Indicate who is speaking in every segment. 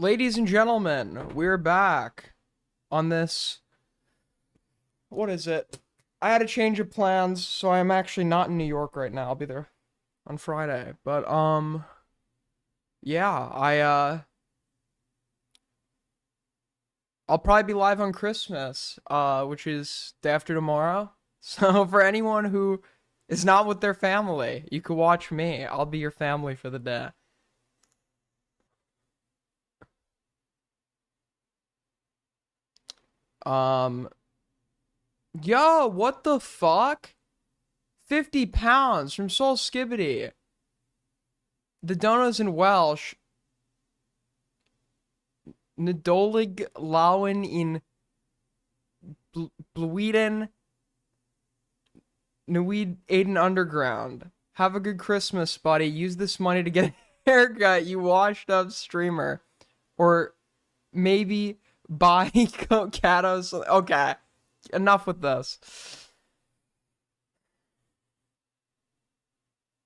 Speaker 1: Ladies and gentlemen, we're back on this. What is it? I had a change of plans, so I'm actually not in New York right now. I'll be there on Friday. But yeah, I'll probably be live on Christmas, which is day after tomorrow. So for anyone who is not with their family, you could watch me. I'll be your family for the day. Um, Yo, what the fuck? 50 pounds from Soul Skibbity. The donos in Welsh. Nadolig Lawen in Blweden. Nwyd Aiden Underground. Have a good Christmas, buddy. Use this money to get a haircut, you washed up streamer. Or maybe buy Katos. Okay, enough with this.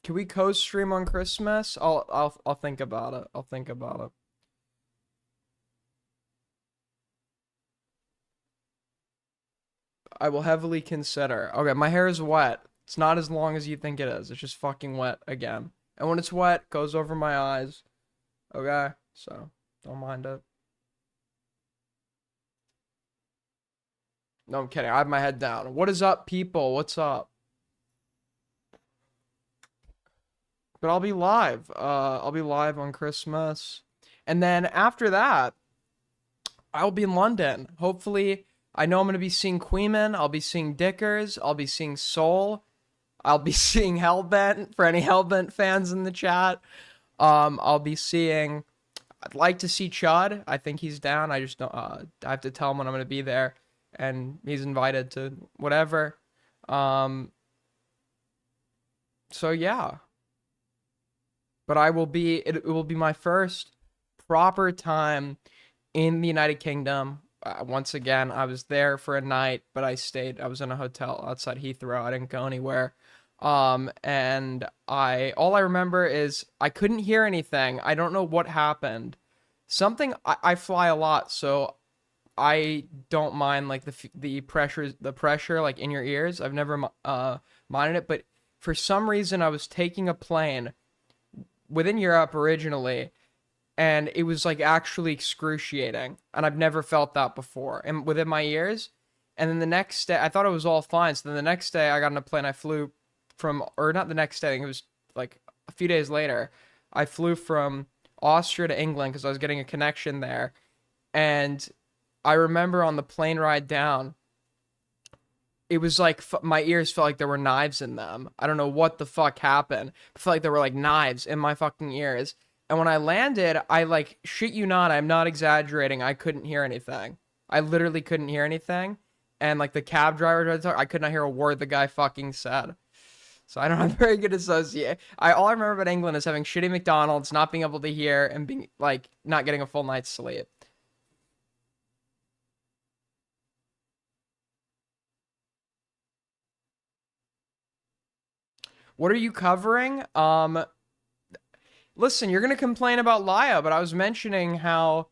Speaker 1: Can we co-stream on Christmas? I'll think about it. I'll think about it. I will heavily consider. Okay, my hair is wet. It's not as long as you think it is. It's just fucking wet again. And when it's wet, it goes over my eyes. Okay? So, don't mind it. No, I'm kidding. I have my head down. What is up, people? What's up? But I'll be live. I'll be live on Christmas. And then after that, I'll be in London. Hopefully, I know I'm going to be seeing Queeman. I'll be seeing Dickers. I'll be seeing Soul. I'll be seeing Hellbent for any Hellbent fans in the chat. I'll be seeing... I'd like to see Chud. I think he's down. I just don't... I have to tell him when I'm going to be there. And he's invited to whatever. So, yeah. But I will be... It will be my first proper time in the United Kingdom. Once again, I was there for a night, but I was in a hotel outside Heathrow. I didn't go anywhere. And all I remember is I couldn't hear anything. I don't know what happened. I fly a lot, so I don't mind like the pressure like in your ears. I've never minded it, but for some reason I was taking a plane within Europe originally, and it was like actually excruciating, and I've never felt that before and within my ears. And then the next day I thought it was all fine, so then the next day I got on a plane. I flew from, or not the next day, I think it was like a few days later, I flew from Austria to England because I was getting a connection there. And I remember on the plane ride down, it was like my ears felt like there were knives in them. I don't know what the fuck happened. I felt like there were like knives in my fucking ears. And when I landed, I like, shit you not, I'm not exaggerating, I couldn't hear anything. I literally couldn't hear anything. And like the cab driver tried to talk, I could not hear a word the guy fucking said. So I don't have very good associate. All I remember about England is having shitty McDonald's, not being able to hear, and being like not getting a full night's sleep. What are you covering? Listen, you're gonna complain about Lio, but I was mentioning how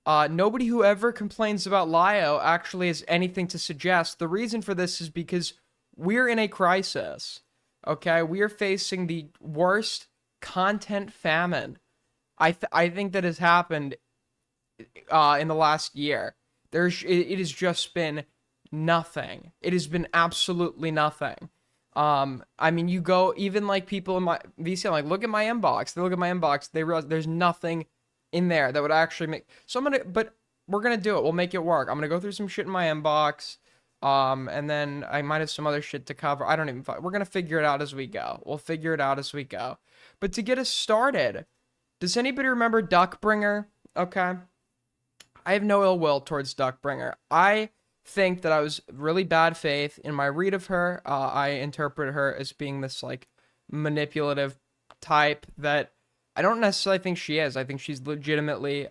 Speaker 1: nobody who ever complains about Lio actually has anything to suggest. The reason for this is because we're in a crisis. Okay, we are facing the worst content famine I think that has happened in the last year. It has just been nothing. It has been absolutely nothing. I mean, you go, even like people in my VC, I'm like, look at my inbox. They look at my inbox. They realize there's nothing in there that would actually make. So but we're gonna do it. We'll make it work. I'm gonna go through some shit in my inbox. And then I might have some other shit to cover. I don't even. We're gonna figure it out as we go. We'll figure it out as we go. But to get us started, does anybody remember Duckbringer? Okay. I have no ill will towards Duckbringer. I think that I was really bad faith in my read of her. I interpret her as being this like manipulative type that I don't necessarily think she is. I think she's legitimately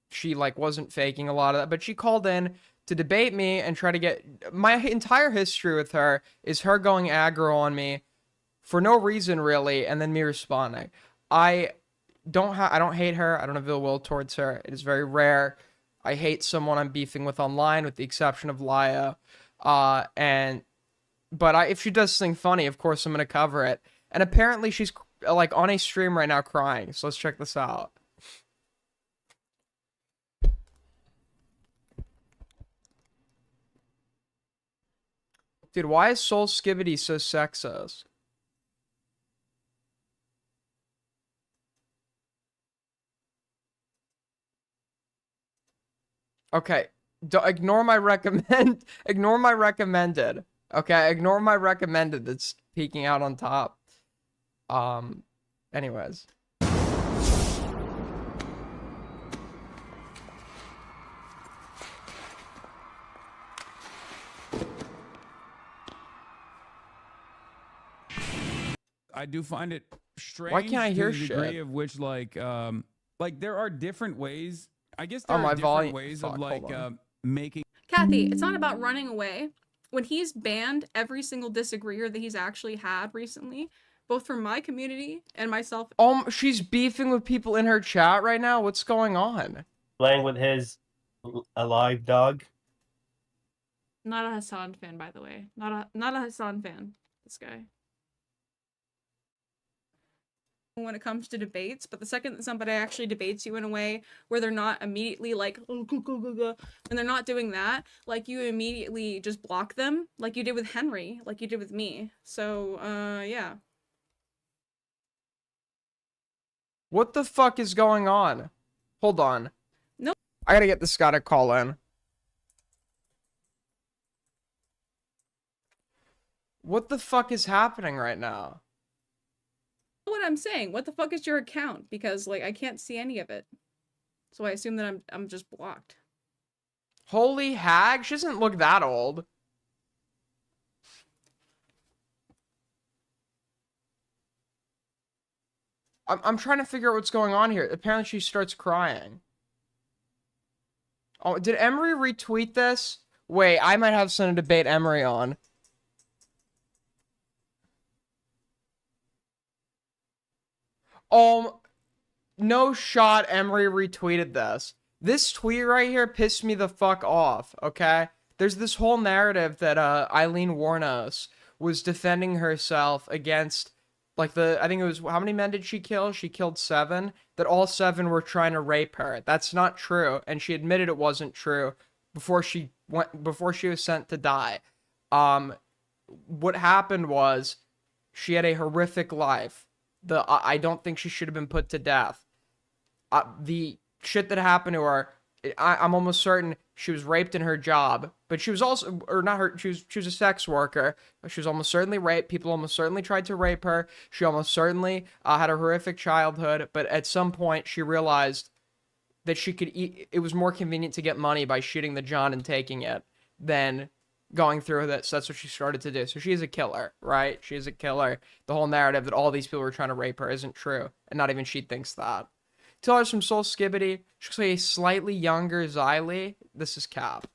Speaker 1: she like wasn't faking a lot of that, but she called in to debate me and try to get my entire history with her is her going aggro on me for no reason really, and then me responding. I I don't hate her. I don't have ill will towards her. It is very rare. I hate someone I'm beefing with online, with the exception of Laya. And but if she does something funny, of course I'm gonna cover it. And apparently she's like on a stream right now crying. So let's check this out. Dude, why is Soul Skibbity so sexist? Okay, ignore my recommend. Ignore my recommended. Okay, ignore my recommended. That's peeking out on top. Anyways.
Speaker 2: I do find it strange.
Speaker 1: Why can't I hear
Speaker 2: to the
Speaker 1: shit?
Speaker 2: degree of which, like there are different ways. I guess there are different ways of like making.
Speaker 3: Kathy, it's not about running away. When he's banned every single disagreeer that he's actually had recently, both from my community and myself.
Speaker 1: She's beefing with people in her chat right now. What's going on?
Speaker 4: Playing with his alive dog.
Speaker 3: Not a Hassan fan, by the way. Not a Hassan fan. This guy. When it comes to debates, but the second that somebody actually debates you in a way where they're not immediately like, and they're not doing that, like you immediately just block them, like you did with Henry, like you did with me. So, yeah.
Speaker 1: What the fuck is going on? Hold on.
Speaker 3: No.
Speaker 1: I gotta get this guy to call in. What the fuck is happening right now?
Speaker 3: What I'm saying, what the fuck is your account? Because like I can't see any of it, so I assume that I'm just blocked.
Speaker 1: Holy hag, she doesn't look that old. I'm trying to figure out what's going on here. Apparently she starts crying. Oh, did Emery retweet this? Wait, I might have something to debate Emery on. No shot Emery retweeted this. This tweet right here pissed me the fuck off, okay? There's this whole narrative that Eileen Warnos was defending herself against, like, I think it was, how many men did she kill? She killed 7. That all 7 were trying to rape her. That's not true, and she admitted it wasn't true before she was sent to die. What happened was she had a horrific life. I don't think she should have been put to death. The shit that happened to her, I'm almost certain she was raped in her job, but she was also, or not her, she was a sex worker. She was almost certainly raped. People almost certainly tried to rape her. She almost certainly had a horrific childhood, but at some point she realized that she could it was more convenient to get money by shooting the John and taking it than going through this. So that's what she started to do. So she is a killer, right? She is a killer. The whole narrative that all these people were trying to rape her isn't true, and not even she thinks that. $2 from Soul Skibbity. She looks like a slightly younger Xylee. This is cap.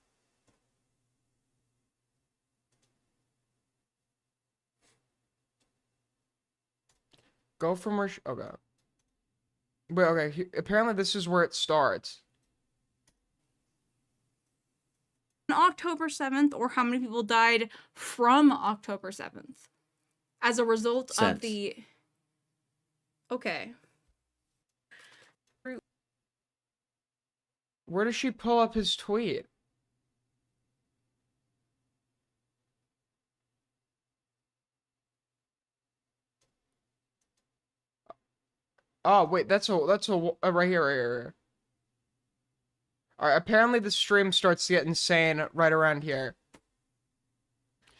Speaker 1: Go from where okay. Wait, okay. Apparently this is where it starts.
Speaker 3: On October 7th, or how many people died from October 7th as a result of the... Okay.
Speaker 1: Where does she pull up his tweet? Oh, wait, that's a right here, right here. Alright, apparently the stream starts to get insane right around here.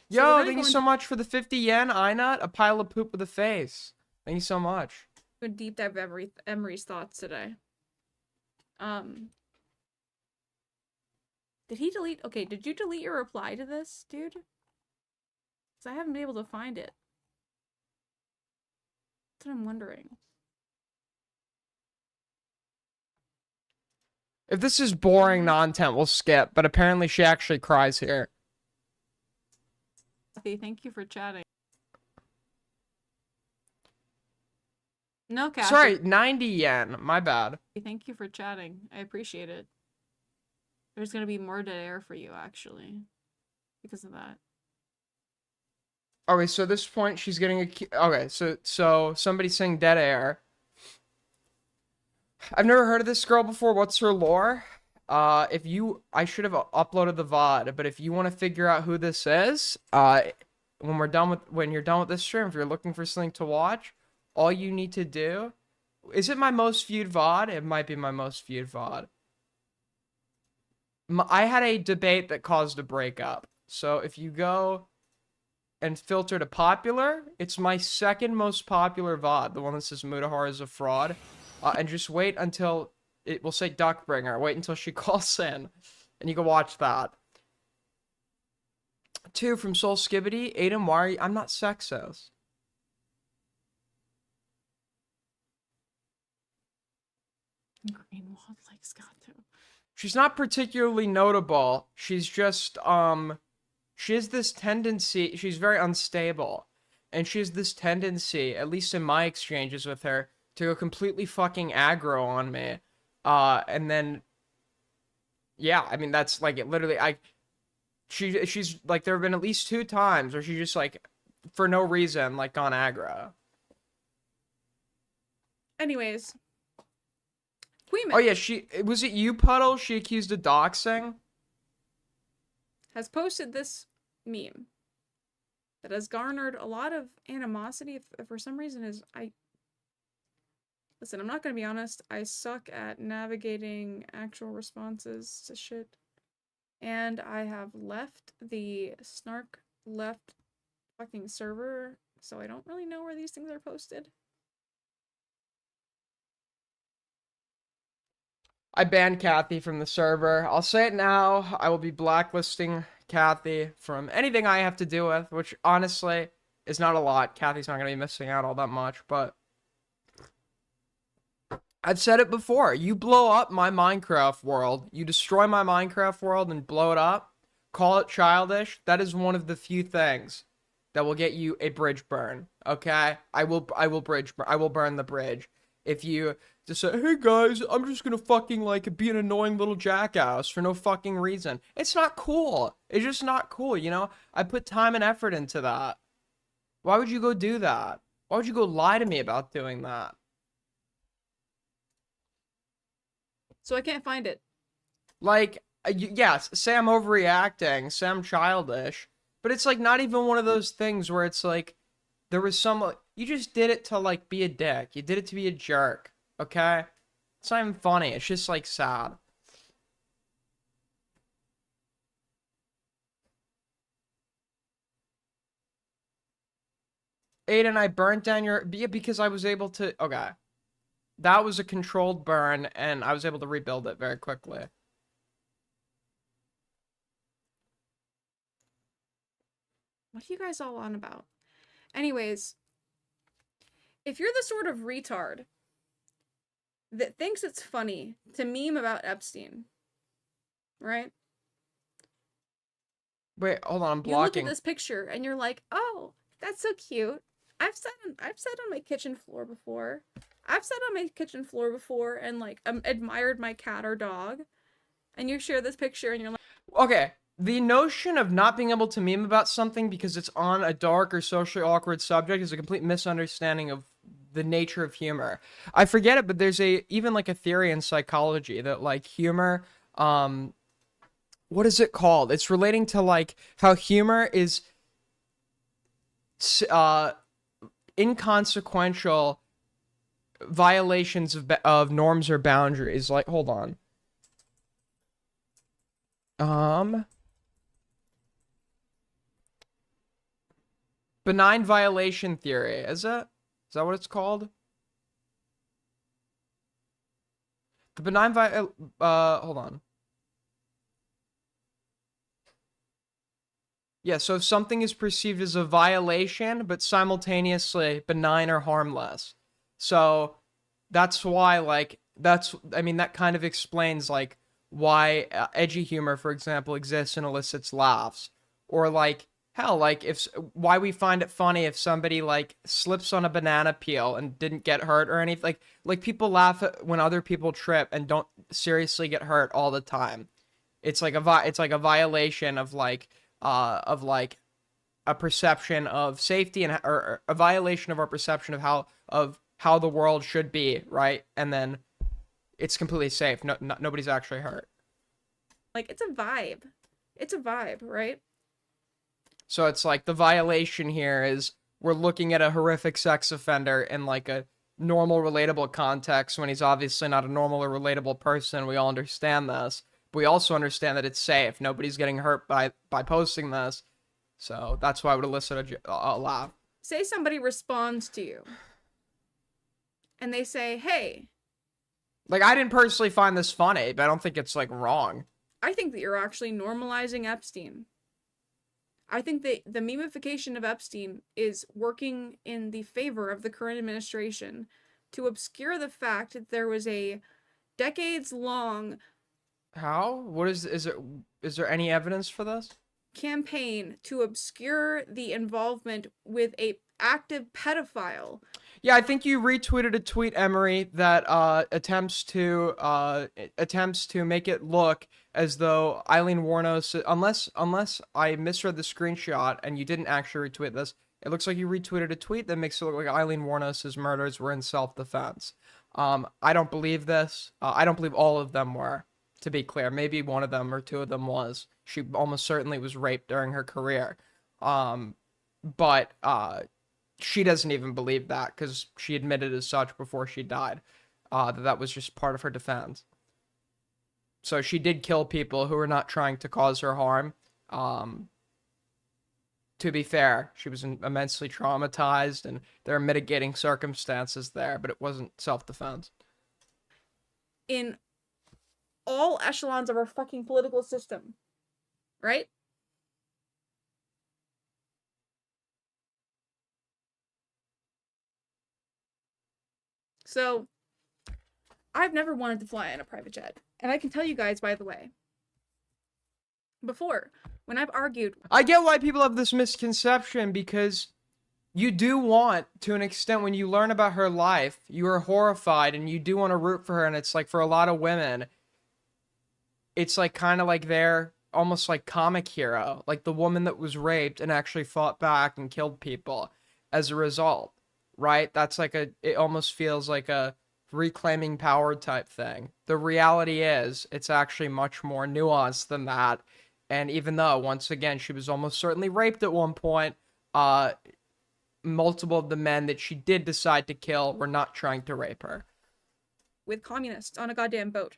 Speaker 1: Yo, thank you so much for the 50 yen, Inut. A pile of poop with a face. Thank you so much.
Speaker 3: Good deep dive Emery's thoughts today. Did he delete? Okay, did you delete your reply to this, dude? Because I haven't been able to find it. That's what I'm wondering.
Speaker 1: If this is boring content, we'll skip. But apparently she actually cries here.
Speaker 3: Thank you for chatting. No, Cassie.
Speaker 1: Sorry, 90 yen. My bad.
Speaker 3: Thank you for chatting. I appreciate it. There's gonna be more dead air for you, actually. Because of that.
Speaker 1: Okay, so at this point, she's getting okay, so somebody's saying dead air. I've never heard of this girl before. What's her lore? I should have uploaded the VOD, but if you want to figure out who this is, when you're done with this stream, if you're looking for something to watch, all you need to do, is it my most viewed VOD? It might be my most viewed VOD. I had a debate that caused a breakup. So if you go and filter to popular, it's my second most popular VOD, the one that says Mutahar is a fraud. And just wait until it will say Duckbringer. Wait until she calls in, and you can watch that. 2 from Soul Skibbity. Aiden, why are you? I'm not sexist.
Speaker 3: Greenwald likes Gato.
Speaker 1: She's not particularly notable. She's just she has this tendency. She's very unstable, and she has this tendency, at least in my exchanges with her, to go completely fucking aggro on me. And then, yeah, I mean, that's like it literally, she's like, there have been at least 2 times where she just like, for no reason, like gone aggro.
Speaker 3: Anyways. Queen
Speaker 1: Oh yeah, was it you, Puddle? She accused of doxing?
Speaker 3: Has posted this meme that has garnered a lot of animosity for some reason Listen, I'm not gonna be honest. I suck at navigating actual responses to shit. And I have left the snark left fucking server, so I don't really know where these things are posted.
Speaker 1: I banned Kathy from the server. I'll say it now. I will be blacklisting Kathy from anything I have to do with, which honestly is not a lot. Kathy's not going to be missing out all that much, but I've said it before. You blow up my Minecraft world. You destroy my Minecraft world and blow it up. Call it childish. That is one of the few things that will get you a bridge burn. Okay? I will burn the bridge. If you just say, hey guys, I'm just gonna fucking like be an annoying little jackass for no fucking reason. It's not cool. It's just not cool, you know? I put time and effort into that. Why would you go do that? Why would you go lie to me about doing that?
Speaker 3: So I can't find it.
Speaker 1: Like, yes, say I'm overreacting, say I'm childish, but it's like not even one of those things where it's like, there was some, you just did it to like be a dick. You did it to be a jerk, okay? It's not even funny, it's just like sad. Aiden, I burnt down your, yeah, because I was able to, okay. That was a controlled burn, and I was able to rebuild it very quickly.
Speaker 3: What are you guys all on about? Anyways, if you're the sort of retard that thinks it's funny to meme about Epstein, right?
Speaker 1: Wait, hold on, I'm blocking.
Speaker 3: You look at this picture and you're like, oh, that's so cute. I've sat on my kitchen floor before. And like admired my cat or dog. And you share this picture and you're like,
Speaker 1: okay, the notion of not being able to meme about something because it's on a dark or socially awkward subject is a complete misunderstanding of the nature of humor. I forget it, but there's even like a theory in psychology that like humor, what is it called? It's relating to like how humor is inconsequential violations of norms or boundaries. Like, hold on. Benign violation theory, is it? Is that what it's called? The benign hold on. Yeah, so if something is perceived as a violation, but simultaneously benign or harmless. So that's why, like, I mean, that kind of explains, like, why edgy humor, for example, exists and elicits laughs. Or, like, hell, like why we find it funny if somebody like slips on a banana peel and didn't get hurt or anything. Like people laugh at when other people trip and don't seriously get hurt all the time. It's like a violation of like a perception of safety and or a violation of our perception of how the world should be, right? And then it's completely safe. Nobody's actually hurt.
Speaker 3: Like, it's a vibe. It's a vibe, right?
Speaker 1: So it's like the violation here is we're looking at a horrific sex offender in like a normal, relatable context when he's obviously not a normal or relatable person. We all understand this. But we also understand that it's safe. Nobody's getting hurt by posting this. So that's why I would elicit a laugh.
Speaker 3: Say somebody responds to you. And they say, hey.
Speaker 1: Like, I didn't personally find this funny, but I don't think it's, like, wrong.
Speaker 3: I think that you're actually normalizing Epstein. I think that the memification of Epstein is working in the favor of the current administration to obscure the fact that there was a decades-long...
Speaker 1: How? What is there any evidence for this?
Speaker 3: Campaign to obscure the involvement with a active pedophile.
Speaker 1: Yeah, I think you retweeted a tweet, Emery, that attempts to make it look as though Eileen Wuornos, unless I misread the screenshot and you didn't actually retweet this, it looks like you retweeted a tweet that makes it look like Eileen Wuornos' murders were in self-defense. I don't believe this. I don't believe all of them were, to be clear. Maybe one of them or two of them was. She almost certainly was raped during her career. But she doesn't even believe that because she admitted as such before she died, that was just part of her defense. So she did kill people who were not trying to cause her harm. To be fair, she was immensely traumatized and there are mitigating circumstances there, but it wasn't self-defense.
Speaker 3: In all echelons of our fucking political system, right? So, I've never wanted to fly in a private jet. And I can tell you guys, by the way, before, when I've argued...
Speaker 1: I get why people have this misconception, because you do want, to an extent, when you learn about her life, you are horrified and you do want to root for her. And it's like, for a lot of women, it's like kind of like they're almost like comic hero, like the woman that was raped and actually fought back and killed people as a result, right? That's like it almost feels like a reclaiming power type thing. The reality is it's actually much more nuanced than that. And even though, once again, she was almost certainly raped at one point, multiple of the men that she did decide to kill were not trying to rape her.
Speaker 3: With communists on a goddamn boat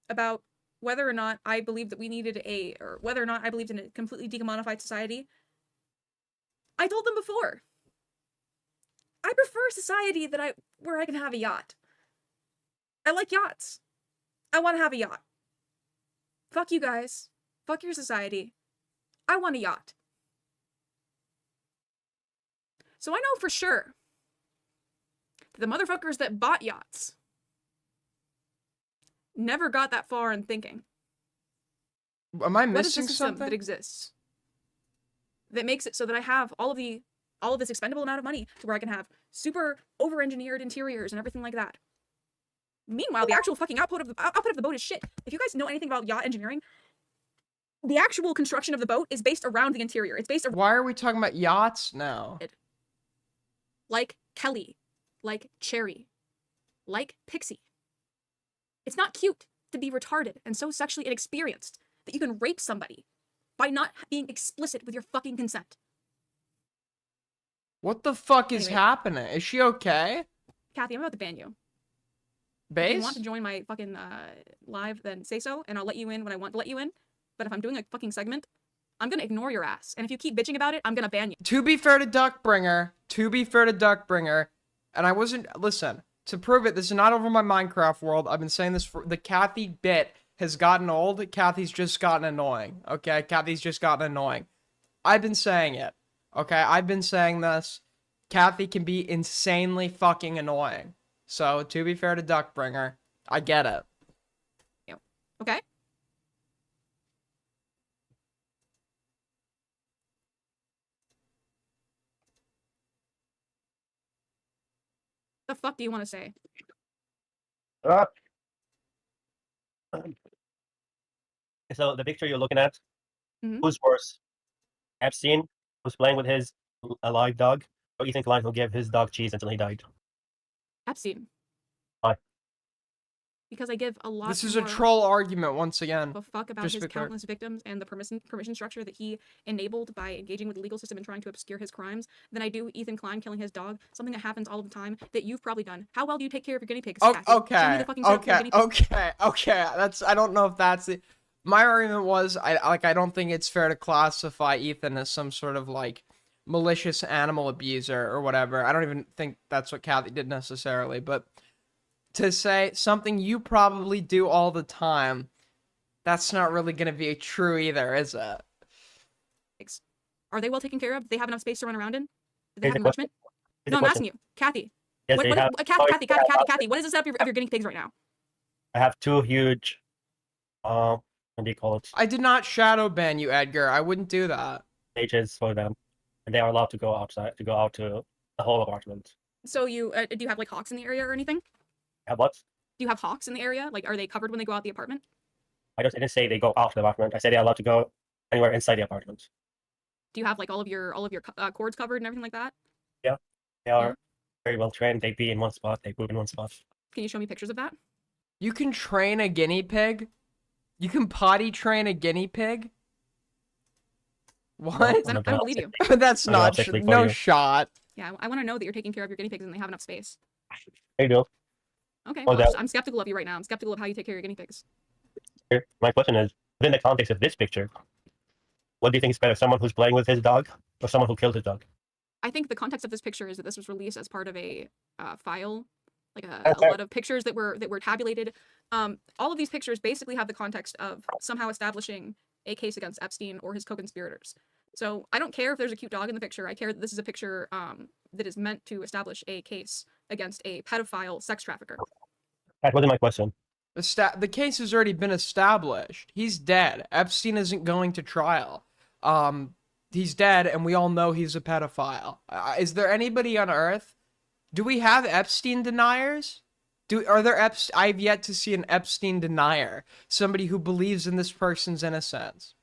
Speaker 3: about whether or not I believed that we needed or whether or not I believed in a completely decommodified society. I told them before. I prefer a society where I can have a yacht. I like yachts. I want to have a yacht. Fuck you guys. Fuck your society. I want a yacht. So I know for sure that the motherfuckers that bought yachts never got that far in thinking.
Speaker 1: Am I missing
Speaker 3: what is the system
Speaker 1: something
Speaker 3: that exists that makes it so that I have all of this expendable amount of money to where I can have super over-engineered interiors and everything like that? Meanwhile, the actual fucking output of the boat is shit. If you guys know anything about yacht engineering, the actual construction of the boat is based around the interior. It's based around...
Speaker 1: Why are we talking about yachts now?
Speaker 3: Like Kelly, like Cherry, like Pixie. It's not cute to be retarded and so sexually inexperienced that you can rape somebody by not being explicit with your fucking consent.
Speaker 1: What the fuck is happening? Is she okay?
Speaker 3: Kathy, I'm about to ban you.
Speaker 1: Base?
Speaker 3: If you want to join my fucking live, then say so, and I'll let you in when I want to let you in. But if I'm doing a fucking segment, I'm gonna ignore your ass. And if you keep bitching about it, I'm gonna ban you.
Speaker 1: To be fair to Duckbringer, and I wasn't... Listen, to prove it, this is not over my Minecraft world. I've been saying this for... The Kathy bit has gotten old. Kathy's just gotten annoying, okay? Kathy's just gotten annoying. I've been saying it, okay? I've been saying this. Kathy can be insanely fucking annoying. So, to be fair to Duckbringer, I get it.
Speaker 3: Okay? The fuck do you want to say?
Speaker 4: So the picture you're looking at,
Speaker 3: Mhm.
Speaker 4: who's worse? Epstein, who's playing with his alive dog, or Ethan Klein, who gave his dog cheese until he died?
Speaker 3: Epstein.
Speaker 4: Why?
Speaker 3: Because I give a lot
Speaker 1: This is
Speaker 3: more
Speaker 1: a troll argument once again.
Speaker 3: of a fuck about
Speaker 1: Just
Speaker 3: his
Speaker 1: to be clear.
Speaker 3: countless victims and the permission structure that he enabled by engaging with the legal system and trying to obscure his crimes than I do Ethan Klein killing his dog, something that happens all the time that you've probably done. How well do you take care of your guinea pigs, Kathy? Show me
Speaker 1: Okay,
Speaker 3: the fucking setup for your guinea pig.
Speaker 1: okay. I don't know if that's it. My argument was, I don't think it's fair to classify Ethan as some sort of like malicious animal abuser or whatever. I don't even think that's what Kathy did necessarily, but to say something you probably do all the time, that's not really going to be true either, is it?
Speaker 3: Are they well taken care of? Do they have enough space to run around in? Do they
Speaker 4: Here's
Speaker 3: have
Speaker 4: the
Speaker 3: nourishment? No, I'm asking you, Kathy.
Speaker 4: Yes, they have.
Speaker 3: Kathy, what is the setup of your guinea pigs right now?
Speaker 4: I have 2 huge, what do you call it?
Speaker 1: I did not shadow ban you, Edgar. I wouldn't do that.
Speaker 4: Cages for them, and they are allowed to go outside, to go out to the whole apartment.
Speaker 3: So you do you have like hawks in the area or anything?
Speaker 4: Have what?
Speaker 3: Do you have hawks in the area? Like, are they covered when they go out the apartment?
Speaker 4: I didn't say they go out the apartment. I said they're allowed to go anywhere inside the apartment.
Speaker 3: Do you have like all of your cords covered and everything like that?
Speaker 4: Yeah, they are very well trained. They pee in one spot. They poop in one spot.
Speaker 3: Can you show me pictures of that?
Speaker 1: You can train a guinea pig? You can potty train a guinea pig? What?
Speaker 3: I don't believe you.
Speaker 1: That's not no shot.
Speaker 3: Yeah, I want to know that you're taking care of your guinea pigs and they have enough space.
Speaker 4: They do.
Speaker 3: Okay,
Speaker 4: Oh,
Speaker 3: well, I'm skeptical of you right now. I'm skeptical of how you take care of your guinea pigs.
Speaker 4: Here, my question is, within the context of this picture, what do you think is better, someone who's playing with his dog or someone who killed his dog?
Speaker 3: I think the context of this picture is that this was released as part of a file, like a lot of pictures that were tabulated. All of these pictures basically have the context of somehow establishing a case against Epstein or his co-conspirators. So I don't care if there's a cute dog in the picture. I care that this is a picture that is meant to establish a case against a pedophile sex trafficker.
Speaker 4: That wasn't my question.
Speaker 1: The case has already been established. He's dead. Epstein isn't going to trial. He's dead, and we all know he's a pedophile. Is there anybody on Earth? Do we have Epstein deniers? I've yet to see an Epstein denier. Somebody who believes in this person's innocence.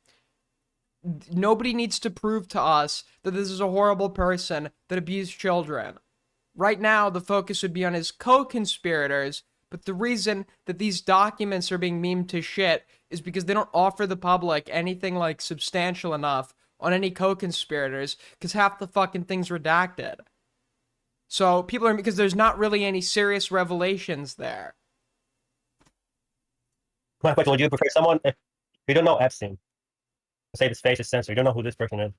Speaker 1: Nobody needs to prove to us that this is a horrible person that abused children. Right now, the focus would be on his co-conspirators, but the reason that these documents are being memed to shit is because they don't offer the public anything like substantial enough on any co-conspirators, because half the fucking thing's redacted. So people are, because there's not really any serious revelations there.
Speaker 4: My question, would you prefer someone, if you don't know Epstein, say his face is censored, you don't know who this person is,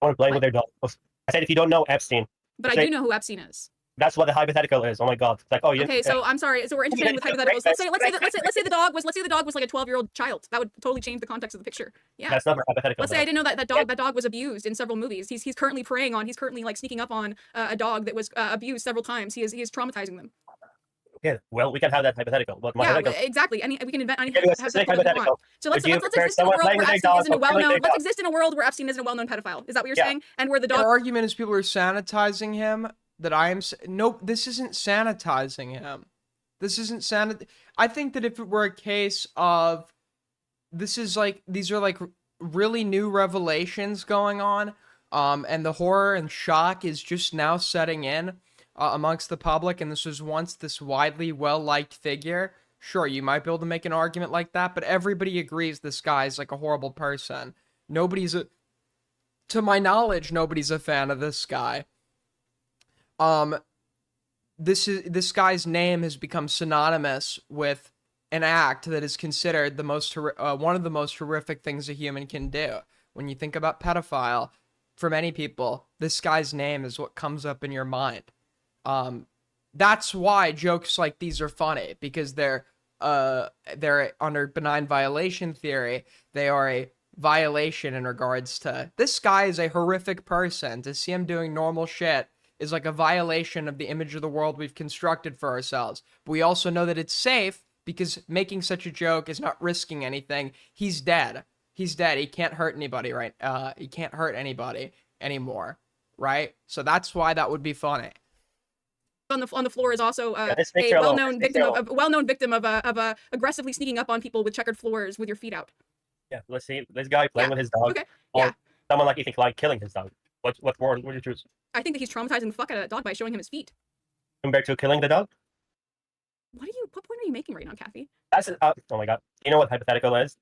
Speaker 4: someone playing with their dog. I said if you don't know Epstein.
Speaker 3: But I do know who Epstein is.
Speaker 4: That's what the hypothetical is. Oh my god. It's like, oh, yeah.
Speaker 3: Okay, so I'm sorry. So we're interfering with hypotheticals. Let's say the dog was like a 12-year-old child. That would totally change the context of the picture. Yeah.
Speaker 4: That's not hypothetical.
Speaker 3: Let's say I didn't know that dog was abused in several movies. He's currently like sneaking up on a dog that was abused several times. He is traumatizing them.
Speaker 4: Yeah, well, we can have that hypothetical. But my
Speaker 3: exactly. We can invent any
Speaker 4: hypothetical we want.
Speaker 3: So let's exist in a world where Epstein isn't a well-known. Let's exist in a world where Epstein isn't a well-known pedophile. Is that what you're saying? And where the dog.
Speaker 1: Your argument is people are sanitizing him. That I am nope. This isn't sanitizing him. This isn't I think that if it were a case of these are like really new revelations going on, and the horror and shock is just now setting in amongst the public, and this was once this widely well-liked figure. Sure, you might be able to make an argument like that, but everybody agrees this guy's like a horrible person. To my knowledge, nobody's a fan of this guy. This guy's name has become synonymous with an act that is considered one of the most horrific things a human can do. When you think about pedophile, for many people, this guy's name is what comes up in your mind. That's why jokes like these are funny, because they're under benign violation theory. They are a violation in regards to this guy is a horrific person. To see him doing normal shit is like a violation of the image of the world we've constructed for ourselves. But we also know that it's safe because making such a joke is not risking anything. He's dead. He's dead. He can't hurt anybody, right? He can't hurt anybody anymore, right? So that's why that would be funny.
Speaker 3: on the floor is also a well-known victim of aggressively sneaking up on people with checkered floors with your feet out.
Speaker 4: Yeah, let's see this guy playing with his dog.
Speaker 3: Okay.
Speaker 4: Or someone like Ethan Klein killing his dog. What word would you choose?
Speaker 3: I think that he's traumatizing the fuck out of that dog by showing him his feet.
Speaker 4: Compared to killing the dog?
Speaker 3: What point are you making right now, Kathy?
Speaker 4: That's oh my god. You know what hypothetical is?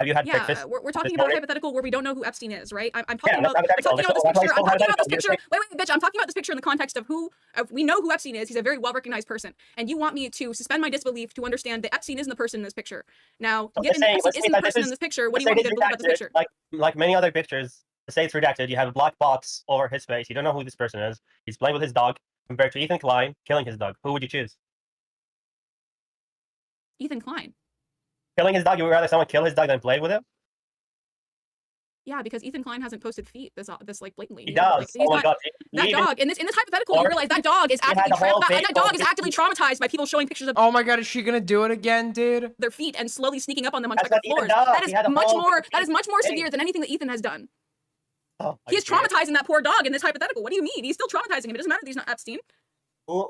Speaker 4: Have you had breakfast?
Speaker 3: We're talking about a hypothetical where we don't know who Epstein is, right? I'm talking
Speaker 4: about
Speaker 3: this picture. Wait, bitch, I'm talking about this picture in the context of who we know who Epstein is. He's a very well-recognized person. And you want me to suspend my disbelief to understand that Epstein isn't the person in this picture. Now, given that Epstein isn't the person in this picture, what do you want me to believe about this picture?
Speaker 4: Like many other pictures, say it's redacted, you have a black box over his face. You don't know who this person is. He's playing with his dog. Compared to Ethan Klein killing his dog, who would you choose?
Speaker 3: Ethan Klein.
Speaker 4: Killing his dog, you would rather someone kill his dog than play with him?
Speaker 3: Yeah, because Ethan Klein hasn't posted feet this like blatantly.
Speaker 4: He does.
Speaker 3: Like,
Speaker 4: oh my god.
Speaker 3: That dog in this hypothetical, you realize that dog is actively traumatized by people showing pictures of.
Speaker 1: Oh my god, is she gonna do it again, dude?
Speaker 3: Their feet and slowly sneaking up on them on checkered floors. That is much more severe than anything that Ethan has done.
Speaker 4: Oh,
Speaker 3: he is traumatizing that poor dog in this hypothetical. What do you mean? He's still traumatizing him. It doesn't matter that he's not Epstein.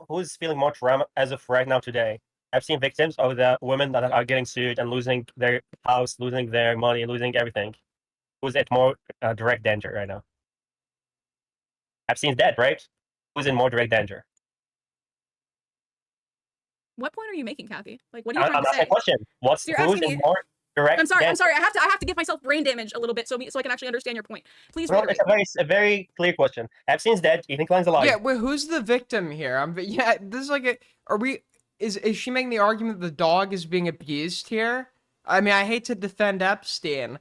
Speaker 4: Who's feeling more trauma as of right now today? Epstein victims or the women that are getting sued and losing their house, losing their money, losing everything? Who's at more direct danger right now? Epstein's dead, right? Who's in more direct danger?
Speaker 3: What point are you making, Kathy? Like, what are you trying to say?
Speaker 4: I'm asking a question. Who's in more direct?
Speaker 3: I'm sorry. I have to give myself brain damage a little bit so I can actually understand your point. Please.
Speaker 4: Well, it's a very clear question. Epstein's dead. Ethan Klein's alive.
Speaker 1: Yeah, wait, who's the victim here? This is like a. Are we? Is she making the argument that the dog is being abused here? I mean, I hate to defend Epstein.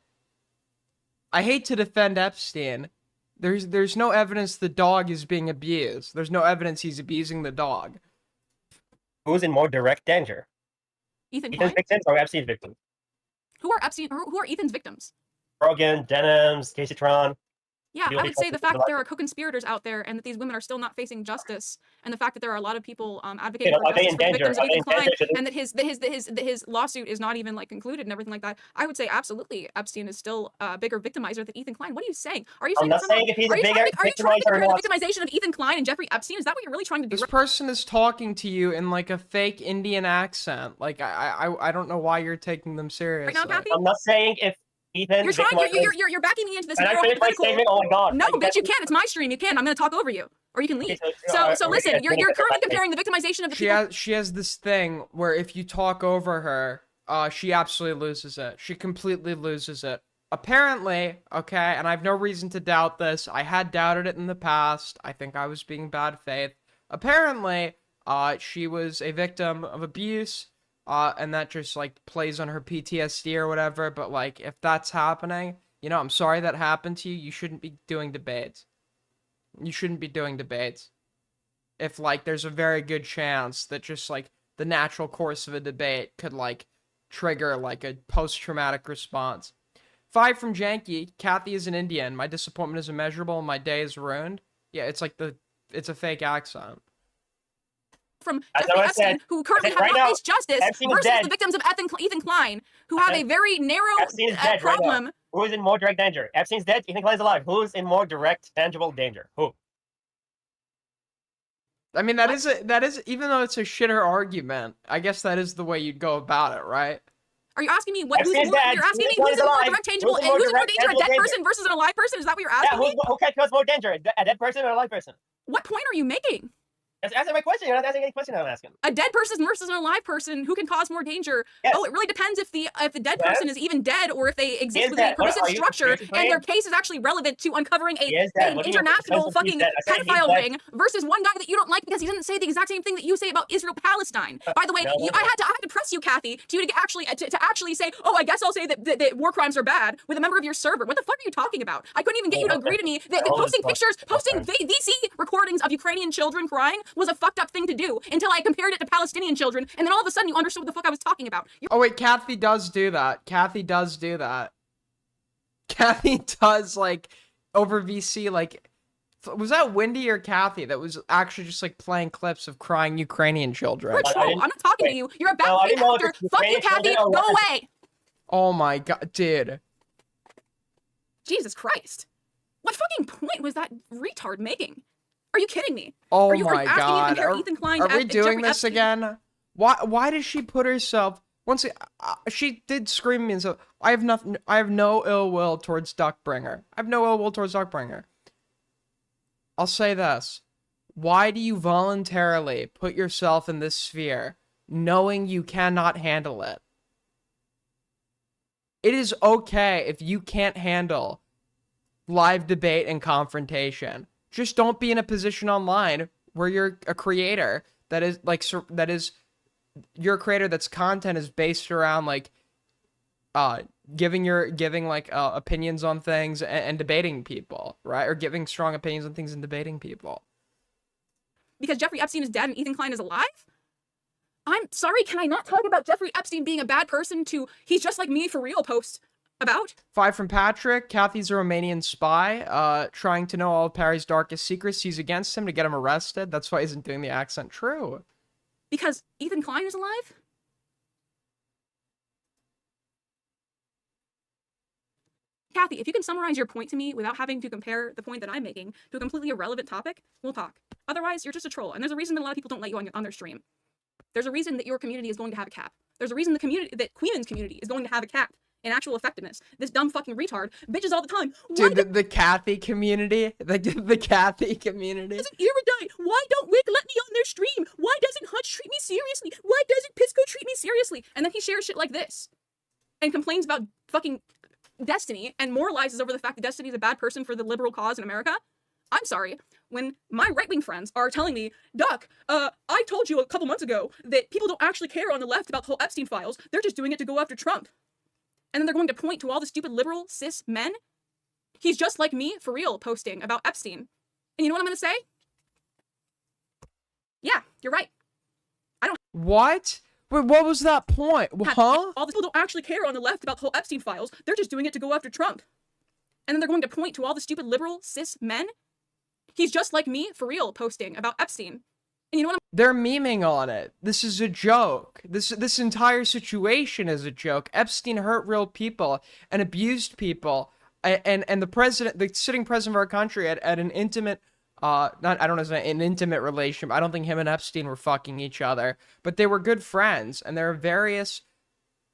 Speaker 1: There's no evidence the dog is being abused. There's no evidence he's abusing the dog.
Speaker 4: Who's in more direct danger?
Speaker 3: Ethan's
Speaker 4: victims or Epstein's victims?
Speaker 3: Who are Ethan's victims?
Speaker 4: Rogan, Denims, Casey Tron.
Speaker 3: Yeah, I would say the fact that there are co-conspirators out there and that these women are still not facing justice, and the fact that there are a lot of people advocating for justice for the victims of Ethan Klein, and that his lawsuit is not even like concluded and everything like that. I would say absolutely Epstein is still a bigger victimizer than Ethan Klein. What are you saying? Are you saying
Speaker 4: if he's a bigger
Speaker 3: victimizer the victimization of Ethan Klein and Jeffrey Epstein? Is that what you're really trying to do?
Speaker 1: This person is talking to you in like a fake Indian accent. Like I don't know why you're taking them seriously.
Speaker 3: Right now, Kathy?
Speaker 4: I'm not saying if Ethan,
Speaker 3: you're backing me into this.
Speaker 4: And I finished my statement. Oh my god!
Speaker 3: No, bitch, you can't. It's my stream. You can. I'm going to talk over you, or you can leave. So listen. You're currently comparing the victimization of the people.
Speaker 1: She has this thing where if you talk over her, she absolutely loses it. She completely loses it. Apparently, okay, and I have no reason to doubt this. I had doubted it in the past. I think I was being bad faith. Apparently, she was a victim of abuse. And that just, like, plays on her PTSD or whatever, but, like, if that's happening, you know, I'm sorry that happened to you, you shouldn't be doing debates. You shouldn't be doing debates. If, like, there's a very good chance that just, like, the natural course of a debate could, like, trigger, like, a post-traumatic response. 5 from Janky, Kathy is an Indian, my disappointment is immeasurable and my day is ruined. Yeah, it's like it's a fake accent.
Speaker 3: From Jeffrey Epstein, who currently have not faced justice, versus the victims of Ethan Klein, who have a very narrow problem.
Speaker 4: Right, who is in more direct danger? Epstein's dead, Ethan Klein's alive. Who's in more direct, tangible danger? Who?
Speaker 1: I mean, that is, even though it's a shitter argument, I guess that is the way you'd go about it, right?
Speaker 3: Are you asking me who's in more direct tangible, and who's in more danger, a dead person versus an alive person? Is that what you're asking me?
Speaker 4: Who can cause more danger, a dead person or a alive person?
Speaker 3: What point are you making?
Speaker 4: Answer my question. You're not asking any question I'm asking.
Speaker 3: A dead person versus an alive person who can cause more danger.
Speaker 4: Yes.
Speaker 3: Oh, it really depends if the dead person is even dead or if they exist within a permissive structure and their case is actually relevant to uncovering an international fucking pedophile ring versus one guy that you don't like because he doesn't say the exact same thing that you say about Israel-Palestine. By the way, I had to press you, Kathy, to actually say, oh, I guess I'll say that war crimes are bad with a member of your server. What the fuck are you talking about? I couldn't even get you to agree to me that posting VC recordings of Ukrainian children crying was a fucked up thing to do until I compared it to Palestinian children, and then all of a sudden you understood what the fuck I was talking about.
Speaker 1: Oh wait, Kathy does do that. Kathy does, like, over VC, like, was that Wendy or Kathy that was actually just, like, playing clips of crying Ukrainian children?
Speaker 3: You're a troll. I'm not talking to you. You're a bad actor. Fuck you, Kathy. Go away.
Speaker 1: Oh my god, dude.
Speaker 3: Jesus Christ. What fucking point was that retard making? Are you kidding me?
Speaker 1: Oh
Speaker 3: are you
Speaker 1: my God.
Speaker 3: Ethan Klein
Speaker 1: are we doing
Speaker 3: Jeffrey
Speaker 1: this
Speaker 3: Epstein?
Speaker 1: again? Why does she put herself... Once she did scream me, and so I have no ill will towards Duckbringer. I have no ill will towards Duckbringer. I'll say this. Why do you voluntarily put yourself in this sphere knowing you cannot handle it? It is okay if you can't handle live debate and confrontation. Just don't be in a position online where you're a creator that is like you're a creator that's content is based around like giving opinions on things and debating people, right? Or giving strong opinions on things and debating people.
Speaker 3: Because Jeffrey Epstein is dead and Ethan Klein is alive? I'm sorry, can I not talk about Jeffrey Epstein being a bad person to he's just like me for real post about?
Speaker 1: 5 from Patrick. Kathy's a Romanian spy, trying to know all of Perry's darkest secrets. He's against him to get him arrested. That's why he isn't doing the accent. True.
Speaker 3: Because Ethan Klein is alive? Kathy, if you can summarize your point to me without having to compare the point that I'm making to a completely irrelevant topic, we'll talk. Otherwise, you're just a troll, and there's a reason that a lot of people don't let you on their stream. There's a reason that your community is going to have a cap. There's a reason that Queen's community is going to have a cap in actual effectiveness. This dumb fucking retard bitches all the time.
Speaker 1: Dude, the Kathy community, the Kathy community.
Speaker 3: Doesn't erudite. Why don't Wick let me on their stream? Why doesn't Hutch treat me seriously? Why doesn't Pisco treat me seriously? And then he shares shit like this and complains about fucking Destiny and moralizes over the fact that Destiny is a bad person for the liberal cause in America. I'm sorry, when my right-wing friends are telling me, Duck, I told you a couple months ago that people don't actually care on the left about the whole Epstein files. They're just doing it to go after Trump. And then they're going to point to all the stupid liberal cis men. He's just like me, for real, posting about Epstein. And you know what I'm going to say? Yeah, you're right. I don't...
Speaker 1: What? Wait, what was that point? Huh?
Speaker 3: All the people don't actually care on the left about the whole Epstein files. They're just doing it to go after Trump. And then they're going to point to all the stupid liberal cis men. He's just like me, for real, posting about Epstein. And you know what
Speaker 1: They're memeing on it. This is a joke. This entire situation is a joke. Epstein hurt real people and abused people. And the sitting president of our country at an intimate, I don't know, an intimate relationship. I don't think him and Epstein were fucking each other, but they were good friends. And there are various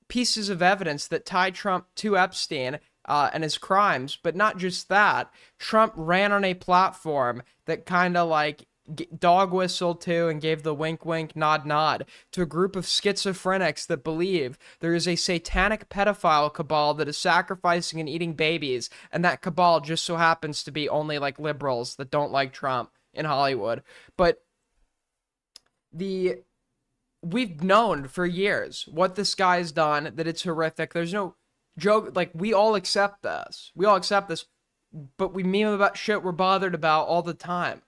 Speaker 1: pieces of evidence that tie Trump to Epstein and his crimes. But not just that. Trump ran on a platform that kind of like dog whistled to and gave the wink wink nod nod to a group of schizophrenics that believe there is a satanic pedophile cabal that is sacrificing and eating babies, and that cabal just so happens to be only like liberals that don't like Trump in Hollywood. But we've known for years what this guy's done, that it's horrific. There's no joke, like we all accept this, but we meme about shit we're bothered about all the time.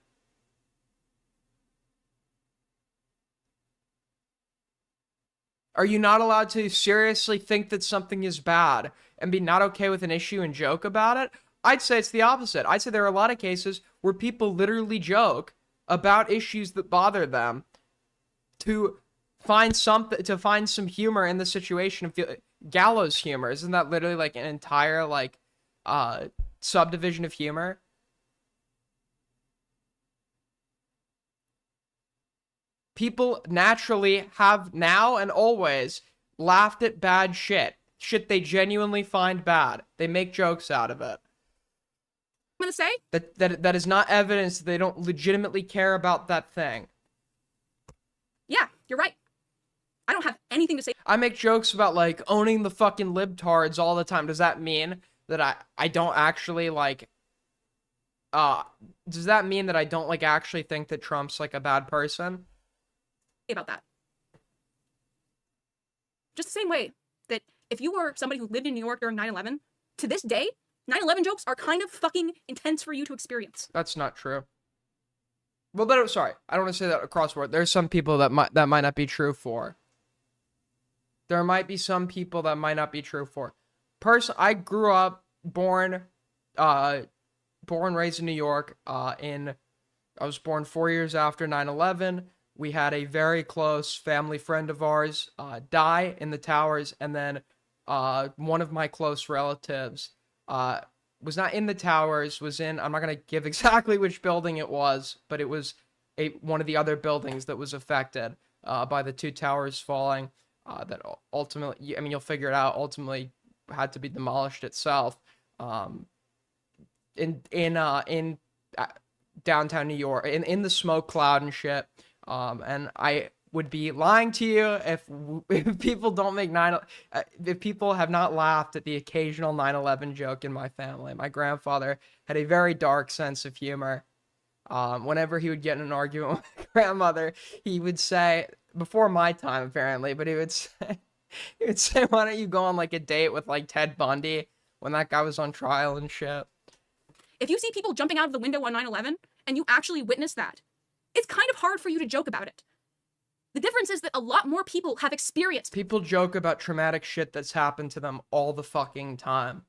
Speaker 1: Are you not allowed to seriously think that something is bad and be not okay with an issue and joke about it? I'd say it's the opposite. I'd say there are a lot of cases where people literally joke about issues that bother them to find some humor in the situation. Gallows humor, isn't that literally like an entire like subdivision of humor? People naturally have now and always laughed at bad shit they genuinely find bad. They make jokes out of it.
Speaker 3: I'm gonna say
Speaker 1: that is not evidence that they don't legitimately care about that thing.
Speaker 3: Yeah, you're right. I don't have anything to say.
Speaker 1: I make jokes about like owning the fucking libtards all the time. Does that mean that I don't actually like does that mean that I don't like actually think that Trump's like a bad person?
Speaker 3: About that. Just the same way that if you were somebody who lived in New York during 9/11, to this day, 9/11 jokes are kind of fucking intense for you to experience.
Speaker 1: That's not true. Well, sorry, I don't want to say that across the board. There's some people that might not be true for. There might be some people that might not be true for. I grew up, born, raised in New York. I was born 4 years after 9/11. We had a very close family friend of ours die in the towers, and then one of my close relatives was not in the towers, was in, I'm not going to give exactly which building it was, but it was one of the other buildings that was affected by the 2 towers falling, that ultimately, I mean, you'll figure it out, ultimately had to be demolished itself, in downtown New York, in the smoke cloud and shit. And I would be lying to you if people don't make if people have not laughed at the occasional 9/11 joke in my family. My grandfather had a very dark sense of humor. Whenever he would get in an argument with my grandmother, he would say, before my time apparently, but he would say, why don't you go on like a date with like Ted Bundy when that guy was on trial and shit.
Speaker 3: If you see people jumping out of the window on 9/11 and you actually witness that, it's kind of hard for you to joke about it. The difference is that a lot more people have experienced.
Speaker 1: People joke about traumatic shit that's happened to them all the fucking time.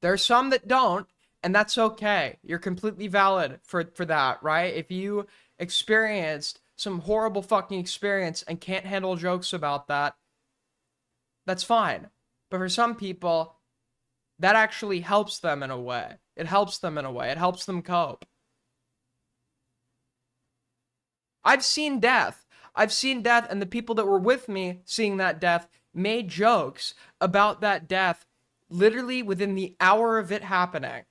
Speaker 1: There's some that don't, and that's okay. You're completely valid for that, right? If you experienced some horrible fucking experience and can't handle jokes about that, that's fine. But for some people, that actually helps them in a way. It helps them in a way. It helps them cope. I've seen death. And the people that were with me seeing that death made jokes about that death literally within the hour of it happening.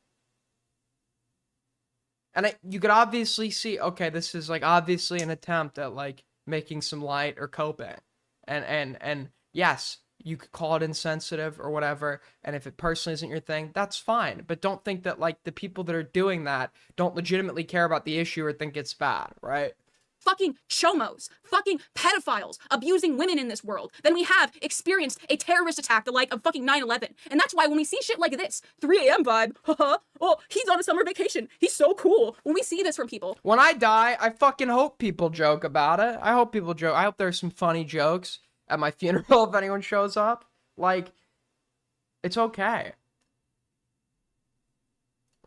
Speaker 1: And you could obviously see, okay, this is like obviously an attempt at like making some light or coping. And yes, you could call it insensitive or whatever, and if it personally isn't your thing, that's fine. But don't think that like the people that are doing that don't legitimately care about the issue or think it's bad, right?
Speaker 3: Fucking chomos, fucking pedophiles abusing women in this world, then we have experienced a terrorist attack the like of fucking 9/11. And that's why when we see shit like this, 3 a.m. vibe, oh, he's on a summer vacation, he's so cool. When we see this from people.
Speaker 1: When I die, I fucking hope people joke about it. I hope people joke. I hope there's some funny jokes at my funeral if anyone shows up. Like, it's okay.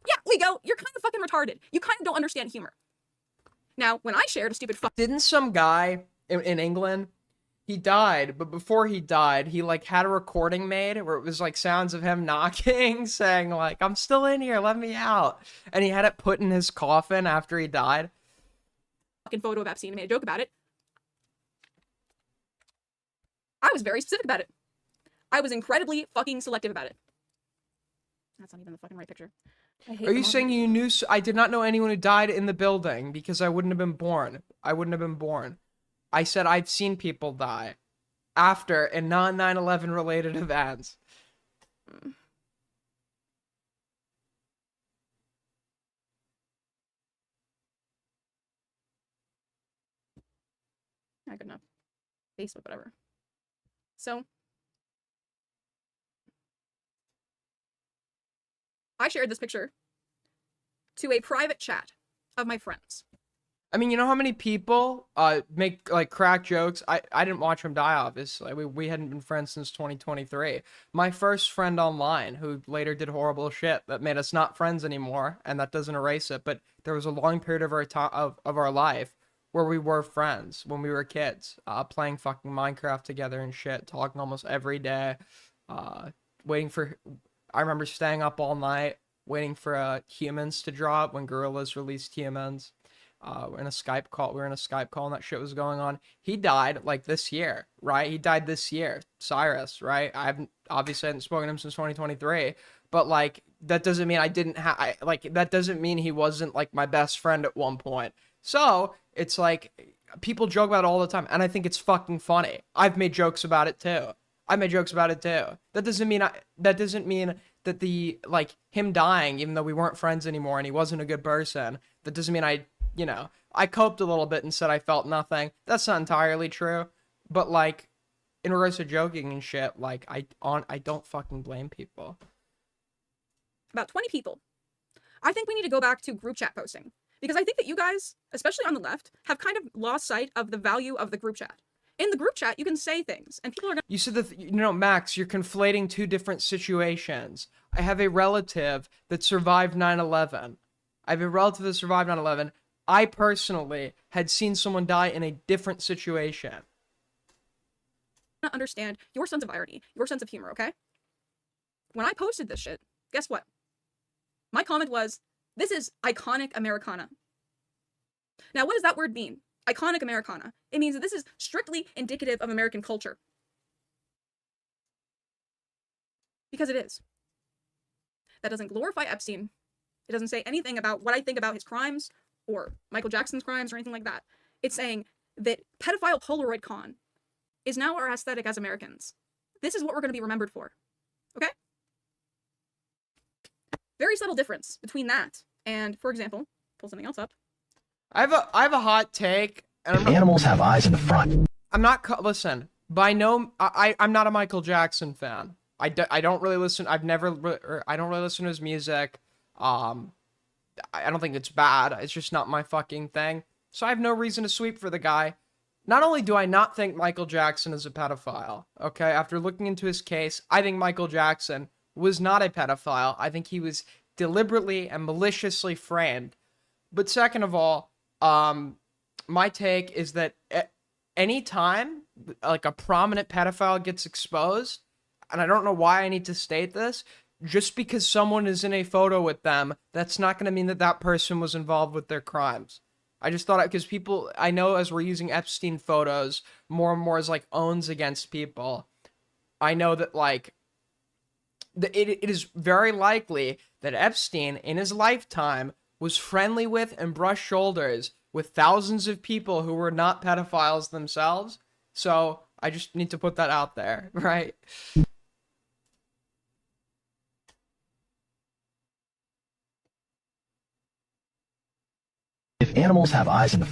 Speaker 3: Yeah, we go, you're kind of fucking retarded. You kind of don't understand humor. Now, when I shared a stupid
Speaker 1: Didn't some guy in England, he died, but before he died, he like had a recording made where it was like sounds of him knocking, saying like, I'm still in here, let me out. And he had it put in his coffin after he died.
Speaker 3: Fucking photo of Epstein and made a joke about it. I was very specific about it. I was incredibly fucking selective about it. That's not even the fucking right picture.
Speaker 1: Are you saying you knew? I did not know anyone who died in the building because I wouldn't have been born. I said I've seen people die after and non 9/11 related events.
Speaker 3: Not good enough. Facebook, whatever. So I shared this picture to a private chat of my friends.
Speaker 1: I mean, you know how many people make like crack jokes? I didn't watch him die, obviously. We hadn't been friends since 2023. My first friend online, who later did horrible shit that made us not friends anymore, and that doesn't erase it, but there was a long period of our life where we were friends when we were kids, playing fucking Minecraft together and shit, talking almost every day, waiting for... I remember staying up all night waiting for Humans to drop when Gorillaz released Humans. We're in a Skype call. And that shit was going on. He died like this year, right? He died this year. Cyrus, right? I haven't spoken to him since 2023, but like that doesn't mean that doesn't mean he wasn't like my best friend at one point. So it's like people joke about it all the time, and I think it's fucking funny. I've made jokes about it too. That doesn't mean that the like him dying, even though we weren't friends anymore and he wasn't a good person, that doesn't mean I coped a little bit and said I felt nothing. That's not entirely true. But like in regards to joking and shit, like I don't fucking blame people.
Speaker 3: About 20 people. I think we need to go back to group chat posting, because I think that you guys, especially on the left, have kind of lost sight of the value of the group chat. In the group chat, you can say things, and people are gonna...
Speaker 1: You said that, Max, you're conflating two different situations. I have a relative that survived 9/11. I personally had seen someone die in a different situation.
Speaker 3: Understand your sense of irony, your sense of humor, okay? When I posted this shit, guess what? My comment was, this is iconic Americana. Now, what does that word mean? Iconic Americana. It means that this is strictly indicative of American culture. Because it is. That doesn't glorify Epstein. It doesn't say anything about what I think about his crimes or Michael Jackson's crimes or anything like that. It's saying that pedophile Polaroid con is now our aesthetic as Americans. This is what we're going to be remembered for. Okay? Very subtle difference between that and, for example, pull something else up.
Speaker 1: I have a hot take. And
Speaker 5: Animals have eyes in the front.
Speaker 1: I'm not, listen, I'm not a Michael Jackson fan. I don't really listen, I don't really listen to his music. I don't think it's bad. It's just not my fucking thing. So I have no reason to sweep for the guy. Not only do I not think Michael Jackson is a pedophile, okay, after looking into his case, I think Michael Jackson was not a pedophile. I think he was deliberately and maliciously framed. But second of all, my take is that any time like a prominent pedophile gets exposed, and I don't know why I need to state this, just because someone is in a photo with them, that's not going to mean that that person was involved with their crimes. I just thought, because people, I know as we're using Epstein photos more and more as like owns against people, I know that like, it is very likely that Epstein in his lifetime was friendly with and brushed shoulders with thousands of people who were not pedophiles themselves. So I just need to put that out there, right?
Speaker 5: If animals have eyes in the...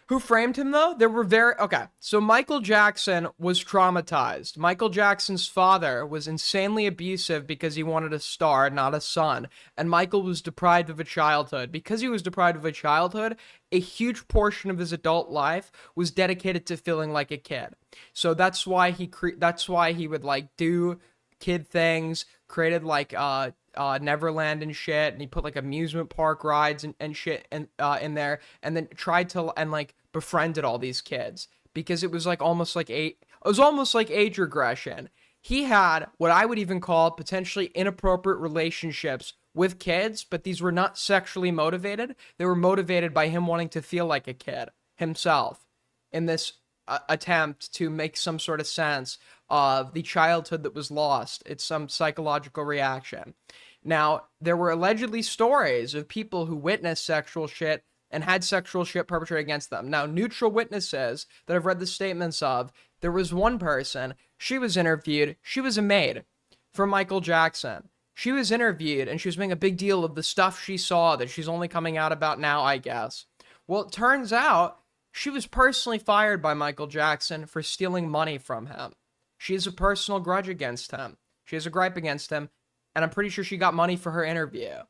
Speaker 1: Who framed him, though? There were okay, so Michael Jackson was traumatized. Michael Jackson's father was insanely abusive because he wanted a star, not a son. And Michael was deprived of a childhood. Because he was deprived of a childhood, a huge portion of his adult life was dedicated to feeling like a kid. So that's why he would, like, do kid things, created, like, Neverland and shit, and he put like amusement park rides and shit in there, and then tried to like befriended all these kids because it was like almost like age regression. He had what I would even call potentially inappropriate relationships with kids, but these were not sexually motivated. They were motivated by him wanting to feel like a kid himself in this attempt to make some sort of sense of the childhood that was lost. It's some psychological reaction. Now, there were allegedly stories of people who witnessed sexual shit and had sexual shit perpetrated against them. Now, neutral witnesses that I've read the statements of, there was one person, she was interviewed, she was a maid for Michael Jackson. She was interviewed and she was making a big deal of the stuff she saw that she's only coming out about now, I guess. Well, it turns out she was personally fired by Michael Jackson for stealing money from him. She has a personal grudge against him. She has a gripe against him. And I'm pretty sure she got money for her interview.
Speaker 3: I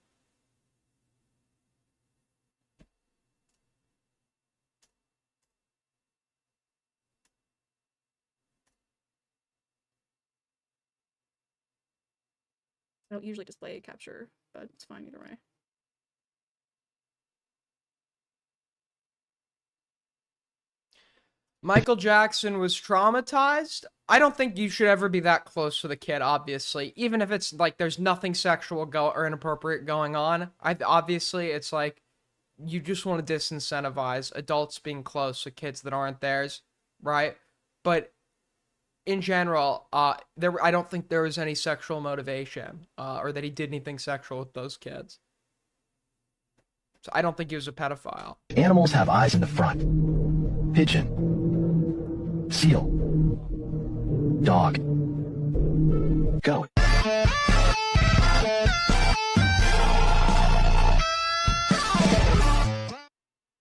Speaker 3: don't usually display capture, but it's fine either way.
Speaker 1: Michael Jackson was traumatized. I don't think you should ever be that close to the kid, obviously. Even if it's like there's nothing sexual or inappropriate going on. Obviously, it's like you just want to disincentivize adults being close to kids that aren't theirs, right? But in general, I don't think there was any sexual motivation or that he did anything sexual with those kids. So I don't think he was a pedophile.
Speaker 5: Animals have eyes in the front. Pigeon. Seal. Dog. Go.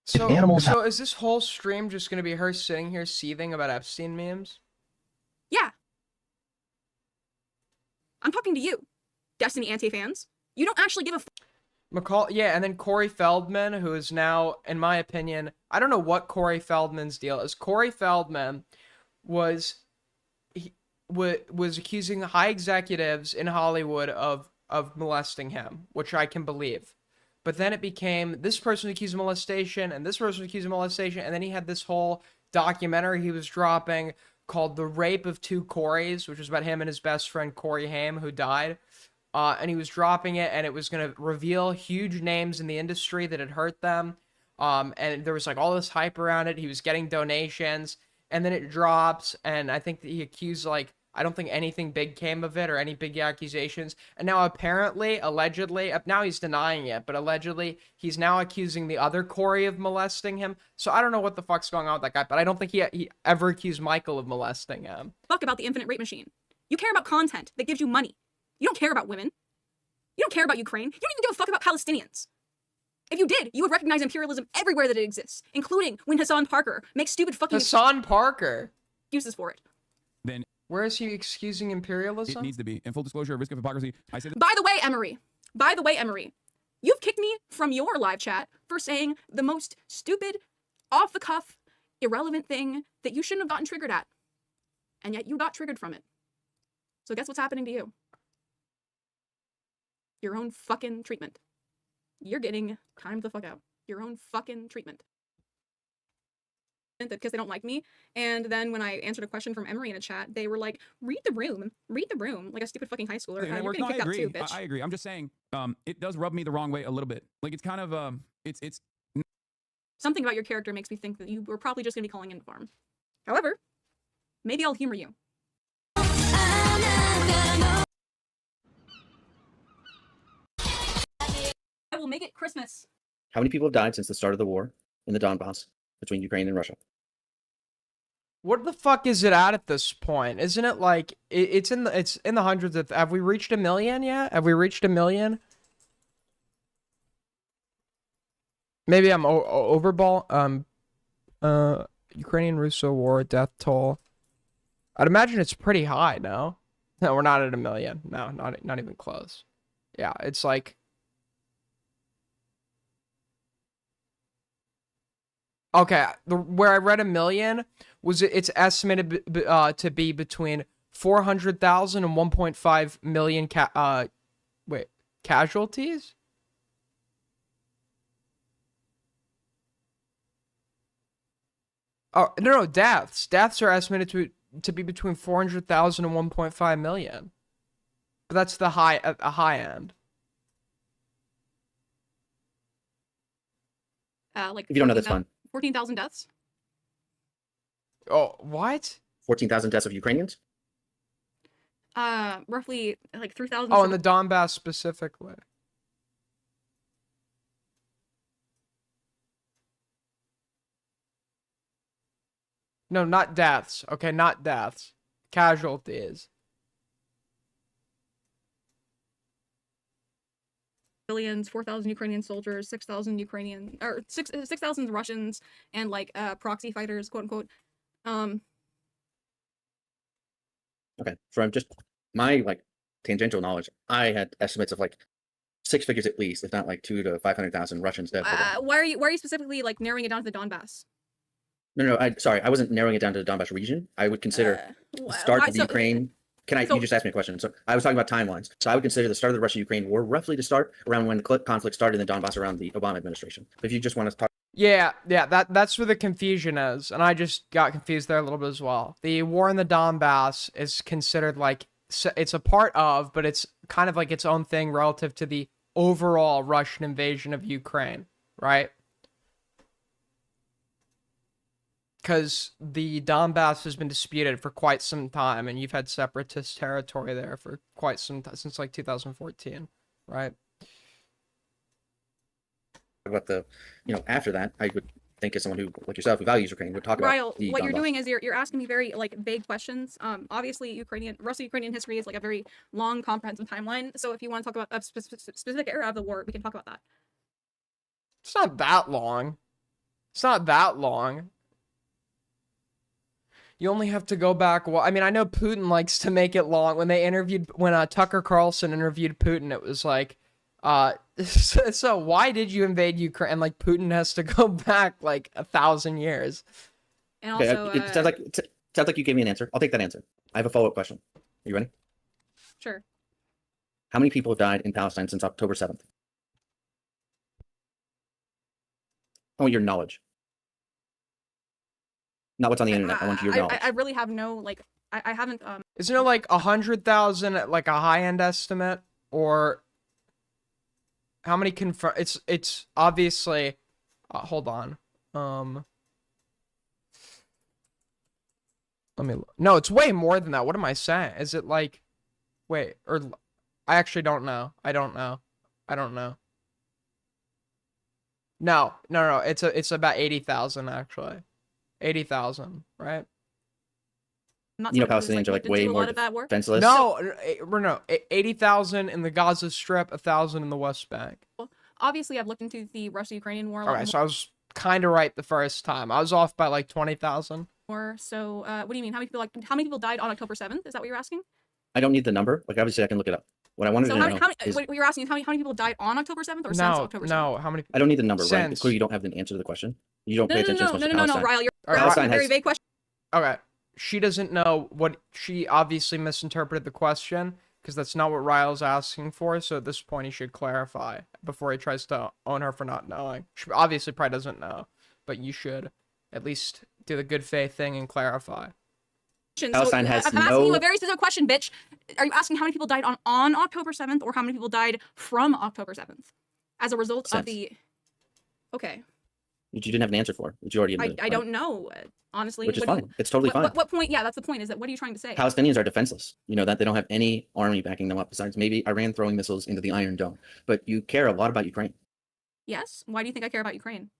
Speaker 1: So is this whole stream just going to be her sitting here seething about Epstein memes?
Speaker 3: Yeah. I'm talking to you, Destiny anti-fans. You don't actually give a
Speaker 1: Yeah, and then Corey Feldman, who is now, in my opinion, I don't know what Corey Feldman's deal is. Corey Feldman was accusing high executives in Hollywood of molesting him, which I can believe. But then it became this person accused of molestation and this person accused of molestation, and then he had this whole documentary he was dropping called The Rape of Two Coreys, which was about him and his best friend Corey Haim, who died. and he was dropping it, and it was going to reveal huge names in the industry that had hurt them. And there was like all this hype around it. He was getting donations, and then it drops, and I think that he accused like, I don't think anything big came of it or any big accusations. And now apparently, allegedly, now he's denying it, but allegedly he's now accusing the other Corey of molesting him. So I don't know what the fuck's going on with that guy, but I don't think he ever accused Michael of molesting him.
Speaker 3: Fuck about the infinite rape machine. You care about content that gives you money. You don't care about women. You don't care about Ukraine. You don't even give a fuck about Palestinians. If you did, you would recognize imperialism everywhere that it exists, including when Hassan Parker makes stupid fucking
Speaker 1: Hassan Parker
Speaker 3: excuses for it.
Speaker 2: Then
Speaker 1: where is he excusing imperialism?
Speaker 2: It needs to be. In full disclosure, risk of hypocrisy, I said.
Speaker 3: By the way, Emery, you've kicked me from your live chat for saying the most stupid, off-the-cuff, irrelevant thing that you shouldn't have gotten triggered at. And yet you got triggered from it. So guess what's happening to you? Your own fucking treatment. You're getting timed the fuck out. Your own fucking treatment. Because they don't like me. And then when I answered a question from Emery in a chat, they were like, read the room, like a stupid fucking high schooler. You're getting kicked out too, bitch.
Speaker 2: I agree. I'm just saying, it does rub me the wrong way a little bit. Like, it's kind of, it's
Speaker 3: something about your character makes me think that you were probably just gonna be calling in for him. However, maybe I'll humor you. I will make it Christmas.
Speaker 6: How many people have died since the start of the war in the Donbass between Ukraine and Russia?
Speaker 1: What the fuck is it at this point? Isn't it like it's in the hundreds of? Have we reached 1 million yet? Have we reached 1 million? Maybe I'm overball. Ukrainian-Russo war death toll. I'd imagine it's pretty high. No, we're not at 1 million. No, not even close. Yeah, it's like. Okay, where I read 1 million was it's estimated to be between 400,000 and 1.5 million casualties? Oh, no, deaths. Deaths are estimated to be between 400,000 and 1.5 million. But that's the high end.
Speaker 3: Like
Speaker 6: if you don't know, that's fine.
Speaker 3: 14,000 deaths?
Speaker 1: Oh, what?
Speaker 6: 14,000 deaths of Ukrainians?
Speaker 3: Roughly like 3,000.
Speaker 1: Oh, in the Donbass specifically. No, not deaths. Okay, not deaths. Casualties.
Speaker 3: Civilians, 4,000 Ukrainian soldiers, 6,000 6,000 Russians, and like proxy fighters, quote unquote.
Speaker 6: Okay, from just my like tangential knowledge, I had estimates of like 6 figures at least, if not like 200,000 to 500,000 Russians dead.
Speaker 3: Why are you specifically like narrowing it down to the Donbass?
Speaker 6: No, sorry, I wasn't narrowing it down to the Donbass region. I would consider the start of the Ukraine. You just asked me a question. So I was talking about timelines. So I would consider the start of the Russia-Ukraine war roughly to start around when the conflict started in the Donbass around the Obama administration. But if you just want to talk.
Speaker 1: Yeah, that's where the confusion is. And I just got confused there a little bit as well. The war in the Donbass is considered like, it's a part of, but it's kind of like its own thing relative to the overall Russian invasion of Ukraine, right? Because the Donbass has been disputed for quite some time, and you've had separatist territory there for quite some time, since like 2014, right?
Speaker 6: About after that, I would think as someone who, like yourself, who values Ukraine, would talk
Speaker 3: Ryle,
Speaker 6: about the
Speaker 3: what
Speaker 6: Donbass.
Speaker 3: you're doing is you're asking me very like vague questions. Obviously, Russo-Ukrainian history is like a very long, comprehensive timeline. So if you want to talk about a specific era of the war, we can talk about that.
Speaker 1: It's not that long. It's not that long. You only have to go back. Well, I mean, I know Putin likes to make it long. When Tucker Carlson interviewed Putin, it was like, so why did you invade Ukraine? And like Putin has to go back like 1,000 years.
Speaker 3: And also,
Speaker 6: it sounds like you gave me an answer. I'll take that answer. I have a follow-up question. Are you ready?
Speaker 3: Sure.
Speaker 6: How many people have died in Palestine since October 7th? I want your knowledge. Not what's on the internet. I want your knowledge.
Speaker 3: I really have no, like, I haven't,
Speaker 1: Isn't it like 100,000, like a high-end estimate? or how many confirm? It's obviously. Hold on. Let me. No, it's way more than that. What am I saying? Is it like? Wait, or I actually don't know. I don't know. No. It's about 80,000 actually. 80,000, right?
Speaker 6: Palestinians are like way more defenseless.
Speaker 1: No, 80,000 in the Gaza Strip, 1,000 in the West Bank.
Speaker 3: Obviously, I've looked into the Russia-Ukrainian war.
Speaker 1: Okay, so I was kind of right the first time. I was off by like 20,000.
Speaker 3: So, what do you mean? How many people died on October 7th? Is that what you're asking?
Speaker 6: I don't need the number. Like, obviously, I can look it up. What I wanted to know is...
Speaker 3: what you're asking is how many people died on October 7th or since October 7th?
Speaker 1: No, how many?
Speaker 6: I don't need the number, right? It's clear you don't have the answer to the question. You don't pay attention as much to Palestine.
Speaker 3: Ryle, you're asking a very vague question.
Speaker 1: Okay. She doesn't know what... She obviously misinterpreted the question, because that's not what Ryle's asking for, so at this point he should clarify before he tries to own her for not knowing. She obviously probably doesn't know, but you should at least do the good faith thing and clarify.
Speaker 6: Palestine has
Speaker 3: I'm asking you a very specific question, bitch. Are you asking how many people died on October 7th or how many people died from October 7th as a result of the... Okay.
Speaker 6: Which you didn't have an answer for, which you already admitted.
Speaker 3: I don't know, honestly.
Speaker 6: Which is fine. It's totally fine.
Speaker 3: What point? Yeah, that's the point. Is that what are you trying to say?
Speaker 6: Palestinians are defenseless. You know that they don't have any army backing them up besides maybe Iran throwing missiles into the Iron Dome. But you care a lot about Ukraine.
Speaker 3: Yes. Why do you think I care about Ukraine?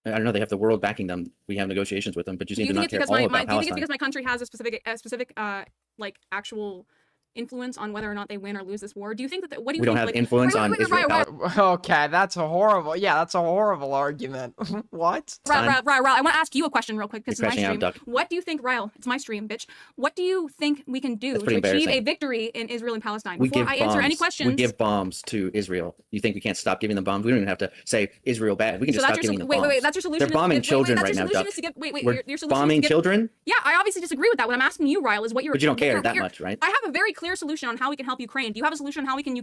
Speaker 6: I don't know. They have the world backing them. We have negotiations with them, but you seem to not care all about Palestine.
Speaker 3: Do you think it's because my country has a specific like actual influence on whether or not they win or lose this war? Do you think that? What do you
Speaker 6: think? We don't have influence on Israel.
Speaker 1: Okay, that's a horrible. Yeah, that's a horrible argument. What?
Speaker 3: Ryle, I want to ask you a question real quick because it's my stream.
Speaker 6: Out,
Speaker 3: what do you think, Ryle? It's my stream, bitch. What do you think we can do to achieve a victory in Israel and Palestine? Before I answer any questions,
Speaker 6: we give bombs to Israel. You think we can't stop giving them bombs? We don't even have to say Israel bad. We can just stop giving them bombs.
Speaker 3: Wait. That's your solution.
Speaker 6: They're bombing children right now, Duck. Your solution bombing children?
Speaker 3: Yeah, I obviously disagree with that. What I'm asking you, Ryle, is what you're.
Speaker 6: But you don't care that much, right?
Speaker 3: I have a very clear solution on how we can help Ukraine. Do you have a solution on how we can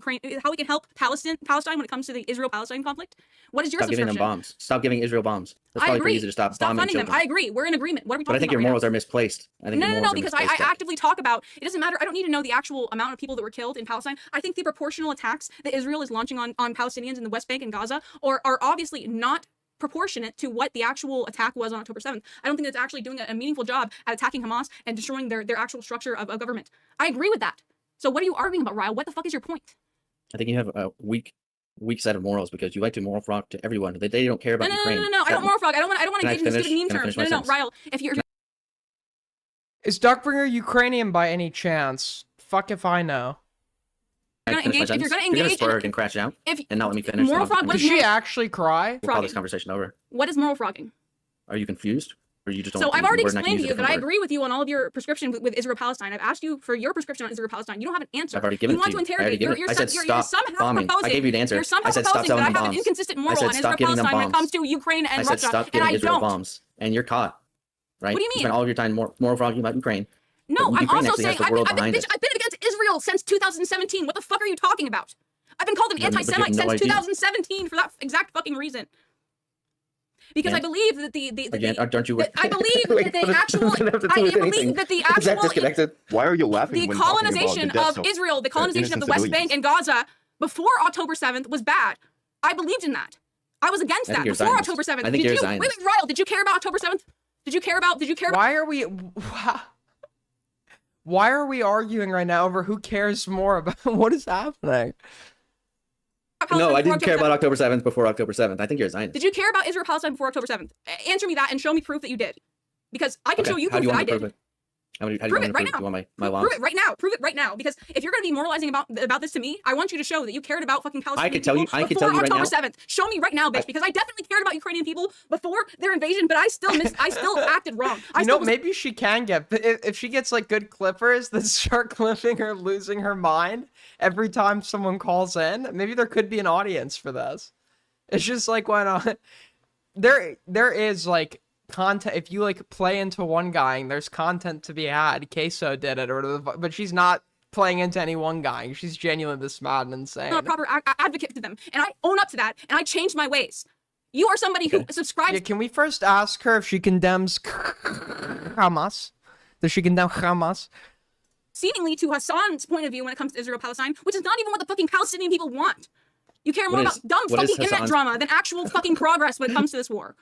Speaker 3: help Palestine when it comes to the Israel-Palestine conflict? What is your
Speaker 6: subscription? Stop giving them bombs. Stop giving Israel bombs. That's probably pretty easy to stop bombing
Speaker 3: funding
Speaker 6: children.
Speaker 3: them. I agree. We're in agreement. What are we talking about?
Speaker 6: But I think your morals are misplaced.
Speaker 3: No, because I actively talk about it. Doesn't matter. I don't need to know the actual amount of people that were killed in Palestine. I think the proportional attacks that Israel is launching on Palestinians in the West Bank and Gaza are obviously not proportionate to what the actual attack was on October 7th. I don't think it's actually doing a meaningful job at attacking Hamas and destroying their actual structure of government. I agree with that. So what are you arguing about, Ryle? What the fuck is your point?
Speaker 6: I think you have a weak set of morals because you like to moral frog to everyone. They don't care about Ukraine.
Speaker 3: No. I don't moral frog. I don't want to engage in stupid meme terms. No, Ryle. If you're
Speaker 1: Is Duckbringer Ukrainian by any chance? Fuck if I know.
Speaker 3: If you're gonna engage
Speaker 6: and crash out and not let me finish.
Speaker 3: Moral frog.
Speaker 1: Did she actually cry?
Speaker 6: We'll call this conversation over.
Speaker 3: What is moral frogging?
Speaker 6: Are you confused? Or you just don't
Speaker 3: so I've already explained to you that I agree with you on all of your prescription with Israel-Palestine. I've asked you for your prescription on Israel-Palestine. You don't have an answer.
Speaker 6: I've already given
Speaker 3: you want to interrogate.
Speaker 6: I said stop bombing. I gave you the answer.
Speaker 3: You're somehow proposing that I have an inconsistent moral on Israel-Palestine when it comes to Ukraine and Russia.
Speaker 6: I said stop giving Israel bombs. And you're caught. Right?
Speaker 3: What do you mean?
Speaker 6: You spend all of your time moral frogging about Ukraine.
Speaker 3: No, I'm also saying I've been against Israel since 2017. What the fuck are you talking about? I've been called an anti-Semite since 2017 for that exact fucking reason. Because I believe that I believe that the actual
Speaker 7: Why are you laughing?
Speaker 3: The colonization of Israel, the colonization of the West Bank and Gaza before October 7th was bad. I believed in that. I was against that before October 7th.
Speaker 6: I think you're Zionist.
Speaker 3: Wait, Ryle, did you care about October 7th? Did you care about?
Speaker 1: Why are we arguing right now over who cares more about what is happening?
Speaker 6: No, I didn't care about October 7th before October 7th. I think you're a Zionist.
Speaker 3: Did you care about Israel-Palestine before October 7th? Answer me that and show me proof that you did. Because I can show you proof that I did.
Speaker 6: How do you want to prove it? You want my laws?
Speaker 3: Prove it right now. Prove it right now. Because if you're going to be moralizing about this to me, I want you to show that you cared about fucking Palestinian people before October 7th. Show me right now, bitch. Because I definitely cared about Ukrainian people before their invasion, but I still acted wrong.
Speaker 1: Maybe she can get, if she gets like good clippers that start clipping her losing her mind every time someone calls in, maybe there could be an audience for this. It's just like, why not? There is like content. If you like play into one guy, there's content to be had. Queso did it, but she's not playing into any one guy. She's genuinely this mad and insane.
Speaker 3: I'm a proper advocate to them, and I own up to that, and I changed my ways. You are somebody who subscribes.
Speaker 1: Yeah, can we first ask her if she condemns Hamas? Does she condemn Hamas?
Speaker 3: seemingly to Hassan's point of view when it comes to Israel-Palestine, which is not even what the fucking Palestinian people want. You care more about dumb fucking internet drama than actual fucking progress when it comes to this war.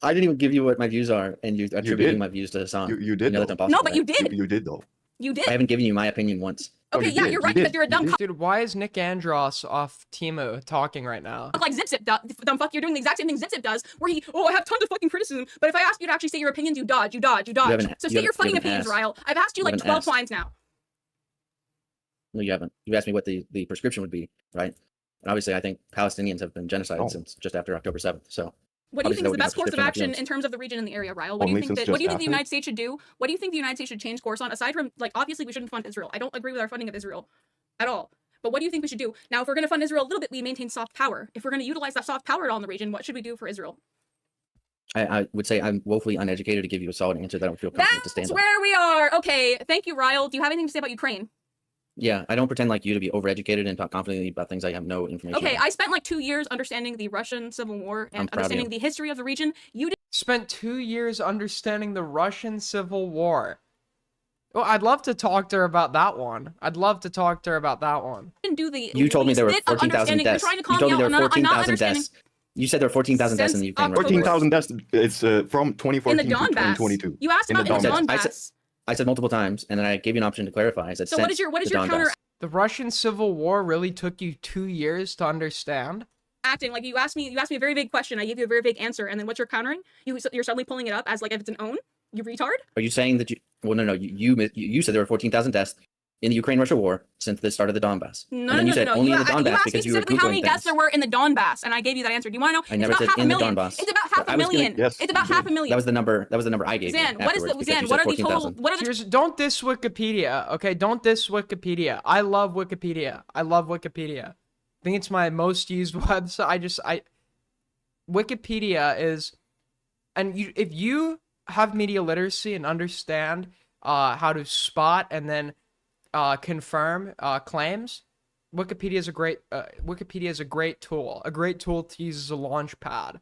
Speaker 6: I didn't even give you what my views are, and you attributing my views to Hassan.
Speaker 7: You did.
Speaker 6: No,
Speaker 3: but you did.
Speaker 7: You did though.
Speaker 3: You did.
Speaker 6: I haven't given you my opinion once.
Speaker 3: Okay, yeah, you're right, because you're a dumb
Speaker 1: Dude, why is Nick Andros off Timu talking right now?
Speaker 3: like Zip dumb fuck, you're doing the exact same thing Zip does, where I have tons of fucking criticism, but if I ask you to actually say your opinions, you dodge. So say your fucking opinions, Ryle. I've asked you like 12 times now.
Speaker 6: No, you haven't. You asked me what the prescription would be, right? And obviously, I think Palestinians have been genocided since just after October 7th. So,
Speaker 3: what do you think is the best course of action in terms of the region and the area, Ryle? What do you think the United States should do? What do you think the United States should change course on? Aside from, like, obviously we shouldn't fund Israel. I don't agree with our funding of Israel at all. But what do you think we should do? Now, if we're going to fund Israel a little bit, we maintain soft power. If we're going to utilize that soft power at all in the region, what should we do for Israel?
Speaker 6: I would say I'm woefully uneducated to give you a solid answer that I don't feel comfortable to stand
Speaker 3: That's where we are. Okay, thank you, Ryle. Do you have anything to say about Ukraine?
Speaker 6: Yeah, I don't pretend like you to be overeducated and talk confidently about things I have no information
Speaker 3: Okay,
Speaker 6: about.
Speaker 3: I spent like 2 years understanding the Russian Civil War and understanding the history of the region. You
Speaker 1: spent 2 years understanding the Russian Civil War. Well, I'd love to talk to her about that one.
Speaker 3: didn't do the.
Speaker 6: You told me there were 14,000 deaths. You told me there were 14,000 deaths. You said there were 14,000 deaths in the Ukraine.
Speaker 7: 14,000 deaths. It's from 2014 to 2022.
Speaker 3: You asked about in the Donbass.
Speaker 6: I said multiple times, and then I gave you an option to clarify. I said,
Speaker 3: so what is your counter?
Speaker 1: The Russian Civil War really took you 2 years to understand?
Speaker 3: Acting like you asked me a very vague question. I gave you a very vague answer, and then what's your countering? You're suddenly pulling it up as like if it's an own. You retard. Are
Speaker 6: you saying that you? Well, no. You said there were 14,000 deaths in the Ukraine-Russia war since the start of the Donbass.
Speaker 3: No. You asked me specifically how many deaths there were in the Donbass, and I gave you that answer. Do you want to know?
Speaker 6: I never said in the Donbass.
Speaker 3: It's about half a million. It's about half a million.
Speaker 6: That was the number I gave.
Speaker 3: Zan, what are the total?
Speaker 1: Don't diss Wikipedia, okay? Don't diss Wikipedia. I love Wikipedia. I think it's my most used website. Wikipedia is, and if you have media literacy and understand how to spot and then confirm claims, Wikipedia is a great tool to use as a launch pad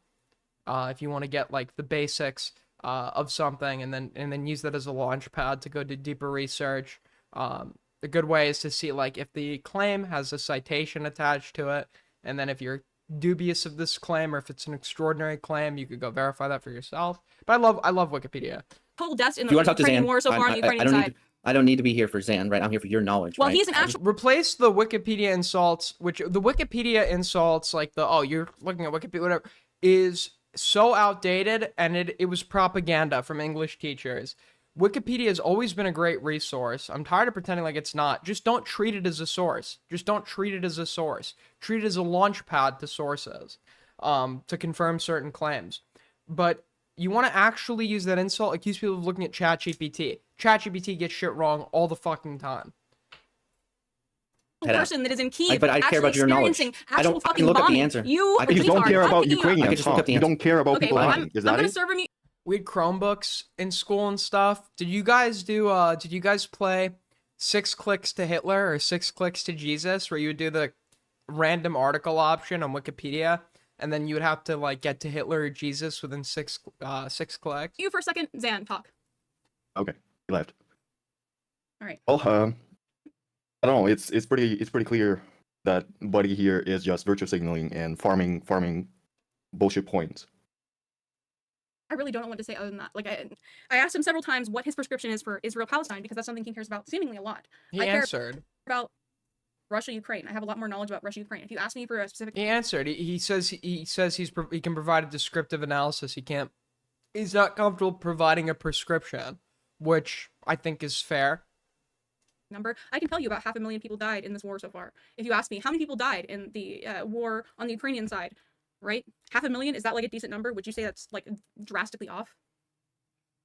Speaker 1: if you want to get like the basics of something and then use that as a launch pad to go do deeper research. A good way is to see like if the claim has a citation attached to it, and then if you're dubious of this claim or if it's an extraordinary claim, you could go verify that for yourself. But I love Wikipedia.
Speaker 3: Total deaths in the Ukraine war so far on the Ukrainian side.
Speaker 6: I don't need to be here for Zan, right? I'm here for your knowledge.
Speaker 3: Well,
Speaker 6: right?
Speaker 3: he's an actual.
Speaker 1: Replace the Wikipedia insults, which the Wikipedia insults, like you're looking at Wikipedia, whatever, is so outdated, and it was propaganda from English teachers. Wikipedia has always been a great resource. I'm tired of pretending like it's not. Just don't treat it as a source. Treat it as a launch pad to sources, to confirm certain claims. But you want to actually use that insult, accuse people of looking at ChatGPT. ChatGPT gets shit wrong all the fucking time.
Speaker 3: Person that is in Kyiv,
Speaker 6: but I care about your knowledge. I can look up the answer.
Speaker 7: You don't care about Ukrainians. You don't care about people dying. Is that it?
Speaker 1: We had Chromebooks in school and stuff. Did you guys play 6 clicks to Hitler or 6 clicks to Jesus, where you would do the random article option on Wikipedia, and then you would have to like get to Hitler or Jesus within 6 clicks?
Speaker 3: You for a second, Zan, talk.
Speaker 7: Okay, he left.
Speaker 3: All right.
Speaker 7: Well, I don't know. It's pretty clear that Buddy here is just virtue signaling and farming bullshit points.
Speaker 3: I really don't know what to say other than that. Like I asked him several times what his prescription is for Israel-Palestine because that's something he cares about seemingly a lot.
Speaker 1: He answered
Speaker 3: about Russia-Ukraine. I have a lot more knowledge about Russia-Ukraine. If you ask me for a specific,
Speaker 1: he answered. He says he can provide a descriptive analysis. He's not comfortable providing a prescription, which I think is fair.
Speaker 3: Number. I can tell you about 500,000 people died in this war so far. If you ask me how many people died in the war on the Ukrainian side, right? 500,000, is that like a decent number? Would you say that's like drastically off?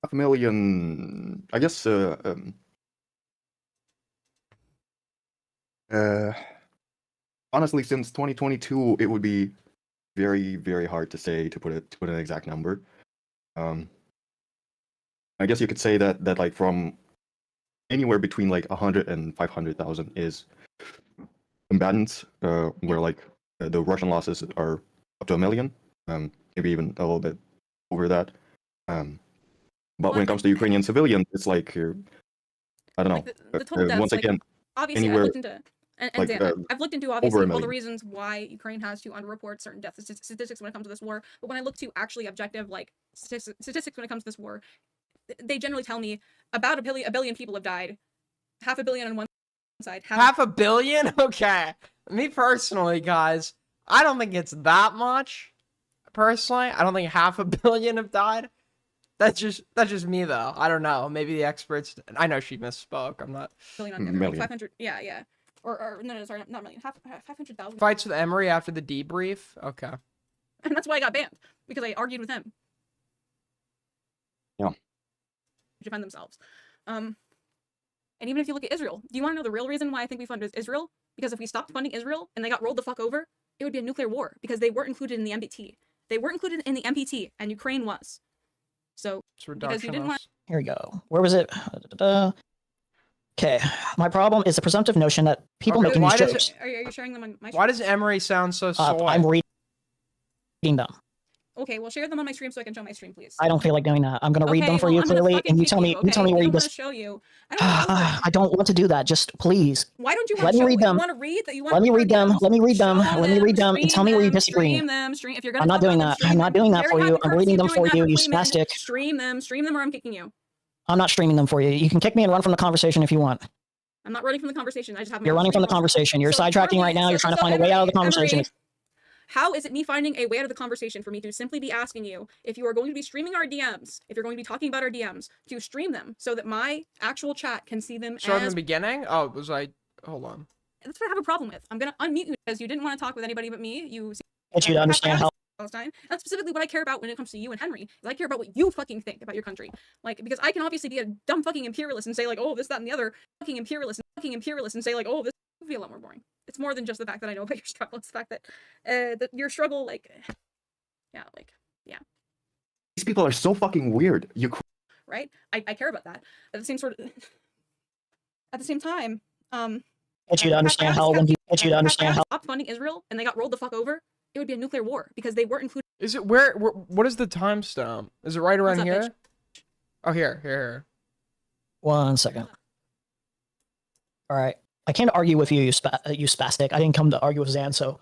Speaker 7: 500,000, I guess. Honestly, since 2022, it would be very, very hard to say to put an exact number. I guess you could say that like from anywhere between like 100 and 500,000 is combatants, where like the Russian losses are up to 1 million, maybe even a little bit over that. But when it comes to Ukrainian civilians, it's like I don't know.
Speaker 3: Like the total deaths,
Speaker 7: Once again,
Speaker 3: obviously
Speaker 7: anywhere,
Speaker 3: I've looked into
Speaker 7: like,
Speaker 3: Zan, I've looked into
Speaker 7: over
Speaker 3: obviously
Speaker 7: a
Speaker 3: all the
Speaker 7: million.
Speaker 3: reasons why Ukraine has to underreport certain death statistics when it comes to this war. But when I look to actually objective like statistics when it comes to this war, they generally tell me about a billion people have died, 500 million on one side.
Speaker 1: 500 million? Okay. Me personally, guys, I don't think it's that much. Personally, I don't think 500 million have died. That's just me though. I don't know. Maybe the experts. I know she misspoke. I'm not.
Speaker 3: Billion on
Speaker 7: Million.
Speaker 3: 500. Yeah. Or no, sorry, not million. 500,000.
Speaker 1: Fights with Emery after the debrief. Okay.
Speaker 3: And that's why I got banned, because I argued with him.
Speaker 7: Yeah.
Speaker 3: Defend themselves. And even if you look at Israel, do you want to know the real reason why I think we funded Israel? Because if we stopped funding Israel and they got rolled the fuck over, it would be a nuclear war, because they weren't included in the NPT. They weren't included in the NPT, and Ukraine was. So
Speaker 1: It's
Speaker 3: because you didn't want.
Speaker 8: Here we go. Where was it? Okay. My problem is the presumptive notion that people
Speaker 1: Okay,
Speaker 8: making
Speaker 1: why
Speaker 8: these
Speaker 1: does
Speaker 8: jokes.
Speaker 3: Are you sharing them on my?
Speaker 1: Why does Emery sound so soy?
Speaker 8: I'm reading them.
Speaker 3: Okay, well, share them on my stream so I can show my stream, please.
Speaker 8: I don't feel like doing that. I'm gonna read
Speaker 3: Okay,
Speaker 8: them for
Speaker 3: well,
Speaker 8: you
Speaker 3: I'm gonna
Speaker 8: clearly,
Speaker 3: fucking
Speaker 8: and you
Speaker 3: kick
Speaker 8: tell me. You tell me
Speaker 3: okay?
Speaker 8: where
Speaker 3: I
Speaker 8: you
Speaker 3: don't want
Speaker 8: just.
Speaker 3: to show you. I don't know.
Speaker 8: I don't want to do that. Just please.
Speaker 3: Why don't you want
Speaker 8: Let
Speaker 3: to
Speaker 8: me
Speaker 3: show
Speaker 8: read
Speaker 3: You
Speaker 8: them.
Speaker 3: want to read that? You want
Speaker 8: Let me
Speaker 3: to
Speaker 8: read them. Let me read them. Let me read them and tell me where you disagree.
Speaker 3: Stream them. If you're gonna
Speaker 8: I'm not
Speaker 3: talk
Speaker 8: doing
Speaker 3: about
Speaker 8: that. I'm not doing that for you. I'm reading them for you. You spastic.
Speaker 3: Stream them, or I'm kicking you.
Speaker 8: I'm not streaming them for you. You can kick me and run from the conversation if you want.
Speaker 3: I'm not running from the conversation. I just have.
Speaker 8: You're running from the conversation. You're sidetracking right now. You're trying to find a way out of the conversation.
Speaker 3: How is it me finding a way out of the conversation for me to simply be asking you if you are going to be streaming our DMs, if you're going to be talking about our DMs, to stream them so that my actual chat can see them
Speaker 1: Show in
Speaker 3: as...
Speaker 1: the beginning? Oh, was I... Hold on.
Speaker 3: That's what I have a problem with. I'm going to unmute you because you didn't want to talk with anybody but me. You
Speaker 8: Get you to understand how...
Speaker 3: Palestine. That's specifically what I care about when it comes to you and Henry. Is I care about what you fucking think about your country. Like, because I can obviously be a dumb fucking imperialist and say like, oh, this, that, and the other. Fucking imperialist and say like, oh, this would be a lot more boring. It's more than just the fact that I know about your struggle. It's the fact that your struggle, like, yeah.
Speaker 7: These people are so fucking weird.
Speaker 3: Right? I care about that. At the same time,
Speaker 8: Get you to understand how... Get you to understand how...
Speaker 3: Stopped funding Israel and they got rolled the fuck over, it would be a nuclear war because they weren't included.
Speaker 1: Is it where what is the timestamp? Is it right around
Speaker 3: What's up,
Speaker 1: here? Oh, here.
Speaker 8: 1 second. All right. I can't argue with you, you spastic. I didn't come to argue with Zan, so...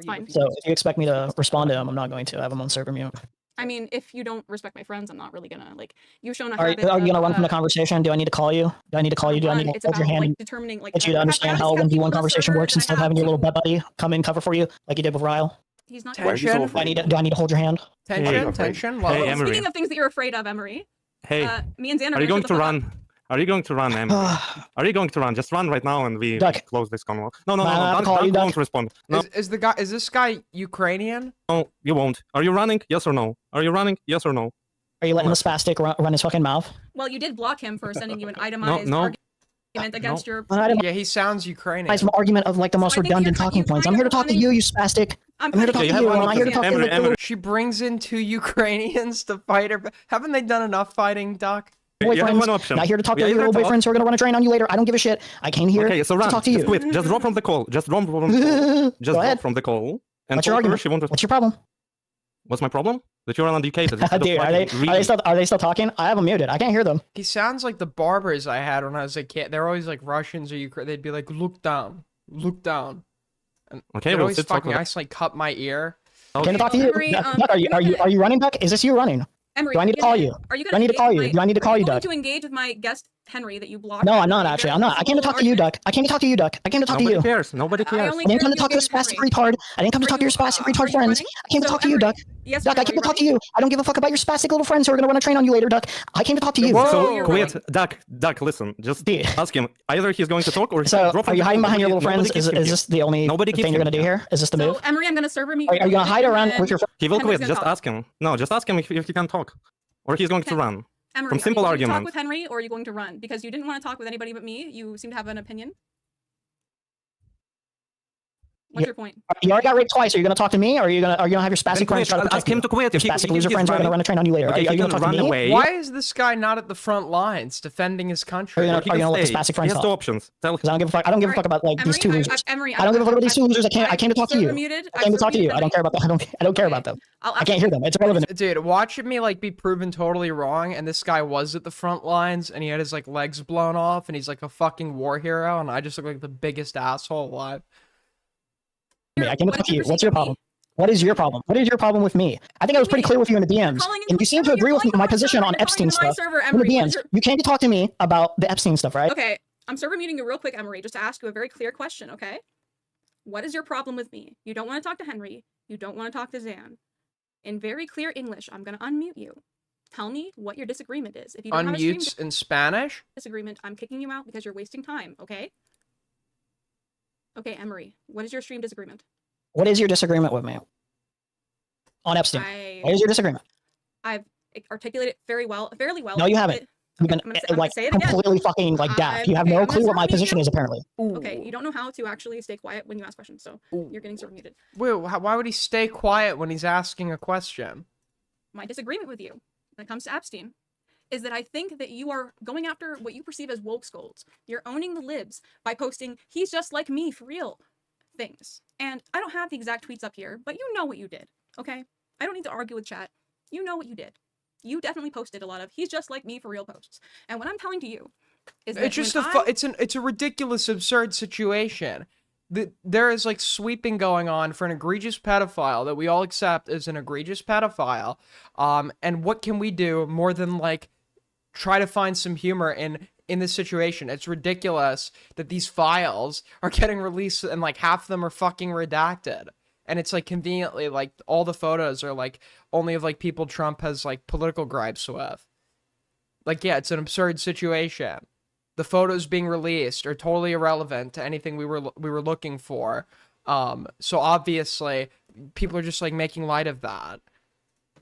Speaker 3: Fine.
Speaker 8: So if you expect me to respond to him, I'm not going to. I have him on server mute.
Speaker 3: I mean, if you don't respect my friends, I'm not really gonna, like, you've shown a
Speaker 8: Are you gonna run from the conversation? Do I need to call you? Do I need to call you? Do I need to hold your hand?
Speaker 3: Like, determining, like,
Speaker 8: Get you to understand how 1v1 conversation works instead of having your little bed buddy come in cover for you like you did with Ryle?
Speaker 3: He's not.
Speaker 7: Why are you so
Speaker 1: Tension?
Speaker 7: afraid?
Speaker 8: Do I need to hold your hand?
Speaker 1: Tension. Well,
Speaker 9: Hey, Emery.
Speaker 3: Speaking of things that you're afraid of, Emery.
Speaker 9: Hey,
Speaker 3: Me and Xander
Speaker 9: are you going to run? Are you going to run, Emery? Are you going to run? Just run right now and we
Speaker 8: Duck.
Speaker 9: close this convo. No,
Speaker 8: I'll call you,
Speaker 9: Duck won't
Speaker 8: Duck.
Speaker 9: respond. No,
Speaker 1: is this guy Ukrainian?
Speaker 9: no, you won't. Are you running? Yes or no? Are you running? Yes or no?
Speaker 8: Are you letting the spastic run his fucking mouth?
Speaker 3: Well, you did block him for sending you an itemized
Speaker 9: no.
Speaker 3: argument against your.
Speaker 1: Yeah, he sounds Ukrainian.
Speaker 8: An argument of like the most
Speaker 3: I think
Speaker 8: redundant
Speaker 3: you're
Speaker 8: talking points. I'm here to talk to you, you spastic. I'm here to talk to
Speaker 9: Yeah,
Speaker 8: you.
Speaker 9: you have
Speaker 8: I'm not here to talk to
Speaker 9: Emery,
Speaker 8: you.
Speaker 9: Emery.
Speaker 1: She brings in 2 Ukrainians to fight her. Haven't they done enough fighting, Doc?
Speaker 9: You have
Speaker 8: Boyfriends.
Speaker 9: one option.
Speaker 8: Not here to talk
Speaker 9: We
Speaker 8: to your
Speaker 9: either
Speaker 8: little
Speaker 9: talk-
Speaker 8: boyfriends who are gonna run a train on you later. I don't give a shit. I came here
Speaker 9: Okay, so
Speaker 8: to
Speaker 9: run.
Speaker 8: talk to
Speaker 9: Just
Speaker 8: you.
Speaker 9: quit. Just drop from the call. Just drop from the call. Just
Speaker 8: Go
Speaker 9: drop
Speaker 8: ahead.
Speaker 9: from the call. And
Speaker 8: What's your
Speaker 9: told her
Speaker 8: argument?
Speaker 9: she won't
Speaker 8: What's your problem?
Speaker 9: What's my problem? That you're uneducated.
Speaker 8: Dude, are they still talking? I have them muted. I can't hear them.
Speaker 1: He sounds like the barbers I had when I was a kid. They're always like Russians or Ukraine. They'd be like, look down. And
Speaker 9: Okay,
Speaker 1: they'd
Speaker 9: well,
Speaker 1: always
Speaker 9: sit talk
Speaker 1: fucking
Speaker 9: with-
Speaker 1: accidentally cut my ear.
Speaker 8: Can I talk to you?
Speaker 3: Emery,
Speaker 8: Duck, are you running, Duck? Is this you running?
Speaker 3: Emery,
Speaker 8: Do I need to call you?
Speaker 3: Are you
Speaker 8: Do I need to call you? Do I need to call you, Duck?
Speaker 3: to engage with my guest Henry that you blocked?
Speaker 8: No, I'm not actually. I'm not. I came to talk to you, Duck. I came to talk to you, Duck. I came to talk to
Speaker 9: Nobody
Speaker 8: you.
Speaker 9: cares. Nobody
Speaker 3: I
Speaker 9: cares.
Speaker 3: only
Speaker 8: I didn't come
Speaker 3: care
Speaker 8: to talk to your
Speaker 3: if you
Speaker 8: spastic
Speaker 3: engage with
Speaker 8: retard. I didn't come to talk to your spastic retard friends. I came to
Speaker 3: So,
Speaker 8: talk to you,
Speaker 3: Emery,
Speaker 8: Duck.
Speaker 3: Yes,
Speaker 8: Duck, I came to talk to you. I don't give a fuck about your spastic little friends who are gonna run a train on you later, Duck. I came to talk to you.
Speaker 1: Whoa.
Speaker 9: So
Speaker 3: you're
Speaker 9: quit,
Speaker 3: right.
Speaker 9: Duck. Listen, just
Speaker 8: Dude.
Speaker 9: ask him. Either he's going to talk or he's
Speaker 8: So,
Speaker 9: going to drop
Speaker 8: are you hiding behind your little
Speaker 9: Nobody
Speaker 8: friends?
Speaker 9: keeps
Speaker 8: Is
Speaker 9: him.
Speaker 8: this the only
Speaker 9: Nobody keeps
Speaker 8: thing you're
Speaker 9: him.
Speaker 8: gonna do here? Is this the move?
Speaker 3: So Emery, I'm gonna server me.
Speaker 8: Are you gonna hide around with your?
Speaker 9: He will
Speaker 3: Henry's
Speaker 9: quit.
Speaker 3: gonna
Speaker 9: Just
Speaker 3: talk.
Speaker 9: ask him. No, just ask him if he can talk, or he's going to run.
Speaker 3: Emery,
Speaker 9: From simple
Speaker 3: are you going to talk
Speaker 9: argument.
Speaker 3: with Henry, or are you going to run? Because you didn't want to talk with anybody but me. You seem to have an opinion. What's your point?
Speaker 8: You already got raped twice. Are you gonna talk to me, or are you gonna have your spastic friends try to
Speaker 9: Ask
Speaker 8: protect
Speaker 9: him
Speaker 8: you?
Speaker 9: to quit.
Speaker 8: Your spastic loser friends are gonna run a train on you later.
Speaker 9: Okay,
Speaker 8: are you gonna talk to me?
Speaker 9: away.
Speaker 1: Why is this guy not at the front lines defending his country?
Speaker 8: Are you gonna let the spastic friends
Speaker 9: He has
Speaker 8: talk?
Speaker 9: two options.
Speaker 8: Because I don't give a fuck. I don't give a fuck about like these two losers.
Speaker 3: Emery,
Speaker 8: I don't give a fuck about these two losers. I came to talk to you.
Speaker 3: Muted.
Speaker 8: I came to talk to you. I don't care about them. I don't care about them. I can't hear them. It's irrelevant.
Speaker 1: Dude, watching me like be proven totally wrong, and this guy was at the front lines, and he had his like legs blown off, and he's like a fucking war hero, and I just look like the biggest asshole alive.
Speaker 8: I came to talk to you. What's your problem? What is your problem? What is your problem with me? I think I was pretty clear with you in the DMs, and you seem to agree with my position on Epstein stuff in the DMs. You came to talk to me about the Epstein stuff, right?
Speaker 3: Okay, I'm server muting you real quick, Emery, just to ask you a very clear question, okay? What is your problem with me? You don't want to talk to Henry. You don't want to talk to Zan. In very clear English, I'm going to unmute you. Tell me what your disagreement is. If you don't have a stream
Speaker 1: in Spanish?
Speaker 3: Disagreement, I'm kicking you out because you're wasting time, okay? Okay, Emery, what is your stream disagreement?
Speaker 8: What is your disagreement with me? On Epstein. What is your disagreement?
Speaker 3: I've articulated fairly well.
Speaker 8: No, you haven't. You've been like completely fucking like daft. You have no clue what my position is, apparently.
Speaker 3: Okay, you don't know how to actually stay quiet when you ask questions, so you're getting server muted.
Speaker 1: Wait, why would he stay quiet when he's asking a question?
Speaker 3: My disagreement with you when it comes to Epstein is that I think that you are going after what you perceive as woke scolds. You're owning the libs by posting, he's just like me for real things. And I don't have the exact tweets up here, but you know what you did, okay? I don't need to argue with chat. You know what you did. You definitely posted a lot of, he's just like me for real posts. And what I'm telling to you is that
Speaker 1: it's a ridiculous, absurd situation. There is like sweeping going on for an egregious pedophile that we all accept as an egregious pedophile. And what can we do more than like try to find some humor in this situation? It's ridiculous that these files are getting released and like half of them are fucking redacted. And it's like conveniently like all the photos are like only of like people Trump has like political gripes with. Like, yeah, it's an absurd situation. The photos being released are totally irrelevant to anything we were looking for. So obviously people are just like making light of that.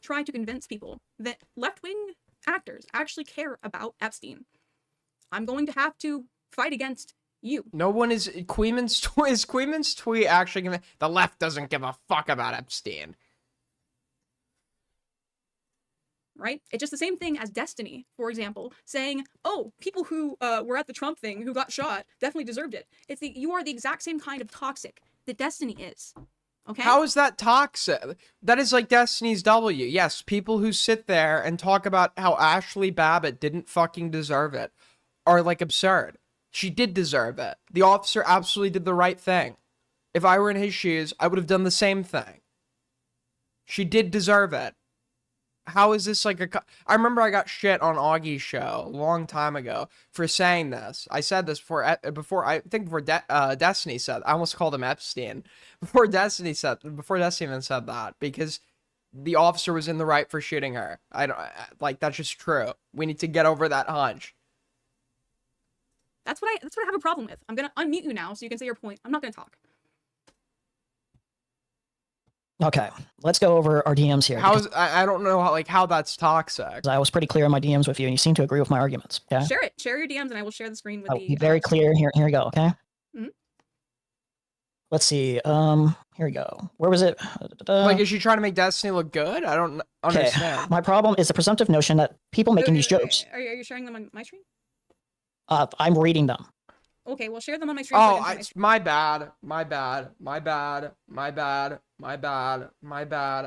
Speaker 3: Try to convince people that left-wing actors actually care about Epstein. I'm going to have to fight against you.
Speaker 1: No one is Queeman's tweet actually gonna, the left doesn't give a fuck about Epstein.
Speaker 3: Right? It's just the same thing as Destiny, for example, saying, oh, people who were at the Trump thing who got shot definitely deserved it. You are the exact same kind of toxic that Destiny is. Okay?
Speaker 1: How is that toxic? That is like Destiny's W. Yes, people who sit there and talk about how Ashley Babbitt didn't fucking deserve it are like absurd. She did deserve it. The officer absolutely did the right thing. If I were in his shoes, I would have done the same thing. She did deserve it. How is this like I remember I got shit on Augie's show a long time ago for saying this. I said this before Destiny said. I almost called him Epstein. Before Destiny even said that, because the officer was in the right for shooting her. That's just true. We need to get over that hunch.
Speaker 3: That's what I have a problem with. I'm gonna unmute you now so you can say your point. I'm not gonna talk.
Speaker 8: Okay, let's go over our DMs here.
Speaker 1: I don't know how that's toxic.
Speaker 8: I was pretty clear in my DMs with you, and you seem to agree with my arguments. Okay.
Speaker 3: Share your DMs, and I will share the screen with
Speaker 8: Be very clear. Here we go. Okay.
Speaker 3: Mm-hmm.
Speaker 8: Let's see. Here we go. Where was it?
Speaker 1: Like, is she trying to make Destiny look good? I don't understand.
Speaker 8: My problem is the presumptive notion that people making these jokes.
Speaker 3: Are you sharing them on my stream?
Speaker 8: I'm reading them.
Speaker 3: Okay, well, share them on my stream.
Speaker 1: Oh, my bad.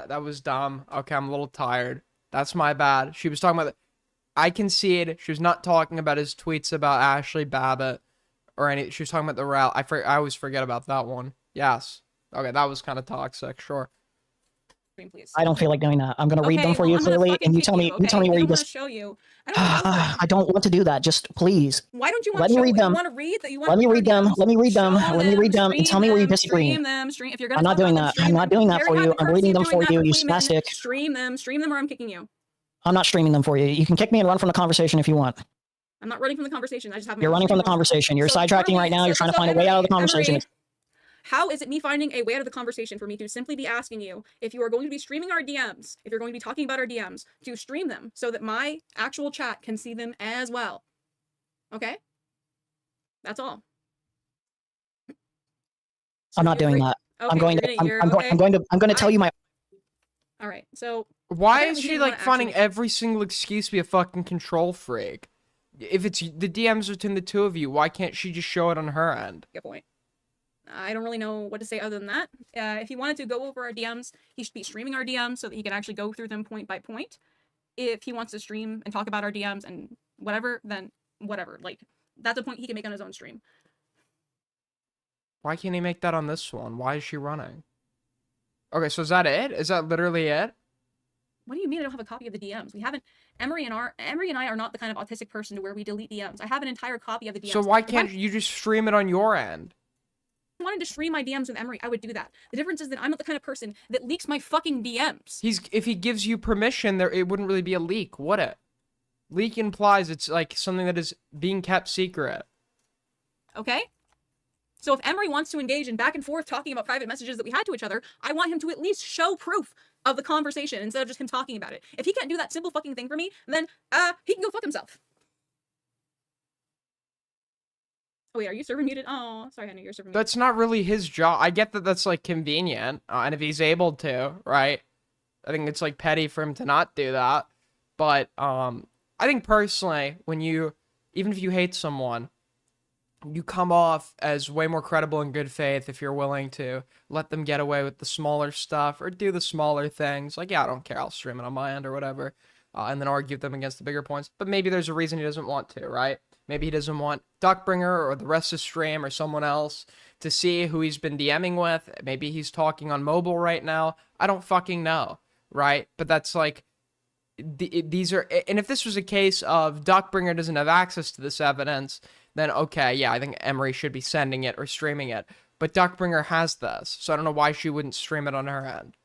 Speaker 1: That was dumb. Okay, I'm a little tired. That's my bad. She was talking about I concede she was not talking about his tweets about Ashley Babbitt or any. She was talking about the route. I always forget about that one. Yes. Okay, that was kind of toxic. Sure.
Speaker 3: Please.
Speaker 8: I don't feel like doing that. I'm gonna read them for you clearly, and you tell me. You tell me where you just.
Speaker 3: Show you.
Speaker 8: I don't want to do that. Just please.
Speaker 3: Why don't you want
Speaker 8: Let me read them?
Speaker 3: Want to read that?
Speaker 8: Let me read them. Let me read them. Let me read them and tell me where you disagree.
Speaker 3: If you're gonna
Speaker 8: I'm not doing that. I'm not doing that for you. I'm reading them for you. You spastic.
Speaker 3: Stream them, or I'm kicking you.
Speaker 8: I'm not streaming them for you. You can kick me and run from the conversation if you want.
Speaker 3: I'm not running from the conversation. I just have.
Speaker 8: You're running from the conversation. You're sidetracking right now. You're trying to find a way out of the conversation.
Speaker 3: How is it me finding a way out of the conversation for me to simply be asking you if you are going to be streaming our DMs, if you're going to be talking about our DMs, to stream them so that my actual chat can see them as well? Okay? That's all.
Speaker 8: I'm not doing that.
Speaker 3: Okay,
Speaker 8: I'm going to tell you my.
Speaker 3: All right. So
Speaker 1: why is she like finding every single excuse to be a fucking control freak? If it's the DMs between the two of you, why can't she just show it on her end?
Speaker 3: Good point. I don't really know what to say other than that. If he wanted to go over our DMs, he should be streaming our DMs so that he can actually go through them point by point. If he wants to stream and talk about our DMs and whatever, then whatever. Like, that's a point he can make on his own stream.
Speaker 1: Why can't he make that on this one? Why is she running? Okay, so is that it? Is that literally it?
Speaker 3: What do you mean I don't have a copy of the DMs? We haven't. Emery and I are not the kind of autistic person to where we delete DMs. I have an entire copy of the DMs.
Speaker 1: So why can't you just stream it on your end?
Speaker 3: If I wanted to stream my DMs with Emery, I would do that. The difference is that I'm not the kind of person that leaks my fucking DMs.
Speaker 1: If he gives you permission, it wouldn't really be a leak, would it? Leak implies it's like something that is being kept secret.
Speaker 3: Okay? So if Emery wants to engage in back and forth talking about private messages that we had to each other, I want him to at least show proof of the conversation instead of just him talking about it. If he can't do that simple fucking thing for me, then he can go fuck himself. Oh wait, are you server muted? Oh, sorry, Henry, you're server muted.
Speaker 1: That's not really his job. I get that that's like convenient, and if he's able to, right? I think it's like petty for him to not do that. But I think personally, even if you hate someone, you come off as way more credible in good faith if you're willing to let them get away with the smaller stuff or do the smaller things. Like, yeah, I don't care, I'll stream it on my end or whatever, and then argue with them against the bigger points. But maybe there's a reason he doesn't want to, right? Maybe he doesn't want Duckbringer or the rest of stream or someone else to see who he's been DMing with. Maybe he's talking on mobile right now. I don't fucking know, right? But that's like, these are, and if this was a case of Duckbringer doesn't have access to this evidence, then okay, yeah, I think Emery should be sending it or streaming it. But Duckbringer has this, so I don't know why she wouldn't stream it on her end.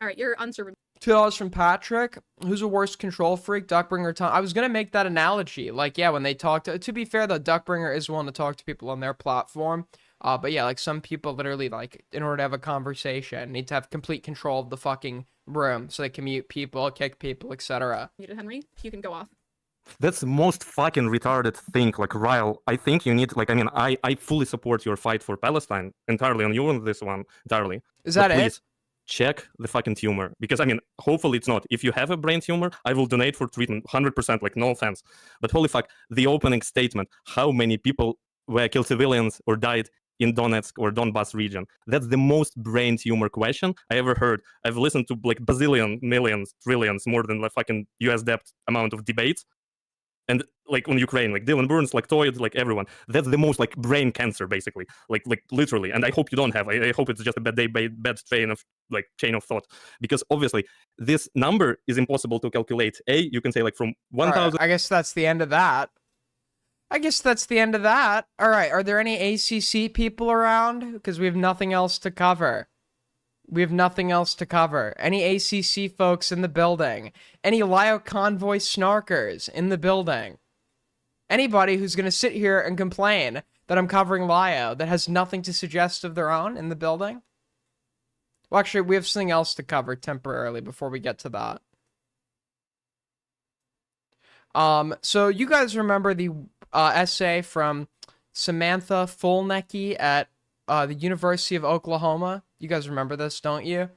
Speaker 3: All right, you're unserved.
Speaker 1: $2 from Patrick. Who's a worse control freak, Duckbringer or Tom? I was going to make that analogy. Like, yeah, when they talk to be fair, though, Duckbringer is willing to talk to people on their platform. But yeah, like some people literally, like, in order to have a conversation, need to have complete control of the fucking room so they can mute people, kick people, etc.
Speaker 3: Muted, Henry. You can go off.
Speaker 9: That's the most fucking retarded thing. Like, Ryle, I think you need, like, I mean, I fully support your fight for Palestine entirely, and you on this one entirely.
Speaker 1: Is that
Speaker 9: please, check the fucking tumor, because I mean, hopefully it's not. If you have a brain tumor, I will donate for treatment 100%, like, no offense. But holy fuck, the opening statement, how many people were killed civilians or died in Donetsk or Donbass region, that's the most brain tumor question I ever heard. I've listened to like bazillion, millions, trillions, more than the fucking US debt amount of debates. And like on Ukraine, like Dylan Burns, like Toyd, like everyone, that's the most like brain cancer, basically, like literally. And I hope you don't have. I hope it's just a bad chain of thought, because obviously this number is impossible to calculate. You can say like from 1,000.
Speaker 1: I guess that's the end of that. All right, are there any ACC people around? Because we have nothing else to cover. Any ACC folks in the building? Any Lioconvoy snarkers in the building? Anybody who's going to sit here and complain that I'm covering Lio that has nothing to suggest of their own in the building? Well, actually, we have something else to cover temporarily before we get to that. So you guys remember the essay from Samantha Fulnecki at the University of Oklahoma? You guys remember this, don't you?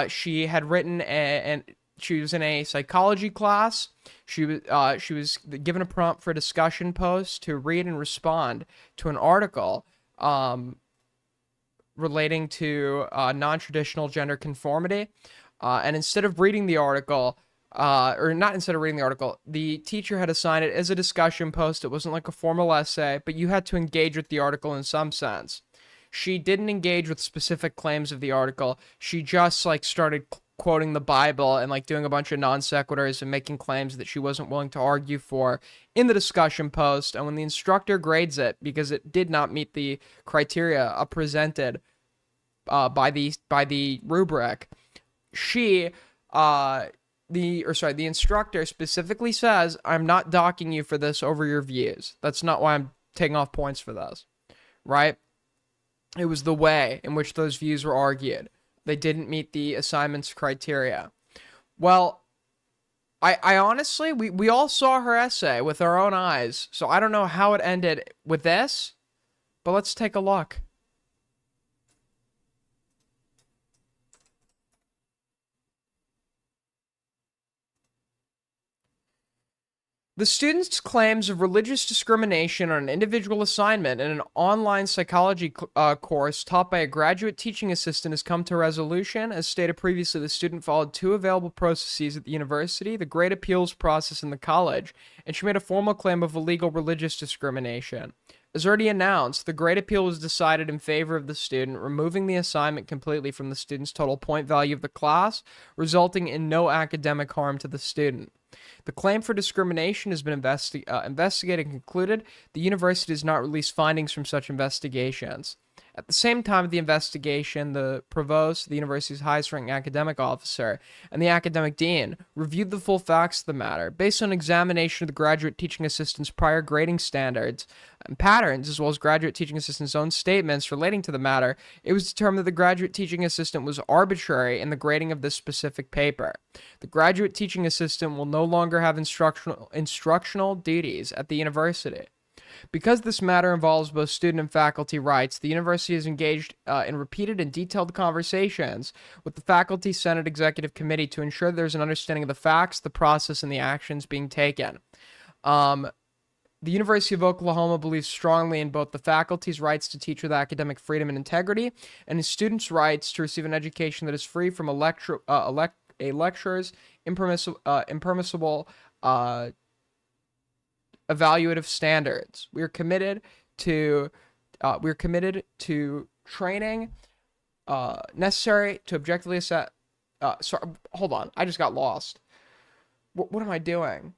Speaker 1: She had written and she was in a psychology class. She was given a prompt for a discussion post to read and respond to an article relating to non-traditional gender conformity. And instead of reading the article, the teacher had assigned it as a discussion post. It wasn't like a formal essay, but you had to engage with the article in some sense. She didn't engage with specific claims of the article. She just like started quoting the Bible and like doing a bunch of non sequiturs and making claims that she wasn't willing to argue for in the discussion post. And when the instructor grades it, because it did not meet the criteria presented by the rubric, the instructor specifically says, I'm not docking you for this over your views. That's not why I'm taking off points for this, right? It was the way in which those views were argued. They didn't meet the assignment's criteria. Well, I honestly, we all saw her essay with our own eyes, so I don't know how it ended with this, but let's take a look. The student's claims of religious discrimination on an individual assignment in an online psychology course taught by a graduate teaching assistant has come to resolution. As stated previously, the student followed 2 available processes at the university, the grade appeals process and the college, and she made a formal claim of illegal religious discrimination. As already announced, the grade appeal was decided in favor of the student, removing the assignment completely from the student's total point value of the class, resulting in no academic harm to the student. The claim for discrimination has been investigated and concluded. The university does not release findings from such investigations. At the same time of the investigation, the provost, the university's highest-ranking academic officer, and the academic dean reviewed the full facts of the matter. Based on examination of the graduate teaching assistant's prior grading standards and patterns, as well as graduate teaching assistant's own statements relating to the matter, it was determined that the graduate teaching assistant was arbitrary in the grading of this specific paper. The graduate teaching assistant will no longer have instructional duties at the university. Because this matter involves both student and faculty rights, the university is engaged in repeated and detailed conversations with the Faculty Senate Executive Committee to ensure there's an understanding of the facts, the process, and the actions being taken. The University of Oklahoma believes strongly in both the faculty's rights to teach with academic freedom and integrity, and its students' rights to receive an education that is free from a lecturer's impermissible evaluative standards. We are committed to training necessary to objectively assess. Sorry, hold on. I just got lost. What am I doing?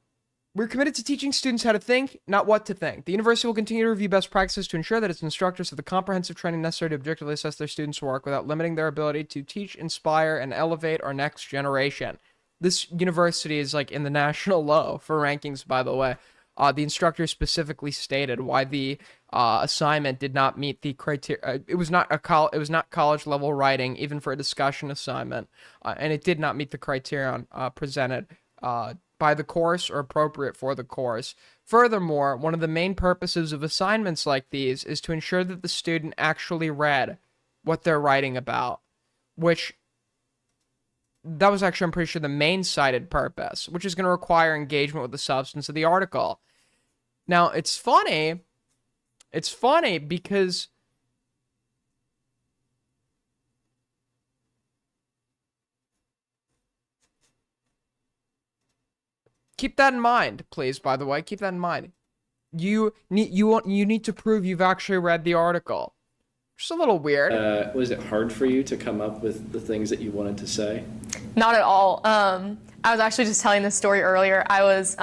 Speaker 1: We're committed to teaching students how to think, not what to think. The university will continue to review best practices to ensure that its instructors have the comprehensive training necessary to objectively assess their students' work without limiting their ability to teach, inspire, and elevate our next generation. This university is like in the national low for rankings, by the way. The instructor specifically stated why the assignment did not meet the criteria. It was not college level writing, even for a discussion assignment, and it did not meet the criterion presented by the course or appropriate for the course. Furthermore, one of the main purposes of assignments like these is to ensure that the student actually read what they're writing about, which that was actually, I'm pretty sure, the main cited purpose, which is going to require engagement with the substance of the article. Now, it's funny because keep that in mind, please, by the way. Keep that in mind. You need to prove you've actually read the article. Just a little weird.
Speaker 10: Was it hard for you to come up with the things that you wanted to say?
Speaker 11: Not at all. I was actually just telling this story earlier. I was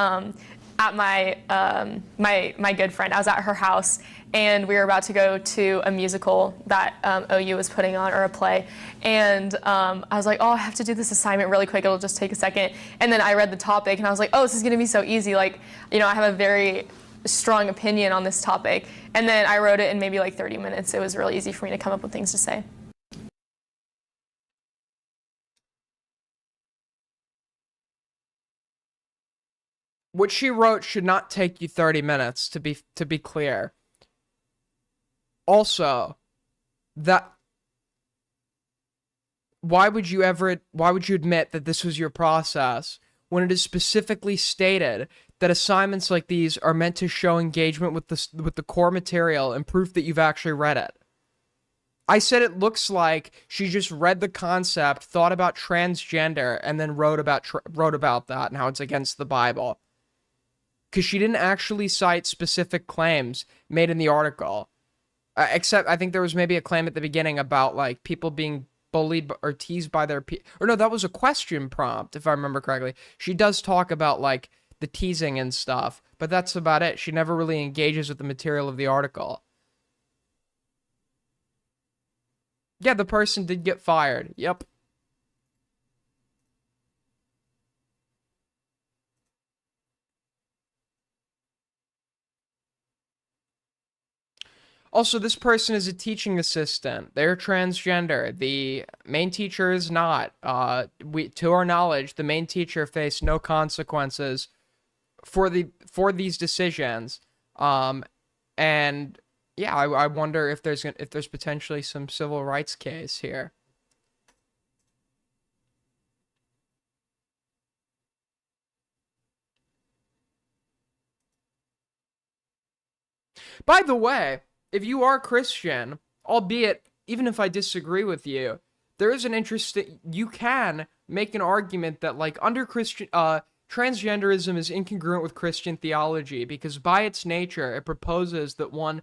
Speaker 11: at my my good friend. I was at her house, and we were about to go to a musical that OU was putting on, or a play. And I was like, oh, I have to do this assignment really quick. It'll just take a second. And then I read the topic, and I was like, oh, this is going to be so easy. Like, you know, I have a very strong opinion on this topic. And then I wrote it in maybe like 30 minutes. It was really easy for me to come up with things to say.
Speaker 1: What she wrote should not take you 30 minutes, to be clear. Also, why would you admit that this was your process when it is specifically stated that assignments like these are meant to show engagement with the core material and proof that you've actually read it? I said it looks like she just read the concept, thought about transgender, and then wrote about that and how it's against the Bible. Because she didn't actually cite specific claims made in the article. Except, I think there was maybe a claim at the beginning about, like, people being bullied or teased by their or no, that was a question prompt, if I remember correctly. She does talk about, like, the teasing and stuff, but that's about it. She never really engages with the material of the article. Yeah, the person did get fired. Yep. Also, this person is a teaching assistant. They're transgender. The main teacher is not. To our knowledge, the main teacher faced no consequences for these decisions. And Yeah, I wonder if there's potentially some civil rights case here. By the way, if you are Christian, albeit even if I disagree with you, there is an interesting, you can make an argument that like under Christian transgenderism is incongruent with Christian theology because by its nature it proposes that one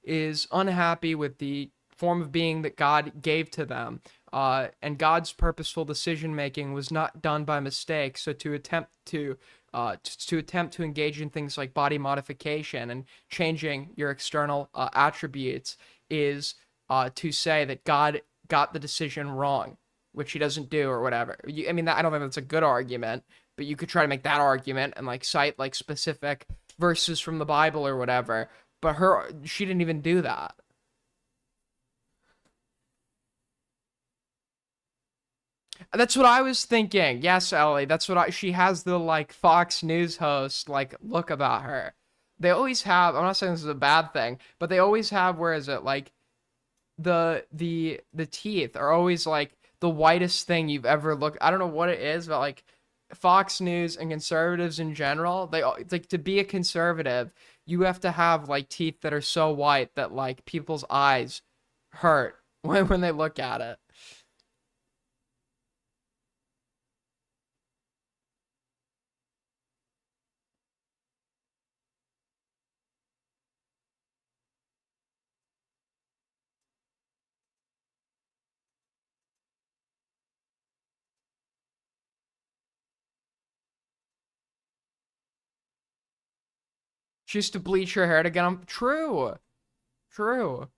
Speaker 1: is unhappy with the form of being that God gave to them. And God's purposeful decision making was not done by mistake. So to attempt to engage in things like body modification and changing your external attributes is to say that God got the decision wrong, which he doesn't do or whatever. I mean, I don't think that's a good argument, but you could try to make that argument and like cite like specific verses from the Bible or whatever. But she didn't even do that. That's what I was thinking. Yes, Ellie. That's what she has the like Fox News host like look about her. They always have, I'm not saying this is a bad thing, but they always have, where is it, like the teeth are always like the whitest thing you've ever looked. I don't know what it is, but like Fox News and conservatives in general, it's like to be a conservative, you have to have like teeth that are so white that like people's eyes hurt when they look at it. She used to bleach her hair to get them. True. True.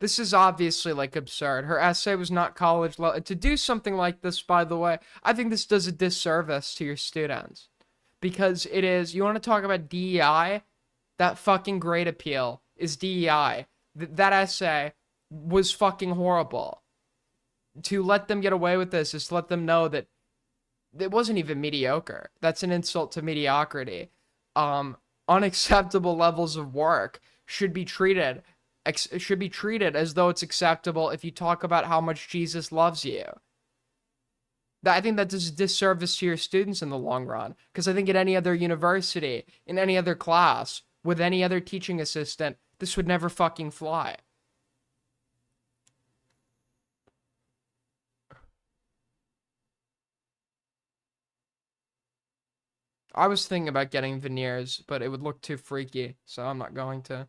Speaker 1: This is obviously like absurd. Her essay was not college level. To do something like this, by the way, I think this does a disservice to your students. Because it is, you want to talk about DEI? That fucking grade appeal is DEI. That essay was fucking horrible. To let them get away with this is to let them know that it wasn't even mediocre. That's an insult to mediocrity. Unacceptable levels of work should be treated as though it's acceptable if you talk about how much Jesus loves you. I think that does a disservice to your students in the long run. Because I think at any other university, in any other class, with any other teaching assistant, this would never fucking fly. I was thinking about getting veneers, but it would look too freaky, so I'm not going to.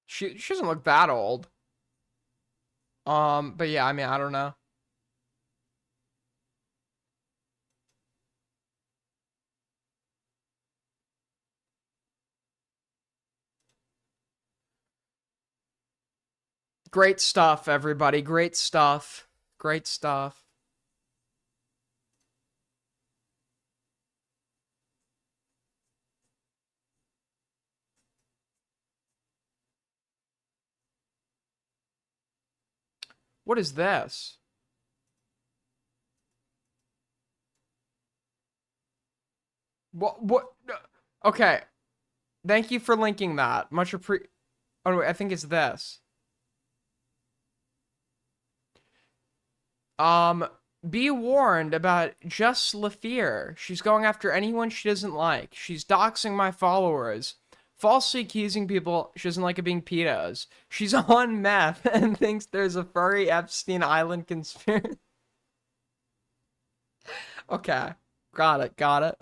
Speaker 1: She doesn't look that old. But yeah, I mean, I don't know. Great stuff, everybody. Great stuff. Great stuff. What is this? What? Okay. Thank you for linking that. Much Oh, wait, I think it's this. Be warned about Just LaFear. She's going after anyone she doesn't like. She's doxing my followers. Falsely accusing people she doesn't like of being pedos. She's on meth and thinks there's a furry Epstein Island conspiracy. Okay. Got it.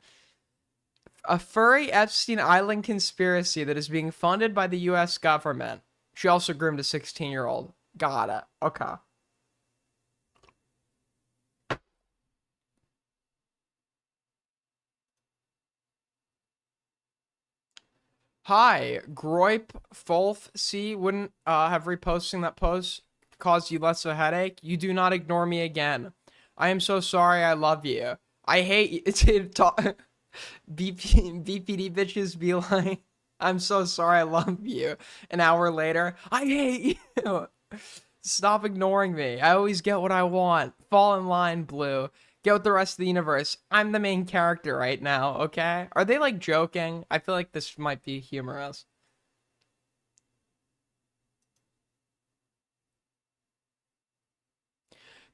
Speaker 1: A furry Epstein Island conspiracy that is being funded by the US government. She also groomed a 16-year-old. Got it. Okay. Hi, Groip Folf C wouldn't have reposting that post caused you less of a headache. You do not ignore me again. I am so sorry. I love you. I hate to talk. BPD bitches be like, I'm so sorry, I love you. An hour later, I hate you. Stop ignoring me. I always get what I want. Fall in line, Blue. Get with the rest of the universe. I'm the main character right now, okay? Are they like joking? I feel like this might be humorous.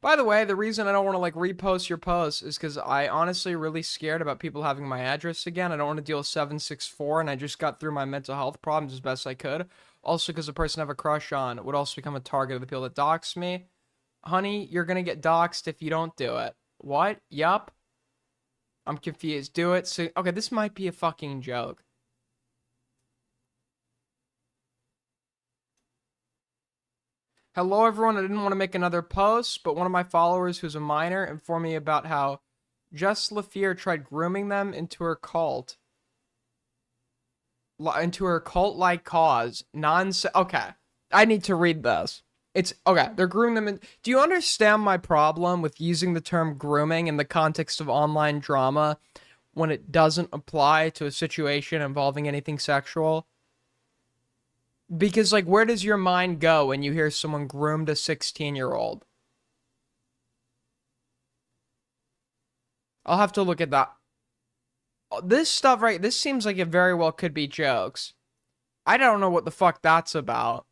Speaker 1: By the way, the reason I don't want to like repost your posts is because I honestly really scared about people having my address again. I don't want to deal with 764, and I just got through my mental health problems as best I could. Also, because the person I have a crush on would also become a target of the people that dox me. Honey, you're gonna get doxxed if you don't do it. What? Yup. I'm confused. Do it. So, okay, this might be a fucking joke. Hello, everyone. I didn't want to make another post, but one of my followers who's a minor informed me about how Jess LaFear tried grooming them into her cult. Into her cult-like cause. Okay. I need to read this. It's okay. They're grooming them in. Do you understand my problem with using the term grooming in the context of online drama when it doesn't apply to a situation involving anything sexual? Because, like, where does your mind go when you hear someone groomed a 16-year-old? I'll have to look at that. This stuff, right? This seems like it very well could be jokes. I don't know what the fuck that's about.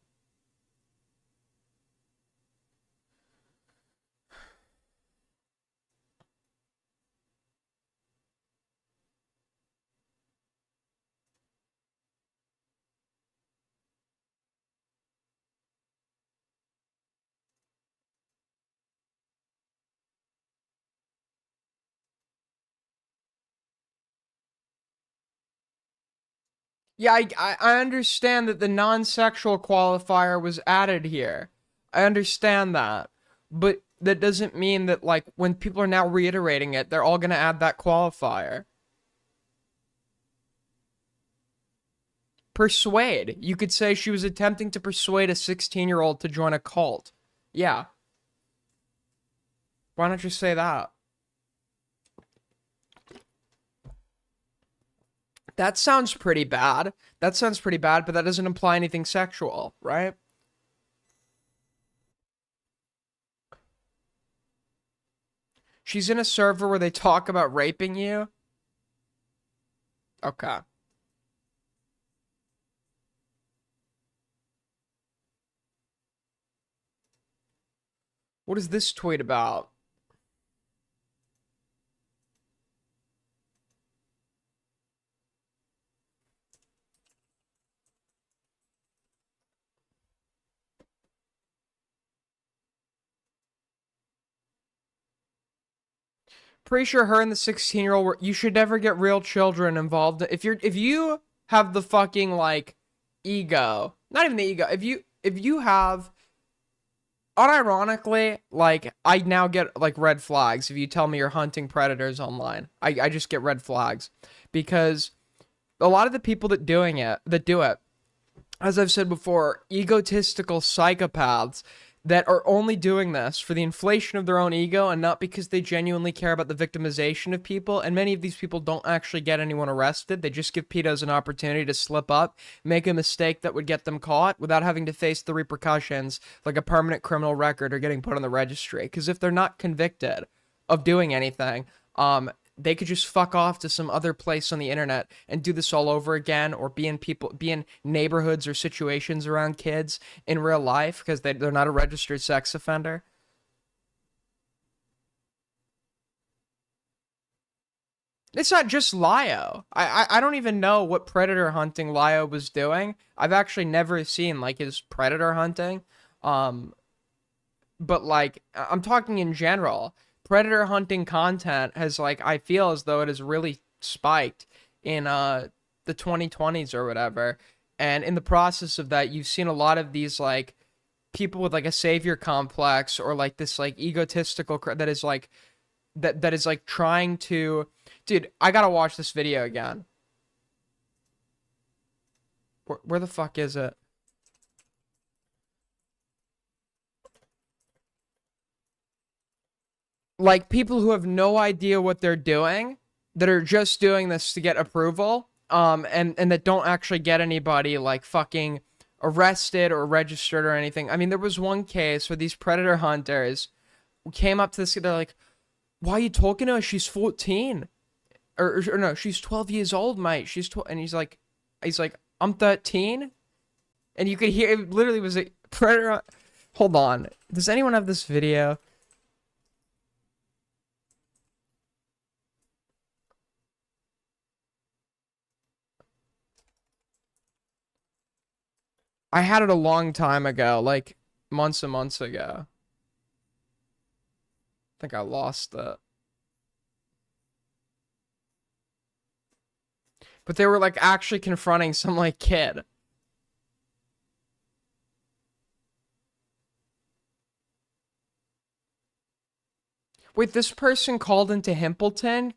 Speaker 1: Yeah, I understand that the non-sexual qualifier was added here. I understand that. But that doesn't mean that, like, when people are now reiterating it, they're all gonna add that qualifier. Persuade. You could say she was attempting to persuade a 16-year-old to join a cult. Yeah. Why not just say that? That sounds pretty bad. That sounds pretty bad, but that doesn't imply anything sexual, right? She's in a server where they talk about raping you? Okay. What is this tweet about? Pretty sure her and the 16-year-old were. You should never get real children involved. If you have the fucking like ego, not even the ego. If you have, unironically, like I now get like red flags if you tell me you're hunting predators online. I just get red flags because a lot of the people that do it, as I've said before, egotistical psychopaths that are only doing this for the inflation of their own ego and not because they genuinely care about the victimization of people. And many of these people don't actually get anyone arrested. They just give pedos an opportunity to slip up, make a mistake that would get them caught without having to face the repercussions like a permanent criminal record or getting put on the registry. Because if they're not convicted of doing anything, they could just fuck off to some other place on the internet and do this all over again, or be in neighborhoods or situations around kids in real life because they're not a registered sex offender. It's not just Lio. I don't even know what predator hunting Lio was doing. I've actually never seen like his predator hunting. But like I'm talking in general. Predator hunting content has, like, I feel as though it has really spiked in the 2020s or whatever. And in the process of that, you've seen a lot of these like people with like a savior complex or like this like egotistical that is like that is like trying to, dude, I gotta watch this video again. Where the fuck is it? like people who have no idea what they're doing, that are just doing this to get approval, and that don't actually get anybody like fucking arrested or registered or anything. I mean, there was one case where these predator hunters came up to this kid, they're like, why are you talking to her? She's 14. Or no, she's 12 years old, mate. She's 12. And he's like, I'm 13. And you could hear, it literally was a predator. Hold on. Does anyone have this video? I had it a long time ago, like months and months ago. I think I lost it. But they were like actually confronting some like kid. Wait, this person called into Himpleton?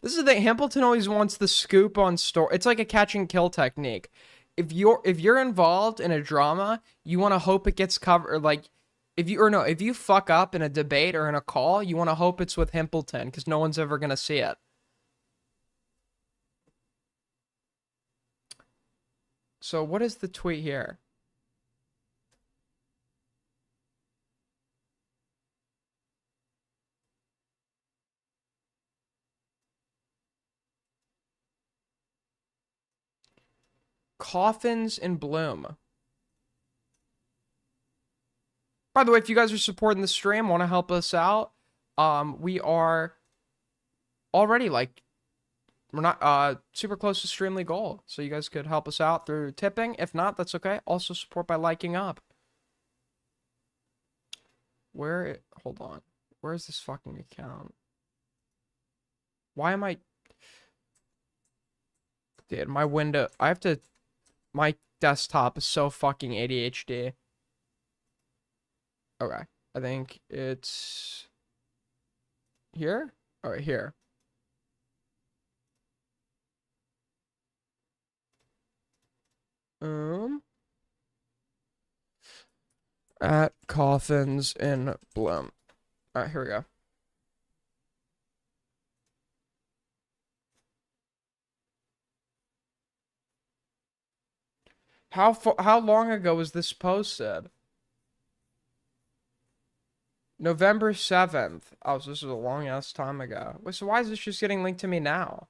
Speaker 1: This is the thing. Himpleton always wants the scoop on story. It's like a catch and kill technique. If you're involved in a drama, you want to hope it gets covered. Like, if you fuck up in a debate or in a call, you want to hope it's with Himpleton because no one's ever gonna see it. So what is the tweet here? Coffins in bloom. By the way, if you guys are supporting the stream, want to help us out, we are already like, we're not super close to Streamly goal, so you guys could help us out through tipping. If not, that's okay. Also support by liking up. Hold on. Where is this fucking account? Why am I... Dude, my window... My desktop is so fucking ADHD. Okay. I think it's... Here? Oh, here. At Coffins in Bloom. Alright, here we go. How long ago was this posted? November 7th. Oh, so this was a long ass time ago. Wait, so why is this just getting linked to me now?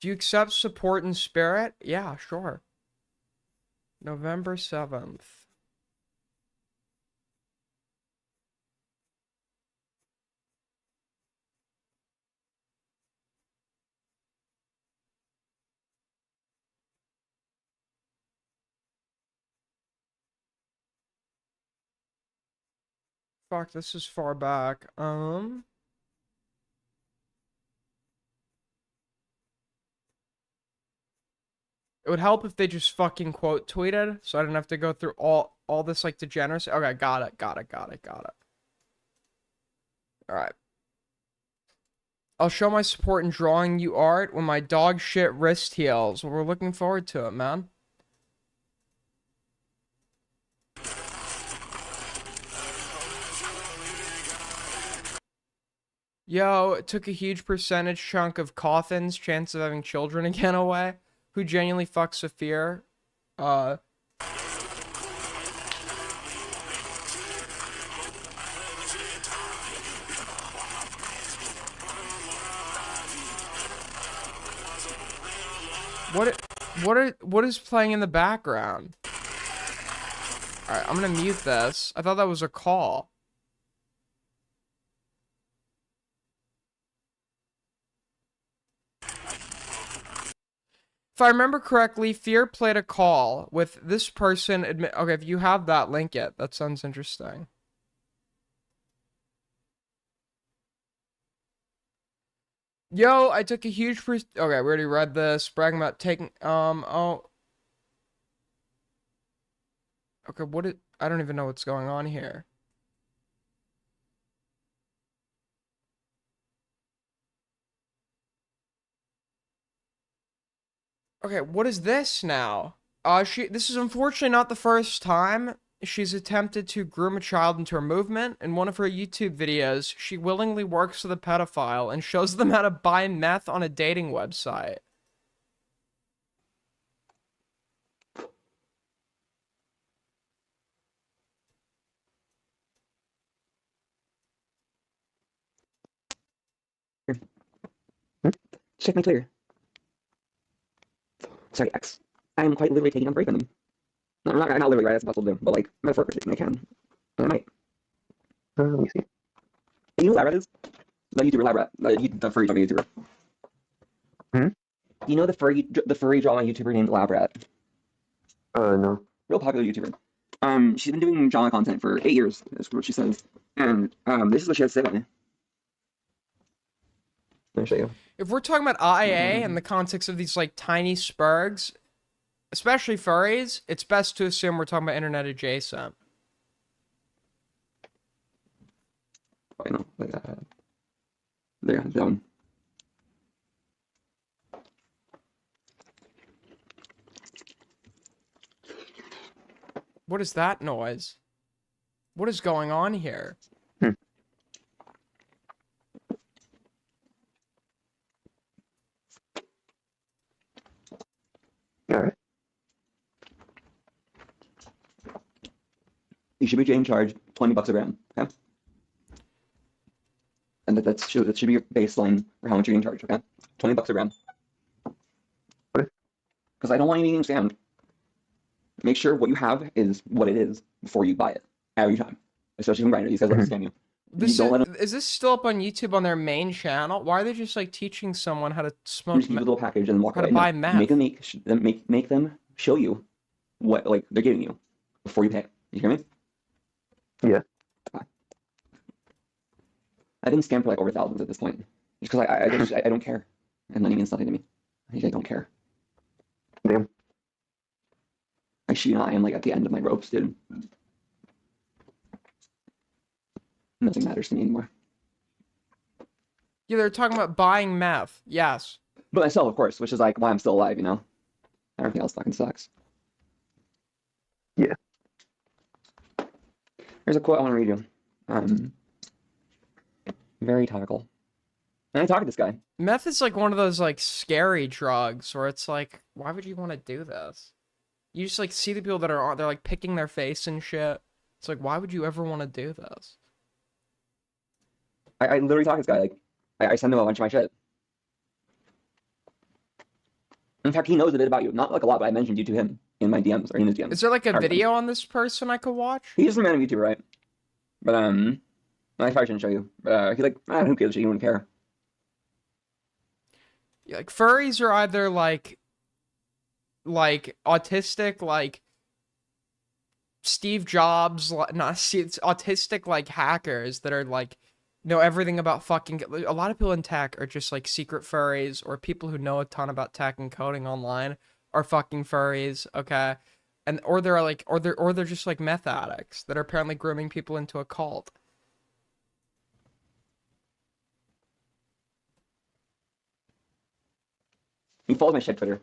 Speaker 1: Do you accept support in spirit? Yeah, sure. November 7th. Fuck, this is far back. It would help if they just fucking quote tweeted, so I didn't have to go through all this like degeneracy. Okay, got it. Alright. I'll show my support in drawing you art when my dog shit wrist heals. We're looking forward to it, man. Yo, it took a huge percentage chunk of Coffin's chance of having children again away. Who genuinely fucks Saphir? What is playing in the background? Alright, I'm gonna mute this. I thought that was a call. If I remember correctly, Fear played a call with this person okay, if you have that, link it. That sounds interesting. Yo, I took a huge okay, we already read this. Bragging about taking oh. Okay, I don't even know what's going on here. Okay, what is this now? This is unfortunately not the first time she's attempted to groom a child into her movement. In one of her YouTube videos, she willingly works with a pedophile and shows them how to buy meth on a dating website.
Speaker 12: Check my Twitter. Sorry, X. I am quite literally taking a break from them. No, I'm not literally, right? That's impossible to do, but like, metaphorically speaking, I can. And I might. Let me see. You know who Lab Rat is? The YouTuber Lab Rat. The furry drama YouTuber. You know the furry drama YouTuber named Lab Rat? No. Real popular YouTuber. She's been doing drama content for 8 years, is what she says. And this is what she has to say about me. Let me show you.
Speaker 1: If we're talking about IA in the context of these like tiny spurgs, especially furries, it's best to assume we're talking about internet adjacent.
Speaker 12: I know, like there, that one.
Speaker 1: What is that noise? What is going on here?
Speaker 12: All right. You should be getting charged $20 a gram, okay? And that should be your baseline for how much you're getting charged, okay? $20 a gram. Because I don't want you being scammed. Make sure what you have is what it is before you buy it every time, especially from Grindr. These guys like to scam you.
Speaker 1: Is this still up on YouTube on their main channel? Why are they just like teaching someone how to smoke?
Speaker 12: Just give a little package and walk
Speaker 1: how
Speaker 12: away.
Speaker 1: to buy meth?
Speaker 12: Make them show you what like they're giving you before you pay. You hear me? Yeah. I've been scammed for like over thousands at this point, just because I don't care, and money means nothing to me. I don't care. Damn. I am like at the end of my ropes, dude. Nothing matters to me anymore.
Speaker 1: Yeah, they're talking about buying meth. Yes.
Speaker 12: But myself, of course, which is like why I'm still alive, you know? Everything else fucking sucks. Yeah. Here's a quote I want to read you. Very topical. And I talked to this guy.
Speaker 1: Meth is like one of those like scary drugs where it's like, why would you want to do this? You just like see the people that are on, they're like picking their face and shit. It's like, why would you ever want to do this?
Speaker 12: I literally talked to this guy. Like, I send him a bunch of my shit. In fact, he knows a bit about you. Not like a lot, but I mentioned you to him in my DMs or in his DMs.
Speaker 1: Is there like a video on this person I could watch?
Speaker 12: He's just a random YouTuber, right? But I probably shouldn't show you. He's like, who gives a shit? He wouldn't care.
Speaker 1: Yeah, like furries are either like autistic, like Steve Jobs, it's autistic like hackers that are like know everything about fucking. A lot of people in tech are just like secret furries, or people who know a ton about tech and coding online are fucking furries. Okay, and or they're like, or they're just like meth addicts that are apparently grooming people into a cult.
Speaker 12: He follows my shit Twitter.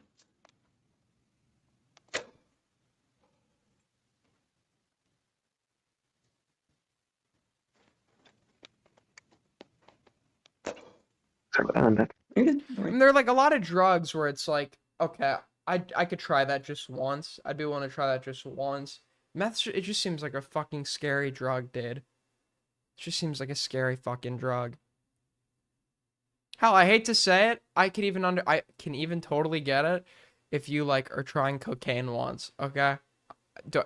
Speaker 12: Sorry about that. You're good.
Speaker 1: And there are like a lot of drugs where it's like, okay, I could try that just once. I'd be willing to try that just once. Meth, it just seems like a fucking scary drug, dude. It just seems like a scary fucking drug. Hell, I hate to say it, I can even totally get it if you like are trying cocaine once, okay?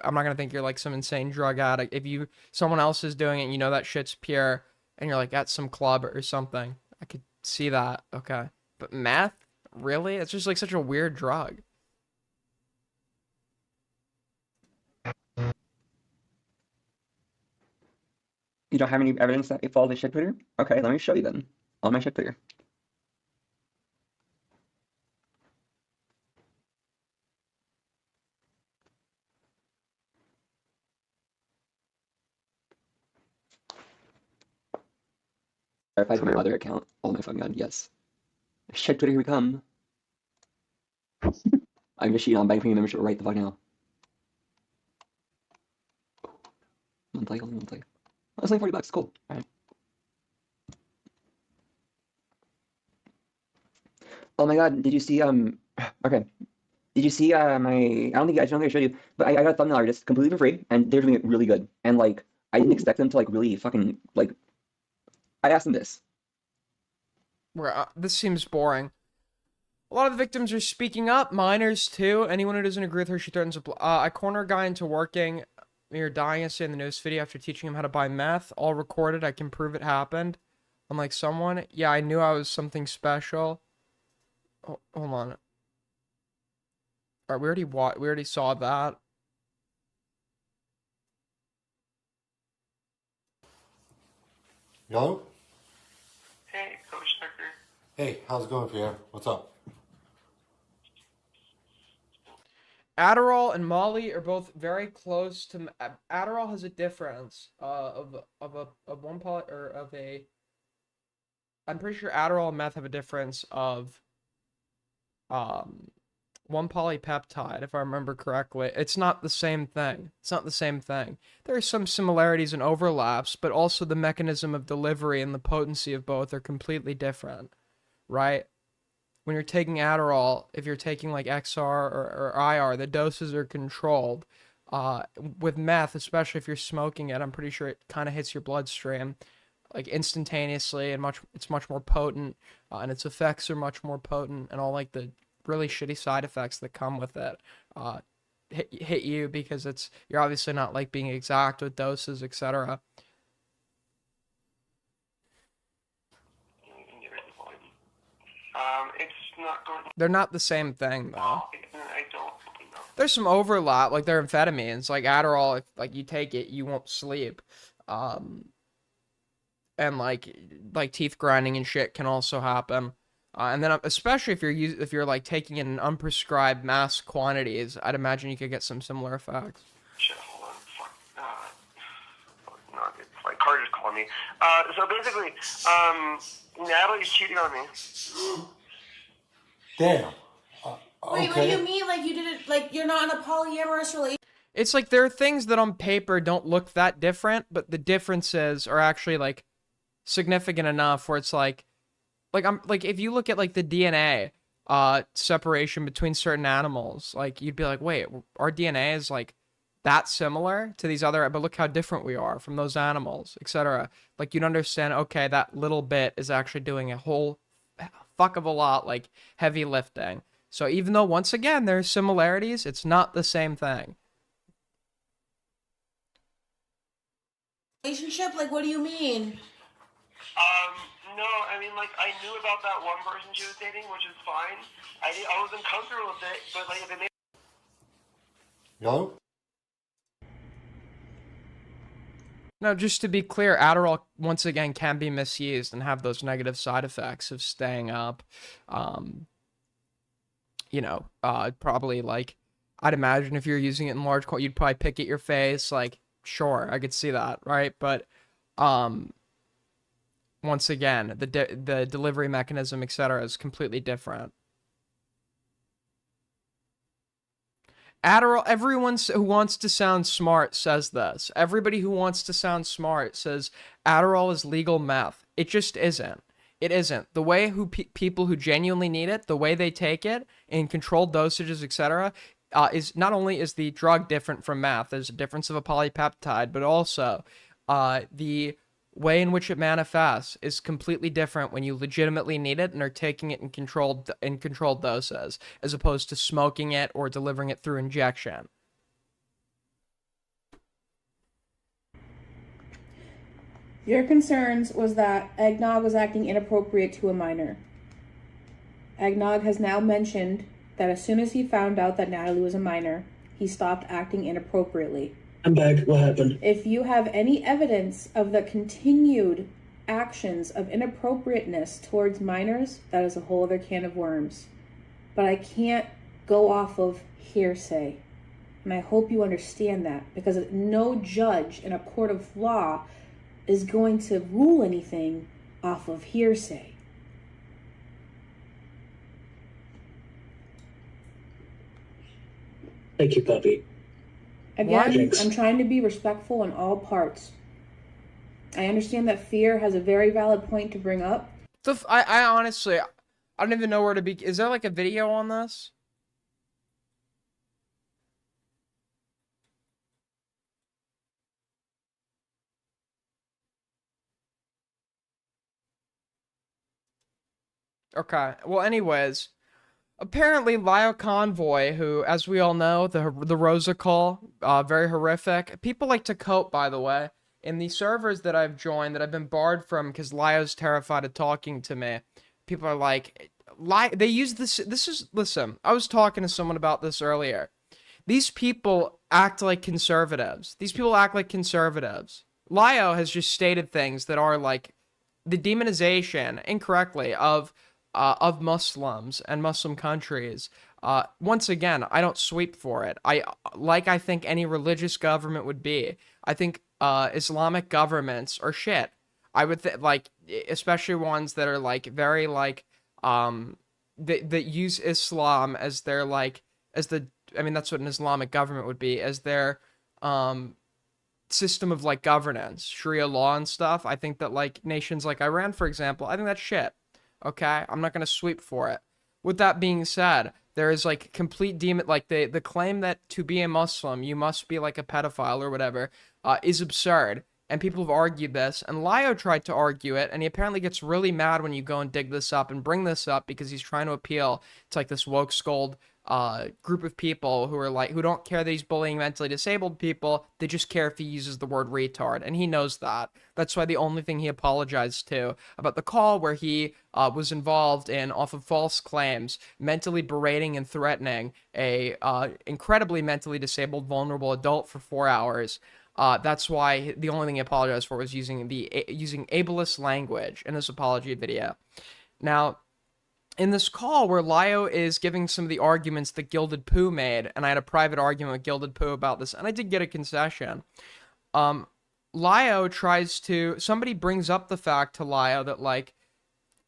Speaker 1: I'm not gonna think you're like some insane drug addict. If someone else is doing it and you know that shit's pure and you're like at some club or something, I could see that, okay? But meth? Really? It's just like such a weird drug.
Speaker 12: You don't have any evidence that you follow the shit Twitter? Okay, let me show you then. On my shit Twitter. Verified my other account. Oh my fucking god, yes. Shit Twitter, here we come. I'm just cheating on bank membership right the fuck now. Monthly. Oh, that's only $40. Cool. All right. Oh my god, did you see okay. Did you see my I don't think I showed you, but I got a thumbnail artist completely for free and they're doing it really good. And like I didn't expect them to like really fucking like I asked them this.
Speaker 1: This seems boring. A lot of the victims are speaking up, minors too. Anyone who doesn't agree with her, she threatens to I corner a guy into working near dying yesterday in the news video after teaching him how to buy meth. All recorded, I can prove it happened. Unlike someone, yeah, I knew I was something special. Oh, hold on. Alright, we already saw that.
Speaker 13: Yo?
Speaker 14: Hey, Coach Tucker.
Speaker 13: Hey, how's it going, Pierre? What's up?
Speaker 1: Adderall and Molly are both very close to. Adderall has a difference of one poly or of a. I'm pretty sure Adderall and meth have a difference of one polypeptide, if I remember correctly. It's not the same thing. It's not the same thing. There are some similarities and overlaps, but also the mechanism of delivery and the potency of both are completely different, right? When you're taking Adderall, if you're taking like XR or IR, the doses are controlled. With meth, especially if you're smoking it, I'm pretty sure it kind of hits your bloodstream like instantaneously, and it's much more potent, and its effects are much more potent, and all like the really shitty side effects that come with it hit you because you're obviously not like being exact with doses, etc.
Speaker 14: It's not going.
Speaker 1: They're not the same thing though.
Speaker 14: I don't know.
Speaker 1: There's some overlap, like they're amphetamines, like Adderall. If like you take it, you won't sleep, and like teeth grinding and shit can also happen. And then especially if you're like taking it in unprescribed mass quantities, I'd imagine you could get some similar effects.
Speaker 14: Shit, hold on. Fuck. No, it's like Carter's calling me. So basically, Natalie's cheating on me.
Speaker 13: Damn.
Speaker 15: Wait, what do you mean? Like you didn't, like you're not in a polyamorous relationship?
Speaker 1: It's like there are things that on paper don't look that different, but the differences are actually like significant enough where it's like I'm like if you look at like the DNA separation between certain animals, like you'd be like, wait, our DNA is like that similar to these other, but look how different we are from those animals, etc. Like you'd understand, okay, that little bit is actually doing a whole fuck of a lot like heavy lifting. So even though once again there's similarities, it's not the same thing.
Speaker 15: Relationship? Like what do you mean?
Speaker 14: No, I mean, like, I knew about that one person she was dating, which is fine. I wasn't comfortable with it, but, like, if it made...
Speaker 13: Yo?
Speaker 1: Now, just to be clear, Adderall, once again, can be misused and have those negative side effects of staying up. Probably, like, I'd imagine if you're using it in large quantity, you'd probably pick at your face. Like, sure, I could see that, right? But, once again, the delivery mechanism, etc., is completely different. Adderall, everyone who wants to sound smart says this. Everybody who wants to sound smart says Adderall is legal meth. It just isn't. It isn't. The way people who genuinely need it, the way they take it in controlled dosages, etc., is not only is the drug different from meth, there's a difference of a polypeptide, but also the way in which it manifests is completely different when you legitimately need it and are taking it in controlled doses, as opposed to smoking it or delivering it through injection.
Speaker 15: Your concerns was that Eggnog was acting inappropriate to a minor. Eggnog has now mentioned that as soon as he found out that Natalie was a minor, he stopped acting inappropriately.
Speaker 16: I'm back. What happened?
Speaker 15: If you have any evidence of the continued actions of inappropriateness towards minors, that is a whole other can of worms. But I can't go off of hearsay. And I hope you understand that, because no judge in a court of law is going to rule anything off of hearsay.
Speaker 16: Thank you, puppy.
Speaker 15: Again, I'm trying to be respectful in all parts. I understand that fear has a very valid point to bring up.
Speaker 1: I honestly, I don't even know where to be. Is there like a video on this? Okay. Well, anyways, apparently Lioconvoy, who, as we all know, the Rosa Call, very horrific. People like to cope, by the way, in the servers that I've joined that I've been barred from because Lio's terrified of talking to me. People are like, they use this. Listen, I was talking to someone about this earlier. These people act like conservatives. These people act like conservatives. Lio has just stated things that are like the demonization, incorrectly, of Muslims and Muslim countries. Once again, I don't sweep for it. I think any religious government would be. I think Islamic governments are shit. I would like, especially ones that are like very like that use Islam as their like I mean, that's what an Islamic government would be, as their system of like governance, Sharia law and stuff. I think that like nations like Iran, for example, I think that's shit. Okay, I'm not gonna sweep for it. With that being said, there is like complete demon, like the claim that to be a Muslim you must be like a pedophile or whatever, is absurd. And people have argued this, and Lio tried to argue it, and he apparently gets really mad when you go and dig this up and bring this up because he's trying to appeal to like this woke scold group of people who are like, who don't care that he's bullying mentally disabled people. They just care if he uses the word retard, and he knows that. That's why the only thing he apologized to about the call where he was involved in, off of false claims, mentally berating and threatening a incredibly mentally disabled vulnerable adult for 4 hours. That's why the only thing he apologized for was using ableist language in his apology video. Now, in this call where Lio is giving some of the arguments that Gilded Poo made, and I had a private argument with Gilded Poo about this, and I did get a concession. Lio tries to, somebody brings up the fact to Lio that like,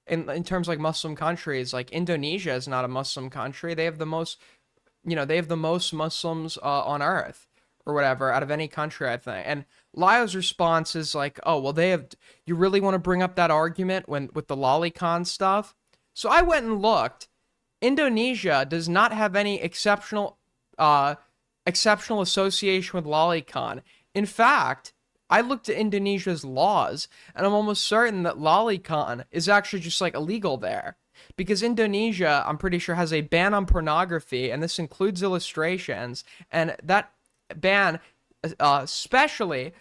Speaker 1: in terms of like Muslim countries, like Indonesia is not a Muslim country. They have the most, they have the most Muslims on earth, or whatever, out of any country, I think. And Lio's response is like, oh, well, you really want to bring up that argument with the lolicon stuff? So I went and looked. Indonesia does not have any exceptional association with lolicon. In fact, I looked at Indonesia's laws, and I'm almost certain that lolicon is actually just like illegal there. Because Indonesia, I'm pretty sure, has a ban on pornography, and this includes illustrations, and that ban especially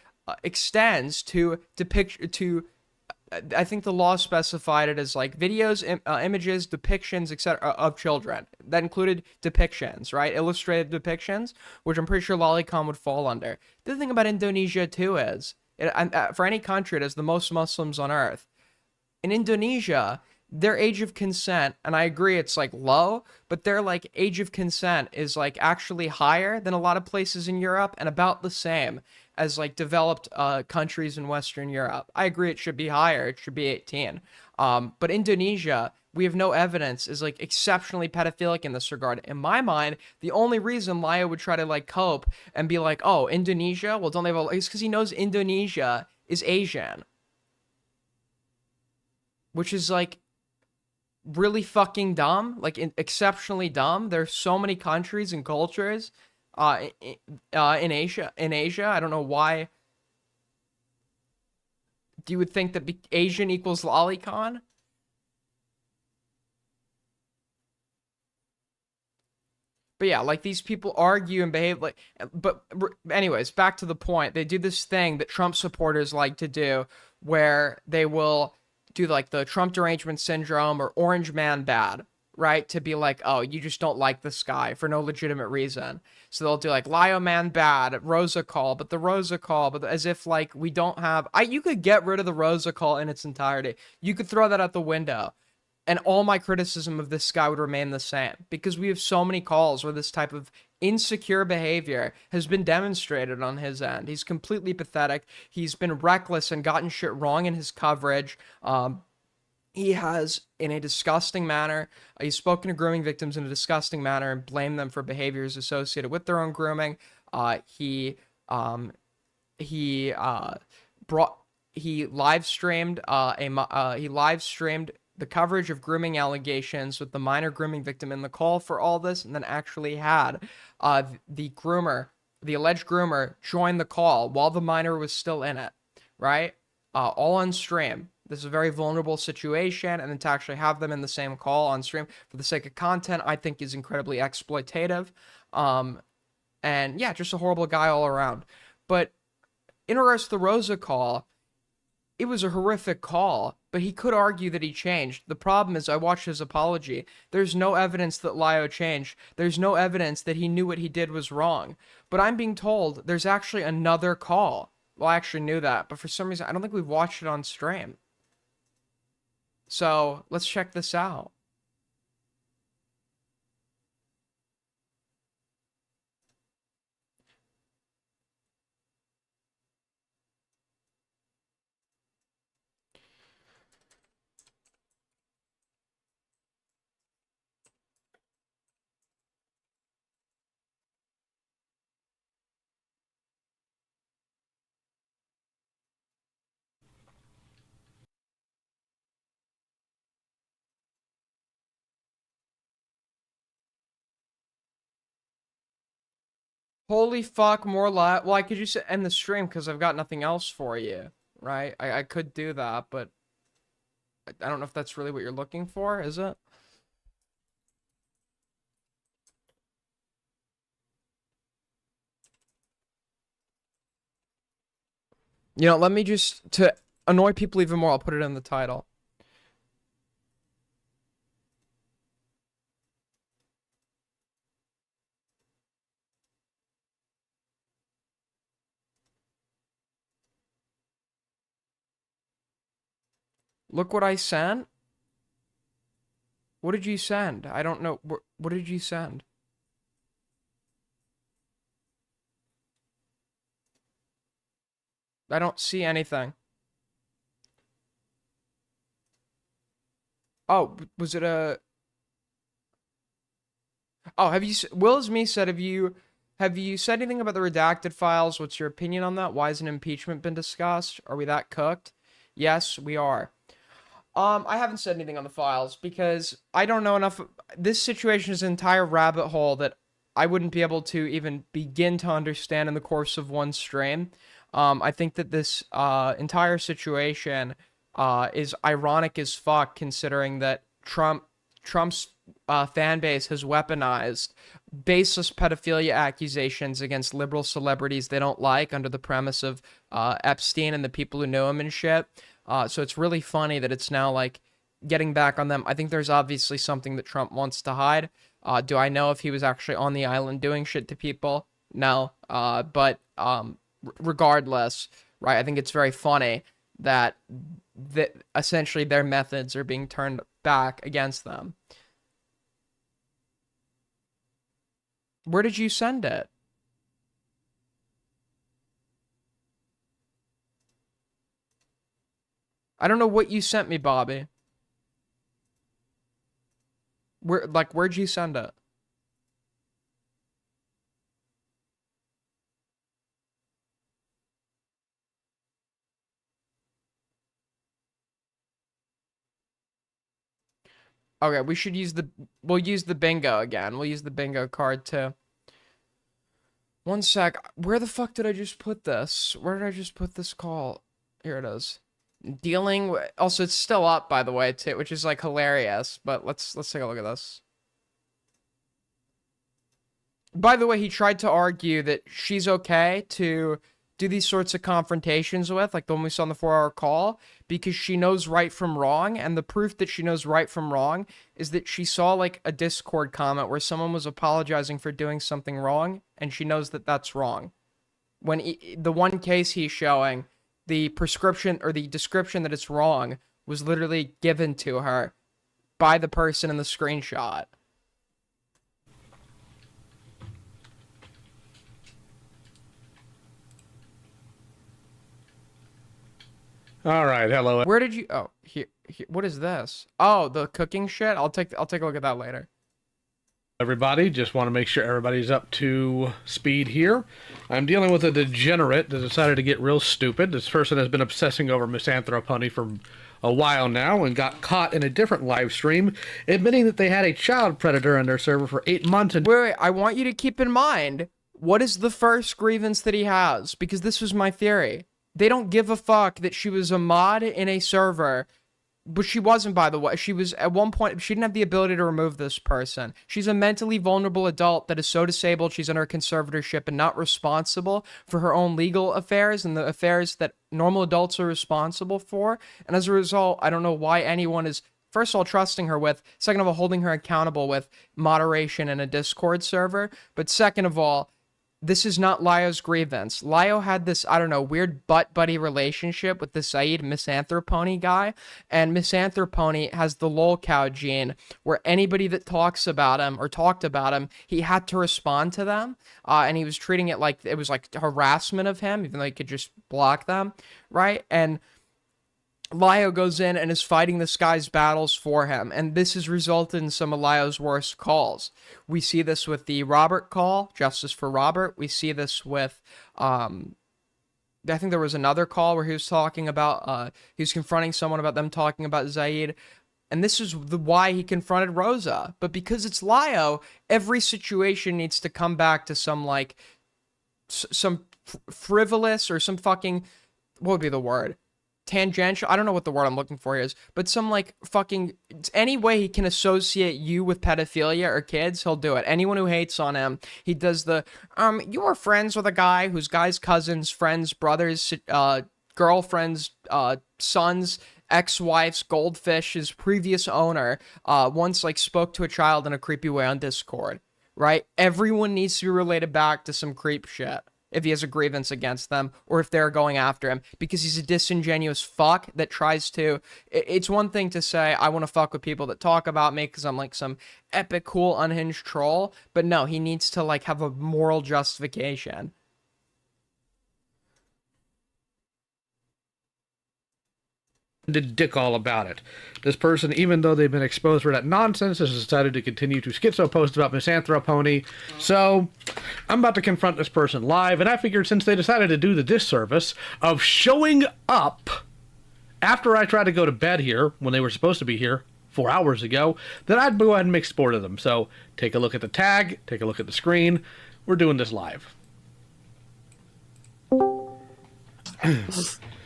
Speaker 1: extends to I think the law specified it as like videos, images, depictions, etc. of children. That included depictions, right? Illustrated depictions, which I'm pretty sure lolicon would fall under. The thing about Indonesia too is, for any country, it has the most Muslims on earth. In Indonesia, their age of consent, and I agree it's like low, but their like age of consent is like actually higher than a lot of places in Europe, and about the same as like developed countries in Western Europe. I agree it should be higher. It should be 18. But Indonesia, we have no evidence, is like exceptionally pedophilic in this regard. In my mind, the only reason Lio would try to like cope and be like, oh, Indonesia, well, don't they have a, is because he knows Indonesia is Asian. Which is like really fucking dumb, like exceptionally dumb. There's so many countries and cultures in Asia. I don't know why you would think that Asian equals lolicon. But yeah, like these people argue and behave like, but anyways, back to the point. They do this thing that Trump supporters like to do where they will do like the Trump derangement syndrome or orange man bad, right? To be like, oh, you just don't like this guy for no legitimate reason. So they'll do like Lio man bad, Rosa Call, but the Rosa Call, but as if like we don't have, you could get rid of the Rosa Call in its entirety. You could throw that out the window, and all my criticism of this guy would remain the same, because we have so many calls where this type of insecure behavior has been demonstrated on his end. He's completely pathetic. He's been reckless and gotten shit wrong in his coverage. he has, in a disgusting manner, he's spoken to grooming victims in a disgusting manner and blamed them for behaviors associated with their own grooming. He brought he live streamed the coverage of grooming allegations with the minor grooming victim in the call for all this, and then actually had the alleged groomer, join the call while the minor was still in it, right? All on stream. This is a very vulnerable situation, and then to actually have them in the same call on stream for the sake of content, I think is incredibly exploitative. And yeah, just a horrible guy all around. But in regards to the Rosa call, it was a horrific call, but he could argue that he changed. The problem is, I watched his apology. There's no evidence that Lio changed. There's no evidence that he knew what he did was wrong. But I'm being told there's actually another call. Well, I actually knew that, but for some reason, I don't think we've watched it on stream. So let's check this out. Holy fuck, more live. Well, I could just end the stream because I've got nothing else for you, right? I could do that, but I don't know if that's really what you're looking for, is it? You know, let me just, to annoy people even more, I'll put it in the title. Look what I sent. What did you send? I don't know. What did you send? I don't see anything. Oh, was it a... Oh, have you... Will's me said, have you said anything about the redacted files? What's your opinion on that? Why hasn't impeachment been discussed? Are we that cooked? Yes, we are. I haven't said anything on the files because I don't know enough. This situation is an entire rabbit hole that I wouldn't be able to even begin to understand in the course of one stream. I think that this entire situation is ironic as fuck, considering that Trump's fan base has weaponized baseless pedophilia accusations against liberal celebrities they don't like under the premise of Epstein and the people who know him and shit. So it's really funny that it's now like getting back on them. I think there's obviously something that Trump wants to hide. Do I know if he was actually on the island doing shit to people? No. But regardless, right? I think it's very funny that essentially their methods are being turned back against them. Where did you send it? I don't know what you sent me, Bobby. Where'd you send it? Okay, we'll use the bingo again. We'll use the bingo card too. One sec. Where the fuck did I just put this? Where did I just put this call? Here it is. Dealing with, also it's still up by the way too, which is like hilarious, but let's take a look at this. By the way, he tried to argue that she's okay to do these sorts of confrontations with, like the one we saw on the 4-hour call, because she knows right from wrong, and the proof that she knows right from wrong is that she saw like a Discord comment where someone was apologizing for doing something wrong, and she knows that that's wrong. When the one case he's showing, the prescription or the description that it's wrong was literally given to her by the person in the screenshot.
Speaker 16: All right, hello.
Speaker 1: Where did you? Oh, here. What is this? Oh, the cooking shit. I'll take a look at that later.
Speaker 16: Everybody, just want to make sure everybody's up to speed here. I'm dealing with a degenerate that decided to get real stupid. This person has been obsessing over misanthropy for a while now and got caught in a different live stream admitting that they had a child predator on their server for 8 months. And
Speaker 1: wait, I want you to keep in mind, what is the first grievance that he has? Because this was my theory. They don't give a fuck that she was a mod in a server. But she wasn't, by the way. She was, at one point, she didn't have the ability to remove this person. She's a mentally vulnerable adult that is so disabled she's under conservatorship and not responsible for her own legal affairs and the affairs that normal adults are responsible for. And as a result, I don't know why anyone is, first of all, trusting her with, second of all, holding her accountable with moderation in a Discord server. But second of all, this is not Lio's grievance. Lio had this, I don't know, weird butt buddy relationship with the Saeed Misanthropony guy, and Misanthropony has the lolcow gene, where anybody that talks about him or talked about him, he had to respond to them, and he was treating it like it was like harassment of him, even though he could just block them, right? And Lio goes in and is fighting this guy's battles for him, and this has resulted in some of Lio's worst calls. We see this with the Robert call, Justice for Robert. We see this with, I think there was another call where he was talking about, he was confronting someone about them talking about Zaid, and this is why he confronted Rosa. But because it's Lio, every situation needs to come back to some, like, some frivolous or some fucking, what would be the word? Tangential, I don't know what the word I'm looking for is, but some like fucking, any way he can associate you with pedophilia or kids, he'll do it. Anyone who hates on him, he does the, you were friends with a guy whose guy's cousins, friends, brothers, girlfriends, sons, ex-wife's goldfish, his previous owner, once like spoke to a child in a creepy way on Discord, right? Everyone needs to be related back to some creep shit if he has a grievance against them, or if they're going after him, because he's a disingenuous fuck that tries to, it's one thing to say, I want to fuck with people that talk about me because I'm like some epic, cool, unhinged troll, but no, he needs to like have a moral justification.
Speaker 16: Dick all about it. This person, even though they've been exposed for that nonsense, has decided to continue to schizo post about misanthropony. So I'm about to confront this person live, and I figured since they decided to do the disservice of showing up after I tried to go to bed here when they were supposed to be here 4 hours ago, that I'd go ahead and make sport of them. So take a look at the tag, take a look at the screen. We're doing this live.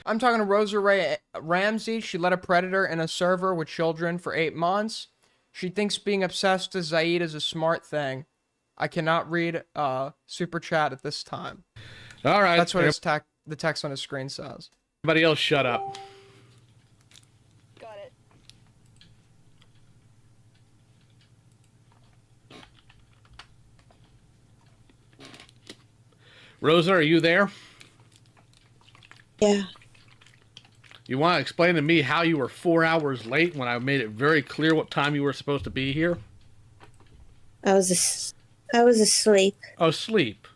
Speaker 1: I'm talking to Rosa Ray Ramsey. She led a predator in a server with children for 8 months. She thinks being obsessed with Zaid is a smart thing. I cannot read super chat at this time.
Speaker 16: All right.
Speaker 1: That's what his the text on his screen says.
Speaker 16: Everybody else shut up.
Speaker 11: Got it.
Speaker 16: Rosa, are you there?
Speaker 17: Yeah.
Speaker 16: You want to explain to me how you were 4 hours late when I made it very clear what time you were supposed to be here?
Speaker 17: I was asleep.
Speaker 16: Oh, sleep.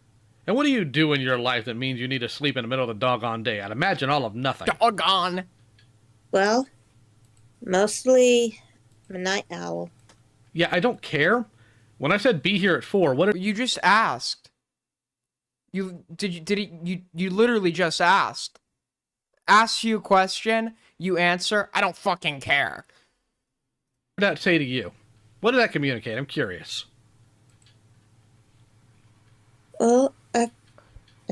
Speaker 16: And what do you do in your life that means you need to sleep in the middle of the doggone day? I'd imagine all of nothing.
Speaker 1: Doggone.
Speaker 17: Well, mostly I'm a night owl.
Speaker 16: Yeah, I don't care. When I said be here at 4, what?
Speaker 1: You just asked. You literally just asked. Asks you a question, you answer, I don't fucking care.
Speaker 16: What did that say to you? What did that communicate? I'm curious.
Speaker 17: Well, I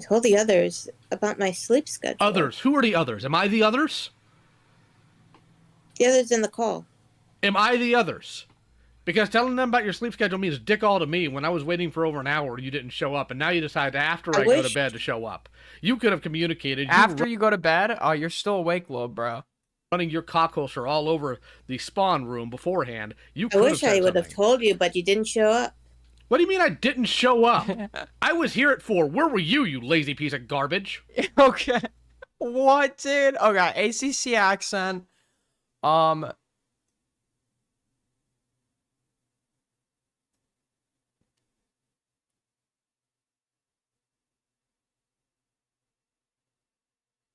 Speaker 17: told the others about my sleep schedule.
Speaker 16: Others? Who are the others? Am I the others?
Speaker 17: The others in the call.
Speaker 16: Am I the others? Because telling them about your sleep schedule means dick all to me when I was waiting for over an hour you didn't show up, and now you decide after I go to bed to show up. You could have communicated.
Speaker 1: After you go to bed? Oh, you're still awake, little bro.
Speaker 16: Running your cockholster all over the spawn room beforehand. You
Speaker 17: I wish I would have told you, but you didn't show up.
Speaker 16: What do you mean I didn't show up? I was here at 4. Where were you, you lazy piece of garbage?
Speaker 1: Okay. What, dude? Okay, ACC accent.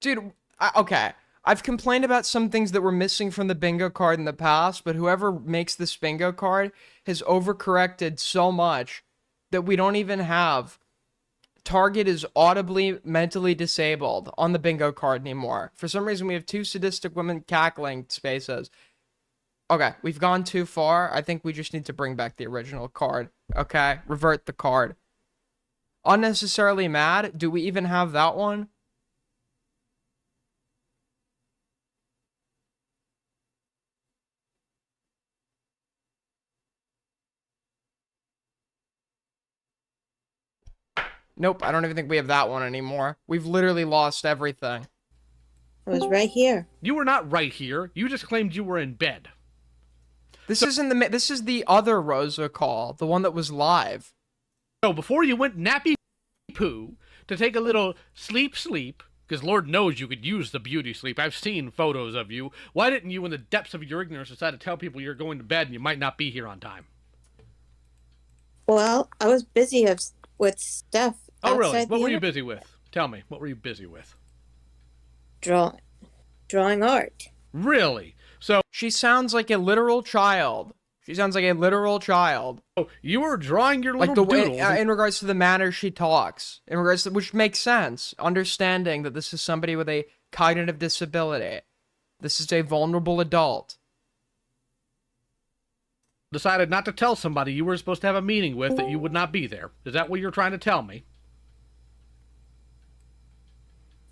Speaker 1: Dude, okay. I've complained about some things that were missing from the bingo card in the past, but whoever makes this bingo card has overcorrected so much that we don't even have target is audibly mentally disabled on the bingo card anymore. For some reason, we have 2 sadistic women cackling spaces. Okay, we've gone too far. I think we just need to bring back the original card. Okay, revert the card. Unnecessarily mad? Do we even have that one? Nope, I don't even think we have that one anymore. We've literally lost everything.
Speaker 17: I was right here.
Speaker 16: You were not right here. You just claimed you were in bed.
Speaker 1: This is the other Rosa call, the one that was live.
Speaker 16: So before you went nappy poo to take a little sleep, because Lord knows you could use the beauty sleep. I've seen photos of you. Why didn't you, in the depths of your ignorance, decide to tell people you're going to bed and you might not be here on time?
Speaker 17: Well, I was busy with stuff.
Speaker 16: Oh, really? What were you busy with? Tell me. What were you busy with?
Speaker 17: Drawing art.
Speaker 16: Really? So
Speaker 1: she sounds like a literal child. She sounds like a literal child.
Speaker 16: Oh, you were drawing your little
Speaker 1: like the
Speaker 16: doodles.
Speaker 1: way in regards to the manner she talks, in regards to, which makes sense. Understanding that this is somebody with a cognitive disability. This is a vulnerable adult.
Speaker 16: Decided not to tell somebody you were supposed to have a meeting with that you would not be there. Is that what you're trying to tell me?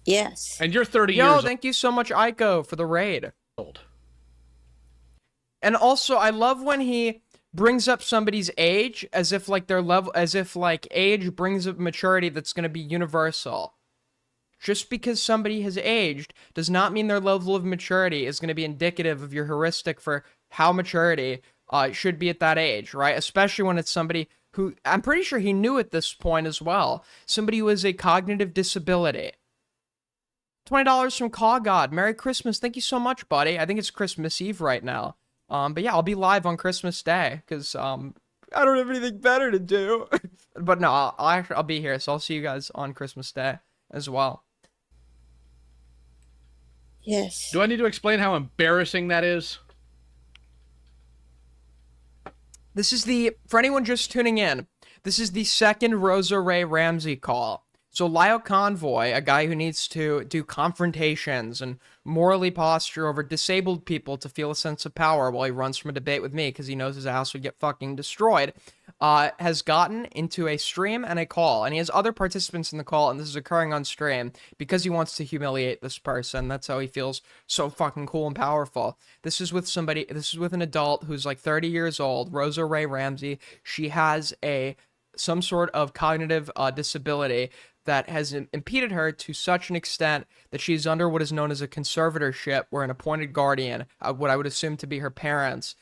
Speaker 17: Yes.
Speaker 16: And you're 30 years old.
Speaker 1: Yo, thank you so much, Aiko, for the raid. And also, I love when he brings up somebody's age as if like their level, as if like age brings up maturity that's going to be universal. Just because somebody has aged does not mean their level of maturity is going to be indicative of your heuristic for how maturity should be at that age, right? Especially when it's somebody who, I'm pretty sure he knew at this point as well, somebody who has a cognitive disability. $20 from Caw God. Merry Christmas. Thank you so much, buddy. I think it's Christmas Eve right now. But yeah, I'll be live on Christmas Day because I don't have anything better to do. But no, I'll be here, so I'll see you guys on Christmas Day as well.
Speaker 17: Yes.
Speaker 16: Do I need to explain how embarrassing that is?
Speaker 1: This is for anyone just tuning in, this is the second Rosa Ray Ramsey call. So Lioconvoy, a guy who needs to do confrontations and morally posture over disabled people to feel a sense of power while he runs from a debate with me because he knows his ass would get fucking destroyed, has gotten into a stream and a call. And he has other participants in the call, and this is occurring on stream because he wants to humiliate this person. That's how he feels so fucking cool and powerful. This is with an adult who's like 30 years old, Rosa Ray Ramsey. She has some sort of cognitive disability that has impeded her to such an extent that she's under what is known as a conservatorship, where an appointed guardian, what I would assume to be her parents,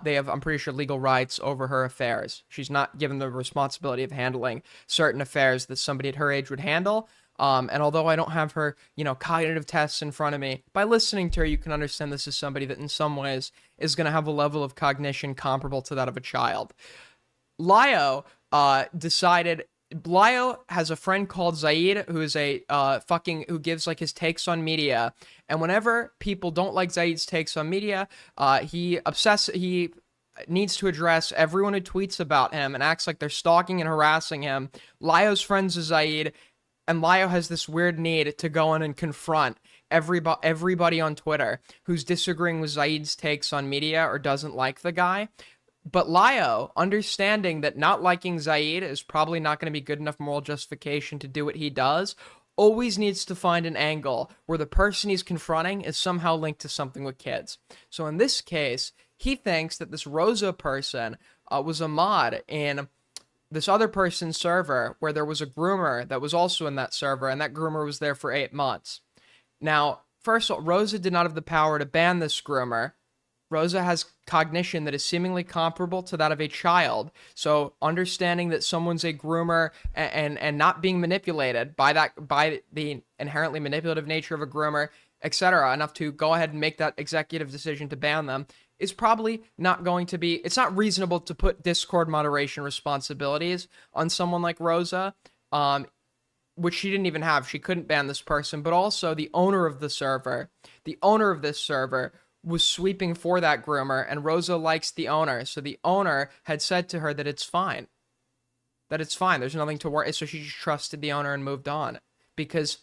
Speaker 1: they have, I'm pretty sure, legal rights over her affairs. She's not given the responsibility of handling certain affairs that somebody at her age would handle. And although I don't have her, cognitive tests in front of me, by listening to her, you can understand this is somebody that in some ways is going to have a level of cognition comparable to that of a child. Lio has a friend called Zaid who is who gives like his takes on media, and whenever people don't like Zaid's takes on media, he needs to address everyone who tweets about him and acts like they're stalking and harassing him. Lio's friends with Zaid, and Lio has this weird need to go in and confront everybody on Twitter who's disagreeing with Zaid's takes on media or doesn't like the guy. But Lio, understanding that not liking Zaid is probably not going to be good enough moral justification to do what he does, always needs to find an angle where the person he's confronting is somehow linked to something with kids. So in this case, he thinks that this Rosa person was a mod in this other person's server where there was a groomer that was also in that server, and that groomer was there for 8 months. Now, first of all, Rosa did not have the power to ban this groomer. Rosa has cognition that is seemingly comparable to that of a child. So understanding that someone's a groomer and not being manipulated by the inherently manipulative nature of a groomer, etc., enough to go ahead and make that executive decision to ban them, is probably not going to be, it's not reasonable to put Discord moderation responsibilities on someone like Rosa. which she didn't even have. She couldn't ban this person, but also the owner of the server. The owner of this server was sweeping for that groomer, and Rosa likes the owner. So the owner had said to her that it's fine. That it's fine. There's nothing to worry. So she just trusted the owner and moved on. Because,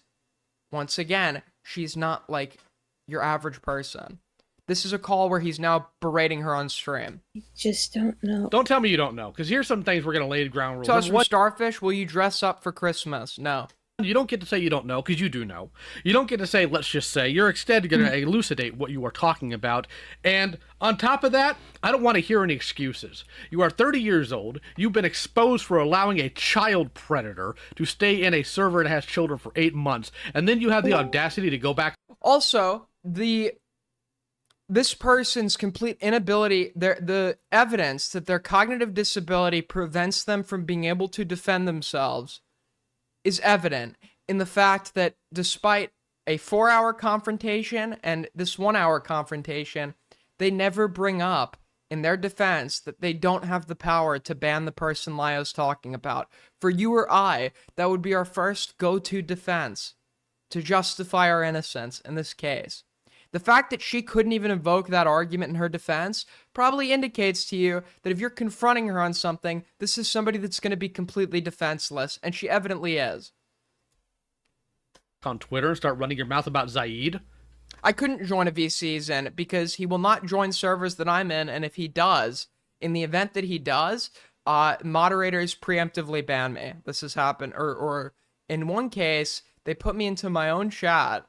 Speaker 1: once again, she's not like your average person. This is a call where he's now berating her on stream.
Speaker 17: I just don't know.
Speaker 16: Don't tell me you don't know, because here's some things we're going to lay the ground rules.
Speaker 1: Tell us from Starfish, will you dress up for Christmas? No.
Speaker 16: You don't get to say you don't know, because you do know. You don't get to say, let's just say. You're instead going to elucidate what you are talking about. And on top of that, I don't want to hear any excuses. You are 30 years old. You've been exposed for allowing a child predator to stay in a server that has children for 8 months. And then you have the audacity to go back.
Speaker 1: Also, this person's complete inability, the evidence that their cognitive disability prevents them from being able to defend themselves is evident in the fact that despite a 4-hour confrontation and this 1-hour confrontation, they never bring up in their defense that they don't have the power to ban the person Lio's talking about. For you or I, that would be our first go-to defense to justify our innocence in this case. The fact that she couldn't even invoke that argument in her defense probably indicates to you that if you're confronting her on something, this is somebody that's going to be completely defenseless, and she evidently is.
Speaker 16: On Twitter and start running your mouth about Zaid?
Speaker 1: I couldn't join a V season because he will not join servers that I'm in, and if he does, in the event that he does, moderators preemptively ban me. This has happened, or in one case, they put me into my own chat,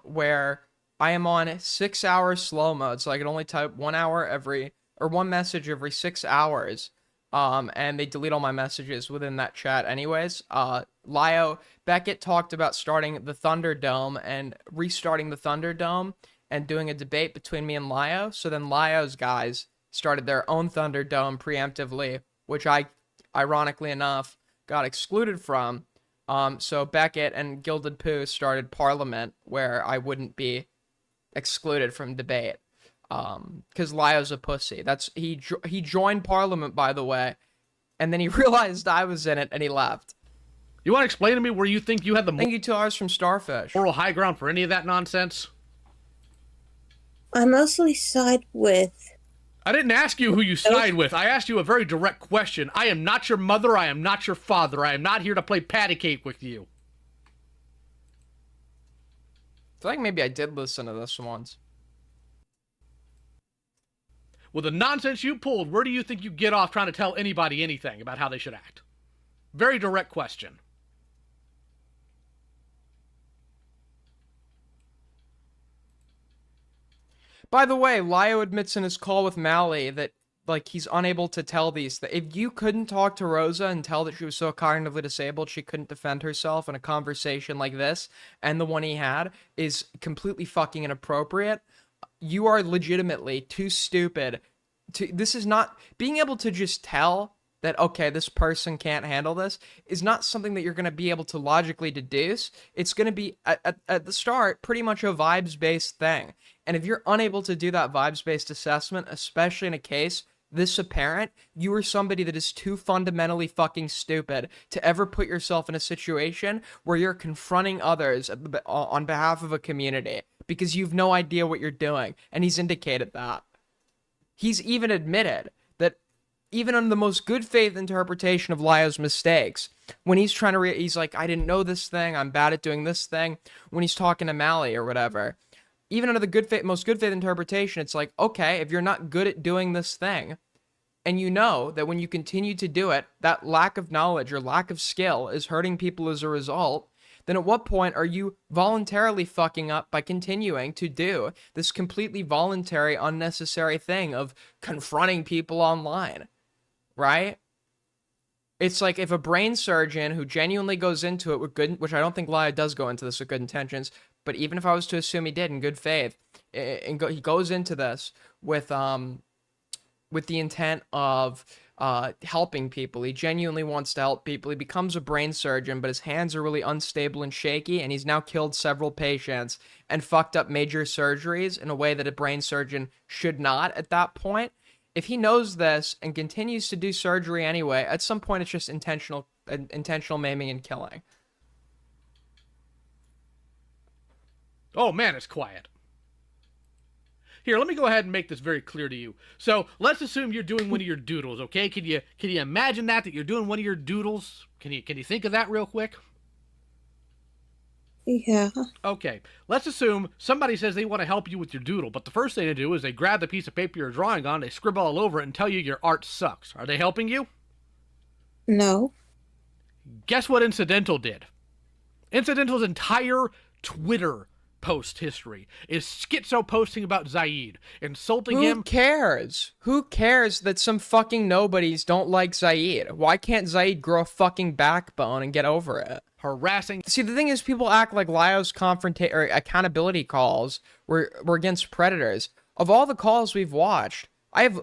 Speaker 1: where I am on 6 hour slow mode, so I can only type 1 message every 6 hours. And they delete all my messages within that chat anyways. Beckett talked about starting the Thunderdome and restarting the Thunderdome and doing a debate between me and Lio. So then Lio's guys started their own Thunderdome preemptively, which I, ironically enough, got excluded from. So Beckett and Gilded Pooh started Parliament, where I wouldn't be excluded from debate, because Lio's a pussy. He joined Parliament, by the way, and then he realized I was in it and he left.
Speaker 16: You want to explain to me where you think you had the
Speaker 1: Thank you to ours from Starfish.
Speaker 16: Moral high ground for any of that nonsense?
Speaker 17: I mostly side with...
Speaker 16: I didn't ask you who you side with. I asked you a very direct question. I am not your mother. I am not your father. I am not here to play patty cake with you.
Speaker 1: I feel like maybe I did listen to this once.
Speaker 16: With the nonsense you pulled, where do you think you get off trying to tell anybody anything about how they should act? Very direct question.
Speaker 1: By the way, Lio admits in his call with Mally that, like, he's unable to tell these. If you couldn't talk to Rosa and tell that she was so cognitively disabled she couldn't defend herself in a conversation like this, and the one he had is completely fucking inappropriate, you are legitimately too stupid to... This is not... Being able to just tell that, okay, this person can't handle this is not something that you're going to be able to logically deduce. It's going to be, at the start, pretty much a vibes-based thing. And if you're unable to do that vibes-based assessment, especially in a case this apparent, you are somebody that is too fundamentally fucking stupid to ever put yourself in a situation where you're confronting others on behalf of a community, because you've no idea what you're doing, and he's indicated that. He's even admitted that even on the most good faith interpretation of Lio's mistakes, when he's trying to he's like, I didn't know this thing, I'm bad at doing this thing, when he's talking to Mally or whatever, even under the most good faith interpretation, it's like, okay, if you're not good at doing this thing, and you know that when you continue to do it, that lack of knowledge or lack of skill is hurting people as a result, then at what point are you voluntarily fucking up by continuing to do this completely voluntary, unnecessary thing of confronting people online, right? It's like if a brain surgeon who genuinely goes into it with good, which I don't think Lio does go into this with good intentions, but even if I was to assume he did in good faith, he goes into this with the intent of helping people. He genuinely wants to help people. He becomes a brain surgeon, but his hands are really unstable and shaky, and he's now killed several patients and fucked up major surgeries in a way that a brain surgeon should not at that point. If he knows this and continues to do surgery anyway, at some point it's just intentional maiming and killing.
Speaker 16: Oh man, it's quiet. Here, let me go ahead and make this very clear to you. So let's assume you're doing one of your doodles, okay? Can you imagine that you're doing one of your doodles? Can you think of that real quick?
Speaker 17: Yeah.
Speaker 16: Okay, let's assume somebody says they want to help you with your doodle, but the first thing they do is they grab the piece of paper you're drawing on, they scribble all over it and tell you your art sucks. Are they helping you?
Speaker 17: No.
Speaker 16: Guess what Incidental did? Incidental's entire Twitter post history is schizo posting about Zaid, insulting him.
Speaker 1: Who cares? Who cares that some fucking nobodies don't like Zaid? Why can't Zaid grow a fucking backbone and get over it?
Speaker 16: Harassing.
Speaker 1: See, the thing is, people act like Lio's accountability calls were against predators. Of all the calls we've watched, I have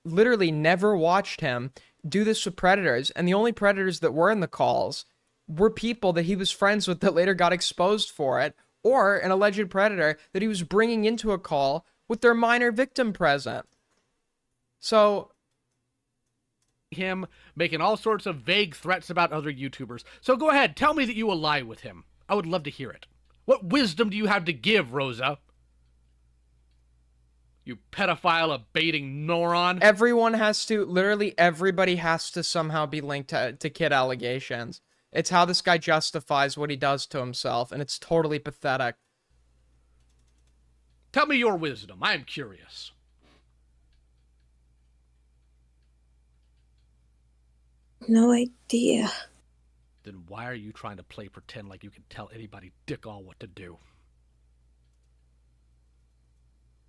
Speaker 1: literally never watched him do this with predators, and the only predators that were in the calls were people that he was friends with that later got exposed for it, or an alleged predator that he was bringing into a call with their minor victim present. So,
Speaker 16: him making all sorts of vague threats about other YouTubers. So go ahead, tell me that you ally with him. I would love to hear it. What wisdom do you have to give, Rosa? You pedophile-abating moron.
Speaker 1: Literally everybody has to somehow be linked to kid allegations. It's how this guy justifies what he does to himself, and it's totally pathetic.
Speaker 16: Tell me your wisdom. I am curious.
Speaker 17: No idea.
Speaker 16: Then why are you trying to play pretend like you can tell anybody dick all what to do?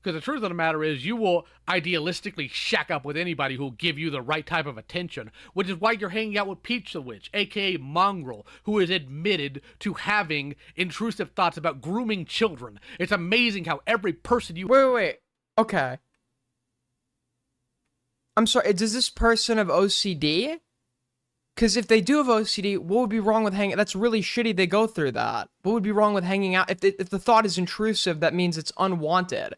Speaker 16: Because the truth of the matter is, you will idealistically shack up with anybody who will give you the right type of attention, which is why you're hanging out with Pizza Witch, aka Mongrel, who is admitted to having intrusive thoughts about grooming children. It's amazing how every person you—
Speaker 1: Wait. Okay. I'm sorry, does this person have OCD? Because if they do have OCD, what would be wrong with hanging— That's really shitty they go through that. What would be wrong with hanging out? If the thought is intrusive, that means it's unwanted.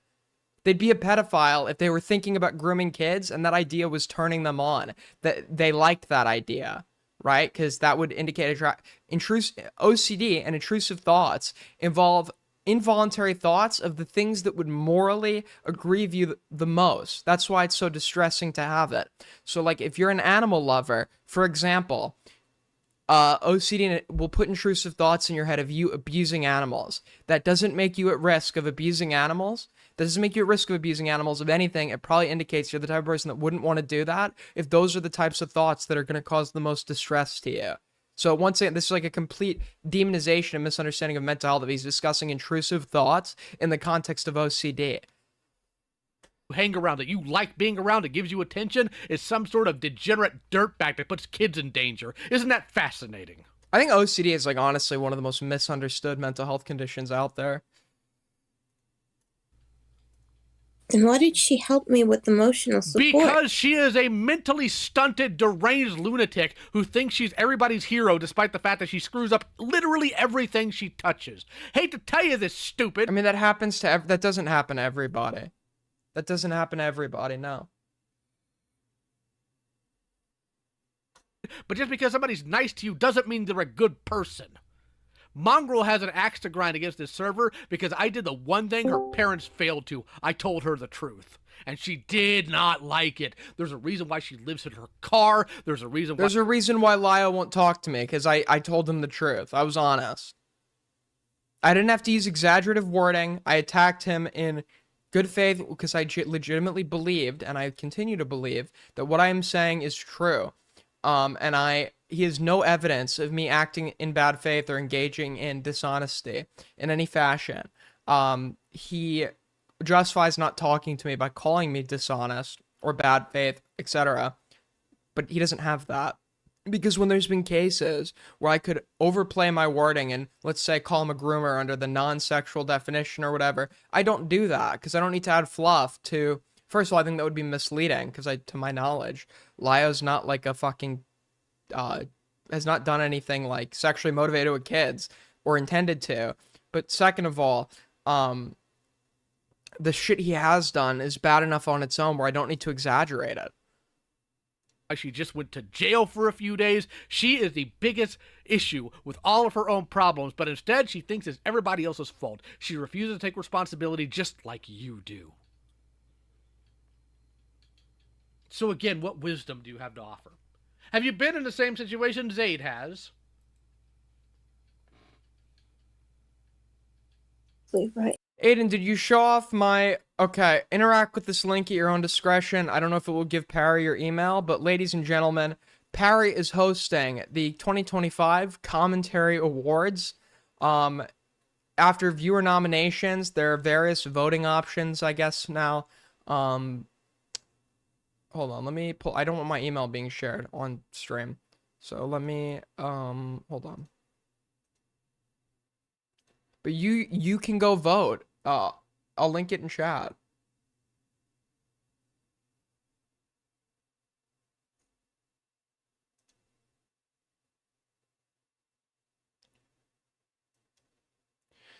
Speaker 1: They'd be a pedophile if they were thinking about grooming kids and that idea was turning them on. That they liked that idea, right? Because that would indicate OCD and intrusive thoughts involve involuntary thoughts of the things that would morally aggrieve you the most. That's why it's so distressing to have it. So, like, if you're an animal lover, for example, OCD will put intrusive thoughts in your head of you abusing animals. That doesn't make you at risk of abusing animals. That doesn't make you at risk of abusing animals. If anything, it probably indicates you're the type of person that wouldn't want to do that if those are the types of thoughts that are going to cause the most distress to you. So once again, this is like a complete demonization and misunderstanding of mental health if he's discussing intrusive thoughts in the context of OCD.
Speaker 16: Hang around, that you like being around, it gives you attention, is some sort of degenerate dirtbag that puts kids in danger. Isn't that fascinating?
Speaker 1: I think OCD is, like, honestly one of the most misunderstood mental health conditions out there.
Speaker 17: Then why did she help me with emotional support?
Speaker 16: Because she is a mentally stunted, deranged lunatic who thinks she's everybody's hero despite the fact that she screws up literally everything she touches. Hate to tell you this, stupid.
Speaker 1: I mean, that happens to that doesn't happen to everybody. That doesn't happen to everybody, no.
Speaker 16: But just because somebody's nice to you doesn't mean they're a good person. Mongrel has an axe to grind against this server because I did the one thing her parents failed to. I told her the truth. And she did not like it. There's a reason why she lives in her car. There's a reason
Speaker 1: why Lio won't talk to me, because I told him the truth. I was honest. I didn't have to use exaggerative wording. I attacked him in good faith because I legitimately believed, and I continue to believe, that what I am saying is true. He has no evidence of me acting in bad faith or engaging in dishonesty in any fashion. He justifies not talking to me by calling me dishonest or bad faith, etc. But he doesn't have that. Because when there's been cases where I could overplay my wording and, let's say, call him a groomer under the non-sexual definition or whatever, I don't do that because I don't need to add fluff to— First of all, I think that would be misleading because, to my knowledge, Lio's not like a fucking, has not done anything like sexually motivated with kids or intended to. But second of all, the shit he has done is bad enough on its own where I don't need to exaggerate it.
Speaker 16: She just went to jail for a few days. She is the biggest issue with all of her own problems, but instead she thinks it's everybody else's fault. She refuses to take responsibility just like you do. So again, what wisdom do you have to offer? Have you been in the same situation Zaid has?
Speaker 17: Right.
Speaker 1: Aiden, did you show off my... Okay, interact with this link at your own discretion. I don't know if it will give Parry your email, but ladies and gentlemen, Parry is hosting the 2025 Commentary Awards. After viewer nominations, there are various voting options, I guess, now. Hold on, let me pull... I don't want my email being shared on stream. So let me... hold on. But you can go vote. I'll link it in chat.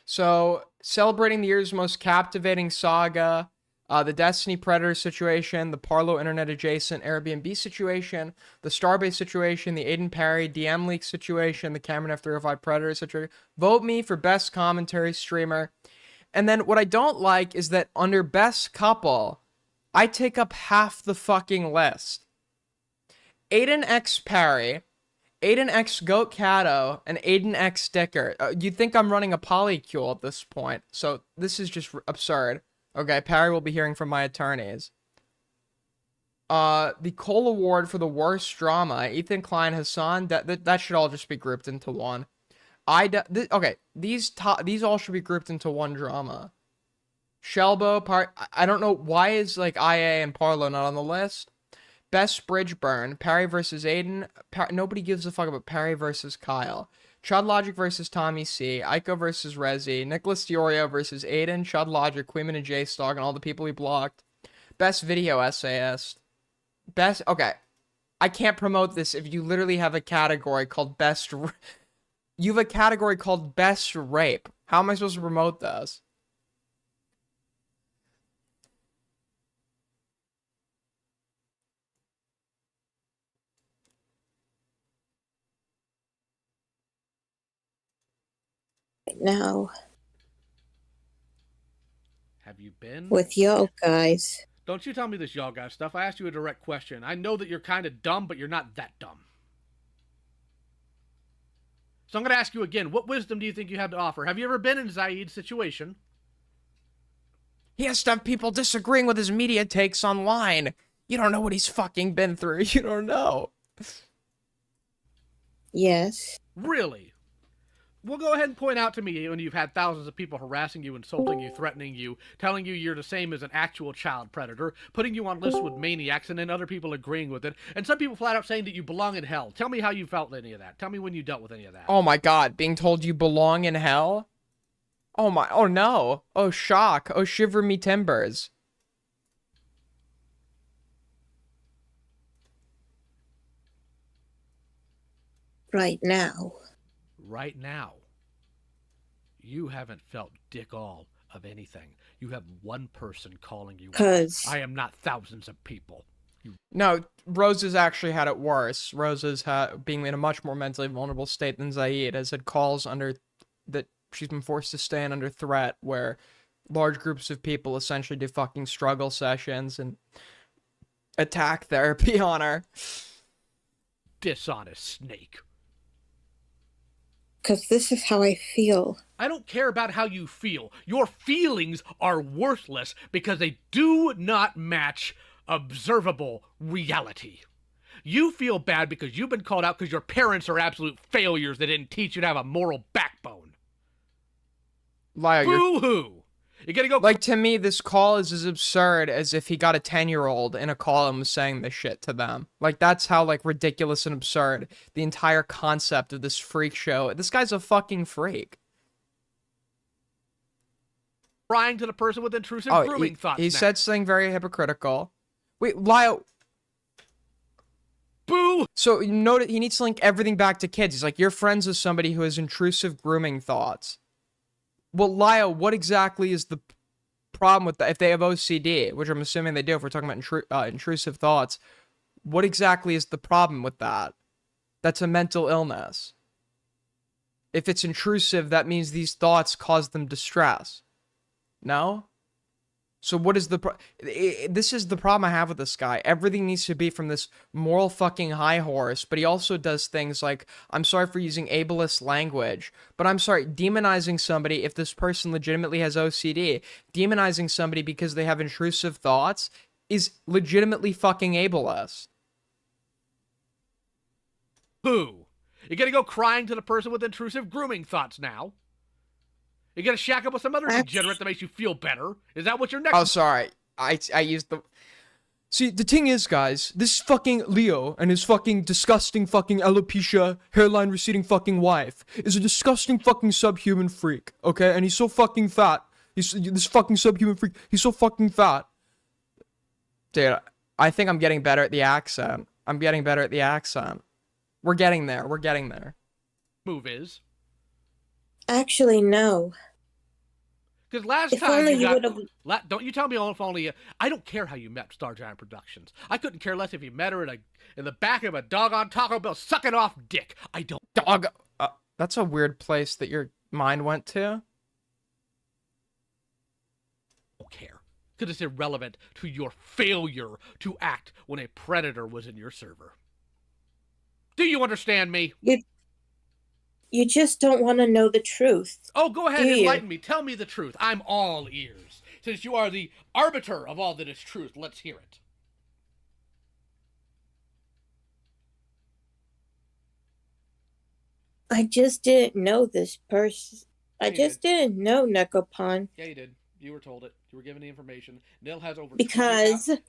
Speaker 1: So, celebrating the year's most captivating saga, the Destiny Predator situation, the Parlo Internet adjacent Airbnb situation, the Starbase situation, the Aiden Parry DM leak situation, the Cameron F305 Predator situation. Vote me for best commentary streamer. And then what I don't like is that under best couple, I take up half the fucking list. Aiden X Parry, Aiden X Goat Cato, and Aiden X Sticker. You'd think I'm running a polycule at this point, so this is just absurd. Okay, Parry will be hearing from my attorneys. The Cole Award for the worst drama, Ethan Klein Hassan, that should all just be grouped into one. Okay, these all should be grouped into one drama. Shelbo, I don't know, why is, like, IA and Parlo not on the list? Best Bridge Burn, Parry versus Aiden. Nobody gives a fuck about Parry versus Kyle. Chud Logic versus Tommy C. Aiko versus Rezi. Nicholas Diorio versus Aiden, Chud Logic, Queeman and J-Stog, and all the people he blocked. Best Video Essayist. Okay. I can't promote this if you literally have a category called Best... You have a category called Best Rape. How am I supposed to promote this?
Speaker 17: Now,
Speaker 16: have you been?
Speaker 17: With y'all guys.
Speaker 16: Don't you tell me this y'all guys stuff. I asked you a direct question. I know that you're kind of dumb, but you're not that dumb. So I'm going to ask you again, what wisdom do you think you have to offer? Have you ever been in Zaid's situation?
Speaker 1: He has to have people disagreeing with his media takes online. You don't know what he's fucking been through. You don't know.
Speaker 17: Yes.
Speaker 16: Really? Well, go ahead and point out to me when you've had thousands of people harassing you, insulting you, threatening you, telling you you're the same as an actual child predator, putting you on lists with maniacs, and then other people agreeing with it, and some people flat out saying that you belong in hell. Tell me how you felt any of that. Tell me when you dealt with any of that.
Speaker 1: Oh my god, being told you belong in hell? Oh no. Oh shock. Oh shiver me timbers.
Speaker 17: Right now.
Speaker 16: Right now. You haven't felt dick all of anything. You have one person calling you out. I am not thousands of people.
Speaker 1: No, Rosa's actually had it worse. Rosa's being in a much more mentally vulnerable state than Zaid, has had calls that she's been forced to stand under threat, where large groups of people essentially do fucking struggle sessions and attack therapy on her.
Speaker 16: Dishonest snake.
Speaker 17: Because this is how I feel.
Speaker 16: I don't care about how you feel. Your feelings are worthless because they do not match observable reality. You feel bad because you've been called out because your parents are absolute failures that didn't teach you to have a moral backbone.
Speaker 1: Liar,
Speaker 16: boo-hoo! You're gonna go...
Speaker 1: Like, to me, this call is as absurd as if he got a 10-year-old in a call and was saying this shit to them. Like, that's how, like, ridiculous and absurd the entire concept of this freak show. This guy's a fucking freak.
Speaker 16: Crying to the person with intrusive grooming thoughts.
Speaker 1: He said something very hypocritical. Wait, Lio...
Speaker 16: Boo!
Speaker 1: So, you notice he needs to link everything back to kids. He's like, you're friends with somebody who has intrusive grooming thoughts. Well, Lio, what exactly is the problem with that? If they have OCD, which I'm assuming they do if we're talking about intrusive thoughts, What exactly is the problem with that? That's a mental illness. If it's intrusive, that means these thoughts cause them distress. No? So what is this is the problem I have with this guy. Everything needs to be from this moral fucking high horse, but he also does things like, I'm sorry for using ableist language, but I'm sorry, demonizing somebody if this person legitimately has OCD, demonizing somebody because they have intrusive thoughts is legitimately fucking ableist.
Speaker 16: Who? You're gonna go crying to the person with intrusive grooming thoughts now? You're gonna shack up with some other degenerate that makes you feel better? Is that what your next?
Speaker 1: Oh, sorry. I used the. See, the thing is, guys, this fucking Leo and his fucking disgusting fucking alopecia, hairline receding fucking wife is a disgusting fucking subhuman freak, okay? And he's so fucking fat. He's this fucking subhuman freak. He's so fucking fat. Dude, I think I'm getting better at the accent. I'm getting better at the accent. We're getting there. We're getting there.
Speaker 16: Move is.
Speaker 17: Actually, no.
Speaker 16: Because last
Speaker 17: if
Speaker 16: time
Speaker 17: only
Speaker 16: you
Speaker 17: would have.
Speaker 16: Don't you tell me if only I don't care how you met Star Giant Productions. I couldn't care less if you met her in the back of a doggone Taco Bell sucking off dick. I don't.
Speaker 1: Dog. That's a weird place that your mind went to.
Speaker 16: Don't care. Because it's irrelevant to your failure to act when a predator was in your server. Do you understand me?
Speaker 17: You just don't want to know the truth.
Speaker 16: Oh, go ahead, enlighten me. Tell me the truth. I'm all ears. Since you are the arbiter of all that is truth, let's hear it.
Speaker 17: I just didn't know this person.
Speaker 16: Yeah,
Speaker 17: I just didn't know Nekopon.
Speaker 16: Yeah, you did. You were told it. You were given the information. Nil has over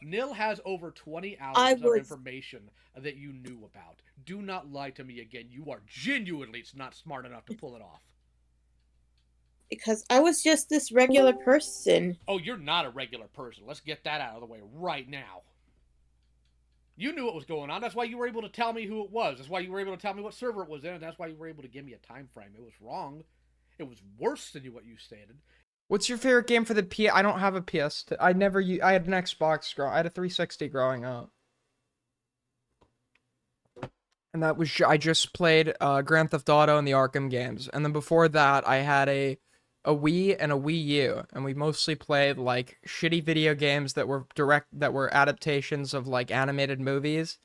Speaker 16: Nil has over 20 hours of information that you knew about. Do not lie to me again. You are genuinely not smart enough to pull it off.
Speaker 17: Because I was just this regular person.
Speaker 16: Oh, you're not a regular person. Let's get that out of the way right now. You knew what was going on. That's why you were able to tell me who it was. That's why you were able to tell me what server it was in. And that's why you were able to give me a time frame. It was wrong. It was worse than what you stated.
Speaker 1: What's your favorite game for the PS? I don't have a PS. I had an Xbox I had a 360 growing up. And that was, I just played Grand Theft Auto and the Arkham games. And then before that, I had a Wii and a Wii U. And we mostly played, like, shitty video games that were adaptations of, like, animated movies.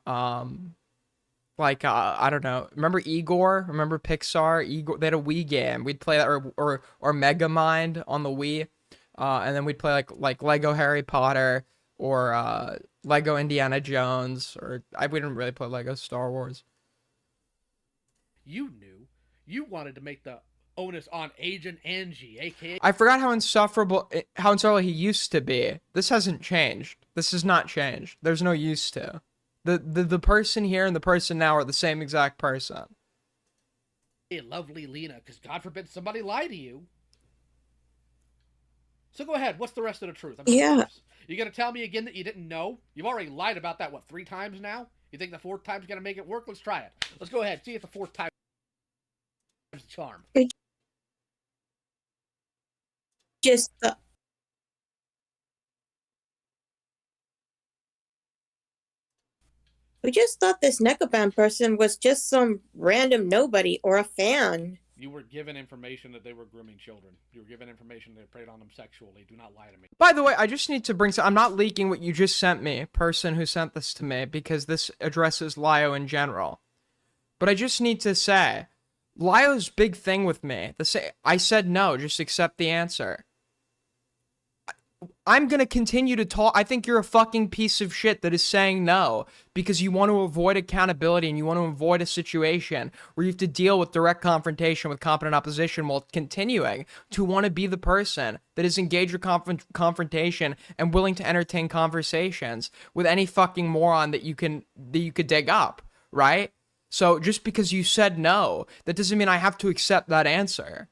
Speaker 1: Like, I don't know. Remember Igor? Remember Pixar? Igor, they had a Wii game. We'd play that, or Megamind on the Wii. And then we'd play, like Lego Harry Potter, or, Lego Indiana Jones, or we didn't really play Lego Star Wars.
Speaker 16: You knew. You wanted to make the onus on Agent Angie, aka.
Speaker 1: I forgot how insufferable he used to be. This hasn't changed. This has not changed. There's no used to. The person here and the person now are the same exact person.
Speaker 16: Hey, lovely Lena, because God forbid somebody lie to you. So go ahead. What's the rest of the truth?
Speaker 17: Yeah.
Speaker 16: You gonna tell me again that you didn't know? You've already lied about that, what, 3 times now? You think the 4th time's gonna make it work? Let's try it. Let's go ahead. See if the 4th time is the charm.
Speaker 17: Just we just thought this Nekopon person was just some random nobody or a fan.
Speaker 16: You were given information that they were grooming children. You were given information they preyed on them sexually. Do not lie to me.
Speaker 1: By the way, I just need to bring I'm not leaking what you just sent me, person who sent this to me, because this addresses Lio in general. But I just need to say, Lio's big thing with me, I said no, just accept the answer. I'm gonna continue to talk. I think you're a fucking piece of shit that is saying no because you want to avoid accountability and you want to avoid a situation where you have to deal with direct confrontation with competent opposition while continuing to want to be the person that is engaged with confrontation and willing to entertain conversations with any fucking moron that you could dig up, right? So just because you said no, that doesn't mean I have to accept that answer,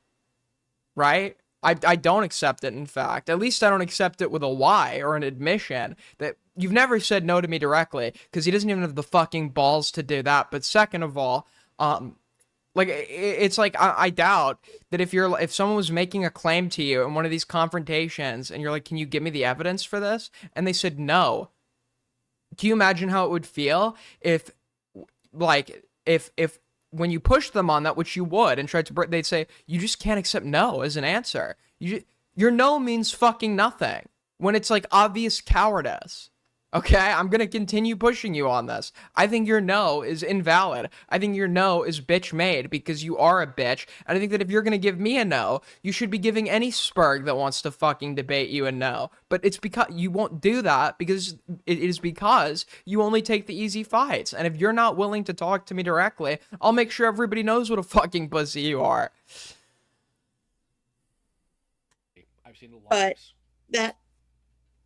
Speaker 1: right? I don't accept it, in fact. At least I don't accept it with a why or an admission that you've never said no to me directly because he doesn't even have the fucking balls to do that. But second of all, like, it's like, I doubt that if someone was making a claim to you in one of these confrontations and you're like, can you give me the evidence for this? And they said no. can you imagine how it would feel if, like, if when you push them on that, which you would, and tried to, they'd say, you just can't accept no as an answer. Your no means fucking nothing when it's like obvious cowardice. Okay, I'm gonna continue pushing you on this. I think your no is invalid. I think your no is bitch made because you are a bitch. And I think that if you're gonna give me a no, you should be giving any spurg that wants to fucking debate you a no. But it's because you won't do that because it is because you only take the easy fights. And if you're not willing to talk to me directly, I'll make sure everybody knows what a fucking pussy you are.
Speaker 16: I've seen a lot.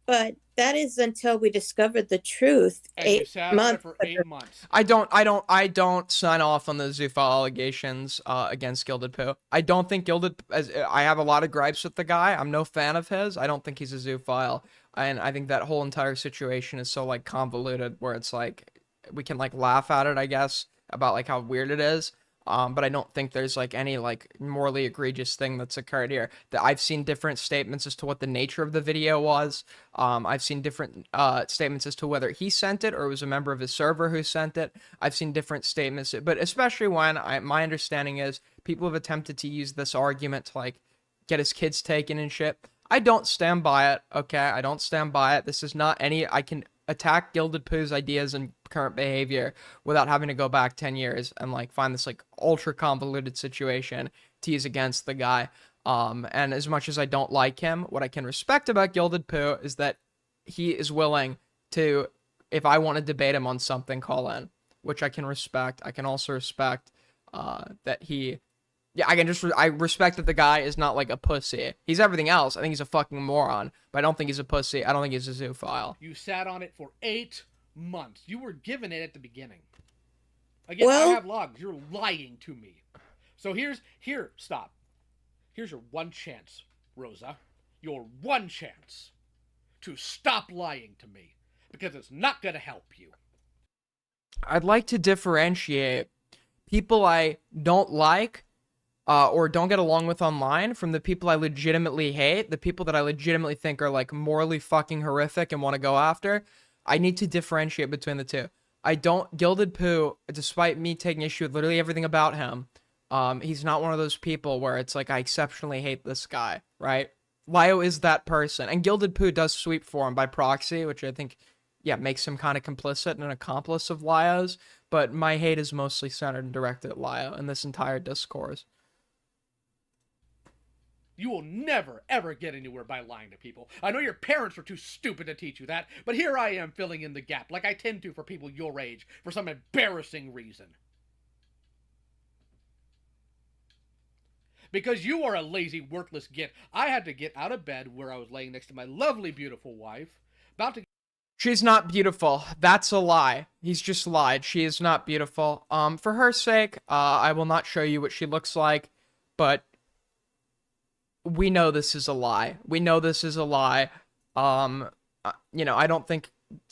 Speaker 17: But that is until we discovered the truth.
Speaker 16: And
Speaker 17: 8 months.
Speaker 16: For 8 months.
Speaker 1: I don't sign off on the zoophile allegations against Gilded Poo. I don't think I have a lot of gripes with the guy. I'm no fan of his. I don't think he's a zoophile. And I think that whole entire situation is so like convoluted where it's like we can like laugh at it, I guess, about like how weird it is. But I don't think there's like any like morally egregious thing that's occurred here. That I've seen different statements as to what the nature of the video was. I've seen different statements as to whether he sent it or it was a member of his server who sent it. I've seen different statements, but especially when my understanding is people have attempted to use this argument to like get his kids taken and shit. I don't stand by it. Okay, I don't stand by it. This is not any. I can attack Gilded Poo's ideas and current behavior without having to go back 10 years and like find this like ultra convoluted situation to use against the guy. And as much as I don't like him, what I can respect about Gilded Poo is that he is willing to, if I want to debate him on something, call in, which I can respect. I can also respect that he, yeah, I respect that the guy is not like a pussy. He's everything else. I think he's a fucking moron, but I don't think he's a pussy. I don't think he's a zoophile.
Speaker 16: You sat on it for 8 months. You were given it at the beginning. Again, I have logs. You're lying to me. So stop. Here's your one chance, Rosa. Your one chance to stop lying to me, because it's not going to help you.
Speaker 1: I'd like to differentiate people I don't like or don't get along with online from the people I legitimately hate, the people that I legitimately think are like morally fucking horrific and want to go after. I need to differentiate between the two. Gilded Poo, despite me taking issue with literally everything about him, he's not one of those people where it's like I exceptionally hate this guy, right? Lio is that person, and Gilded Poo does sweep for him by proxy, which I think, yeah, makes him kind of complicit and an accomplice of Lio's, but my hate is mostly centered and directed at Lio in this entire discourse.
Speaker 16: You will never, ever get anywhere by lying to people. I know your parents were too stupid to teach you that, but here I am filling in the gap, like I tend to for people your age, for some embarrassing reason. Because you are a lazy, worthless git. I had to get out of bed where I was laying next to my lovely, beautiful wife, about to...
Speaker 1: She's not beautiful. That's a lie. He's just lied. She is not beautiful. For her sake, I will not show you what she looks like, but we know this is a lie. We know this is a lie. You know, I don't think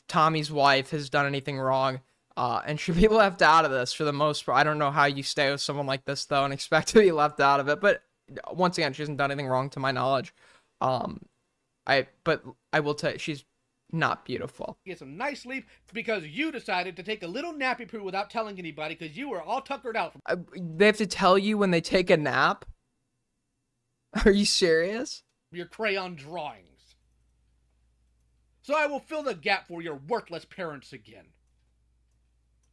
Speaker 1: Tommy's wife has done anything wrong, and should be left out of this for the most part. I don't know how you stay with someone like this, though, and expect to be left out of it, but once again, she hasn't done anything wrong to my knowledge. But I will tell you, she's not beautiful.
Speaker 16: Get some nice sleep because you decided to take a little nappy poo without telling anybody because you were all tuckered out.
Speaker 1: They have to tell you when they take a nap? Are you serious?
Speaker 16: Your crayon drawings. So I will fill the gap for your worthless parents again.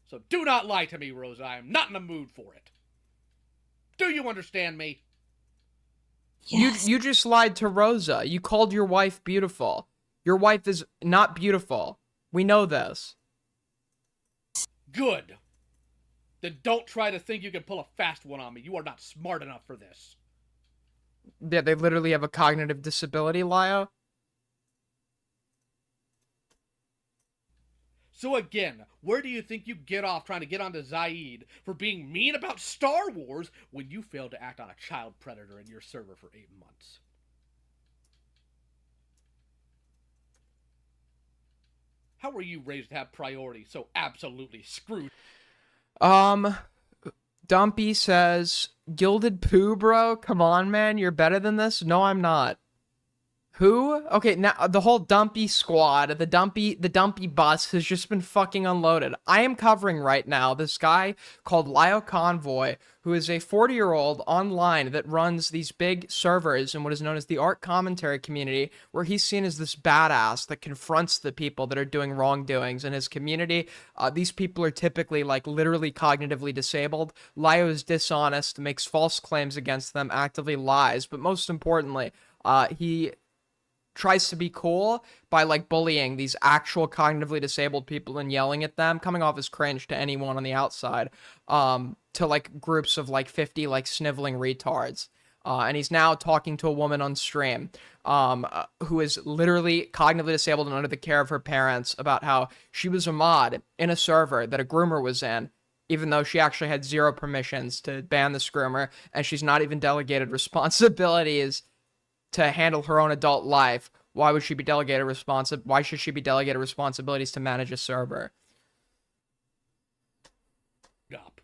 Speaker 16: So do not lie to me, Rosa. I am not in the mood for it. Do you understand me?
Speaker 1: Yes. You just lied to Rosa. You called your wife beautiful. Your wife is not beautiful. We know this.
Speaker 16: Good. Then don't try to think you can pull a fast one on me. You are not smart enough for this.
Speaker 1: Yeah, they literally have a cognitive disability, Lio.
Speaker 16: So again, where do you think you get off trying to get onto Zaid for being mean about Star Wars when you failed to act on a child predator in your server for 8 months? How were you raised to have priority so absolutely screwed?
Speaker 1: Dumpy says, Gilded Poo, bro? Come on, man. You're better than this? No, I'm not. Who? Okay, now the whole dumpy squad, the dumpy bus has just been fucking unloaded. I am covering right now this guy called Lioconvoy, who is a 40-year-old online that runs these big servers in what is known as the art commentary community, where he's seen as this badass that confronts the people that are doing wrongdoings in his community. These people are typically like literally cognitively disabled. Lio is dishonest, makes false claims against them, actively lies, but most importantly, he tries to be cool by like bullying these actual cognitively disabled people and yelling at them, coming off as cringe to anyone on the outside, to like groups of like 50 like sniveling retards. And he's now talking to a woman on stream who is literally cognitively disabled and under the care of her parents about how she was a mod in a server that a groomer was in, even though she actually had zero permissions to ban this groomer, and she's not even delegated responsibilities to handle her own adult life. Why would she be delegated why should she be delegated responsibilities to manage a server?
Speaker 16: Up.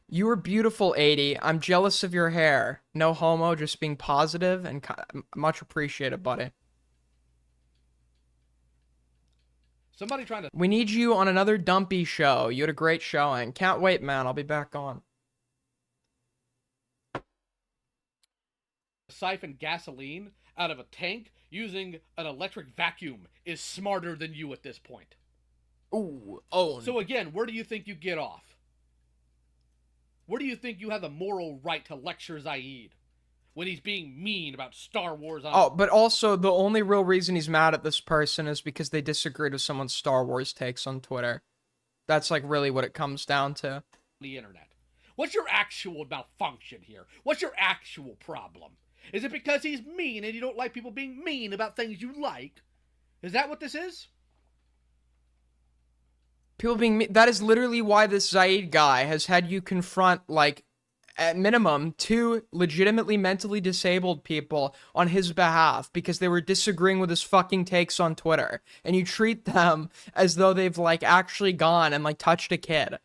Speaker 1: You were beautiful, 80. I'm jealous of your hair. No homo, just being positive and much appreciated, buddy.
Speaker 16: Somebody trying to...
Speaker 1: We need you on another dumpy show. You had a great showing. Can't wait, man. I'll be back on.
Speaker 16: Siphon gasoline out of a tank using an electric vacuum is smarter than you at this point.
Speaker 1: Ooh, oh.
Speaker 16: So again, where do you think you get off? Where do you think you have the moral right to lecture Zaid when he's being mean about Star Wars?
Speaker 1: Oh, but also the only real reason he's mad at this person is because they disagreed with someone's Star Wars takes on Twitter. That's like really what it comes down to.
Speaker 16: The internet. What's your actual malfunction here? What's your actual problem? Is it because he's mean and you don't like people being mean about things you like? Is that what this is?
Speaker 1: People being mean. That is literally why this Zaid guy has had you confront, like, at minimum, 2 legitimately mentally disabled people on his behalf because they were disagreeing with his fucking takes on Twitter. And you treat them as though they've, like, actually gone and, like, touched a kid.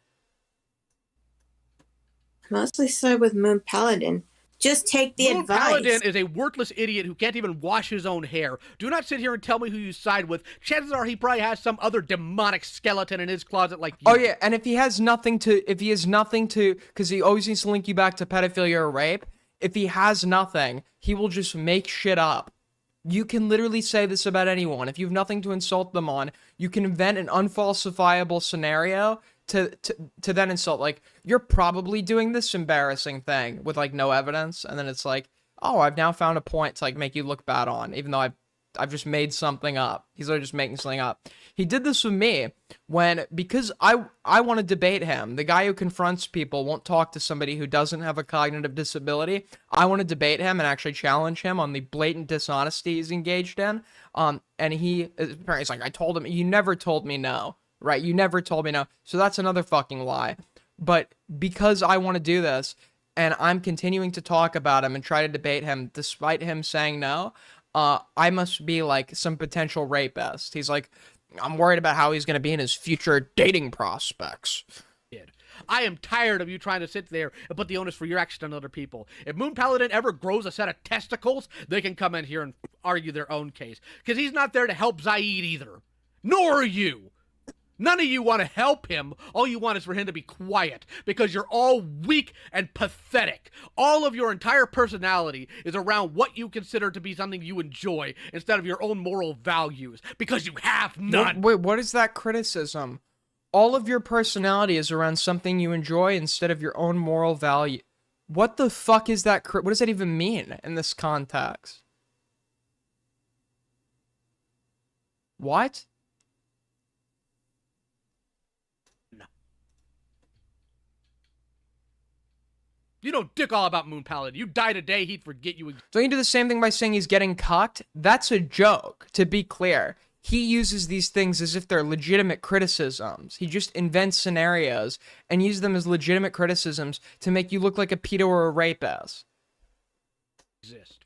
Speaker 17: Mostly so with Moon Paladin. Just take the advice.
Speaker 16: Paladin is a worthless idiot who can't even wash his own hair. Do not sit here and tell me who you side with. Chances are he probably has some other demonic skeleton in his closet like you.
Speaker 1: Oh yeah, and if he has nothing to, because he always needs to link you back to pedophilia or rape, if he has nothing, he will just make shit up. You can literally say this about anyone. If you have nothing to insult them on, you can invent an unfalsifiable scenario to then insult, like, you're probably doing this embarrassing thing with, like, no evidence, and then it's like, oh, I've now found a point to, like, make you look bad on, even though I've just made something up. He's literally just making something up. He did this with me because I want to debate him. The guy who confronts people won't talk to somebody who doesn't have a cognitive disability. I want to debate him and actually challenge him on the blatant dishonesty he's engaged in. And apparently he's like, I told him, you never told me no. Right, you never told me no. So that's another fucking lie. But because I want to do this, and I'm continuing to talk about him and try to debate him despite him saying no, I must be like some potential rapist. He's like, I'm worried about how he's going to be in his future dating prospects.
Speaker 16: I am tired of you trying to sit there and put the onus for your action on other people. If Moon Paladin ever grows a set of testicles, they can come in here and argue their own case. Because he's not there to help Zaid either. Nor are you. None of you want to help him. All you want is for him to be quiet because you're all weak and pathetic. All of your entire personality is around what you consider to be something you enjoy instead of your own moral values because you have none.
Speaker 1: Wait, what is that criticism? All of your personality is around something you enjoy instead of your own moral value. What the fuck is that? What does that even mean in this context? What?
Speaker 16: You know dick all about Moon Paladin. You die today, he'd forget you.
Speaker 1: Don't you do the same thing by saying he's getting cucked? That's a joke, to be clear. He uses these things as if they're legitimate criticisms. He just invents scenarios and uses them as legitimate criticisms to make you look like a pedo or a rapist.
Speaker 16: Exist.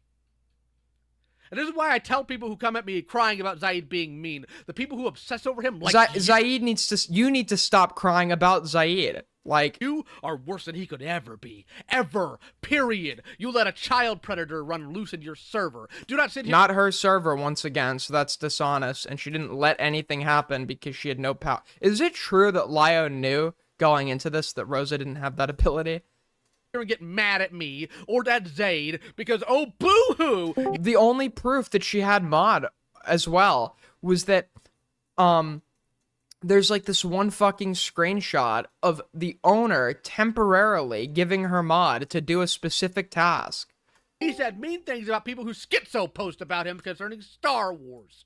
Speaker 16: And this is why I tell people who come at me crying about Zaid being mean, the people who obsess over him like
Speaker 1: Zaid needs to, you need to stop crying about Zaid. Like,
Speaker 16: you are worse than he could ever be. Ever. Period. You let a child predator run loose in your server. Do not sit here.
Speaker 1: Not her server, once again, so that's dishonest, and she didn't let anything happen because she had no power. Is it true that Lio knew going into this that Rosa didn't have that ability?
Speaker 16: And get mad at me or at Zaid because, oh, boo-hoo!
Speaker 1: The only proof that she had mod as well was that, there's like this one fucking screenshot of the owner temporarily giving her mod to do a specific task.
Speaker 16: He said mean things about people who schizo post about him concerning Star Wars.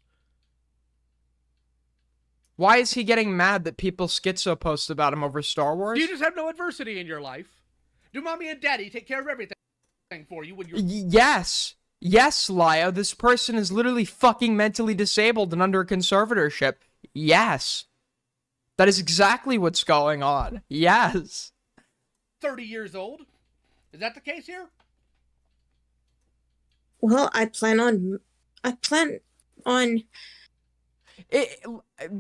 Speaker 1: Why is he getting mad that people schizo post about him over Star Wars?
Speaker 16: Do you just have no adversity in your life? Do mommy and daddy take care of everything for you when you're...
Speaker 1: Yes. Yes, Lio. This person is literally fucking mentally disabled and under a conservatorship. Yes. That is exactly what's going on. Yes.
Speaker 16: 30 years old? Is that the case here?
Speaker 17: Well, I plan on...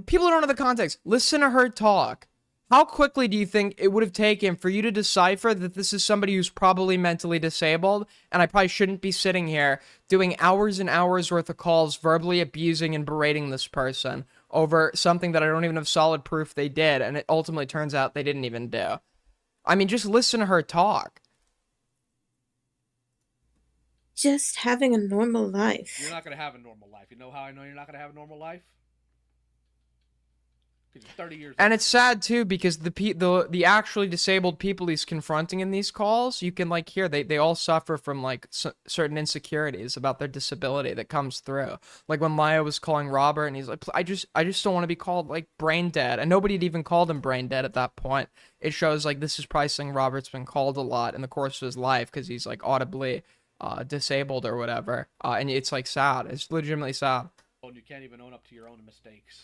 Speaker 1: People don't know the context. Listen to her talk. How quickly do you think it would have taken for you to decipher that this is somebody who's probably mentally disabled, and I probably shouldn't be sitting here doing hours and hours worth of calls verbally abusing and berating this person over something that I don't even have solid proof they did, and it ultimately turns out they didn't even do. I mean, just listen to her talk.
Speaker 17: Just having a normal life.
Speaker 16: You're not going to have a normal life. You know how I know you're not going to have a normal life? Because you're 30 years old.
Speaker 1: And it's sad, too, because the actually disabled people he's confronting in these calls, you can, like, hear they all suffer from, like, certain insecurities about their disability that comes through. Like, when Lio was calling Robert, and he's like, I just don't want to be called, like, brain dead. And nobody had even called him brain dead at that point. It shows, like, this is probably something Robert's been called a lot in the course of his life, because he's, like, audibly disabled or whatever. And it's, like, sad. It's legitimately sad.
Speaker 16: And you can't even own up to your own mistakes.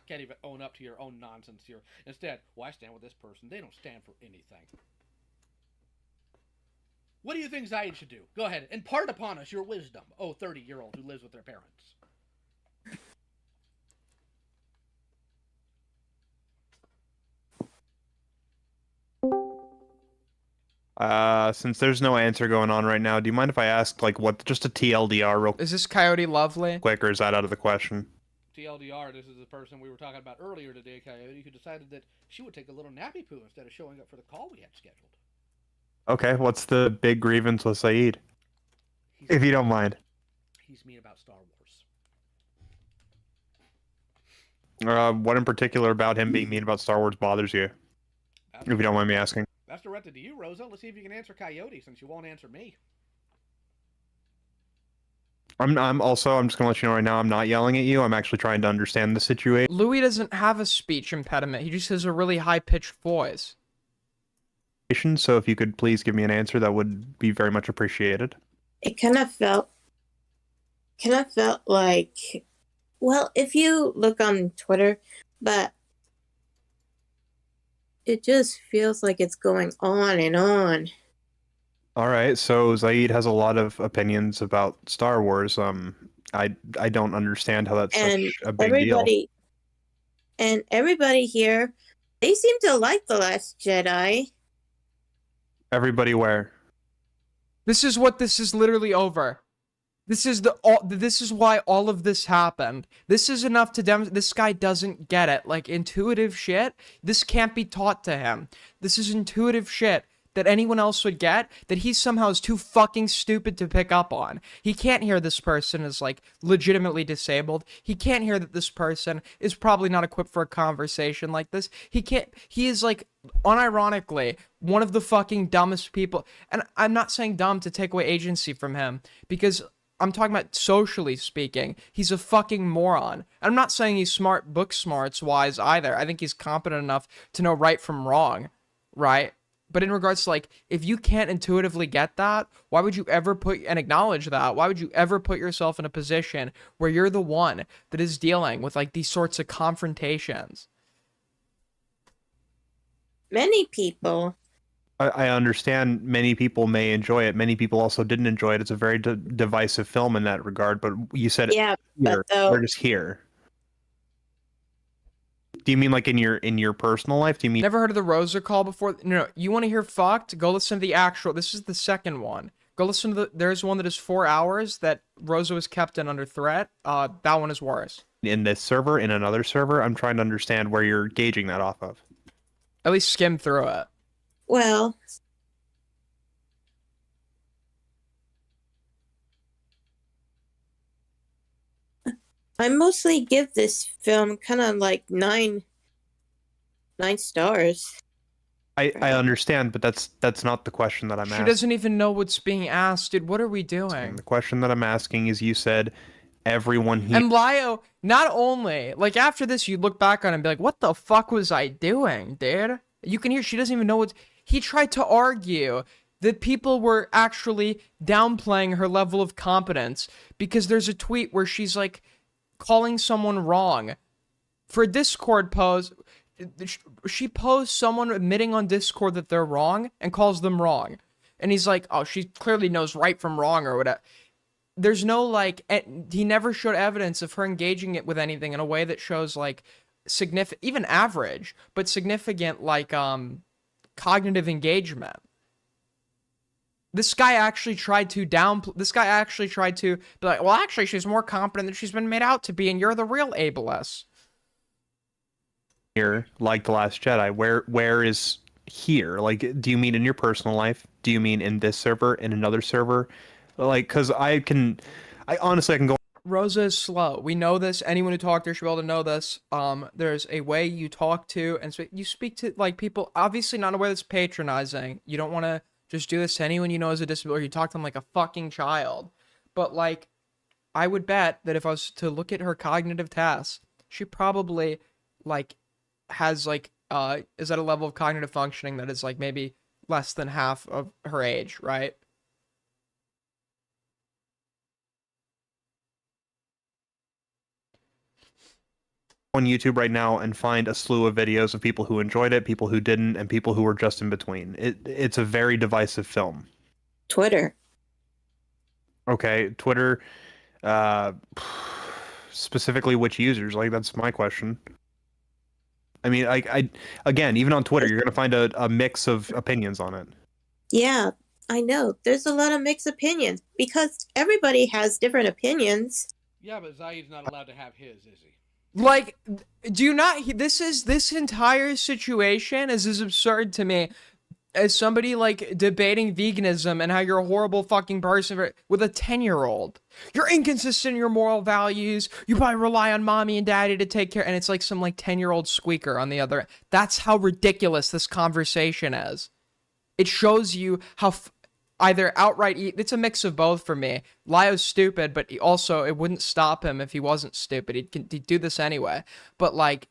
Speaker 16: Can't even own up to your own nonsense here. Instead, well, I stand with this person. They don't stand for anything. What do you think Zaid should do? Go ahead. Impart upon us your wisdom. Oh, 30-year-old who lives with their parents.
Speaker 18: Since there's no answer going on right now, do you mind if I ask, like, what, just a TLDR real quick?
Speaker 1: Is this Coyote Lovely?
Speaker 18: Quick, or is that out of the question?
Speaker 16: TLDR, this is the person we were talking about earlier today, Coyote, who decided that she would take a little nappy poo instead of showing up for the call we had scheduled.
Speaker 18: Okay, what's the big grievance with Saeed? If you don't mind.
Speaker 16: He's mean about Star Wars.
Speaker 18: What in particular about him being mean about Star Wars bothers you? If you don't mind me asking.
Speaker 16: That's directed to you, Rosa. Let's see if you can answer Coyote, since you won't answer me.
Speaker 18: I'm just gonna let you know right now, I'm not yelling at you. I'm actually trying to understand the situation.
Speaker 1: Louis doesn't have a speech impediment. He just has a really high-pitched voice.
Speaker 18: So if you could please give me an answer, that would be very much appreciated.
Speaker 17: It kind of felt like, well, if you look on Twitter, but it just feels like it's going on and on.
Speaker 18: All right, so Zaid has a lot of opinions about Star Wars. I don't understand how that's such a big deal.
Speaker 17: And everybody here, they seem to like The Last Jedi.
Speaker 18: Everybody where?
Speaker 1: This is what this is literally over. This is why all of this happened. This is enough to demonstrate this guy doesn't get it. Like, intuitive shit, this can't be taught to him. This is intuitive shit that anyone else would get, that he somehow is too fucking stupid to pick up on. He can't hear this person is, like, legitimately disabled. He can't hear that this person is probably not equipped for a conversation like this. He is, like, unironically, one of the fucking dumbest people. And I'm not saying dumb to take away agency from him, because I'm talking about socially speaking. He's a fucking moron. I'm not saying he's smart, book smarts wise either. I think he's competent enough to know right from wrong, right? But in regards to, like, if you can't intuitively get that, why would you ever and acknowledge that? Why would you ever put yourself in a position where you're the one that is dealing with, like, these sorts of confrontations?
Speaker 17: Many people.
Speaker 18: I understand many people may enjoy it. Many people also didn't enjoy it. It's a very divisive film in that regard, but you said
Speaker 17: yeah,
Speaker 18: here. We're just here. Do you mean like in your personal life? Do you mean?
Speaker 1: Never heard of the Rosa Call before? No. You want to hear fucked? Go listen to the actual. This is the second one. Go listen to there's one that is 4 hours that Rosa was kept in under threat. That one is worse.
Speaker 18: In this server, in another server? I'm trying to understand where you're gauging that off of.
Speaker 1: At least skim through it.
Speaker 17: Well, I mostly give this film kind of like nine stars.
Speaker 18: I understand, but that's not the question that I'm asking.
Speaker 1: She doesn't even know what's being asked, dude. What are we doing?
Speaker 18: The question that I'm asking is, you said everyone here.
Speaker 1: And Lio, not only, like, after this, you look back on it and be like, what the fuck was I doing, dude? You can hear she doesn't even know what. He tried to argue that people were actually downplaying her level of competence because there's a tweet where she's, like, calling someone wrong. For a Discord post, she posed someone admitting on Discord that they're wrong and calls them wrong. And he's like, oh, she clearly knows right from wrong or whatever. There's no, like, he never showed evidence of her engaging it with anything in a way that shows, like, significant, even average, but significant, like, cognitive engagement. This guy actually tried to be like, well, actually, she's more competent than she's been made out to be, and you're the real ableist.
Speaker 18: Here, like The Last Jedi, where is here? Like, do you mean in your personal life? Do you mean in this server, in another server? Like, because I honestly can go.
Speaker 1: Rosa is slow. We know this. Anyone who talked to her should be able to know this. There's a way you talk to and you speak to, like, people, obviously not in a way that's patronizing. You don't want to just do this to anyone you know as a disability. You talk to them like a fucking child. But, like, I would bet that if I was to look at her cognitive tasks, she probably, like, has, like, is at a level of cognitive functioning that is, like, maybe less than half of her age, right?
Speaker 18: On YouTube right now and find a slew of videos of people who enjoyed it, people who didn't, and people who were just in between. It's a very divisive film.
Speaker 17: Twitter.
Speaker 18: Okay, Twitter. Specifically, which users? Like, that's my question. I mean, again, even on Twitter, you're gonna find a mix of opinions on it.
Speaker 17: Yeah, I know. There's a lot of mixed opinions because everybody has different opinions.
Speaker 16: Yeah, but Zaid's not allowed to have his, is he?
Speaker 1: Like, do you not, this entire situation is as absurd to me as somebody, like, debating veganism and how you're a horrible fucking person with a 10-year-old. You're inconsistent in your moral values. You probably rely on mommy and daddy to take care. And it's like some, like, 10-year-old squeaker on the other. That's how ridiculous this conversation is. It shows you how either outright, it's a mix of both for me. Lio's stupid, but also it wouldn't stop him if he wasn't stupid. He'd do this anyway. But, like,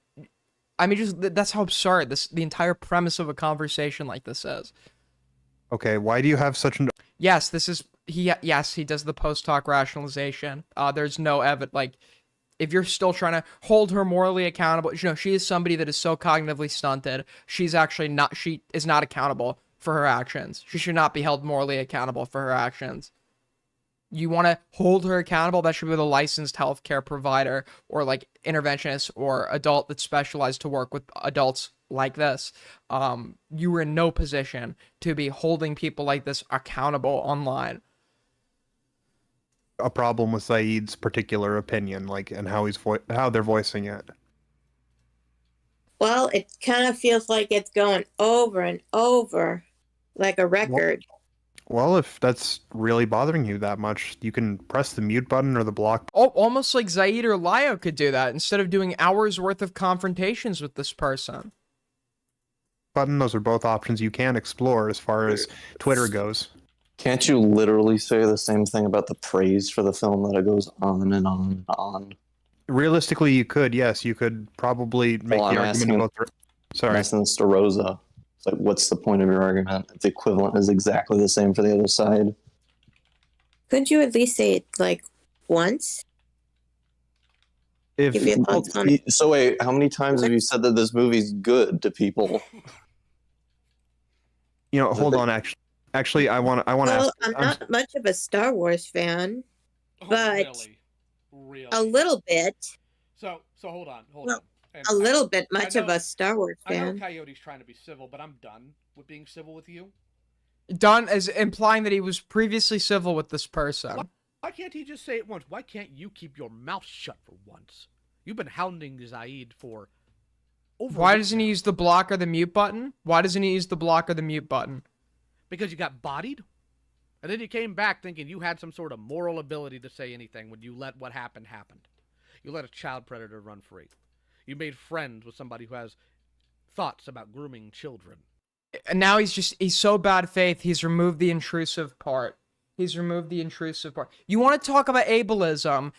Speaker 1: I mean, just that's how absurd the entire premise of a conversation like this is.
Speaker 18: Okay, why do you have such an?
Speaker 1: Yes, yes, he does the post hoc rationalization. There's no evidence, like, if you're still trying to hold her morally accountable, you know, she is somebody that is so cognitively stunted. She is not accountable for her actions. She should not be held morally accountable for her actions. You want to hold her accountable, that should be with a licensed healthcare provider or, like, interventionist or adult that's specialized to work with adults like this. You were in no position to be holding people like this accountable online.
Speaker 18: A problem with Zaid's particular opinion, like, and how how they're voicing it.
Speaker 17: Well, it kind of feels like it's going over and over like a record.
Speaker 18: Well, if that's really bothering you that much, you can press the mute button or the block.
Speaker 1: Oh, almost like Zaid or Lio could do that instead of doing hours worth of confrontations with this person.
Speaker 18: Button, those are both options you can explore as far as Twitter goes.
Speaker 19: Can't you literally say the same thing about the praise for the film, that it goes on and on and on?
Speaker 18: Realistically, you could, yes. You could probably make the argument about
Speaker 19: I'm asking this to Rosa. It's like, what's the point of your argument if the equivalent is exactly the same for the other side?
Speaker 17: Couldn't you at least say it, like, once?
Speaker 19: So wait, how many times have you said that this movie's good to people?
Speaker 18: You know, hold on. Actually, I want to.
Speaker 17: Well, I'm not much of a Star Wars fan, but
Speaker 16: Really?
Speaker 17: a little bit.
Speaker 16: So hold on.
Speaker 17: a little bit much of a Star Wars fan.
Speaker 16: I know Coyote's trying to be civil, but I'm done with being civil with you.
Speaker 1: Done as implying that he was previously civil with this person.
Speaker 16: Why can't he just say it once? Why can't you keep your mouth shut for once? You've been hounding Zaid for over.
Speaker 1: Why doesn't he use the block or the mute button? Why doesn't he use the block or the mute button?
Speaker 16: Because you got bodied? And then you came back thinking you had some sort of moral ability to say anything when you let what happened happen. You let a child predator run free. You made friends with somebody who has thoughts about grooming children.
Speaker 1: And now he's so bad faith, he's removed the intrusive part. You want to talk about ableism?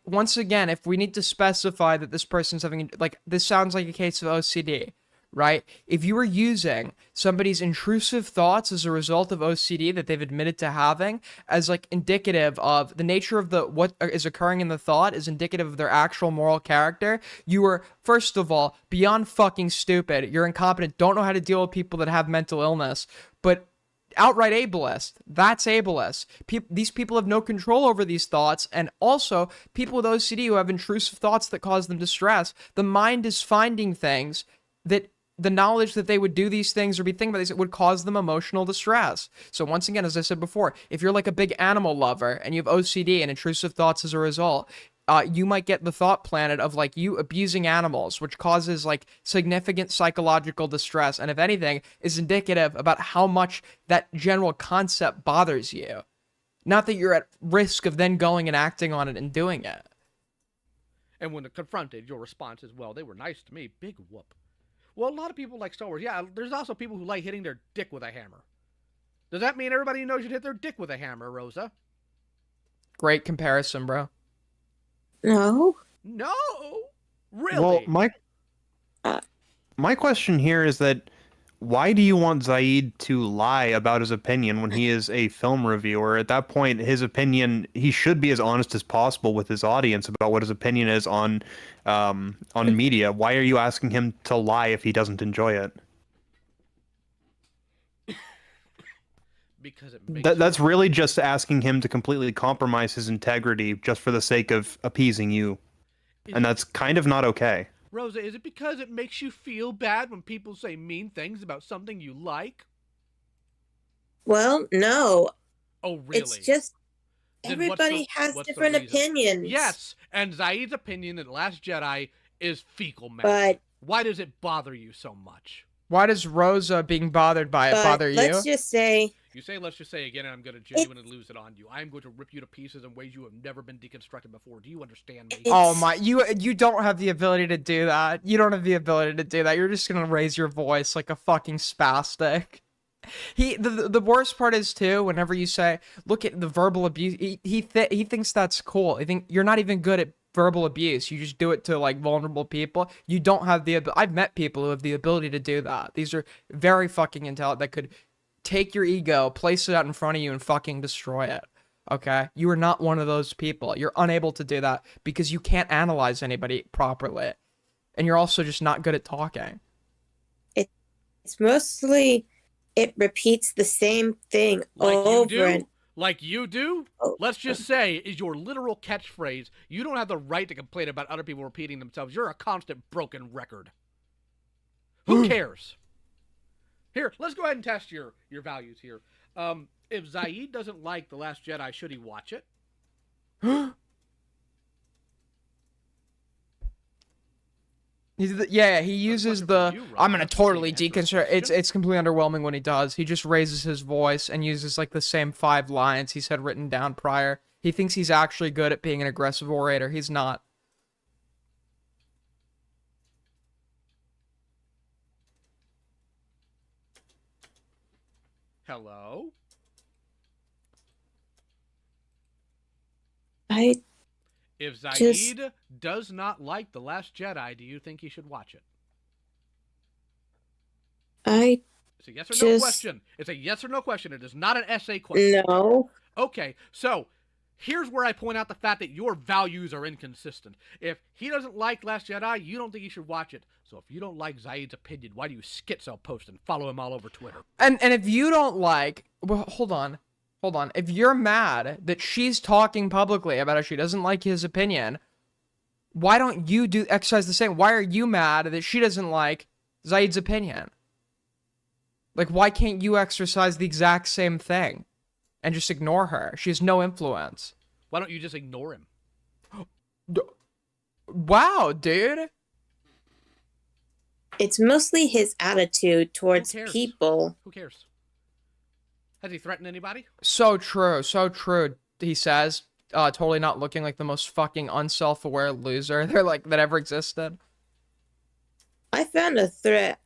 Speaker 1: Once again, if we need to specify that this person's having, this sounds like a case of OCD, right? If you were using somebody's intrusive thoughts as a result of OCD that they've admitted to having as indicative of the nature of what is occurring in the thought is indicative of their actual moral character, you are, first of all, beyond fucking stupid. You're incompetent, don't know how to deal with people that have mental illness, but outright ableist. That's ableist. These people have no control over these thoughts, and also people with OCD who have intrusive thoughts that cause them distress. The mind is finding things that the knowledge that they would do these things or be thinking about these, it would cause them emotional distress. So once again, as I said before, if you're like a big animal lover and you have OCD and intrusive thoughts as a result, you might get the thought planet of you abusing animals, which causes significant psychological distress, and if anything, is indicative about how much that general concept bothers you. Not that you're at risk of then going and acting on it and doing it.
Speaker 16: And when confronted, your response is, well, they were nice to me. Big whoop. Well, a lot of people like Star Wars. Yeah, there's also people who like hitting their dick with a hammer. Does that mean everybody knows should hit their dick with a hammer, Rosa?
Speaker 1: Great comparison, bro.
Speaker 17: No.
Speaker 16: No? Really?
Speaker 18: Well, my question here is that why do you want Zaid to lie about his opinion when he is a film reviewer? At that point, his opinion, he should be as honest as possible with his audience about what his opinion is on media. Why are you asking him to lie if he doesn't enjoy it?
Speaker 16: Because it makes
Speaker 18: that's really just asking him to completely compromise his integrity just for the sake of appeasing you. And that's kind of not okay.
Speaker 16: Rosa, is it because it makes you feel bad when people say mean things about something you like?
Speaker 17: Well, no.
Speaker 16: Oh, really?
Speaker 17: It's just everybody has different opinions.
Speaker 16: Yes, and Zaid's opinion in The Last Jedi is fecal matter. But why does it bother you so much?
Speaker 1: Why does Rosa being bothered by it bother you?
Speaker 17: Let's just say...
Speaker 16: You say, let's just say again, and I'm going to genuinely lose it on you. I'm going to rip you to pieces in ways you have never been deconstructed before. Do you understand me?
Speaker 1: Oh my, you don't have the ability to do that. You don't have the ability to do that. You're just going to raise your voice like a fucking spastic. The worst part is too, whenever you say, look at the verbal abuse, he thinks that's cool. I think you're not even good at verbal abuse. You just do it to vulnerable people. You don't have I've met people who have the ability to do that. These are very fucking intelligent that could take your ego, place it out in front of you, and fucking destroy it. Okay? You are not one of those people. You're unable to do that because you can't analyze anybody properly. And you're also just not good at talking.
Speaker 17: It's mostly, it repeats the same thing over and
Speaker 16: like you do? Let's just say is your literal catchphrase. You don't have the right to complain about other people repeating themselves. You're a constant broken record. Who cares? Here, let's go ahead and test your values here. If Zaid doesn't like The Last Jedi, should he watch it?
Speaker 1: Yeah, he uses the, I'm gonna totally deconstruct. It's completely underwhelming when he does. He just raises his voice and uses the same 5 lines he's had written down prior. He thinks he's actually good at being an aggressive orator. He's not.
Speaker 16: Hello? If Zaid does not like The Last Jedi, do you think he should watch it? It's a yes or no question. It's a yes or no question. It is not an essay question.
Speaker 17: No.
Speaker 16: Okay, so here's where I point out the fact that your values are inconsistent. If he doesn't like Last Jedi, you don't think he should watch it. So if you don't like Zaid's opinion, why do you schizo post and follow him all over Twitter?
Speaker 1: And if you don't like, well, hold on. If you're mad that she's talking publicly about how she doesn't like his opinion, Why don't you exercise the same? Why are you mad that she doesn't like Zaid's opinion? Like, why can't you exercise the exact same thing and just ignore her? She has no influence.
Speaker 16: Why don't you just ignore him?
Speaker 1: Wow, dude.
Speaker 17: It's mostly his attitude towards people.
Speaker 16: Who cares? Has he threatened anybody?
Speaker 1: So true, he says. Totally not looking like the most fucking unself-aware loser that ever existed.
Speaker 17: I found a threat.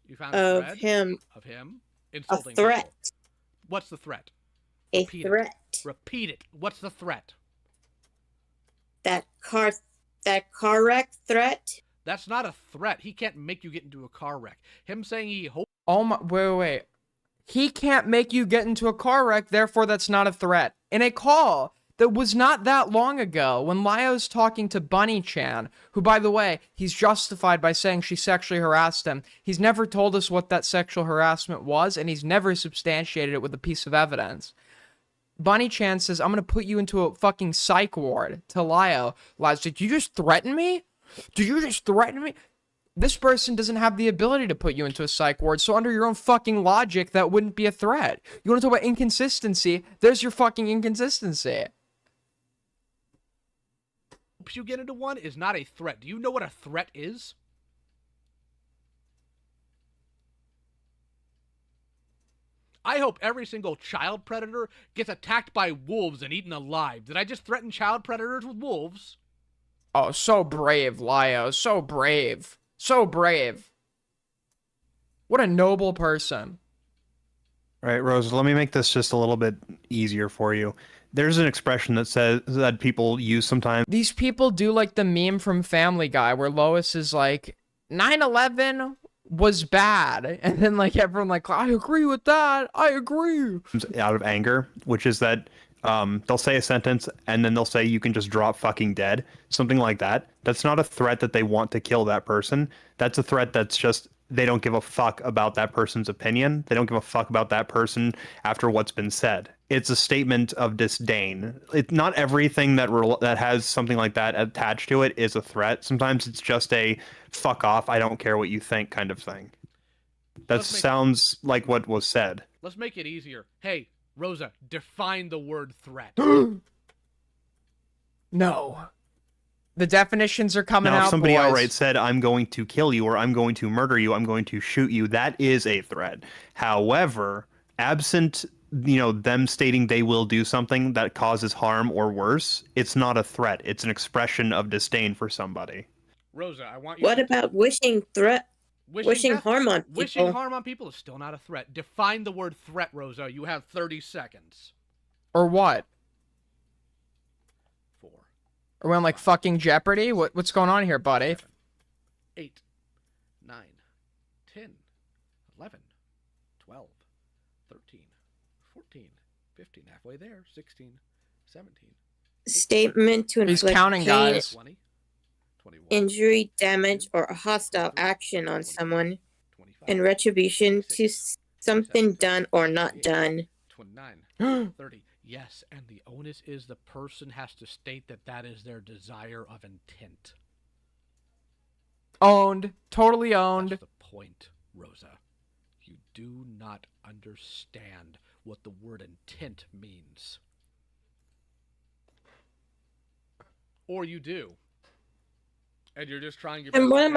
Speaker 16: You found a threat
Speaker 17: him.
Speaker 16: Of him?
Speaker 17: Insulting a threat.
Speaker 16: People. What's the threat?
Speaker 17: Repeat threat.
Speaker 16: It. Repeat it. What's the threat?
Speaker 17: That car wreck threat.
Speaker 16: That's not a threat. He can't make you get into a car wreck. Him saying he hopes.
Speaker 1: Oh my, wait. He can't make you get into a car wreck, therefore that's not a threat. In a call that was not that long ago, when Lio's talking to Bunny Chan, who, by the way, he's justified by saying she sexually harassed him. He's never told us what that sexual harassment was, and he's never substantiated it with a piece of evidence. Bunny Chan says, I'm gonna put you into a fucking psych ward to Lio. Lio's, did you just threaten me? Did you just threaten me? This person doesn't have the ability to put you into a psych ward, so under your own fucking logic, that wouldn't be a threat. You wanna talk about inconsistency? There's your fucking inconsistency.
Speaker 16: You get into one is not a threat. Do you know what a threat is? I hope every single child predator gets attacked by wolves and eaten alive. Did I just threaten child predators with wolves?
Speaker 1: Oh, so brave, Lio. So brave. So brave. What a noble person.
Speaker 18: All right, Rose, let me make this just a little bit easier for you. There's an expression that says that people use sometimes.
Speaker 1: These people do like the meme from Family Guy where Lois is like, 9/11 was bad. And then like everyone like, I agree with that. I agree.
Speaker 18: Out of anger, which is that they'll say a sentence and then they'll say you can just drop fucking dead. Something like that. That's not a threat that they want to kill that person. That's a threat that's just they don't give a fuck about that person's opinion. They don't give a fuck about that person after what's been said. It's a statement of disdain. It's not everything that has something like that attached to it is a threat. Sometimes it's just a fuck off, I don't care what you think kind of thing. That sounds like what was said.
Speaker 16: Let's make it easier. Hey, Rosa, define the word threat.
Speaker 1: No. The definitions are coming out,
Speaker 18: now, if somebody
Speaker 1: boys.
Speaker 18: outright said, I'm going to kill you, or I'm going to murder you, I'm going to shoot you, that is a threat. However, absent, them stating they will do something that causes harm or worse, it's not a threat. It's an expression of disdain for somebody.
Speaker 16: Rosa, I want you
Speaker 17: What about wishing harm on people?
Speaker 16: Wishing harm on people is still not a threat. Define the word threat, Rosa. You have 30 seconds.
Speaker 1: Or what? Are we on like fucking Jeopardy? What's going on here, buddy?
Speaker 16: 8, 9, 10, 11, 12, 13, 14, 15, halfway there, 16, 17.
Speaker 17: Statement to
Speaker 1: He's
Speaker 17: inflict
Speaker 1: counting,
Speaker 17: pain,
Speaker 1: guys.
Speaker 16: 20, 21,
Speaker 17: injury, damage, or a hostile action on someone in retribution to something done or not done.
Speaker 16: 29, 30. Yes, and the onus is the person has to state that is their desire of intent.
Speaker 1: Owned. Totally owned.
Speaker 16: That's the point, Rosa. You do not understand what the word intent means. Or you do. And you're just trying your best.
Speaker 17: And what am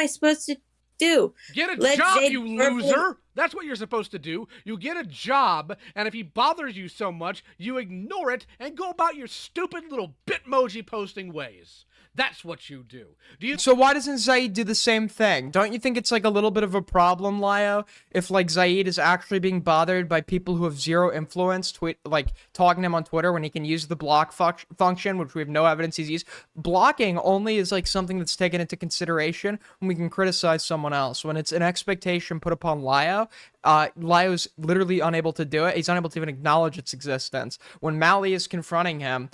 Speaker 17: I supposed to do?
Speaker 16: Get a job, you loser! That's what you're supposed to do. You get a job, and if he bothers you so much, you ignore it and go about your stupid little Bitmoji posting ways. That's what you do.
Speaker 1: So why doesn't Zaid do the same thing? Don't you think it's like a little bit of a problem, Lio? If like Zaid is actually being bothered by people who have zero influence, like talking to him on Twitter when he can use the block function, which we have no evidence he's used. Blocking only is like something that's taken into consideration when we can criticize someone else. When it's an expectation put upon Lio, Lio's literally unable to do it. He's unable to even acknowledge its existence. When Mally is confronting him,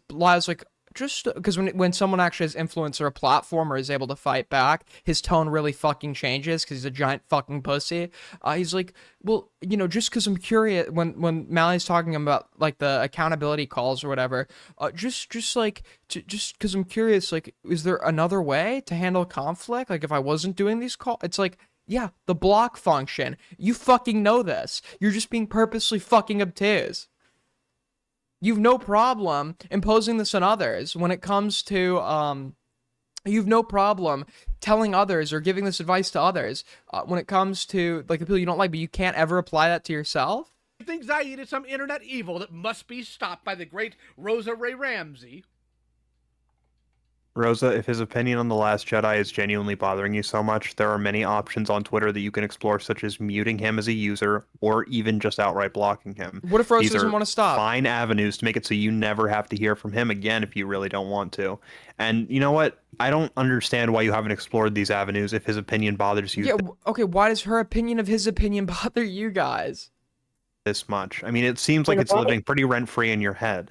Speaker 1: Lio's like, just because when someone actually has influence or a platform or is able to fight back, his tone really fucking changes because he's a giant fucking pussy. He's like, well, you know, just because I'm curious, when Mally's talking about like the accountability calls or whatever, just because I'm curious, like, is there another way to handle conflict? Like, if I wasn't doing these calls, it's like, yeah, the block function. You fucking know this. You're just being purposely fucking obtuse. You've no problem imposing this on others when it comes to, you've no problem telling others or giving this advice to others when it comes to, like, the people you don't like, but you can't ever apply that to yourself?
Speaker 16: I think Zaid is some internet evil that must be stopped by the great Rosa Ray Ramsey.
Speaker 18: Rosa, if his opinion on The Last Jedi is genuinely bothering you so much, there are many options on Twitter that you can explore, such as muting him as a user or even just outright blocking him.
Speaker 1: What if Rosa
Speaker 18: These
Speaker 1: doesn't
Speaker 18: are
Speaker 1: want to stop?
Speaker 18: fine avenues to make it so you never have to hear from him again if you really don't want to. And you know what? I don't understand why you haven't explored these avenues if his opinion bothers you.
Speaker 1: Yeah, okay, why does her opinion of his opinion bother you guys?
Speaker 18: This much. I mean, it seems like it's living pretty rent-free in your head.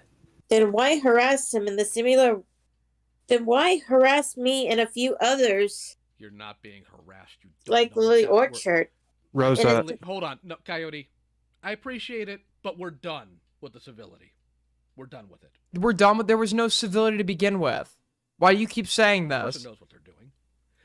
Speaker 17: Then why harass him in the similar... Then why harass me and a few others?
Speaker 16: You're not being harassed. You
Speaker 17: like Lily Orchard.
Speaker 18: Rosa.
Speaker 16: Hold on. No, Coyote. I appreciate it, but we're done with the civility. We're done with it.
Speaker 1: We're done with... There was no civility to begin with. Why do you keep saying this?
Speaker 16: This person knows what they're doing.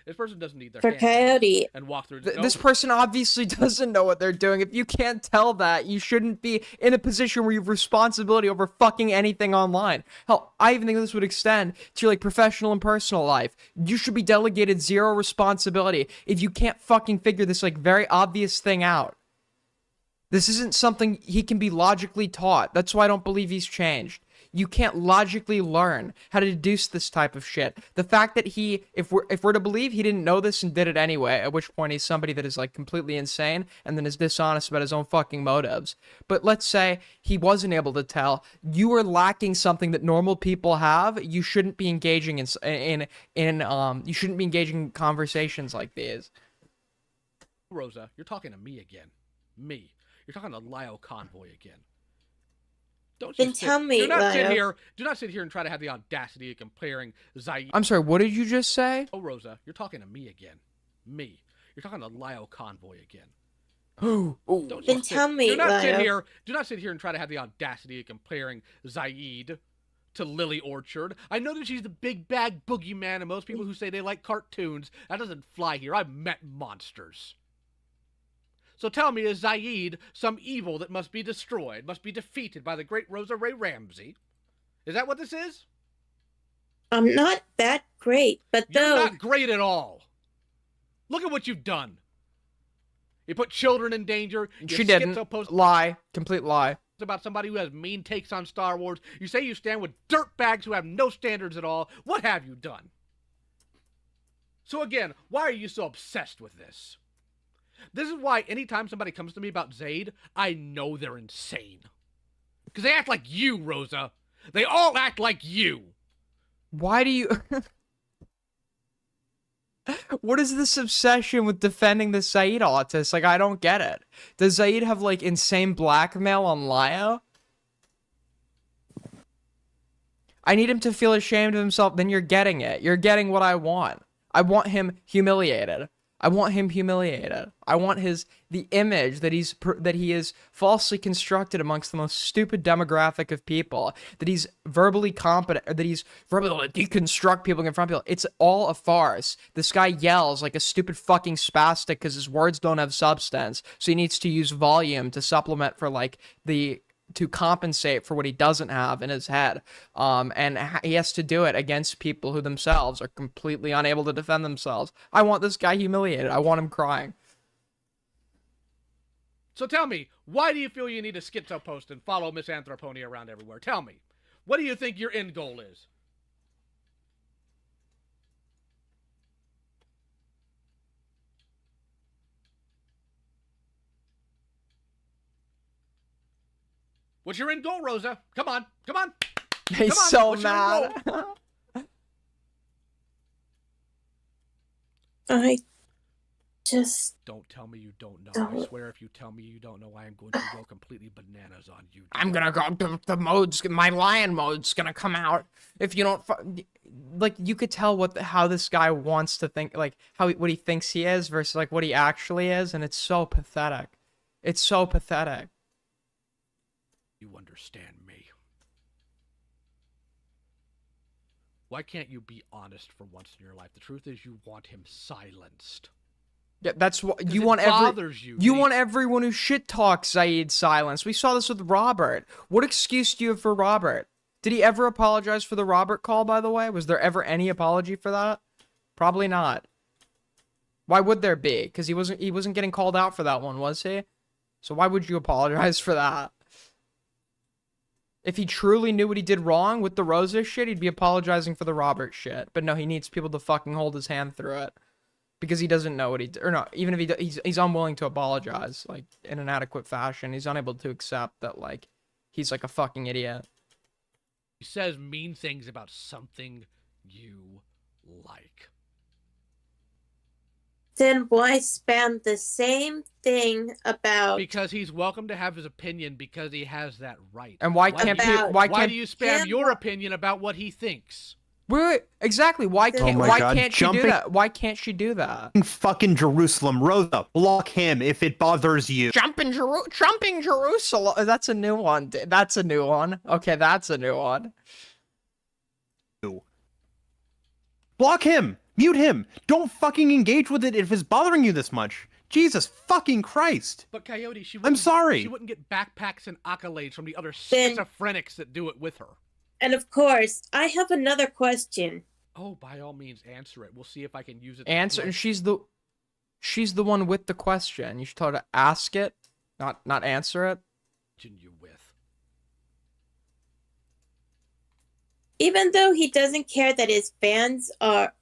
Speaker 16: This person doesn't need their
Speaker 17: For
Speaker 16: hands
Speaker 17: Coyote.
Speaker 16: and walk through.
Speaker 1: This person obviously doesn't know what they're doing. If you can't tell that, you shouldn't be in a position where you have responsibility over fucking anything online. Hell, I even think this would extend to your like professional and personal life. You should be delegated zero responsibility if you can't fucking figure this like very obvious thing out. This isn't something he can be logically taught. That's why I don't believe he's changed. You can't logically learn how to deduce this type of shit. The fact that he, if we're to believe he didn't know this and did it anyway, at which point he's somebody that is like completely insane and then is dishonest about his own fucking motives. But let's say he wasn't able to tell. You are lacking something that normal people have. You shouldn't be engaging you shouldn't be engaging in conversations like these.
Speaker 16: Rosa, you're talking to me again. Me. You're talking to Lioconvoy again. Don't you
Speaker 17: tell me,
Speaker 16: do not sit
Speaker 17: Lio.
Speaker 16: here. Do not sit here and try to have the audacity of comparing Zaid.
Speaker 1: I'm sorry, what did you just say?
Speaker 16: Oh, Rosa, you're talking to me again. Me. You're talking to Lioconvoy again.
Speaker 1: Don't
Speaker 17: Then tell me,
Speaker 16: do not sit
Speaker 17: Lio.
Speaker 16: here. Do not sit here and try to have the audacity of comparing Zaid to Lily Orchard. I know that she's the big bad boogeyman, and most people who say they like cartoons, that doesn't fly here. I've met monsters. So tell me, is Zaid some evil that must be destroyed, must be defeated by the great Rosa Ray Ramsey? Is that what this is?
Speaker 17: I'm not that great, but
Speaker 16: You're not great at all. Look at what you've done. You put children in danger.
Speaker 1: She didn't. Lie. Complete lie.
Speaker 16: About somebody who has mean takes on Star Wars. You say you stand with dirtbags who have no standards at all. What have you done? So again, why are you so obsessed with this? This is why anytime somebody comes to me about Zaid, I know they're insane. Because they act like you, Rosa. They all act like you.
Speaker 1: Why do you... What is this obsession with defending the Zaid autist? Like, I don't get it. Does Zaid have, like, insane blackmail on Lio? I need him to feel ashamed of himself. Then you're getting it. You're getting what I want. I want him humiliated. I want him humiliated. I want the image that he is falsely constructed amongst the most stupid demographic of people, that he's verbally competent, or that he's verbally able to deconstruct people in front of people. It's all a farce. This guy yells like a stupid fucking spastic because his words don't have substance, so he needs to use volume to supplement for like to compensate for what he doesn't have in his head. And he has to do it against people who themselves are completely unable to defend themselves. I want this guy humiliated. I want him crying.
Speaker 16: So tell me, why do you feel you need a schizo post and follow Miss Anthroponi around everywhere? Tell me, what do you think your end goal is? What's your end goal, Rosa? Come on. Come on.
Speaker 1: He's so mad.
Speaker 17: I Just
Speaker 16: don't tell me you don't know. I swear, if you tell me you don't know, I am going to go completely bananas on you.
Speaker 1: I'm gonna go. My lion mode's gonna come out if you don't. Like, you could tell how this guy wants to think, like what he thinks he is versus like what he actually is, and it's so pathetic. It's so pathetic.
Speaker 16: You understand me? Why can't you be honest for once in your life? The truth is, you want him silenced.
Speaker 1: Yeah, that's what you want. You want everyone who shit talks Zaid silenced. We saw this with Robert. What excuse do you have for Robert? Did he ever apologize for the Robert call, by the way? Was there ever any apology for that? Probably not. Why would there be? Because he wasn't getting called out for that one, was he? So why would you apologize for that? If he truly knew what he did wrong with the Rosa shit, he'd be apologizing for the Robert shit. But no, he needs people to fucking hold his hand through it. Because he doesn't know what he did. Or no, even if he's unwilling to apologize, like, in an adequate fashion. He's unable to accept that, like, he's like a fucking idiot.
Speaker 16: He says mean things about something you like.
Speaker 17: Then why spam the same thing about?
Speaker 16: Because he's welcome to have his opinion because he has that right.
Speaker 1: And why do you
Speaker 16: spam your opinion about what he thinks?
Speaker 1: Wait, exactly. Why can't she do that? Why can't she do that?
Speaker 18: Fucking Jerusalem, Rosa, block him if it bothers you.
Speaker 1: Jumping Jerusalem. That's a new one. That's a new one. Okay, that's a new one.
Speaker 18: Block him. Mute him. Don't fucking engage with it if it's bothering you this much. Jesus fucking Christ.
Speaker 16: But Coyote,
Speaker 18: I'm sorry.
Speaker 16: She wouldn't get backpacks and accolades from the other schizophrenics that do it with her.
Speaker 17: And of course, I have another question.
Speaker 16: Oh, by all means, answer it. We'll see if I can use it.
Speaker 1: Answer. And she's the one with the question. You should tell her to ask it, not answer it.
Speaker 16: You with.
Speaker 17: Even though he doesn't care that his fans are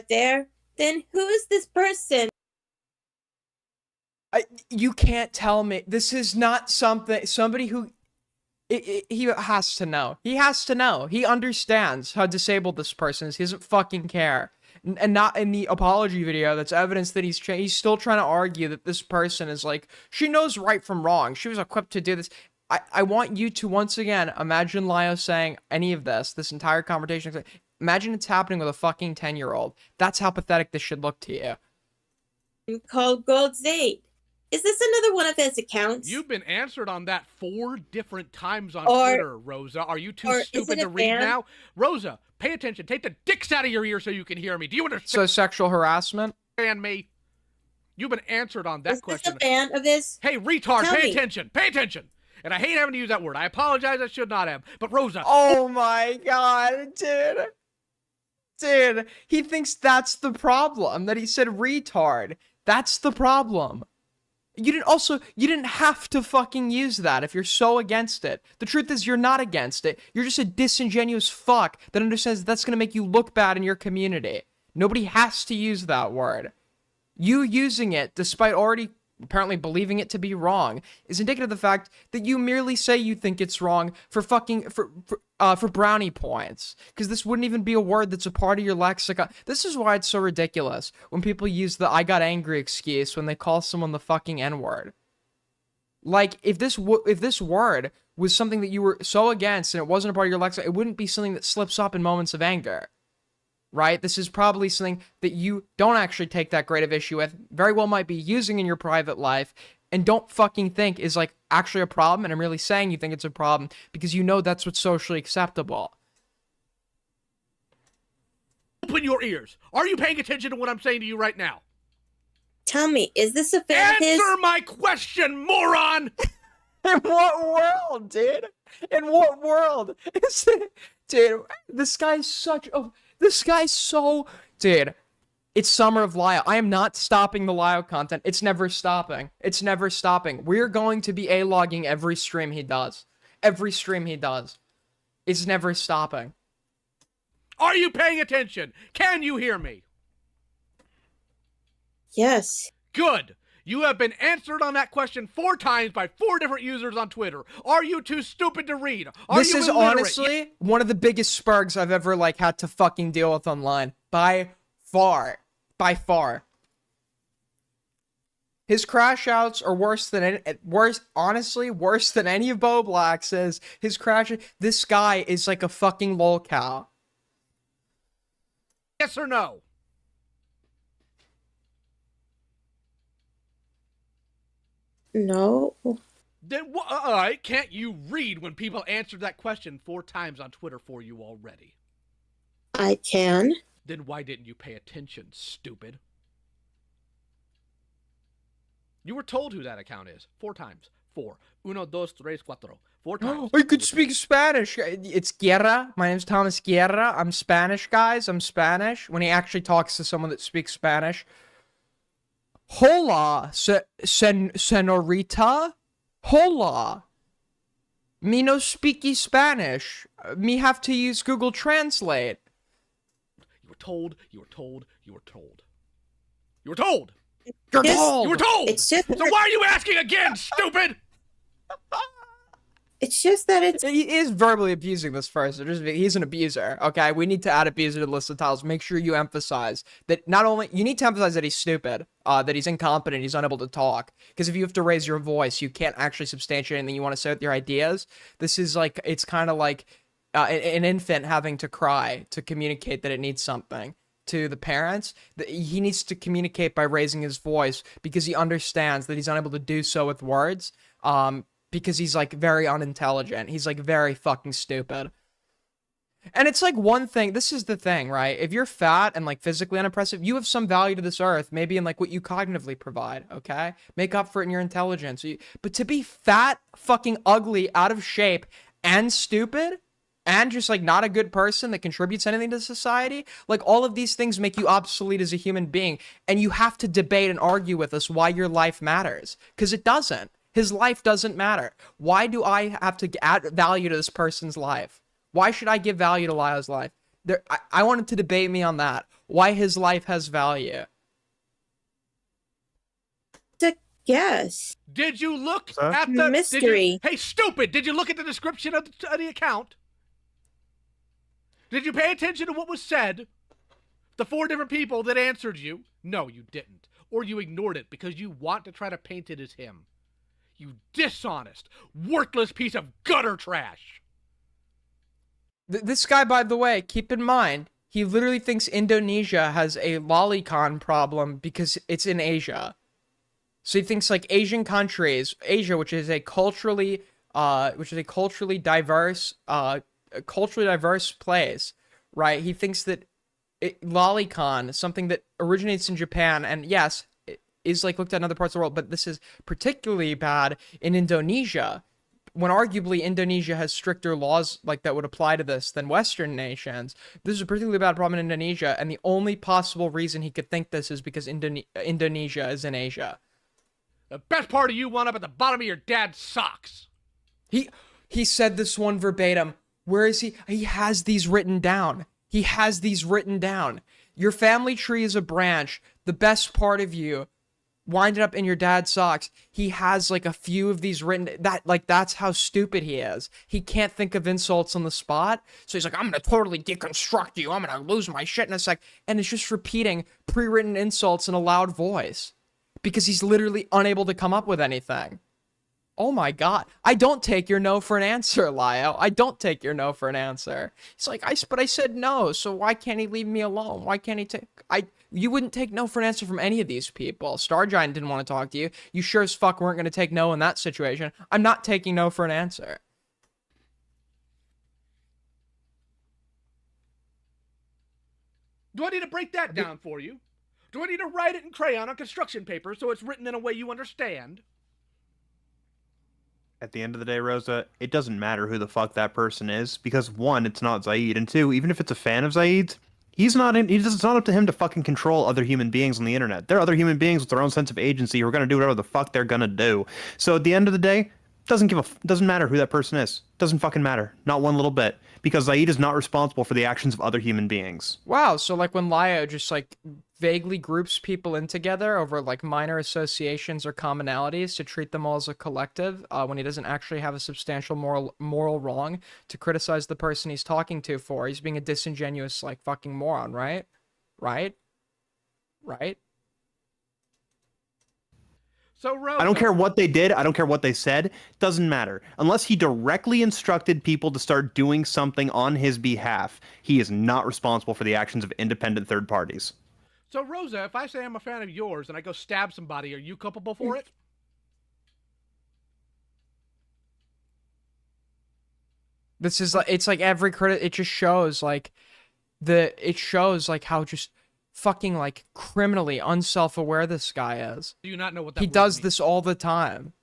Speaker 17: there, then who is this person?
Speaker 1: You can't tell me. This is not somebody who. He has to know. He has to know. He understands how disabled this person is. He doesn't fucking care. And not in the apology video, that's evidence that he's still trying to argue that this person is like, she knows right from wrong. She was equipped to do this. I want you to, once again, imagine Lio saying any of this entire conversation. Imagine it's happening with a fucking 10-year-old. That's how pathetic this should look to you.
Speaker 17: Called Gold Zaid. Is this another one of his accounts?
Speaker 16: You've been answered on that 4 different times on Twitter, Rosa. Are you too stupid to read now? Rosa, pay attention. Take the dicks out of your ear so you can hear me. Do you understand?
Speaker 1: So sexual harassment?
Speaker 16: Me. You've been answered on that question.
Speaker 17: Is this a fan of his?
Speaker 16: Hey, retard, pay attention. Pay attention. And I hate having to use that word. I apologize. I should not have. But Rosa.
Speaker 1: Oh my God, dude. Dude, he thinks that's the problem, that he said retard. That's the problem. You didn't have to fucking use that if you're so against it. The truth is you're not against it. You're just a disingenuous fuck that understands that's going to make you look bad in your community. Nobody has to use that word. You using it, despite already apparently believing it to be wrong, is indicative of the fact that you merely say you think it's wrong for brownie points. Because this wouldn't even be a word that's a part of your lexicon. This is why it's so ridiculous when people use the I got angry excuse when they call someone the fucking N-word. Like, if this word was something that you were so against and it wasn't a part of your lexicon, it wouldn't be something that slips up in moments of anger. Right? This is probably something that you don't actually take that great of issue with, very well might be using in your private life, and don't fucking think is like actually a problem, and I'm really saying you think it's a problem because you know that's what's socially acceptable.
Speaker 16: Open your ears. Are you paying attention to what I'm saying to you right now?
Speaker 17: Tell me, is this a fan of his?
Speaker 16: Answer my question, moron!
Speaker 1: In what world, dude? In what world? Dude, this guy's so... Dude, it's Summer of Lio. I am not stopping the Lio content. It's never stopping. It's never stopping. We're going to be A-logging every stream he does. Every stream he does. It's never stopping.
Speaker 16: Are you paying attention? Can you hear me?
Speaker 17: Yes.
Speaker 16: Good. You have been answered on that question 4 times by 4 different users on Twitter. Are you too stupid to read?
Speaker 1: This is honestly one of the biggest spurgs I've ever had to fucking deal with online. By far. By far. His crash outs are worse than worse than any of Bo Black's. His crash. This guy is like a fucking lolcow.
Speaker 16: Yes or no?
Speaker 17: No.
Speaker 16: Then all right, can't you read when people answered that question 4 times on Twitter for you already?
Speaker 17: I can.
Speaker 16: Then why didn't you pay attention, stupid? You were told who that account is 4 times. 4. 1, 2, 3, 4. 4 times.
Speaker 1: I could speak Spanish. It's Guerra. My name's Thomas Guerra. I'm Spanish, guys. I'm Spanish. When he actually talks to someone that speaks Spanish. Hola, senorita. Hola. Me no speaky Spanish. Me have to use Google Translate.
Speaker 16: You were told. You were told. You were told. You were told.
Speaker 1: You're told.
Speaker 16: You were told.
Speaker 17: It's just
Speaker 16: so why are you asking again, stupid?
Speaker 17: It's just that
Speaker 1: he is verbally abusing this person. He's an abuser. Okay, we need to add abuser to the list of titles. Make sure you emphasize that not only you need to emphasize that he's stupid, that he's incompetent, he's unable to talk. Because if you have to raise your voice, you can't actually substantiate anything you want to say with your ideas. This is like it's kind of like an infant having to cry to communicate that it needs something to the parents. He needs to communicate by raising his voice because he understands that he's unable to do so with words. Because he's like very unintelligent. He's like very fucking stupid. And it's like one thing, this is the thing, right? If you're fat and like physically unimpressive, you have some value to this earth, maybe in like what you cognitively provide, okay? Make up for it in your intelligence. But to be fat, fucking ugly, out of shape, and stupid, and just like not a good person that contributes anything to society, like all of these things make you obsolete as a human being. And you have to debate and argue with us why your life matters. Because it doesn't. His life doesn't matter. Why do I have to add value to this person's life? Why should I give value to Lyle's life? I wanted to debate me on that. Why his life has value.
Speaker 17: Yes.
Speaker 16: Did you look at the
Speaker 17: mystery?
Speaker 16: Hey, stupid! Did you look at the description of the account? Did you pay attention to what was said? The 4 different people that answered you? No, you didn't. Or you ignored it because you want to try to paint it as him. You dishonest, worthless piece of gutter trash.
Speaker 1: This guy, by the way, keep in mind, he literally thinks Indonesia has a lolicon problem because it's in Asia. So he thinks like Asian countries, Asia, which is a culturally diverse place, right? He thinks that lolicon, something that originates in Japan, and yes, is like looked at in other parts of the world, but this is particularly bad in Indonesia, when arguably Indonesia has stricter laws like that would apply to this than Western nations. This is a particularly bad problem in Indonesia, and the only possible reason he could think this is because Indonesia is in Asia.
Speaker 16: The best part of you wound up at the bottom of your dad's socks.
Speaker 1: He said this one verbatim. Where is he? He has these written down. He has these written down. Your family tree is a branch. The best part of you winded up in your dad's socks. He has like a few of these written, that's how stupid he is. He can't think of insults on the spot. So he's like, I'm gonna totally deconstruct you. I'm gonna lose my shit in a sec. And it's just repeating pre-written insults in a loud voice because he's literally unable to come up with anything. Oh my God. I don't take your no for an answer, Lio. I don't take your no for an answer. He's like, but I said no, so why can't he leave me alone? Why can't he you wouldn't take no for an answer from any of these people. Star Giant didn't want to talk to you. You sure as fuck weren't going to take no in that situation. I'm not taking no for an answer.
Speaker 16: Do I need to break that down for you? Do I need to write it in crayon on construction paper so it's written in a way you understand?
Speaker 18: At the end of the day, Rosa, it doesn't matter who the fuck that person is, because 1, it's not Zaid, and 2, even if it's a fan of Zaid's, it's not up to him to fucking control other human beings on the internet. There are other human beings with their own sense of agency who are gonna do whatever the fuck they're gonna do. So at the end of the day, doesn't matter who that person is. Doesn't fucking matter. Not one little bit. Because Zaid is not responsible for the actions of other human beings.
Speaker 1: Wow, so like when Lio just like vaguely groups people in together over like minor associations or commonalities to treat them all as a collective, when he doesn't actually have a substantial moral wrong to criticize the person he's talking to for, he's being a disingenuous like fucking moron, right? Right? right?
Speaker 16: So Rosa,
Speaker 18: I don't care what they did. I don't care what they said. Doesn't matter. Unless he directly instructed people to start doing something on his behalf, he is not responsible for the actions of independent third parties.
Speaker 16: So Rosa, if I say I'm a fan of yours and I go stab somebody, are you culpable for it?
Speaker 1: This is like, it's like every it just shows like it shows like how just fucking like criminally unself-aware this guy is.
Speaker 16: Do you not know what that
Speaker 1: He
Speaker 16: word
Speaker 1: does
Speaker 16: means?
Speaker 1: this all the time.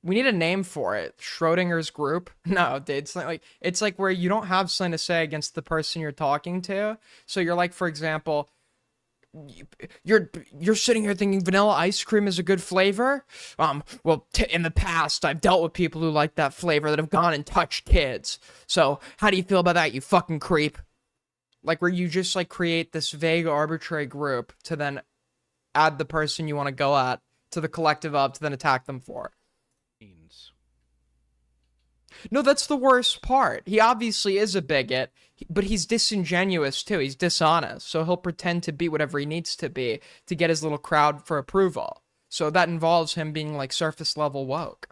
Speaker 1: We need a name for it. Schrodinger's group? No, dude. It's like where you don't have something to say against the person you're talking to. So you're like, for example, you're sitting here thinking vanilla ice cream is a good flavor. Well, in the past, I've dealt with people who like that flavor that have gone and touched kids. So how do you feel about that, you fucking creep? Like where you just like create this vague arbitrary group to then add the person you want to go at to the collective of to then attack them for. No, that's the worst part. He obviously is a bigot, but he's disingenuous too. He's dishonest. So he'll pretend to be whatever he needs to be to get his little crowd for approval. So that involves him being like surface level woke.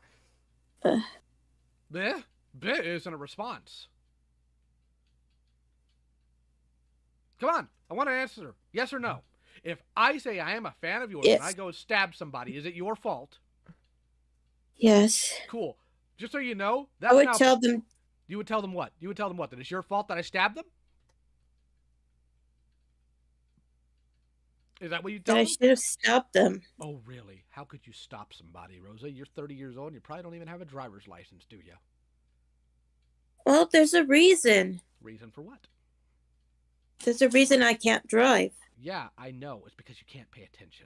Speaker 16: Bleh isn't a response. Come on, I want an answer. Yes or no? If I say I am a fan of yours and I go stab somebody, is it your fault?
Speaker 17: Yes.
Speaker 16: Cool. Just so you know, that's
Speaker 17: I would tell them.
Speaker 16: You would tell them what? You would tell them what? That it's your fault that I stabbed them? Is that what you tell them?
Speaker 17: I should have stopped them.
Speaker 16: Oh, really? How could you stop somebody, Rosa? You're 30 years old and you probably don't even have a driver's license, do you?
Speaker 17: Well, there's a reason.
Speaker 16: Reason for what?
Speaker 17: There's a reason I can't drive.
Speaker 16: Yeah, I know. It's because you can't pay attention.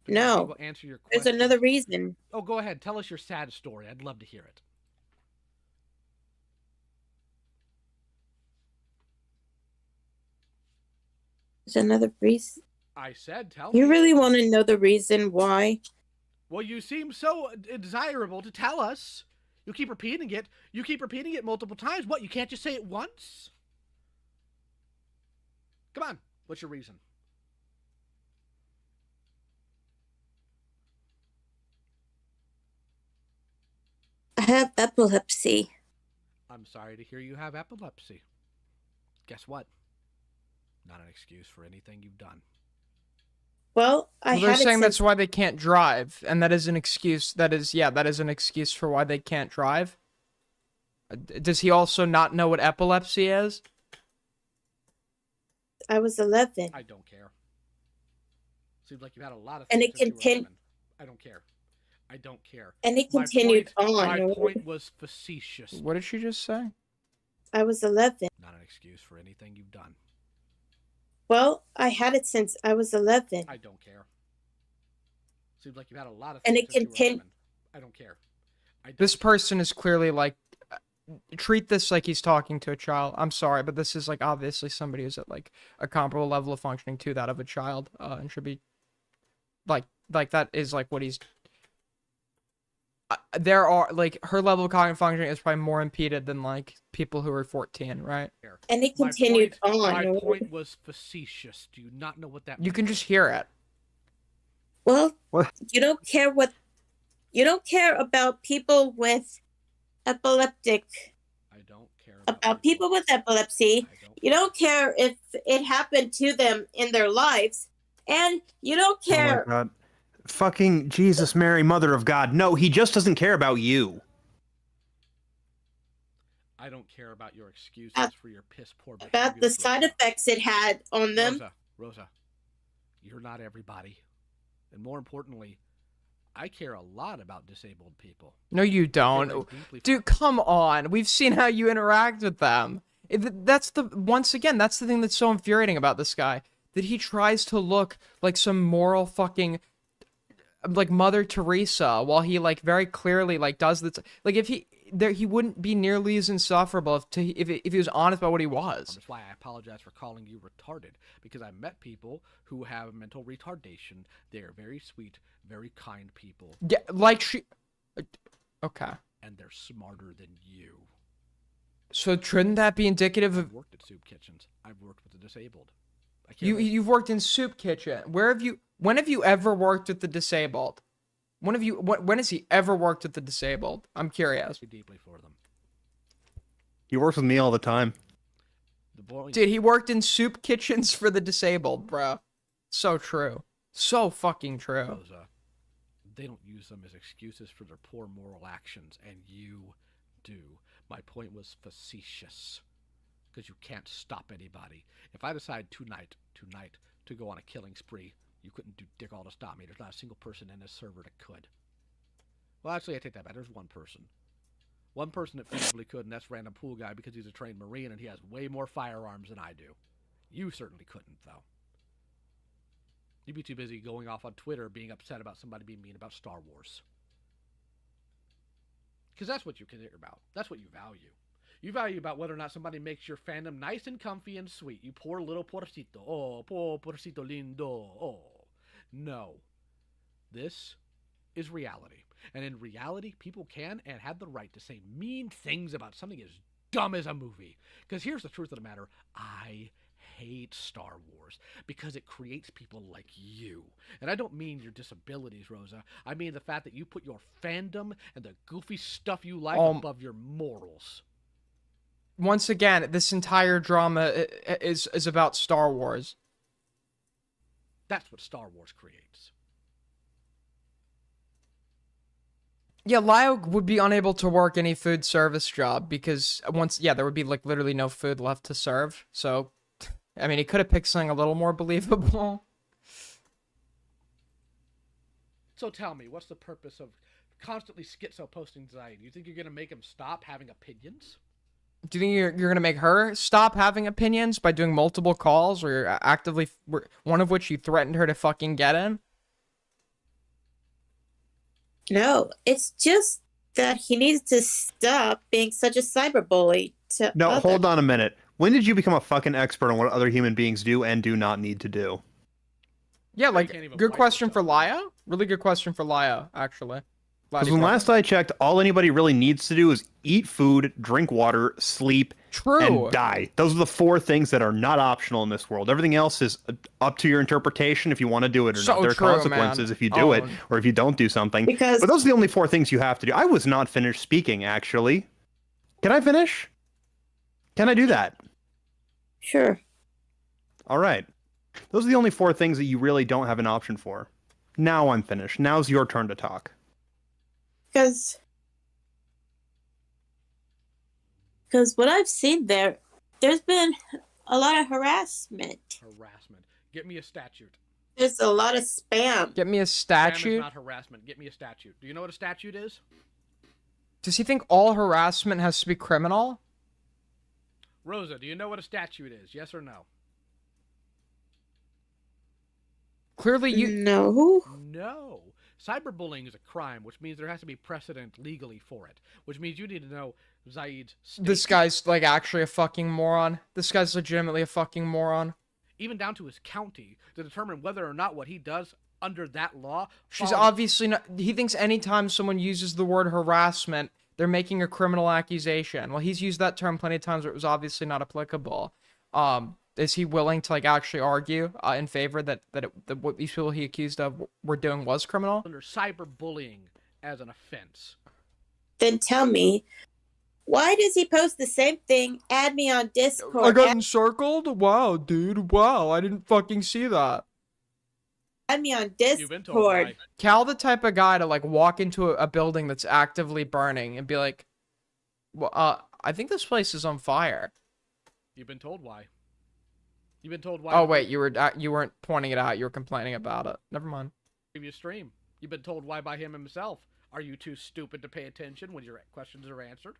Speaker 17: No.
Speaker 16: Answer your
Speaker 17: There's another reason.
Speaker 16: Oh, go ahead. Tell us your sad story. I'd love to hear it.
Speaker 17: There's another reason.
Speaker 16: I said tell me.
Speaker 17: You really want to know the reason why?
Speaker 16: Well, you seem so desirable to tell us. You keep repeating it. You keep repeating it multiple times. What, you can't just say it once? Come on. What's your reason?
Speaker 17: I have epilepsy.
Speaker 16: I'm sorry to hear you have epilepsy. Guess what? Not an excuse for anything you've done.
Speaker 17: Well,
Speaker 1: they're saying that's why they can't drive, and that is an excuse. That is an excuse for why they can't drive. Does he also not know what epilepsy is?
Speaker 17: I was 11.
Speaker 16: I don't care. Seems like you had a lot of.
Speaker 17: And it continued.
Speaker 16: I don't care. I don't care.
Speaker 17: And it continued on.
Speaker 16: My point was facetious.
Speaker 1: What did she just say?
Speaker 17: I was 11.
Speaker 16: Not an excuse for anything you've done.
Speaker 17: Well, I had it since I was 11.
Speaker 16: I don't care. Seems like you had a lot of.
Speaker 17: And it continued.
Speaker 16: I don't care.
Speaker 1: This person is clearly like, treat this like he's talking to a child. I'm sorry, but this is like obviously somebody who's at like a comparable level of functioning to that of a child, and should be like that is like what he's. There are like her level of cognitive functioning is probably more impeded than like people who are 14, right?
Speaker 17: And it continued on.
Speaker 16: My point was facetious. Do you not know what that means?
Speaker 1: You can just hear it.
Speaker 17: Well, you don't care about people with epileptic.
Speaker 16: I don't care
Speaker 17: about people with epilepsy. You don't care if it happened to them in their lives, and you don't care.
Speaker 18: Oh my God. Fucking Jesus, Mary, Mother of God. No, he just doesn't care about you.
Speaker 16: I don't care about your excuses for your piss poor behavior.
Speaker 17: About the side effects it had on them.
Speaker 16: Rosa, you're not everybody. And more importantly, I care a lot about disabled people.
Speaker 1: No, you don't. Dude, come on. We've seen how you interact with them. Once again, that's the thing that's so infuriating about this guy. That he tries to look like some moral fucking like Mother Teresa while he like very clearly like does this. Like if he wouldn't be nearly as insufferable if he was honest about what he was.
Speaker 16: That's why I apologize for calling you retarded, because I met people who have mental retardation. They are very sweet, very kind people.
Speaker 1: Yeah, like she. Okay.
Speaker 16: And they're smarter than you.
Speaker 1: So shouldn't that be indicative of?
Speaker 16: I've worked at soup kitchens. I've worked with the disabled.
Speaker 1: You've worked in soup kitchen. When have you ever worked with the disabled? When has he ever worked with the disabled? I'm curious.
Speaker 16: Deeply for them.
Speaker 18: He works with me all the time.
Speaker 1: Dude, he worked in soup kitchens for the disabled, bro. So true. So fucking true.
Speaker 16: Rosa, they don't use them as excuses for their poor moral actions, and you do. My point was facetious. Because you can't stop anybody. If I decide tonight to go on a killing spree, you couldn't do dick all to stop me. There's not a single person in this server that could. Well, actually, I take that back. There's one person. One person that feasibly could, and that's Random Pool Guy because he's a trained Marine and he has way more firearms than I do. You certainly couldn't, though. You'd be too busy going off on Twitter being upset about somebody being mean about Star Wars. Because that's what you care about. That's what you value. You value about whether or not somebody makes your fandom nice and comfy and sweet. You poor little porcito. Oh, poor porcito lindo. Oh. No. This is reality. And in reality, people can and have the right to say mean things about something as dumb as a movie. Because here's the truth of the matter. I hate Star Wars because it creates people like you. And I don't mean your disabilities, Rosa. I mean the fact that you put your fandom and the goofy stuff you like above your morals.
Speaker 1: Once again, this entire drama is about Star Wars.
Speaker 16: That's what Star Wars creates.
Speaker 1: Yeah, Lio would be unable to work any food service job because there would be like literally no food left to serve. So, I mean, he could have picked something a little more believable.
Speaker 16: So tell me, what's the purpose of constantly schizo posting Zayn? You think you're going to make him stop having opinions?
Speaker 1: Do you think you're going to make her stop having opinions by doing multiple calls or actively, one of which you threatened her to fucking get in?
Speaker 17: No, it's just that he needs to stop being such a cyberbully to
Speaker 18: No,
Speaker 17: others.
Speaker 18: hold on a minute. When did you become a fucking expert on what other human beings do and do not need to do?
Speaker 1: Yeah, like, good question for Lio. Really good question for Lio, actually.
Speaker 18: Because when last I checked, all anybody really needs to do is eat food, drink water, sleep, and die. Those are the 4 things that are not optional in this world. Everything else is up to your interpretation if you want to do it or not. There are consequences if you do it or if you don't do something. But those are the only 4 things you have to do. I was not finished speaking, actually. Can I finish? Can I do that?
Speaker 17: Sure.
Speaker 18: All right. Those are the only 4 things that you really don't have an option for. Now I'm finished. Now's your turn to talk.
Speaker 17: Because what I've seen there's been a lot of harassment.
Speaker 16: Get me a statute.
Speaker 17: There's a lot of spam.
Speaker 1: Get me a statute?
Speaker 16: Spam is not harassment. Get me a statute. Do you know what a statute is?
Speaker 1: Does he think all harassment has to be criminal?
Speaker 16: Rosa, do you know what a statute is? Yes or no?
Speaker 1: Clearly you...
Speaker 17: No.
Speaker 16: No. Cyberbullying is a crime, which means there has to be precedent legally for it. Which means you need to know Zaid's state.
Speaker 1: This guy's, like, actually a fucking moron. This guy's legitimately a fucking moron.
Speaker 16: Even down to his county, to determine whether or not what he does under that law...
Speaker 1: She's obviously not... He thinks anytime someone uses the word harassment, they're making a criminal accusation. Well, he's used that term plenty of times where it was obviously not applicable. Is he willing to, like, actually argue in favor that what these people he accused of were doing was criminal?
Speaker 16: Under cyberbullying as an offense.
Speaker 17: Then tell me, why does he post the same thing? Add me on Discord.
Speaker 1: I got encircled? Wow, dude. Wow, I didn't fucking see that.
Speaker 17: Add me on Discord.
Speaker 1: Cal the type of guy to, like, walk into a building that's actively burning and be like, well, I think this place is on fire.
Speaker 16: You've been told why. You've been told why.
Speaker 1: Oh wait, you weren't pointing it out. You were complaining about it. Never mind.
Speaker 16: Previous stream. You've been told why by him himself. Are you too stupid to pay attention when your questions are answered?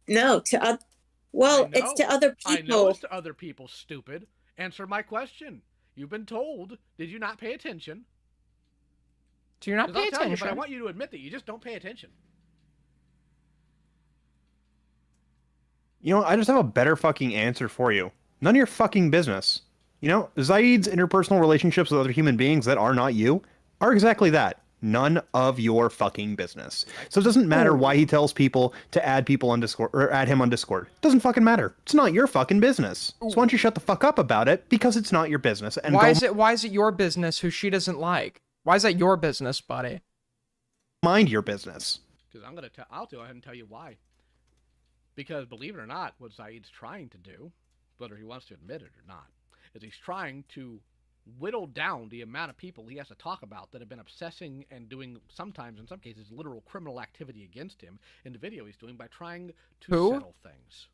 Speaker 17: No, it's to other people.
Speaker 16: I know it's to other people, stupid. Answer my question. You've been told. Did you not pay attention?
Speaker 1: Do you not pay attention?
Speaker 16: But I want you to admit that you just don't pay attention.
Speaker 18: You know, I just have a better fucking answer for you. None of your fucking business. You know, Zaid's interpersonal relationships with other human beings that are not you are exactly that. None of your fucking business. So it doesn't matter why he tells people to add people on Discord or add him on Discord. It doesn't fucking matter. It's not your fucking business. So why don't you shut the fuck up about it, because it's not your business. And
Speaker 1: why is it your business who she doesn't like? Why is that your business, buddy?
Speaker 18: Mind your business.
Speaker 16: Because I'll go ahead and tell you why. Because believe it or not, what Zaid's trying to do, whether he wants to admit it or not, is he's trying to whittle down the amount of people he has to talk about that have been obsessing and doing, sometimes in some cases, literal criminal activity against him in the video he's doing by trying to settle things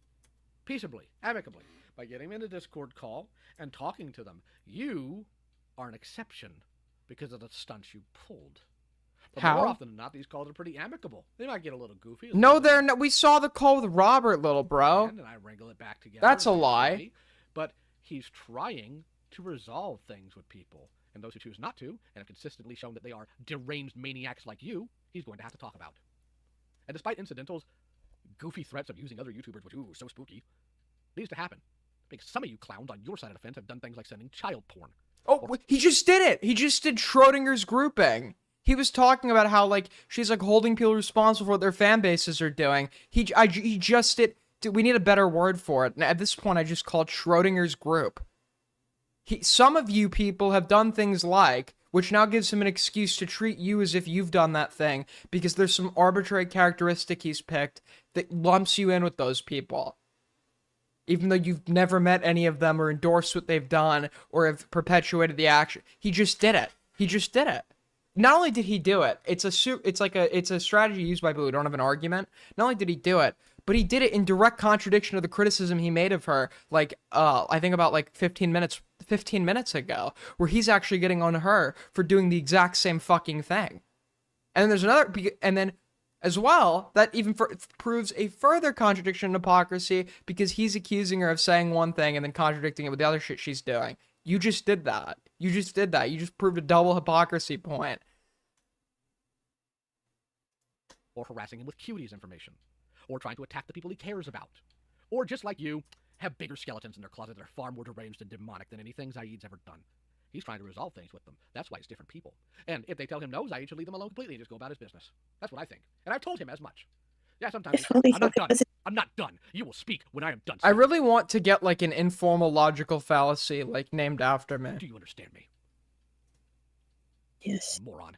Speaker 16: peaceably, amicably, by getting them in a Discord call and talking to them. You are an exception because of the stunts you pulled. But more often than not, these calls are pretty amicable. They might get a little goofy.
Speaker 1: No, they're not. We saw the call with Robert, little bro.
Speaker 16: And I wrangle it back together.
Speaker 1: That's a lie.
Speaker 16: But he's trying to resolve things with people. And those who choose not to, and have consistently shown that they are deranged maniacs like you, he's going to have to talk about. And despite incidentals, goofy threats of using other YouTubers, which, ooh, so spooky, needs to happen. Because some of you clowns on your side of the fence have done things like sending child porn.
Speaker 1: Oh, he just did it. He just did Schrodinger's grouping. He was talking about how, like, she's, like, holding people responsible for what their fan bases are doing. He just did... Dude, we need a better word for it. And at this point, I just called Schrodinger's group. Some of you people have done things like, which now gives him an excuse to treat you as if you've done that thing, because there's some arbitrary characteristic he's picked that lumps you in with those people. Even though you've never met any of them or endorsed what they've done or have perpetuated the action. He just did it. He just did it. Not only did he do it, it's a strategy used by people who don't have an argument. Not only did he do it, but he did it in direct contradiction of the criticism he made of her, like, I think about, like, 15 minutes ago, where he's actually getting on her for doing the exact same fucking thing. And then there's another, and then, as well, that even proves a further contradiction and hypocrisy, because he's accusing her of saying one thing and then contradicting it with the other shit she's doing. You just did that. You just did that. You just proved a double hypocrisy point.
Speaker 16: Or harassing him with cuties information. Or trying to attack the people he cares about. Or just like you, have bigger skeletons in their closet that are far more deranged and demonic than anything Zaid's ever done. He's trying to resolve things with them. That's why it's different people. And if they tell him no, Zaid should leave them alone completely and just go about his business. That's what I think. And I've told him as much. Yeah, sometimes I'm not done. I'm not done. You will speak when I am done speaking.
Speaker 1: I really want to get, like, an informal logical fallacy, like, named after me.
Speaker 16: Do you understand me?
Speaker 17: Yes.
Speaker 16: Moron.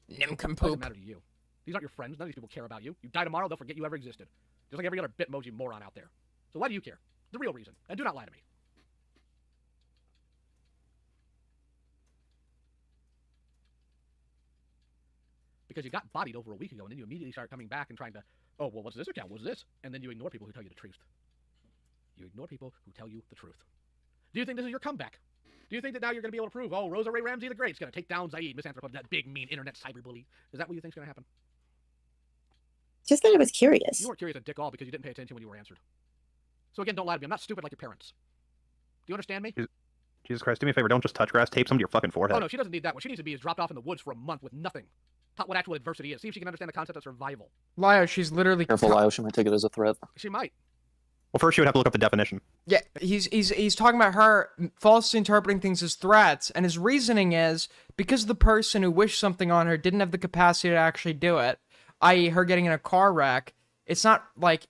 Speaker 1: Nincompoop.
Speaker 16: What does it matter to you? These aren't your friends. None of these people care about you. You die tomorrow, they'll forget you ever existed. Just like every other Bitmoji moron out there. So why do you care? The real reason. And do not lie to me. Because you got bodied over a week ago, and then you immediately start coming back and trying to, oh, well, what's this account? What's this? And then you ignore people who tell you the truth. You ignore people who tell you the truth. Do you think this is your comeback? Do you think that now you're going to be able to prove, oh, Rosa Ray Ramsey the Great's going to take down Zaid, Misanthrope, that big, mean internet cyberbully? Is that what you think's going to happen?
Speaker 17: Just that I was curious.
Speaker 16: You weren't curious at dick all because you didn't pay attention when you were answered. So again, don't lie to me. I'm not stupid like your parents. Do you understand me?
Speaker 18: Jesus Christ, do me a favor. Don't just touch grass. Tape some to your fucking forehead.
Speaker 16: Oh, no, she doesn't need that. What she needs to be is dropped off in the woods for a month with nothing. Taught what actual adversity is. See if she can understand the concept of survival.
Speaker 1: Lio, she's literally...
Speaker 19: Careful, Lio. She might take it as a threat.
Speaker 16: She might.
Speaker 18: Well, first you would have to look up the definition.
Speaker 1: Yeah, he's talking about her falsely interpreting things as threats, and his reasoning is because the person who wished something on her didn't have the capacity to actually do it, i.e. her getting in a car wreck. It's not like...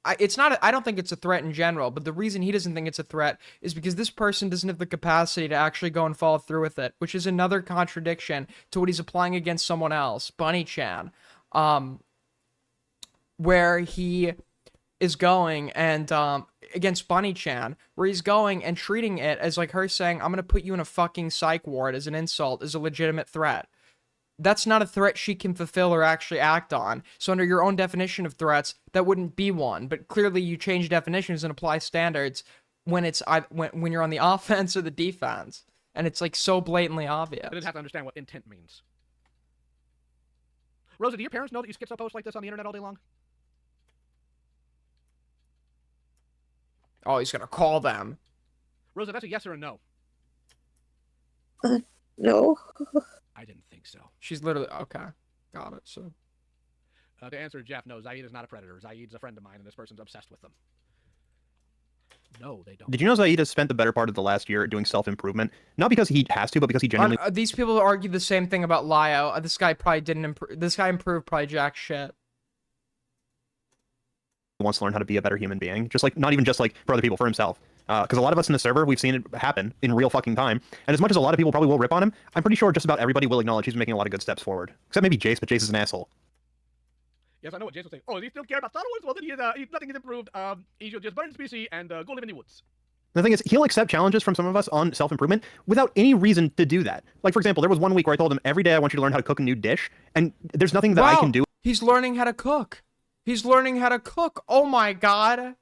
Speaker 1: I don't think it's a threat in general, but the reason he doesn't think it's a threat is because this person doesn't have the capacity to actually go and follow through with it, which is another contradiction to what he's applying against someone else, Bunny-chan, where he is going and, against Bunny-chan, where he's going and treating it as like her saying, I'm gonna put you in a fucking psych ward as an insult, as a legitimate threat. That's not a threat she can fulfill or actually act on. So under your own definition of threats, that wouldn't be one. But clearly you change definitions and apply standards when it's when you're on the offense or the defense. And it's like so blatantly obvious.
Speaker 16: I didn't have to understand what intent means. Rosa, do your parents know that you schizo post like this on the internet all day long?
Speaker 1: Oh, he's gonna call them.
Speaker 16: Rosa, that's a yes or a no?
Speaker 17: No.
Speaker 16: I didn't think so.
Speaker 1: She's literally... Okay. Got it, so...
Speaker 16: To answer Jeff, no, Zaid is not a predator. Zaid's a friend of mine, and this person's obsessed with them.
Speaker 18: No, they don't. Did you know Zaid has spent the better part of the last year doing self-improvement? Not because he has to, but because he genuinely...
Speaker 1: These people argue the same thing about Lio. This guy probably didn't improve. This guy improved probably jack shit.
Speaker 18: Wants to learn how to be a better human being. Just like, not even just like for other people, for himself. Because a lot of us in the server, we've seen it happen in real fucking time. And as much as a lot of people probably will rip on him, I'm pretty sure just about everybody will acknowledge he's making a lot of good steps forward. Except maybe Jace, but Jace is an asshole.
Speaker 16: Yes, I know what Jace was saying. Oh, does he still care about Star Wars? Well, then nothing is improved. He should just burn his PC and go live in the woods.
Speaker 18: The thing is, he'll accept challenges from some of us on self-improvement without any reason to do that. Like, for example, there was one week where I told him, every day I want you to learn how to cook a new dish, and there's nothing that I can do.
Speaker 1: He's learning how to cook. He's learning how to cook. Oh my god.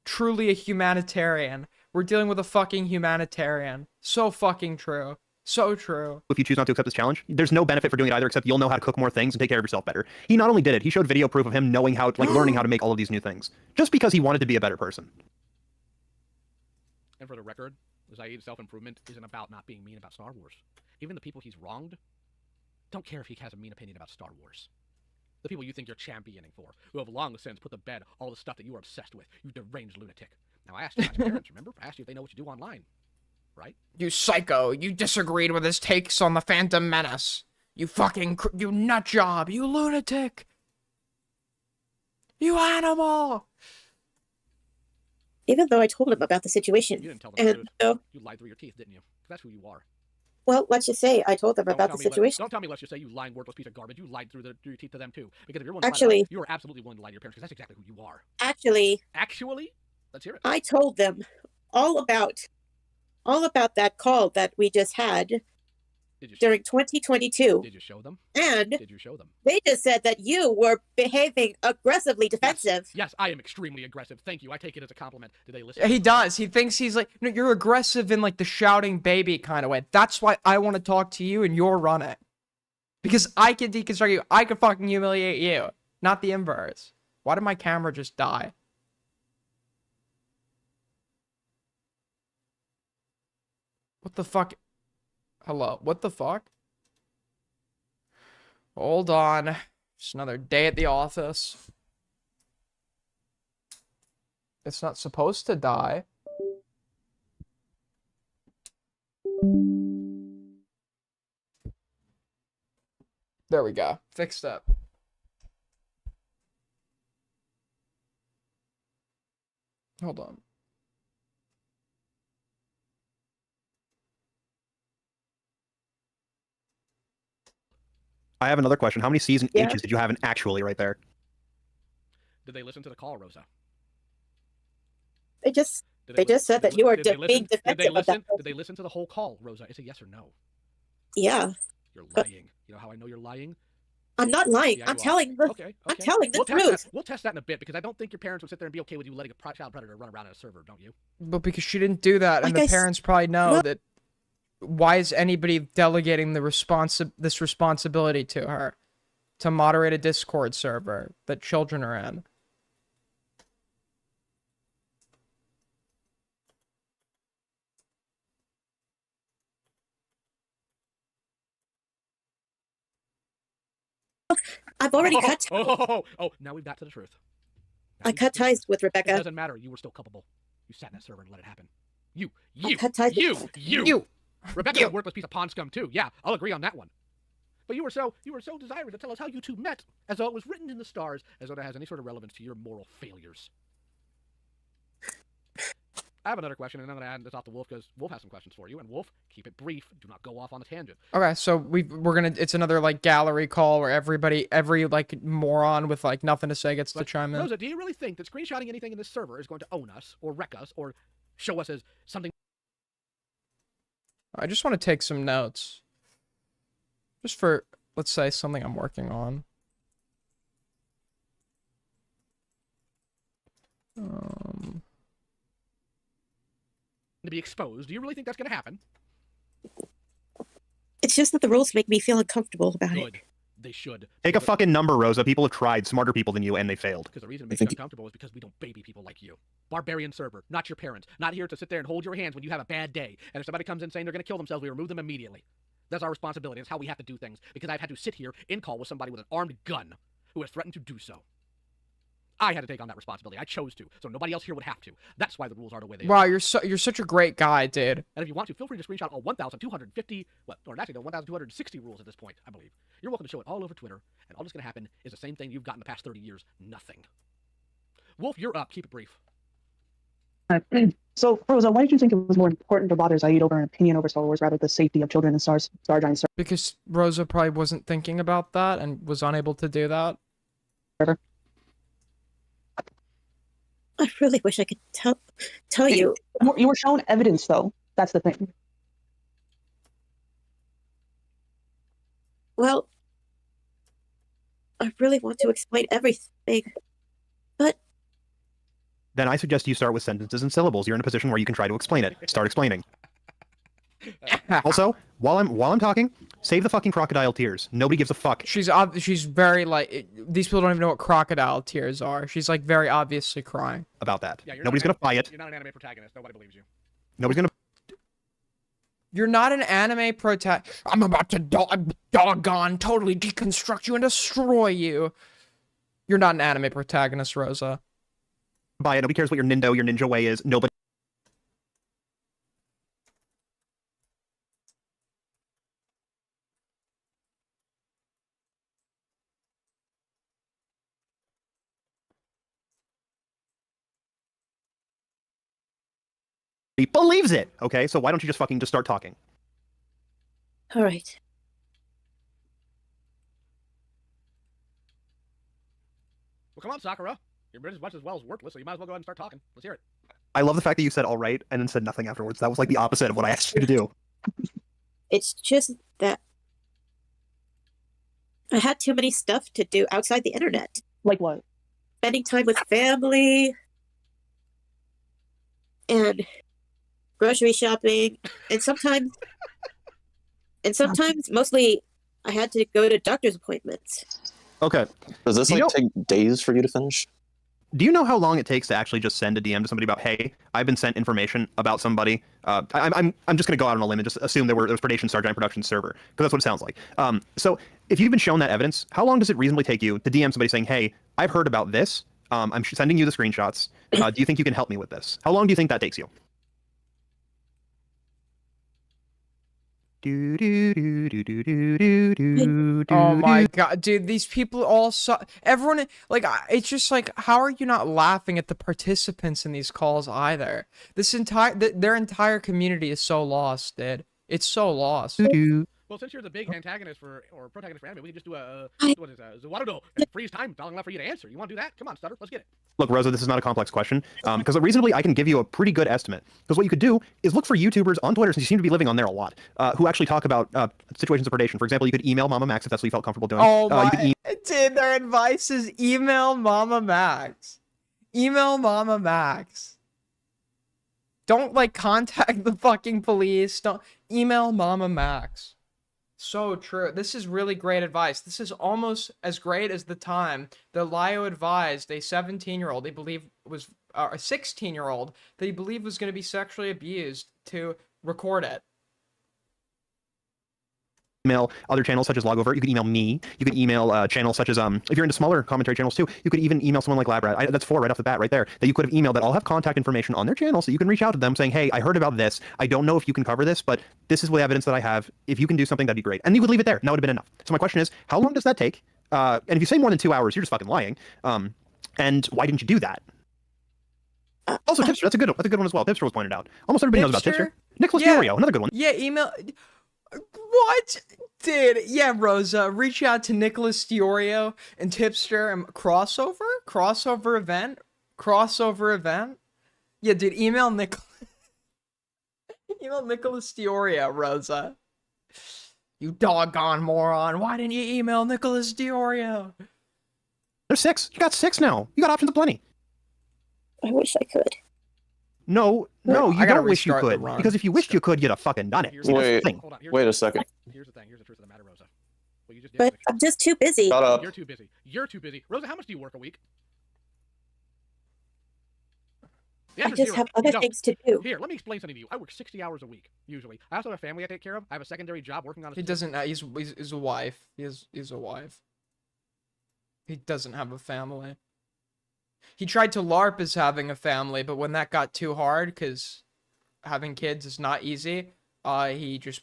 Speaker 1: Truly a humanitarian. We're dealing with a fucking humanitarian. So fucking true. So true.
Speaker 18: If you choose not to accept this challenge, there's no benefit for doing it either, except you'll know how to cook more things and take care of yourself better. He not only did it, he showed video proof of him knowing how, like, learning how to make all of these new things. Just because he wanted to be a better person.
Speaker 16: And for the record, Zaid's self-improvement isn't about not being mean about Star Wars. Even the people he's wronged don't care if he has a mean opinion about Star Wars. The people you think you're championing for, who have long since put to bed all the stuff that you are obsessed with, you deranged lunatic. Now, I asked you about your parents, remember? I asked you if they know what you do online, right?
Speaker 1: You psycho. You disagreed with his takes on the Phantom Menace. You fucking... you nutjob. You lunatic. You animal.
Speaker 17: Even though I told him about the situation.
Speaker 16: You didn't tell them the truth. You lied through your teeth, didn't you? That's who you are.
Speaker 17: Well, let's just say I told them about the situation.
Speaker 16: Don't tell me let's just say you lying worthless piece of garbage. You lied through your teeth to them too. Because if you're willing
Speaker 17: to lie,
Speaker 16: you are absolutely willing to lie to your parents because that's exactly who you are.
Speaker 17: Actually,
Speaker 16: let's hear it.
Speaker 17: I told them all about that call that we just had during 2022.
Speaker 16: Did you show them?
Speaker 17: And
Speaker 16: did you show them?
Speaker 17: They just said that you were behaving aggressively defensive.
Speaker 16: Yes, I am extremely aggressive. Thank you. I take it as a compliment. Did they listen?
Speaker 1: Yeah, he does. He thinks he's like, no, you're aggressive in like the shouting baby kind of way. That's why I want to talk to you and you're running. Because I can deconstruct you. I can fucking humiliate you. Not the inverse. Why did my camera just die? What the fuck? Hello, what the fuck? Hold on. Just another day at the office. It's not supposed to die. There we go. Fixed up. Hold on.
Speaker 18: I have another question. How many C's and H's did you have in actually right there?
Speaker 16: Did they listen to the call, Rosa?
Speaker 17: They just said that you are being defensive of that.
Speaker 16: Did they listen to the whole call, Rosa? It's a yes or no.
Speaker 17: Yeah.
Speaker 16: You're lying. You know how I know you're lying?
Speaker 17: I'm not lying.
Speaker 16: Yeah,
Speaker 17: I'm telling the I'm telling the truth.
Speaker 16: We'll test that in a bit because I don't think your parents would sit there and be okay with you letting a child predator run around on a server, don't you?
Speaker 1: But because she didn't do that, and the parents probably know that. Why is anybody delegating this responsibility to her to moderate a Discord server that children are in?
Speaker 17: I've already cut.
Speaker 16: Now we've got to the truth.
Speaker 17: I cut ties with Rebecca.
Speaker 16: It doesn't matter. You were still culpable. You sat in that server and let it happen. You.
Speaker 17: Cut ties.
Speaker 16: You. Rebecca's a worthless piece of pond scum too. Yeah, I'll agree on that one. But you were so desirous to tell us how you two met, as though it was written in the stars, as though that has any sort of relevance to your moral failures. I have another question, and I'm going to add this off to Wolf because Wolf has some questions for you. And Wolf, keep it brief. Do not go off on a tangent.
Speaker 1: Okay, so we're gonna. It's another like gallery call where every like moron with like nothing to say gets to chime in.
Speaker 16: Rosa, do you really think that screenshotting anything in this server is going to own us, or wreck us, or show us as something?
Speaker 1: I just want to take some notes. Just for, let's say, something I'm working on.
Speaker 16: To be exposed. Do you really think that's going to happen?
Speaker 17: It's just that the rules make me feel uncomfortable about it.
Speaker 16: They should.
Speaker 18: Take a fucking number, Rosa. People have tried, smarter people than you, and they failed.
Speaker 16: Because the reason it makes me uncomfortable is because we don't baby people like you. Barbarian server, not your parents. Not here to sit there and hold your hands when you have a bad day. And if somebody comes in saying they're going to kill themselves, we remove them immediately. That's our responsibility. That's how we have to do things. Because I've had to sit here in call with somebody with an armed gun who has threatened to do so. I had to take on that responsibility. I chose to, so nobody else here would have to. That's why the rules are the way they are.
Speaker 1: Wow, you're such a great guy, dude.
Speaker 16: And if you want to, feel free to screenshot all 1,250, or actually, no, 1,260 rules at this point, I believe. You're welcome to show it all over Twitter, and all that's going to happen is the same thing you've got in the past 30 years, nothing. Wolf, you're up. Keep it brief.
Speaker 8: So, Rosa, why did you think it was more important to bother Zaid over an opinion over Star Wars rather than the safety of children and Star Giants?
Speaker 1: Because Rosa probably wasn't thinking about that and was unable to do that.
Speaker 17: I really wish I could tell you.
Speaker 8: You were shown evidence, though. That's the thing.
Speaker 17: Well, I really want to explain everything, but...
Speaker 18: Then I suggest you start with sentences and syllables. You're in a position where you can try to explain it. Start explaining. Also, while I'm talking, save the fucking crocodile tears. Nobody gives a fuck.
Speaker 1: She's very like, these people don't even know what crocodile tears are. She's like very obviously crying
Speaker 18: about that.
Speaker 16: Yeah,
Speaker 18: nobody's gonna buy it.
Speaker 16: You're not an anime protagonist. Nobody believes you.
Speaker 18: Nobody's gonna.
Speaker 1: You're not an anime protagonist. I'm about to doggone totally deconstruct you and destroy you. You're not an anime protagonist, Rosa.
Speaker 18: Buy it. Nobody cares what your ninja way is. Nobody. Believes it. Okay, so why don't you just start talking?
Speaker 17: All right.
Speaker 16: Well, come on, Sakura. You're as much as well as worthless, so you might as well go ahead and start talking. Let's hear it.
Speaker 18: I love the fact that you said all right and then said nothing afterwards. That was like the opposite of what I asked you to do.
Speaker 17: It's just that I had too many stuff to do outside the internet.
Speaker 8: Like what?
Speaker 17: Spending time with family and grocery shopping, and sometimes mostly I had to go to doctor's appointments.
Speaker 18: Okay.
Speaker 19: Does this take days for you to finish?
Speaker 18: Do you know how long it takes to actually just send a DM to somebody about, hey, I've been sent information about somebody? I'm just going to go out on a limb and just assume there was predation Star Giant Production server, because that's what it sounds like. So if you've been shown that evidence, how long does it reasonably take you to DM somebody saying, hey, I've heard about this. I'm sending you the screenshots. Do you think you can help me with this? How long do you think that takes you?
Speaker 1: Oh my god, dude, these people all everyone, like, it's just like, how are you not laughing at the participants in these calls either? Their entire community is so lost, dude. It's so lost.
Speaker 16: Well, since you're the big antagonist or protagonist for anime, we can just do what is that? Zawarudo, and freeze time long enough for you to answer. You want to do that? Come on, Stutter, let's get it.
Speaker 18: Look, Rosa, this is not a complex question, because reasonably I can give you a pretty good estimate. Because what you could do is look for YouTubers on Twitter, since you seem to be living on there a lot, who actually talk about situations of predation. For example, you could email Mama Max if that's what you felt comfortable doing.
Speaker 1: Oh my, dude, their advice is email Mama Max. Email Mama Max. Don't, like, contact the fucking police. Don't email Mama Max. So true. This is really great advice. This is almost as great as the time that Lio advised a 17-year-old, they believe was a 16-year-old, that he believed was going to be sexually abused, to record it.
Speaker 18: Email other channels such as Logover. You could email me. You could email channels such as if you're into smaller commentary channels too. You could even email someone like Labrat. That's 4 right off the bat, right there. That you could have emailed that all have contact information on their channel, so you can reach out to them saying, "Hey, I heard about this. I don't know if you can cover this, but this is the evidence that I have. If you can do something, that'd be great." And you would leave it there. And that would have been enough. So my question is, how long does that take? And if you say more than 2 hours, you're just fucking lying. And why didn't you do that? Also, Tipster. That's a good one as well. Tipster was pointed out. Almost everybody knows about Tipster. Nicholas Fiorio, another good one.
Speaker 1: Yeah, email. What? Dude, yeah, Rosa, reach out to Nicholas Diorio and Tipster and crossover event. Yeah, dude, email Nicholas Diorio, Rosa. You doggone moron. Why didn't you email Nicholas Diorio?
Speaker 18: There's 6. You got 6 now. You got options aplenty.
Speaker 17: I wish I could.
Speaker 18: No, you don't wish you could. Because if you wished you could, you'd have fucking done it.
Speaker 19: Wait a second.
Speaker 16: Here's the truth of the matter, Rosa. Well, you just
Speaker 17: But I'm just too busy.
Speaker 19: Shut up.
Speaker 16: You're too busy. You're too busy. Rosa, how much do you work a week?
Speaker 17: I just have other things to do.
Speaker 16: Here, let me explain something to you. I work 60 hours a week, usually. I also have a family I take care of. I have a secondary job working on a...
Speaker 1: He doesn't, he's a wife. He's a wife. He doesn't have a family. he tried to LARP as having a family, but when that got too hard, because having kids is not easy, he just,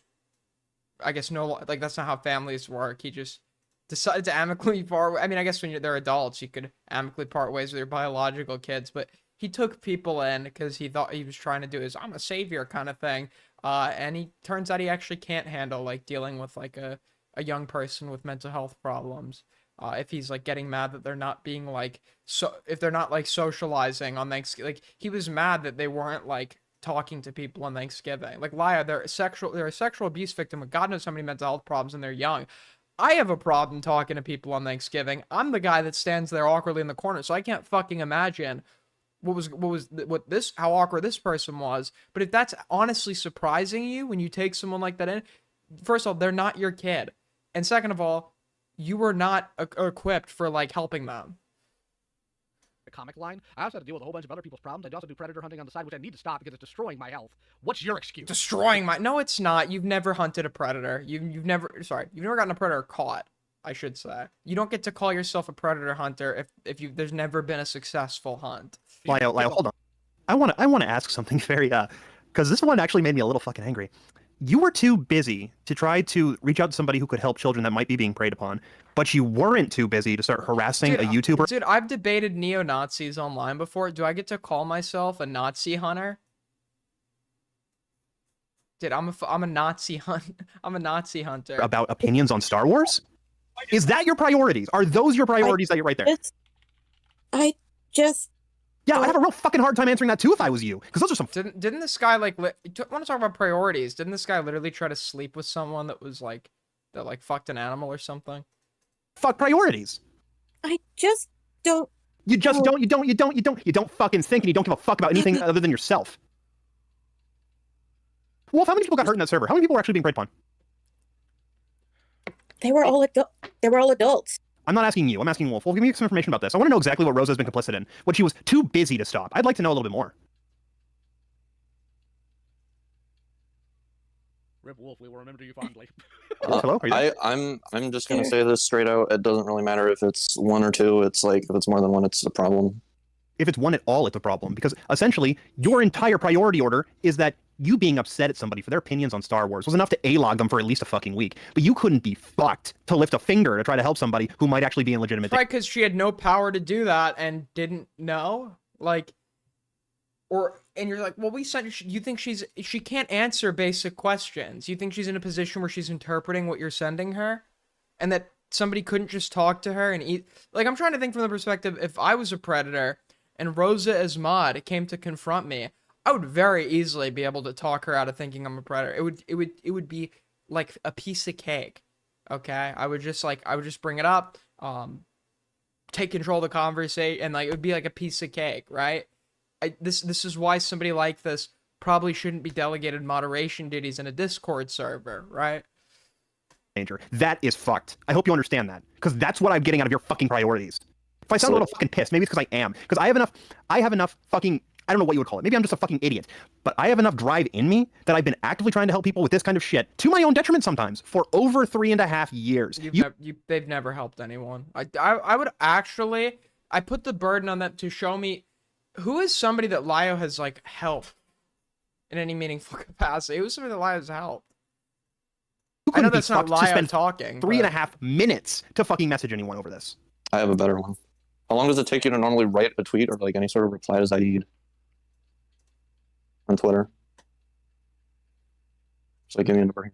Speaker 1: I guess, like, that's not how families work. He just decided to amicably part. I mean, I guess when they're adults, you could amicably part ways with your biological kids, but he took people in because he thought he was trying to do his "I'm a savior" kind of thing. And he turns out he actually can't handle like dealing with like a young person with mental health problems. If he's like getting mad that they're not being like, if they're not like socializing on Thanksgiving, like he was mad that they weren't like talking to people on Thanksgiving. Like Lia, they're a sexual abuse victim with God knows how many mental health problems, and they're young. I have a problem talking to people on Thanksgiving. I'm the guy that stands there awkwardly in the corner, so I can't fucking imagine how awkward this person was. But if that's honestly surprising you when you take someone like that in, first of all, they're not your kid, and second of all, you were not equipped for like helping them.
Speaker 16: The comic line. I also have to deal with a whole bunch of other people's problems. I also do predator hunting on the side, which I need to stop because it's destroying my health. What's your excuse?
Speaker 1: Destroying my? No, it's not. You've never hunted a predator. You've never gotten a predator caught, I should say. You don't get to call yourself a predator hunter if there's never been a successful hunt.
Speaker 20: Lyle, hold on. I want to ask something very because this one actually made me a little fucking angry. You were too busy to try to reach out to somebody who could help children that might be being preyed upon, but you weren't too busy to start harassing a YouTuber.
Speaker 1: Dude, I've debated neo-Nazis online before. Do I get to call myself a Nazi hunter? Dude, I'm a Nazi I'm a Nazi hunter.
Speaker 20: About opinions on Star Wars? Is that your priorities? Are those your priorities that you're right there? Yeah, I'd have a real fucking hard time answering that too if I was you, because those are some.
Speaker 1: Didn't this guy like? Want to talk about priorities? Didn't this guy literally try to sleep with someone that was like, fucked an animal or something?
Speaker 20: Fuck priorities.
Speaker 17: I just don't.
Speaker 20: You just don't. You don't fucking think, and you don't give a fuck about anything other than yourself. Wolf, how many people got hurt in that server? How many people were actually being preyed upon?
Speaker 17: They were all adults.
Speaker 20: I'm not asking you. I'm asking Wolf. Wolf, give me some information about this. I want to know exactly what Rosa has been complicit in, what she was too busy to stop. I'd like to know a little bit more.
Speaker 16: Rip Wolf, we will remember you fondly.
Speaker 20: Hello?
Speaker 19: I'm just gonna say this straight out. It doesn't really matter if it's one or two. It's like if it's more than one, it's a problem.
Speaker 20: If it's one at all, it's a problem, because essentially your entire priority order is that you being upset at somebody for their opinions on Star Wars was enough to A-log them for at least a fucking week. But you couldn't be fucked to lift a finger to try to help somebody who might actually be in legitimate.
Speaker 1: Right, because she had no power to do that and didn't know, like, and you're like, well, you think she can't answer basic questions. You think she's in a position where she's interpreting what you're sending her, and that somebody couldn't just talk to her and eat. Like, I'm trying to think from the perspective, if I was a predator and Rosa Esmod came to confront me, I would very easily be able to talk her out of thinking I'm a predator. It would be like a piece of cake. Okay? I would just bring it up, take control of the conversation, and like it would be like a piece of cake, right? This is why somebody like this probably shouldn't be delegated moderation duties in a Discord server, right?
Speaker 20: Danger. That is fucked. I hope you understand that, because that's what I'm getting out of your fucking priorities. If I sound a little fucking pissed, maybe it's because I am. Because I have enough fucking, I don't know what you would call it. Maybe I'm just a fucking idiot. But I have enough drive in me that I've been actively trying to help people with this kind of shit, to my own detriment sometimes, for over 3.5 years.
Speaker 1: They've never helped anyone. I would actually, I put the burden on them to show me who is somebody that Lio has like helped in any meaningful capacity. Who's somebody that Lio has helped? I know that's not Lio talking.
Speaker 20: 3.5 minutes to fucking message anyone over this.
Speaker 19: I have a better one. How long does it take you to normally write a tweet or like any sort of reply to Zaid on Twitter? So give me a number here.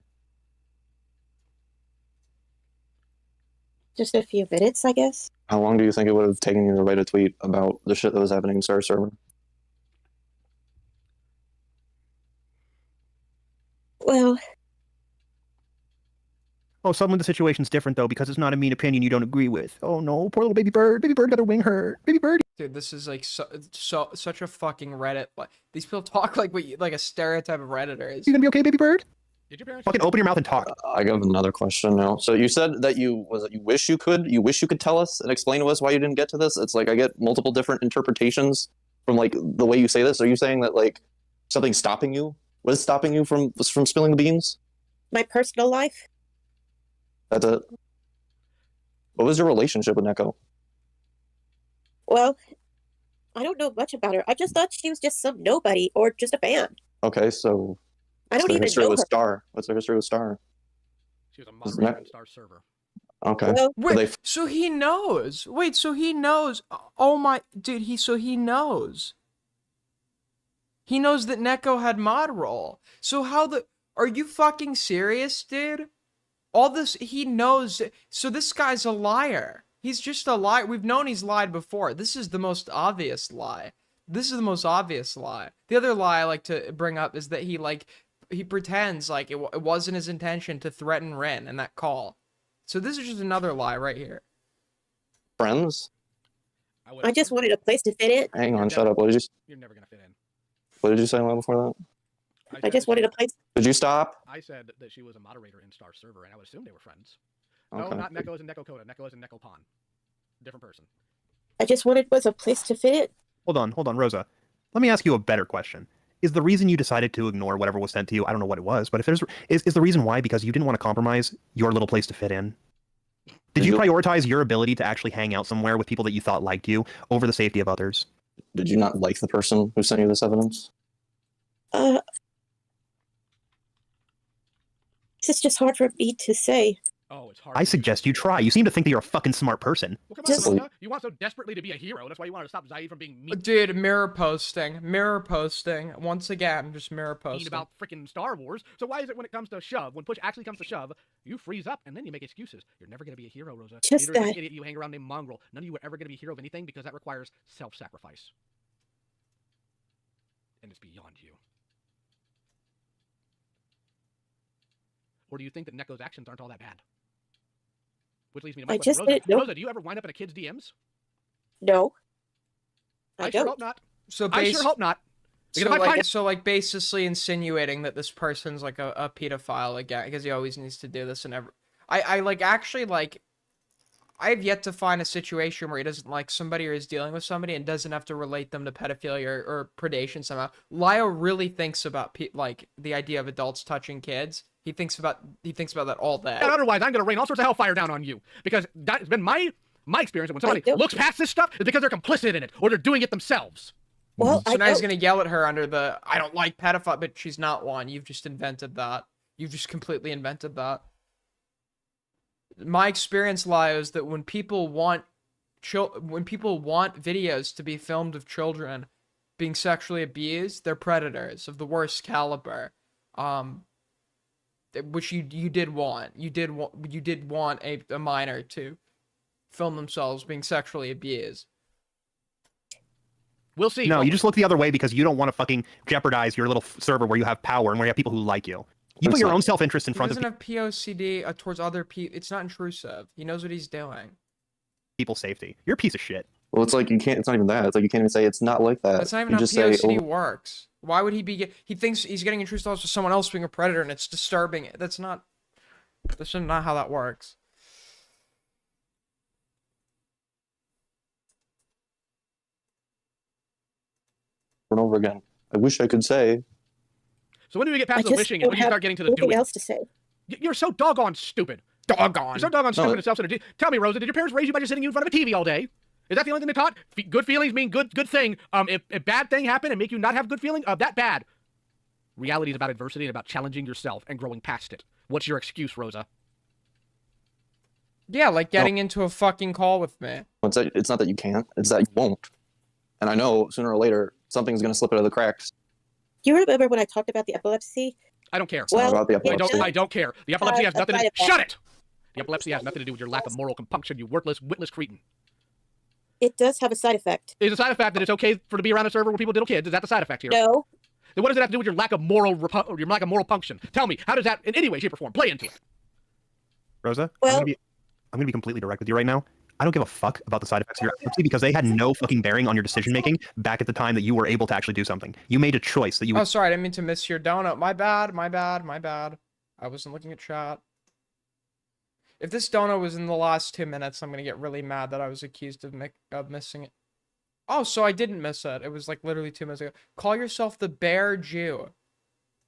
Speaker 17: Just a few minutes, I guess.
Speaker 19: How long do you think it would have taken you to write a tweet about the shit that was happening in Star Server?
Speaker 17: Well,
Speaker 20: oh, suddenly the situation's different though, because it's not a mean opinion you don't agree with. Oh no, poor little baby bird. Baby bird got her wing hurt. Baby bird.
Speaker 1: Dude, this is like such a fucking Reddit. Like, these people talk like like a stereotype of Redditors.
Speaker 20: You gonna be okay, baby bird?
Speaker 16: Did your parents
Speaker 20: fucking open your mouth and talk?
Speaker 19: I got another question now. So you said that you wish you could tell us and explain to us why you didn't get to this. It's like I get multiple different interpretations from like the way you say this. Are you saying that like something's stopping you? What is stopping you from spilling the beans?
Speaker 17: My personal life.
Speaker 19: That's it. What was your relationship with Neko?
Speaker 17: Well, I don't know much about her. I just thought she was just some nobody or just a fan.
Speaker 19: Okay, so
Speaker 17: I don't even
Speaker 19: history
Speaker 17: know
Speaker 19: with
Speaker 17: her.
Speaker 19: Star. What's the history with Star?
Speaker 16: She was a moderator on Star server.
Speaker 19: Okay.
Speaker 17: Well,
Speaker 1: Wait, so he knows. Wait, so he knows. Oh my, dude, so he knows. He knows that Neko had mod role. So are you fucking serious, dude? All this, he knows. So this guy's a liar. He's just a liar. We've known he's lied before. This is the most obvious lie. This is the most obvious lie. The other lie I like to bring up is that he pretends like it wasn't his intention to threaten Rin in that call. So this is just another lie right here.
Speaker 19: Friends?
Speaker 17: I just wanted a place to fit in.
Speaker 19: Hang on, shut up. What did you?
Speaker 16: You're never gonna fit in.
Speaker 19: What did you say before that?
Speaker 17: I just wanted a place.
Speaker 19: Did you stop?
Speaker 16: I said that she was a moderator in Star server, and I would assume they were friends. No,
Speaker 19: Okay.
Speaker 16: not Neko is in Neko Coda. Neko is in Neko Pon. Different person.
Speaker 17: I just wanted was a place to fit in.
Speaker 20: Hold on, Rosa. Let me ask you a better question. Is the reason you decided to ignore whatever was sent to you, I don't know what it was, but is the reason why because you didn't want to compromise your little place to fit in? Did you prioritize your ability to actually hang out somewhere with people that you thought liked you over the safety of others?
Speaker 19: Did you not like the person who sent you this evidence?
Speaker 17: This is just hard for me to say.
Speaker 16: Oh, it's hard.
Speaker 20: I suggest you try. You seem to think that you're a fucking smart person.
Speaker 16: Well, come on, Rosa. You want so desperately to be a hero. That's why you wanted to stop Zaid from being mean.
Speaker 1: Dude, mirror posting. Once again, just mirror posting.
Speaker 16: About freaking Star Wars. So why is it when it comes to shove, when push actually comes to shove, you freeze up and then you make excuses? You're never gonna be a hero, Rosa.
Speaker 17: Just
Speaker 16: Neither is
Speaker 17: that.
Speaker 16: the idiot you hang around named Mongrel. None of you are ever gonna be a hero of anything because that requires self-sacrifice. And it's beyond you. Or do you think that Neko's actions aren't all that bad? Which leads me to my question. Rosa, do you ever wind up in a kid's DMs?
Speaker 17: No.
Speaker 16: I sure hope not.
Speaker 1: So
Speaker 16: I sure hope not.
Speaker 1: So basically insinuating that this person's like a pedophile again, because he always needs to do this and I have yet to find a situation where he doesn't like somebody or is dealing with somebody and doesn't have to relate them to pedophilia or predation somehow. Lio really thinks about the idea of adults touching kids. He thinks about that all day.
Speaker 16: And otherwise, I'm going to rain all sorts of hellfire down on you, because that's been my experience. When somebody looks past this stuff, it's because they're complicit in it or they're doing it themselves.
Speaker 17: Well,
Speaker 1: so now he's going to yell at her under the "I don't like pedophile," but she's not one. You've just invented that. You've just completely invented that. My experience, Lio, is that when people want videos to be filmed of children being sexually abused, they're predators of the worst caliber. Which you did want. You did want a minor to film themselves being sexually abused.
Speaker 16: We'll see.
Speaker 20: No, you just look the other way because you don't want to fucking jeopardize your little server where you have power and where you have people who like you. You put your own self-interest in front of
Speaker 1: He doesn't have POCD towards other people. It's not intrusive. He knows what he's doing.
Speaker 20: People's safety. You're a piece of shit.
Speaker 19: Well, it's like it's not even that. It's like you can't even say it's not like that.
Speaker 1: That's not even
Speaker 19: you
Speaker 1: how
Speaker 19: just
Speaker 1: POCD works. Why would he be? He thinks he's getting intrusive thoughts with someone else being a predator, and it's disturbing. That's not how that works.
Speaker 19: Over and over again. I wish I could say.
Speaker 16: So when do we get past the wishing and when do you start getting to the doing?
Speaker 17: Else to say.
Speaker 16: You're so doggone stupid. You're so doggone stupid and self-centered. Tell me, Rosa, did your parents raise you by just sitting you in front of a TV all day? Is that the only thing they taught? Good feelings mean good thing. If a bad thing happened and make you not have good feeling, that bad. Reality is about adversity and about challenging yourself and growing past it. What's your excuse, Rosa?
Speaker 1: Yeah, like getting into a fucking call with me.
Speaker 19: It's not that you can't. It's that you won't. And I know sooner or later something's gonna slip out of the cracks.
Speaker 17: Do you remember when I talked about the epilepsy?
Speaker 16: I don't care.
Speaker 19: Well, about the epilepsy.
Speaker 16: I don't care. The epilepsy has nothing to do. Shut it! The epilepsy has nothing to do with your lack of moral compunction, you worthless, witless cretin.
Speaker 17: It does have a side effect.
Speaker 16: Is a side effect that it's okay to be around a server where people diddle kids? Is that the side effect here?
Speaker 17: No.
Speaker 16: Then what does it have to do with your lack of moral punction? Tell me, how does that in any way, shape, or form play into it?
Speaker 20: Rosa,
Speaker 17: well,
Speaker 20: I'm gonna be completely direct with you right now. I don't give a fuck about the side effects of your epilepsy because they had no fucking bearing on your decision making back at the time that you were able to actually do something. You made a choice that you.
Speaker 1: Oh, sorry, I didn't mean to miss your donut. My bad. I wasn't looking at chat. If this donut was in the last 2 minutes, I'm gonna get really mad that I was accused of missing it. Oh, so I didn't miss it. It was like literally 2 minutes ago. Call yourself the Bear Jew.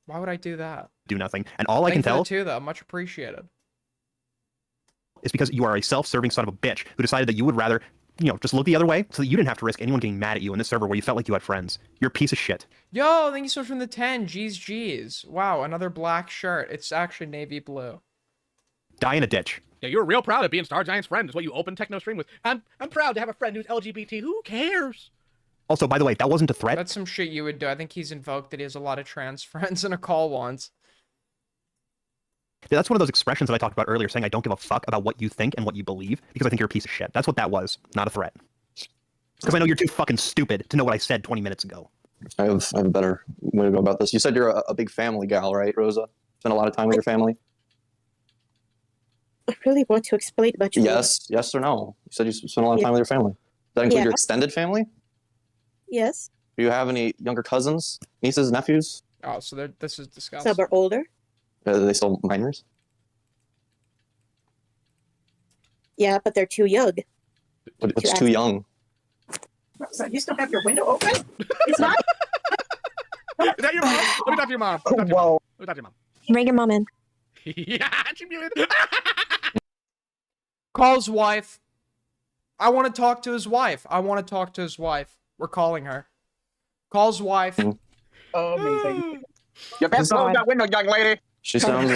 Speaker 1: Why would I do that?
Speaker 20: Do nothing, and all I can tell
Speaker 1: too, though. Much appreciated.
Speaker 20: It's because you are a self-serving son of a bitch who decided that you would rather just look the other way so that you didn't have to risk anyone getting mad at you in this server where you felt like you had friends. You're a piece of shit.
Speaker 1: Yo, thank you so much from the 10. G's. Wow, another black shirt. It's actually navy blue.
Speaker 20: Die in a ditch.
Speaker 16: Yeah, you're real proud of being Star Giant's friend. Is what you opened Techno Stream with. I'm proud to have a friend who's LGBT. Who cares?
Speaker 20: Also, by the way, that wasn't a threat.
Speaker 1: That's some shit you would do. I think he's invoked that he has a lot of trans friends in a call once.
Speaker 20: That's one of those expressions that I talked about earlier, saying I don't give a fuck about what you think and what you believe because I think you're a piece of shit. That's what that was, not a threat. Because I know you're too fucking stupid to know what I said 20 minutes ago.
Speaker 19: I have a better way to go about this. You said you're a big family gal, right, Rosa? Spend a lot of time with your family?
Speaker 17: I really want to explain about your
Speaker 19: Yes or no? You said you spend a lot of time with your family. Does that include your extended family?
Speaker 17: Yes.
Speaker 19: Do you have any younger cousins, nieces, nephews?
Speaker 1: Oh, so this is disgusting.
Speaker 17: Some are older.
Speaker 19: Are they still minors?
Speaker 17: Yeah, but they're too young.
Speaker 19: What's too young?
Speaker 17: So you still have your window open? It's not.
Speaker 16: Is that your mom? Let me talk to your mom. Let me talk to your mom.
Speaker 17: Bring your mom in.
Speaker 16: Yeah, she muted.
Speaker 1: Call's wife. I want to talk to his wife. We're calling her. Call's wife.
Speaker 12: Oh, amazing. You best close that window, young lady.
Speaker 19: She sounds.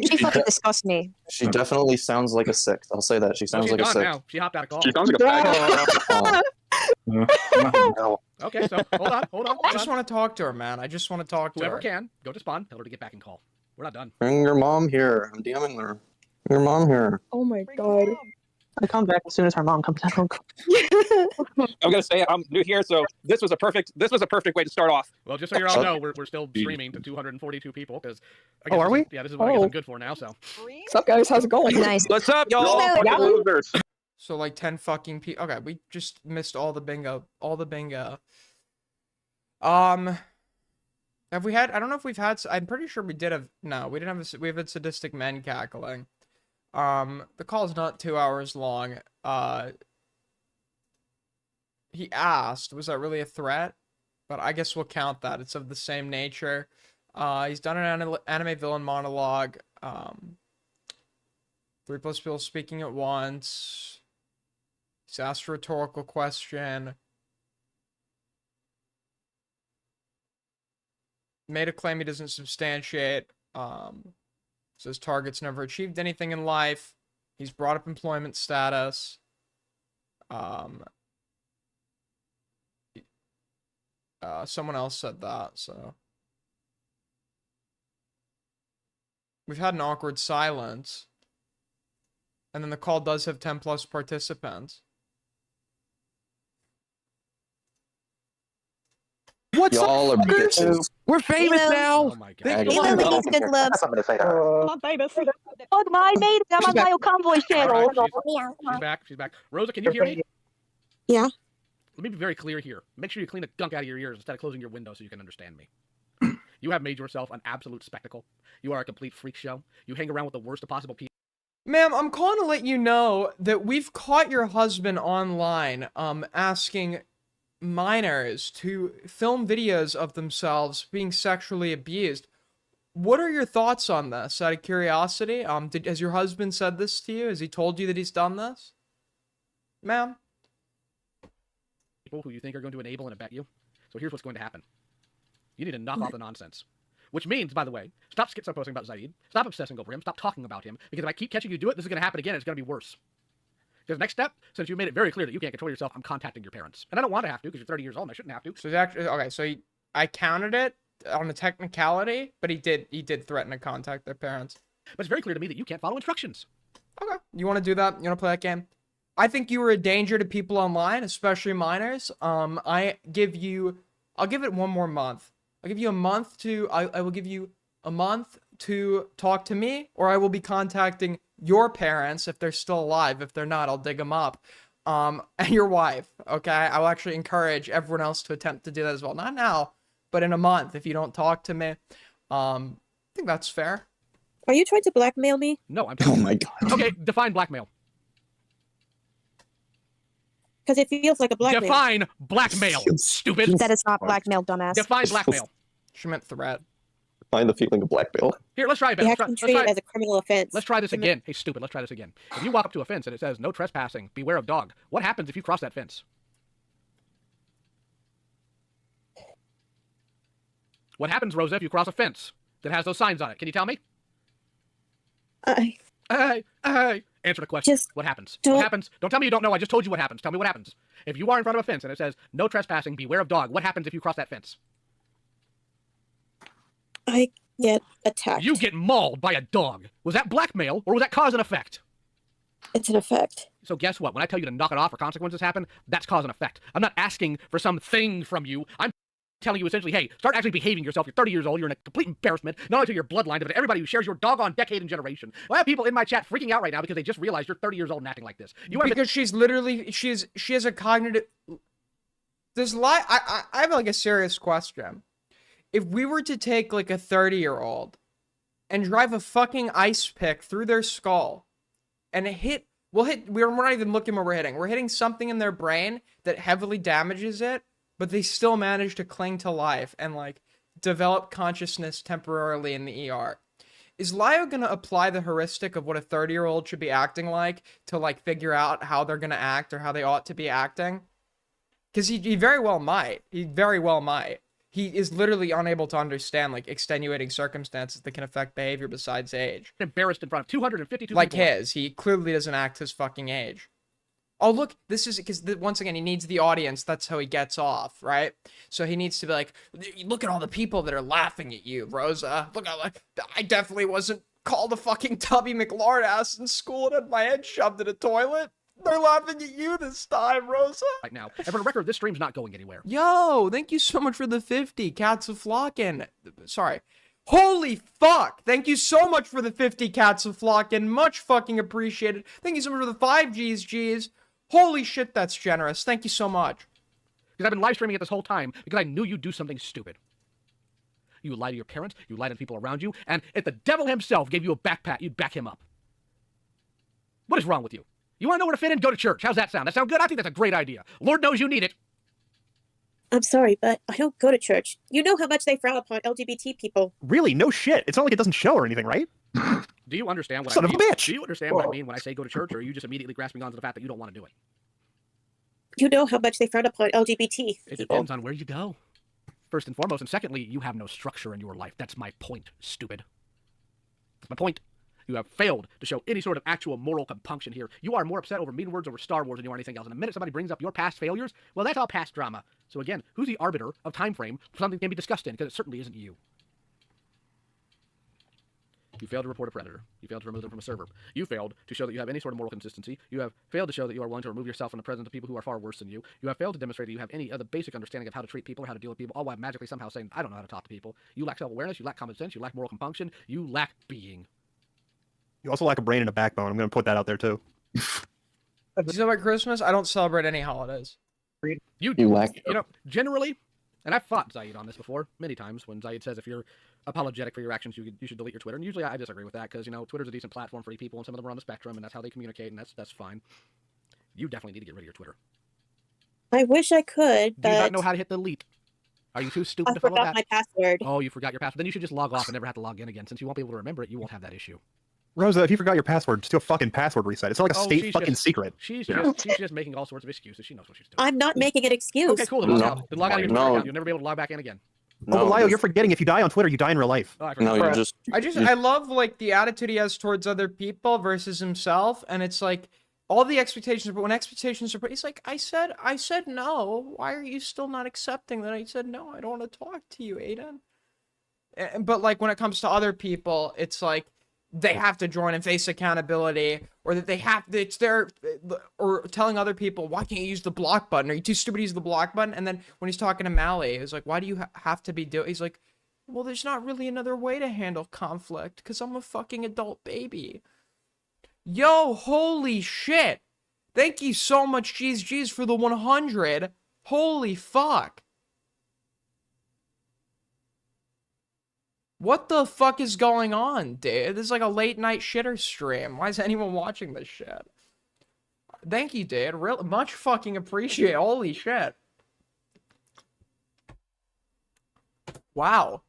Speaker 17: She fucking disgusts me.
Speaker 19: She definitely sounds like a six. I'll say that. She sounds like a
Speaker 16: She's
Speaker 19: six.
Speaker 16: gone now. She hopped out of call.
Speaker 12: She sounds like a
Speaker 19: No.
Speaker 16: Okay, so hold on.
Speaker 1: I just want to talk to her, man. I just want to talk to
Speaker 16: Whoever
Speaker 1: her.
Speaker 16: can, go to spawn, tell her to get back in call. We're not done.
Speaker 19: Bring your mom here. I'm DMing her. Bring your mom here.
Speaker 17: Oh my god.
Speaker 12: I come back as soon as her mom comes down. I'm gonna say I'm new here, so this was a perfect way to start off.
Speaker 16: Well, just so you all know, we're still streaming to 242 people because.
Speaker 20: Oh, are we?
Speaker 16: Yeah, this is what I guess I'm good for now. So.
Speaker 12: What's up, guys? How's it going?
Speaker 17: Nice.
Speaker 12: What's up, y'all? Fucking losers.
Speaker 1: So like 10 fucking people. Okay, we just missed all the bingo. Have we had? I don't know if we've had. I'm pretty sure we did have. No, we didn't have. We have had sadistic men cackling. The call is not 2 hours long. He asked, was that really a threat? But I guess we'll count that. It's of the same nature. He's done an anime villain monologue. 3+ people speaking at once. He's asked a rhetorical question. Made a claim he doesn't substantiate. Says target's never achieved anything in life. He's brought up employment status. Someone else said that, so. We've had an awkward silence. And then the call does have 10+ participants.
Speaker 12: What's
Speaker 19: Y'all
Speaker 12: up,
Speaker 19: are bitches.
Speaker 12: We're famous now.
Speaker 16: Oh my god.
Speaker 17: Good love.
Speaker 12: Somebody say that.
Speaker 17: I'm famous. Oh, my mate. I'm on Lioconvoy
Speaker 16: All
Speaker 17: channel.
Speaker 16: right, she's back. Rosa, can you hear me?
Speaker 17: Yeah.
Speaker 16: Let me be very clear here. Make sure you clean the gunk out of your ears instead of closing your window so you can understand me. You have made yourself an absolute spectacle. You are a complete freak show. You hang around with the worst of possible people.
Speaker 1: Ma'am, I'm calling to let you know that we've caught your husband online, asking minors to film videos of themselves being sexually abused. What are your thoughts on this, out of curiosity? Has your husband said this to you? Has he told you that he's done this? Ma'am?
Speaker 16: People who you think are going to enable and abet you. So here's what's going to happen. You need to knock off the nonsense. Which means, by the way, stop posting about Zaid. Stop obsessing over him. Stop talking about him. Because if I keep catching you do it, this is going to happen again. It's going to be worse. Because next step, since you made it very clear that you can't control yourself, I'm contacting your parents. And I don't want to have to because you're 30 years old and I shouldn't have to.
Speaker 1: So actually, okay, so I counted it on the technicality, but he did threaten to contact their parents.
Speaker 16: But it's very clear to me that you can't follow instructions.
Speaker 1: Okay. You want to do that? You want to play that game? I think you were a danger to people online, especially minors. I'll give it one more month. I'll give you a month to, I will give you a month to talk to me, or I will be contacting your parents if they're still alive. If they're not, I'll dig them up. And your wife, okay? I will actually encourage everyone else to attempt to do that as well. Not now, but in a month if you don't talk to me. I think that's fair.
Speaker 17: Are you trying to blackmail me?
Speaker 16: No, I'm
Speaker 19: Oh my god.
Speaker 16: Okay, define blackmail.
Speaker 17: Because it feels like a blackmail.
Speaker 16: Define blackmail, stupid.
Speaker 17: That is not blackmail, dumbass.
Speaker 16: Define blackmail.
Speaker 1: She meant threat.
Speaker 19: find the feeling of blackmail.
Speaker 16: Here, let's try it.
Speaker 17: You
Speaker 16: Let's
Speaker 17: have
Speaker 16: try,
Speaker 17: to treat it as a criminal offense.
Speaker 16: let's try this again. Hey, stupid. Let's try this again. If you walk up to a fence and it says no trespassing, beware of dog. What happens if you cross that fence? What happens, Rosa, if you cross a fence that has those signs on it? Can you tell me? Answer the question. What happens? What happens? Don't tell me you don't know. I just told you what happens. Tell me what happens. If you are in front of a fence and it says no trespassing, beware of dog, what happens if you cross that fence?
Speaker 17: I get attacked.
Speaker 16: You get mauled by a dog. Was that blackmail or was that cause and effect?
Speaker 17: It's an effect.
Speaker 16: So guess what? When I tell you to knock it off or consequences happen, that's cause and effect. I'm not asking for some thing from you. I'm telling you essentially, hey, start actually behaving yourself. You're 30 years old. You're in a complete embarrassment, not only to your bloodline, but to everybody who shares your doggone decade and generation. I have people in my chat freaking out right now because they just realized you're 30 years old and acting like this.
Speaker 1: Because she's literally, she has a cognitive... I have like a serious question. If we were to take like a 30-year-old and drive a fucking ice pick through their skull and we're not even looking where we're hitting. We're hitting something in their brain that heavily damages it, but they still manage to cling to life and like develop consciousness temporarily in the ER. Is Lio gonna apply the heuristic of what a 30-year-old should be acting like to like figure out how they're gonna act or how they ought to be acting? Because he very well might. He very well might. He is literally unable to understand like extenuating circumstances that can affect behavior besides age.
Speaker 16: Embarrassed in front of 252
Speaker 1: like
Speaker 16: people.
Speaker 1: his. He clearly doesn't act his fucking age. Oh, look, this is because once again, he needs the audience. That's how he gets off, right? So he needs to be like, look at all the people that are laughing at you, Rosa. Look, I definitely wasn't called a fucking Tubby McLaurin ass in school and had my head shoved in a toilet. They're laughing at you this time, Rosa.
Speaker 16: Right now. And for the record, this stream's not going anywhere.
Speaker 1: Yo, thank you so much for the 50. Cats a flockin'. Sorry. Holy fuck! Thank you so much for the 50 cats a flockin'. Much fucking appreciated. Thank you so much for the 5 G's. Holy shit, that's generous. Thank you so much.
Speaker 16: Because I've been live streaming it this whole time because I knew you'd do something stupid. You would lie to your parents, you would lie to the people around you, and if the devil himself gave you a back pat, you'd back him up. What is wrong with you? You want to know where to fit in? Go to church. How's that sound? That sound good? I think that's a great idea. Lord knows you need it.
Speaker 17: I'm sorry, but I don't go to church. You know how much they frown upon LGBT people.
Speaker 20: Really? No shit. It's not like it doesn't show or anything, right?
Speaker 16: Do you understand what
Speaker 20: Son
Speaker 16: I mean?
Speaker 20: of a bitch!
Speaker 16: Do you understand what I mean when I say go to church, or are you just immediately grasping onto the fact that you don't want to do it?
Speaker 17: You know how much they frown upon LGBT
Speaker 16: It depends on where you go. First and foremost, and secondly, you have no structure in your life. That's my point, stupid. That's my point. You have failed to show any sort of actual moral compunction here. You are more upset over mean words over Star Wars than you are anything else. And the minute somebody brings up your past failures, well, that's all past drama. So again, who's the arbiter of time frame for something that can be discussed in? Because it certainly isn't you. You failed to report a predator. You failed to remove them from a server. You failed to show that you have any sort of moral consistency. You have failed to show that you are willing to remove yourself from the presence of people who are far worse than you. You have failed to demonstrate that you have any other basic understanding of how to treat people or how to deal with people, all while magically somehow saying, I don't know how to talk to people. You lack self-awareness. You lack common sense. You lack moral compunction. You lack being.
Speaker 20: You also lack a brain and a backbone. I'm going to put that out there, too.
Speaker 1: You celebrate Christmas? I don't celebrate any holidays.
Speaker 16: You
Speaker 19: lack...
Speaker 16: You know, generally, and I've fought Zaid on this before many times when Zaid says if you're apologetic for your actions, you should delete your Twitter. And usually I disagree with that because, you know, Twitter's a decent platform for people and some of them are on the spectrum and that's how they communicate and that's fine. You definitely need to get rid of your Twitter.
Speaker 17: I wish I could, but...
Speaker 16: Do you not know how to hit delete? Are you too stupid to follow that?
Speaker 17: I forgot my password.
Speaker 16: Oh, you forgot your password. Then you should just log off and never have to log in again. Since you won't be able to remember it, you won't have that issue.
Speaker 20: Rosa, if you forgot your password, just do a fucking password reset. It's not like a state fucking secret.
Speaker 16: She's just making all sorts of excuses. She knows what she's doing.
Speaker 17: I'm not making an excuse.
Speaker 16: Okay, cool. Then log out. Then log out of your Twitter account. You'll never be able to log back in again.
Speaker 20: No, Lio, you're forgetting if you die on Twitter, you die in real life.
Speaker 16: Oh,
Speaker 1: I love like the attitude he has towards other people versus himself, and it's like all the expectations, but when expectations are, he's like, I said no. Why are you still not accepting that I said no? I don't want to talk to you, Aiden. But like when it comes to other people, it's like they have to join and face accountability, or that they have to, it's their, or telling other people, why can't you use the block button? Are you too stupid to use the block button? And then when he's talking to Mally, he's like, why do you have to be doing, he's like, well, there's not really another way to handle conflict because I'm a fucking adult baby. Yo, holy shit. Thank you so much, G's for the 100. Holy fuck. What the fuck is going on, dude? This is like a late night shitter stream. Why is anyone watching this shit? Thank you, dude. Real much fucking appreciate. Holy shit. Wow.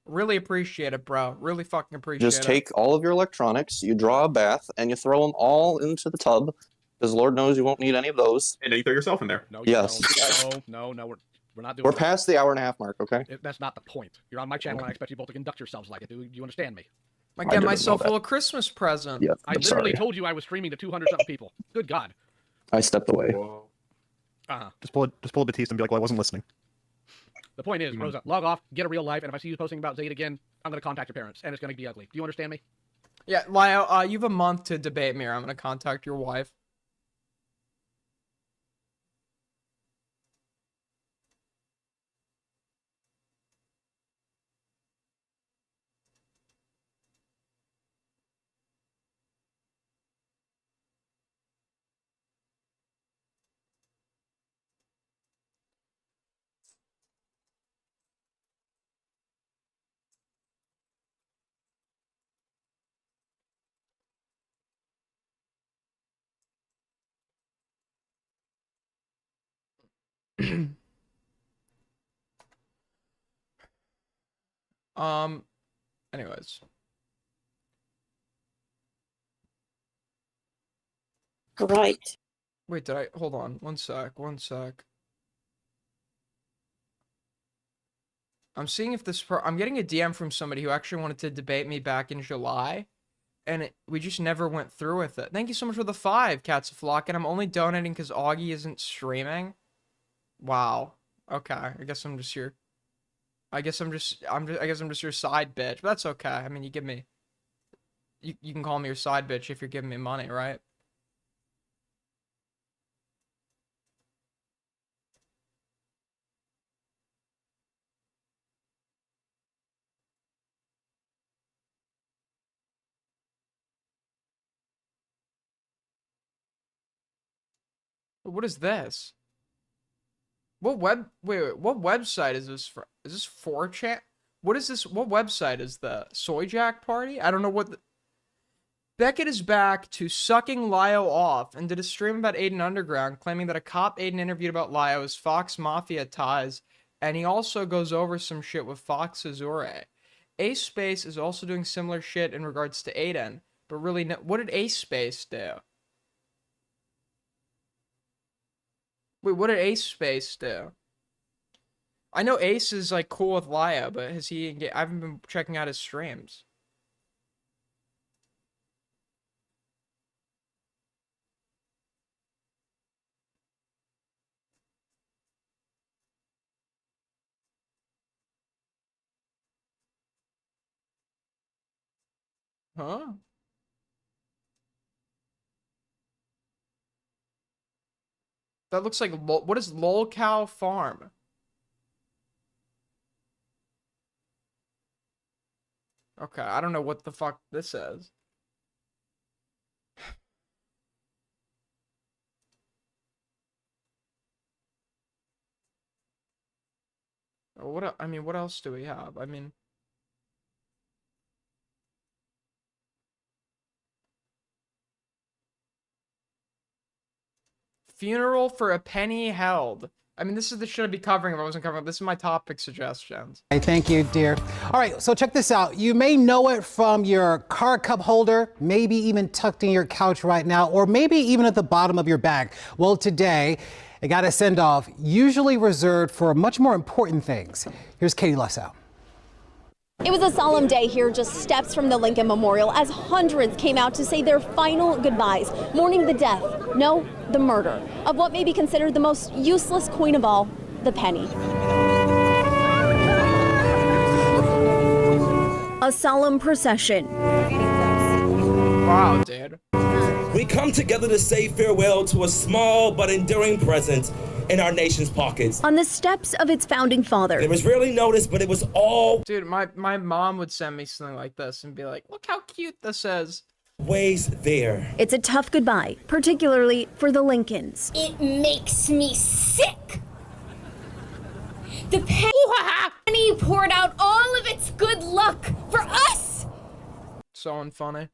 Speaker 1: Really appreciate it, bro. Really fucking appreciate
Speaker 19: Just
Speaker 1: it.
Speaker 19: take all of your electronics, you draw a bath, and you throw them all into the tub, because Lord knows you won't need any of those.
Speaker 21: And then you throw yourself in there.
Speaker 16: No, you
Speaker 19: Yes.
Speaker 16: don't. No, we're not doing
Speaker 19: We're
Speaker 16: that.
Speaker 19: past the hour-and-a-half mark, okay?
Speaker 16: That's not the point. You're on my channel, and I expect you both to conduct yourselves like it. Do you understand me?
Speaker 1: I get myself a little Christmas present.
Speaker 19: Yeah,
Speaker 16: I literally told you I was streaming to 200-something people. Good God.
Speaker 19: I stepped away.
Speaker 16: Uh-huh.
Speaker 20: Just pull a Batista and be like, well, I wasn't listening.
Speaker 16: The point is, Rosa, log off, get a real life, and if I see you posting about Zayd again, I'm going to contact your parents, and it's going to be ugly. Do you understand me?
Speaker 1: Yeah, Lio, you have a month to debate me, or I'm going to contact your wife. Anyways.
Speaker 17: Right.
Speaker 1: Wait, hold on, one sec. I'm seeing if I'm getting a DM from somebody who actually wanted to debate me back in July, and we just never went through with it. Thank you so much for the 5, Cats of Flock, and I'm only donating because Augie isn't streaming. Wow. Okay, I guess I'm just your side bitch, but that's okay. I mean, you can call me your side bitch if you're giving me money, right? What is this? What website is this for? Is this 4chan? What is this? What website is the Soy Jack Party? I don't know what Beckett is back to sucking Lio off and did a stream about Aiden Underground, claiming that a cop Aiden interviewed about Lio has Fox Mafia ties, and he also goes over some shit with Fox Azure. Ace Space is also doing similar shit in regards to Aiden, but really, what did Ace Space do? Wait, what did Ace Space do? I know Ace is like cool with Lio, but I haven't been checking out his streams. Huh? That looks like what is Lolcow Farm? Okay, I don't know what the fuck this is. I mean, what else do we have? I mean, funeral for a penny held. I mean, this is the shit I'd be covering if I wasn't covering. This is my topic suggestions.
Speaker 22: Hey, thank you, dear. All right, so check this out. You may know it from your car cup holder, maybe even tucked in your couch right now, or maybe even at the bottom of your bag. Well, today, it got a send-off, usually reserved for much more important things. Here's Katie Lesau.
Speaker 23: It was a solemn day here, just steps from the Lincoln Memorial, as hundreds came out to say their final goodbyes, mourning the death, no, the murder, of what may be considered the most useless coin of all, the penny. A solemn procession.
Speaker 1: Wow, dude.
Speaker 24: We come together to say farewell to a small but enduring presence in our nation's pockets.
Speaker 23: On the steps of its founding father.
Speaker 24: It was rarely noticed, but it was all...
Speaker 1: Dude, my mom would send me something like this and be like, look how cute this is.
Speaker 24: Ways there.
Speaker 23: It's a tough goodbye, particularly for the Lincolns.
Speaker 25: It makes me sick. The penny poured out all of its good luck for us.
Speaker 1: So unfunny.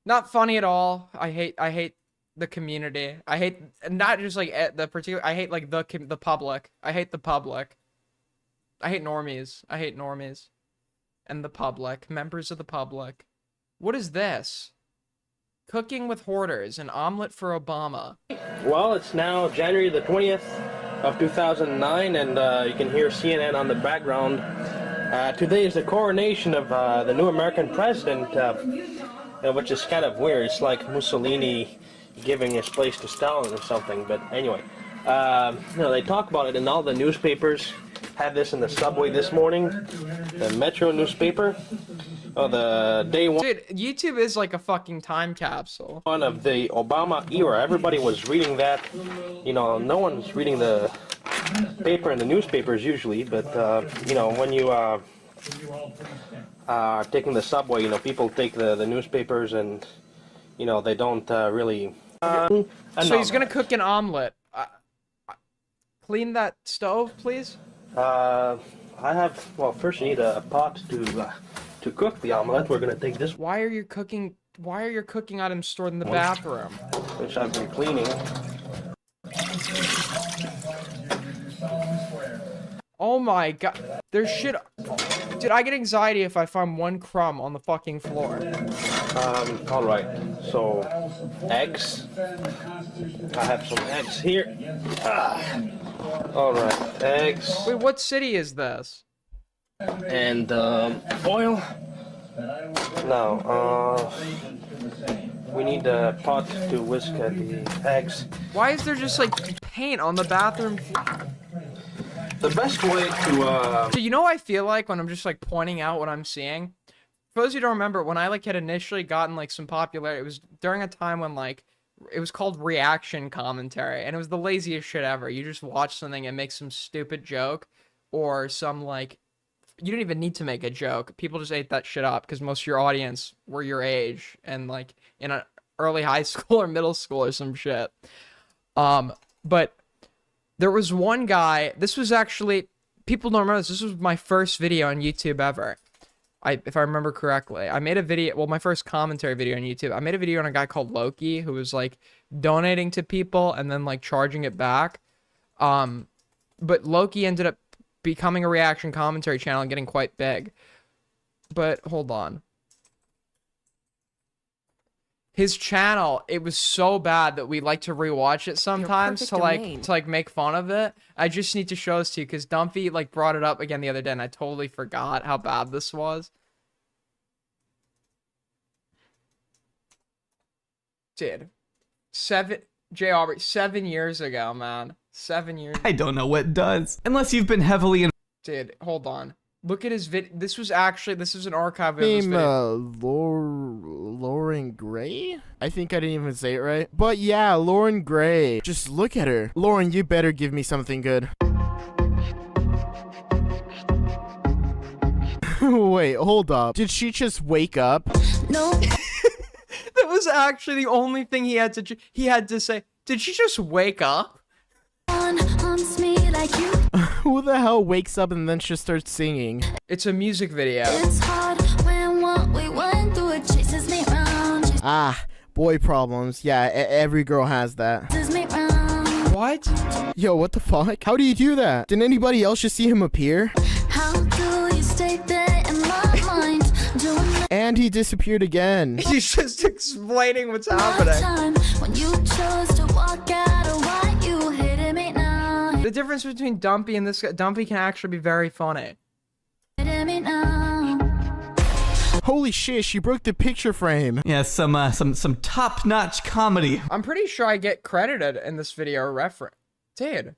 Speaker 1: Not funny at all. I hate the community. I hate not just like the particular. I hate like the public. I hate the public. I hate normies. and the public, members of the public. What is this? Cooking with hoarders, an omelet for Obama.
Speaker 2: Well, it's now January the 20th of 2009, and you can hear CNN on the background. Today is the coronation of the new American president, which is kind of weird. It's like Mussolini giving his place to Stalin or something. But anyway, they talk about it in all the newspapers. Had this in the subway this morning, the Metro newspaper. Oh, the day one.
Speaker 1: Dude, YouTube is like a fucking time capsule.
Speaker 2: One of the Obama era. Everybody was reading that. You know, no one's reading the paper in the newspapers usually, but you know, when you are taking the subway, you know, people take the newspapers and, you know, they don't really.
Speaker 1: So he's gonna cook an omelet. Clean that stove, please.
Speaker 2: I have. Well, first you need a pot to cook the omelet. We're gonna take this.
Speaker 1: Why are your cooking items stored in the bathroom?
Speaker 2: Which I've been cleaning.
Speaker 1: Oh my god. There's shit. Dude, I get anxiety if I find one crumb on the fucking floor.
Speaker 2: Alright. So, eggs. I have some eggs here. Alright, eggs.
Speaker 1: Wait, what city is this?
Speaker 2: And, oil. Now, we need a pot to whisk the eggs.
Speaker 1: Why is there just like paint on the bathroom floor?
Speaker 2: The best way to,
Speaker 1: So you know what I feel like when I'm just like pointing out what I'm seeing? For those who don't remember, when I like had initially gotten like some popularity, it was during a time when like, it was called reaction commentary, and it was the laziest shit ever. You just watch something and make some stupid joke, or some like, you didn't even need to make a joke. People just ate that shit up because most of your audience were your age and like in an early high school or middle school or some shit. But there was one guy, this was actually, people don't remember this was my first video on YouTube ever. If I remember correctly. I made a video, well, my first commentary video on YouTube. I made a video on a guy called Loki who was like donating to people and then like charging it back. But Loki ended up becoming a reaction commentary channel and getting quite big. But hold on. His channel, it was so bad that we like to rewatch it sometimes to like make fun of it. I just need to show this to you because Dumpy like brought it up again the other day and I totally forgot how bad this was. Dude, Jay Aubrey, 7 years ago, man. 7 years.
Speaker 4: I don't know what does. Unless you've been heavily in.
Speaker 1: Dude, hold on. Look at his video. This was an archive of this video.
Speaker 5: Lauren Gray? I think I didn't even say it right. But yeah, Lauren Gray. Just look at her. Lauren, you better give me something good. Wait, hold up. Did she just wake up?
Speaker 1: No. That was actually the only thing he had to say. Did she just wake up?
Speaker 5: Who the hell wakes up and then just starts singing?
Speaker 1: It's a music video.
Speaker 5: It's hard when what we went through it chases me round. Ah, boy problems. Yeah, every girl has that.
Speaker 1: What?
Speaker 5: Yo, what the fuck? How do you do that? Didn't anybody else just see him appear?
Speaker 6: How do you stay there in my mind?
Speaker 5: And he disappeared again.
Speaker 1: He's just explaining what's happening.
Speaker 6: When you chose to walk out of why you hated me now.
Speaker 1: The difference between Dumpy and this guy, Dumpy can actually be very funny.
Speaker 5: Holy shit, she broke the picture frame.
Speaker 4: Yeah, some top-notch comedy.
Speaker 1: I'm pretty sure I get credited in this video or reference. Dude.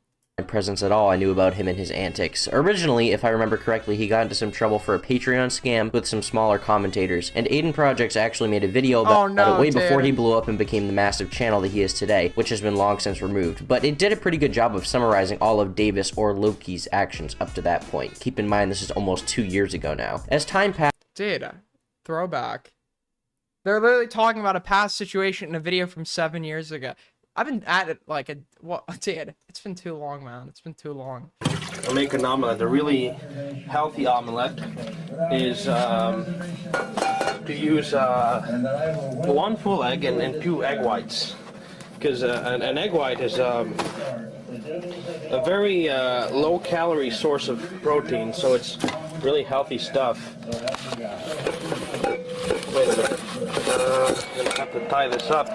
Speaker 21: Presence at all. I knew about him and his antics. Originally, if I remember correctly, he got into some trouble for a Patreon scam with some smaller commentators, and Aiden Projects actually made a video about it way before he blew up and became the massive channel that he is today, which has been long since removed. But it did a pretty good job of summarizing all of Davis or Loki's actions up to that point. Keep in mind this is almost 2 years ago now. As time passed,
Speaker 1: dude, throwback. They're literally talking about a past situation in a video from 7 years ago. I've been at it like dude, it's been too long, man. It's been too long.
Speaker 2: To make an omelet, a really healthy omelet is to use 1 full egg and 2 egg whites. Because an egg white is a very low-calorie source of protein, so it's really healthy stuff. Wait a minute. I'm gonna have to tie this up.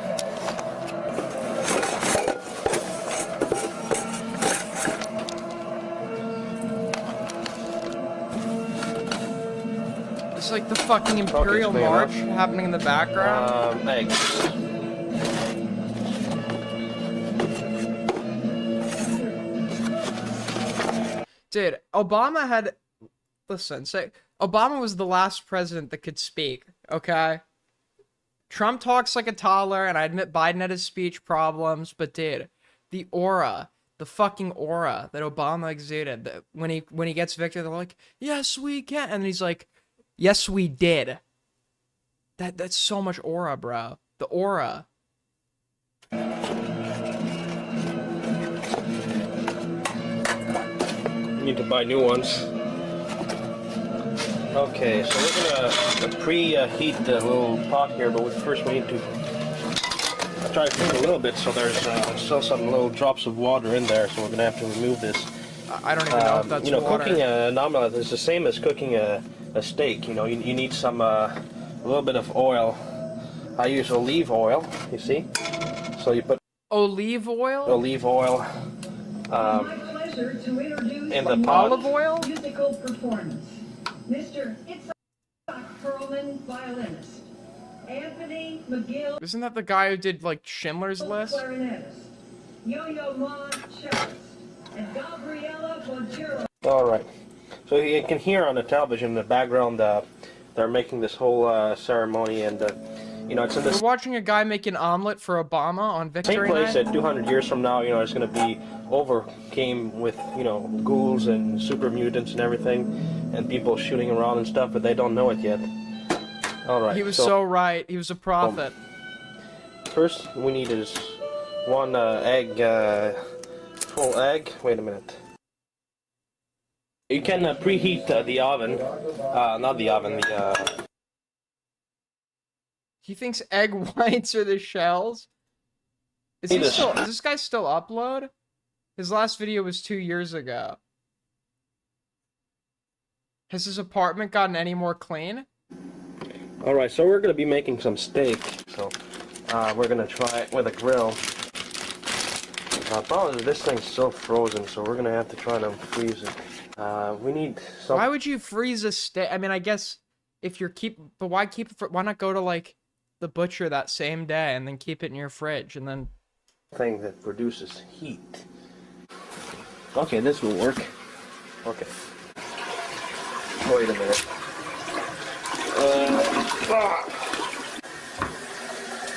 Speaker 1: It's like the fucking Imperial March happening in the background.
Speaker 2: Eggs.
Speaker 1: Dude, Obama had... Listen, Obama was the last president that could speak, okay? Trump talks like a toddler, and I admit Biden had his speech problems, but dude, the aura, the fucking aura that Obama exuded, that when he gets victory, they're like, yes, we can, and he's like, yes, we did. That's so much aura, bro. The aura.
Speaker 2: Need to buy new ones. Okay, so we're gonna preheat the little pot here, but first we need to try to clean a little bit. So there's still some little drops of water in there, so we're gonna have to remove this.
Speaker 1: I don't even know if that's water.
Speaker 2: Cooking an omelet is the same as cooking a steak. You know, you need some a little bit of oil. I use olive oil. You see, so you put
Speaker 1: olive oil.
Speaker 2: Olive oil. In the pot.
Speaker 1: Olive oil?
Speaker 3: Musical performance. Mr. Itzhak Perlman, violinist. Anthony McGill.
Speaker 1: Isn't that the guy who did like Schindler's List?
Speaker 3: Clarinetist. Yo-Yo Ma, cellist. And Gabriella Bonjero.
Speaker 2: All right. So you can hear on the television in the background they're making this whole ceremony, and you know, it's in this.
Speaker 1: We're watching a guy make an omelet for Obama on Victory
Speaker 2: same place
Speaker 1: Night.
Speaker 2: that 200 years from now, you know, it's going to be overcame with, you know, ghouls and super mutants and everything, and people shooting around and stuff, but they don't know it yet. All right.
Speaker 1: He was so right. He was a prophet.
Speaker 2: First, we need is one egg, full egg. Wait a minute. You can preheat the oven, not the oven, the.
Speaker 1: He thinks egg whites are the shells. Is this guy still upload? His last video was 2 years ago. Has his apartment gotten any more clean?
Speaker 2: All right, so we're gonna be making some steak. So we're gonna try it with a grill. Problem is this thing's still frozen, so we're gonna have to try to freeze it. We need some.
Speaker 1: Why would you freeze a steak? I mean, I guess if you're but why keep it? Why not go to like the butcher that same day and then keep it in your fridge and then
Speaker 2: thing that produces heat. Okay, this will work. Okay. Wait a minute.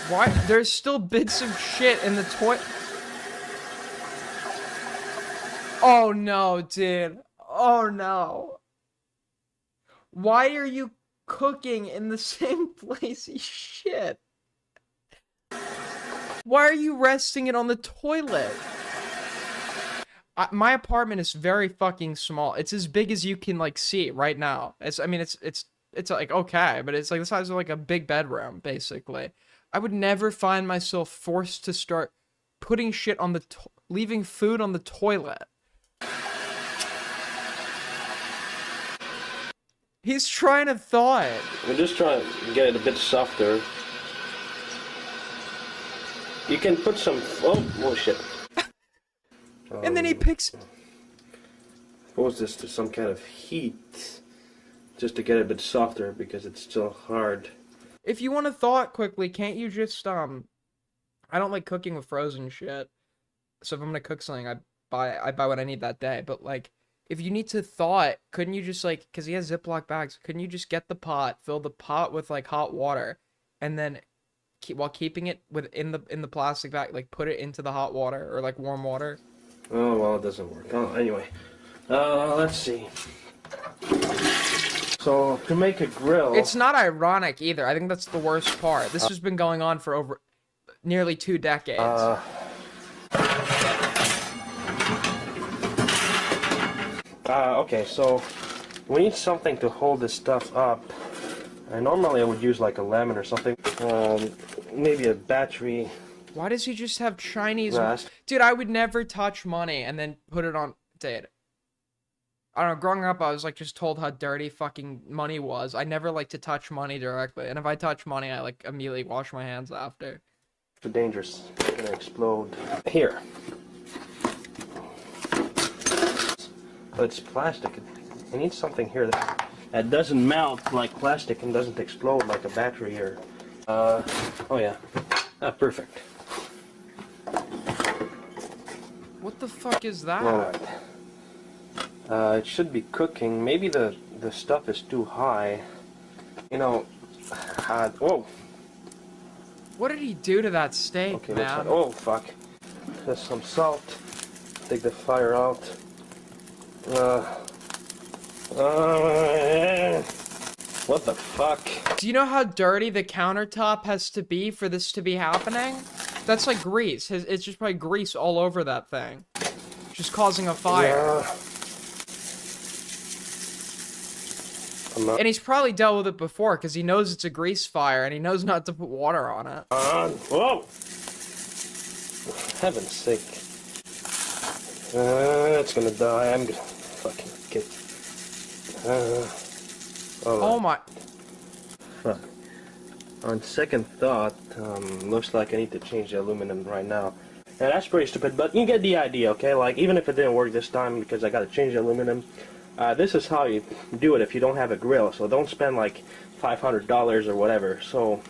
Speaker 1: Why? There's still bits of shit in the toilet. Oh no, dude. Oh no. Why are you cooking in the same place as shit? Why are you resting it on the toilet? My apartment is very fucking small. It's as big as you can like see right now. It's like okay, but it's like the size of like a big bedroom basically. I would never find myself forced to start putting shit on the leaving food on the toilet. He's trying to thaw it.
Speaker 2: We're just trying to get it a bit softer. You can put some. Oh shit.
Speaker 1: And then he picks.
Speaker 2: Expose this to some kind of heat, just to get it a bit softer because it's still hard.
Speaker 1: If you want to thaw it quickly, can't you just I don't like cooking with frozen shit. So if I'm gonna cook something, I buy what I need that day. But like, if you need to thaw it, couldn't you just like, because he has Ziploc bags, couldn't you just get the pot, fill the pot with like hot water, and then while keeping it in the plastic bag, like put it into the hot water or like warm water?
Speaker 2: Oh well, it doesn't work. Oh, anyway, let's see. So to make a grill,
Speaker 1: it's not ironic either. I think that's the worst part. This has been going on for over nearly 2 decades.
Speaker 2: Okay, so we need something to hold this stuff up. And normally I would use like a lemon or something. Maybe a battery.
Speaker 1: Why does he just have Chinese?
Speaker 2: Rest.
Speaker 1: Dude, I would never touch money and then put it on. Dude, I don't know, growing up, I was like just told how dirty fucking money was. I never like to touch money directly, and if I touch money, I like immediately wash my hands after.
Speaker 2: Too dangerous. It's gonna explode. Here. But it's plastic. It needs something here that doesn't melt like plastic and doesn't explode like a battery or. Oh yeah. Ah, perfect.
Speaker 1: What the fuck is that?
Speaker 2: Alright. It should be cooking. Maybe the stuff is too high. You know. Whoa.
Speaker 1: What did he do to that steak,
Speaker 2: Okay,
Speaker 1: man?
Speaker 2: oh fuck. There's some salt. Take the fire out. What the fuck?
Speaker 1: Do you know how dirty the countertop has to be for this to be happening? That's like grease. It's just probably grease all over that thing. Just causing a fire. And he's probably dealt with it before because he knows it's a grease fire and he knows not to put water on it.
Speaker 2: Whoa! Heaven's sake. It's gonna die. I'm gonna fucking get.
Speaker 1: Oh my.
Speaker 2: Fuck. On second thought, looks like I need to change the aluminum right now. And that's pretty stupid, but you get the idea, okay? Like, even if it didn't work this time because I gotta change the aluminum, this is how you do it if you don't have a grill. So don't spend like $500 or whatever. So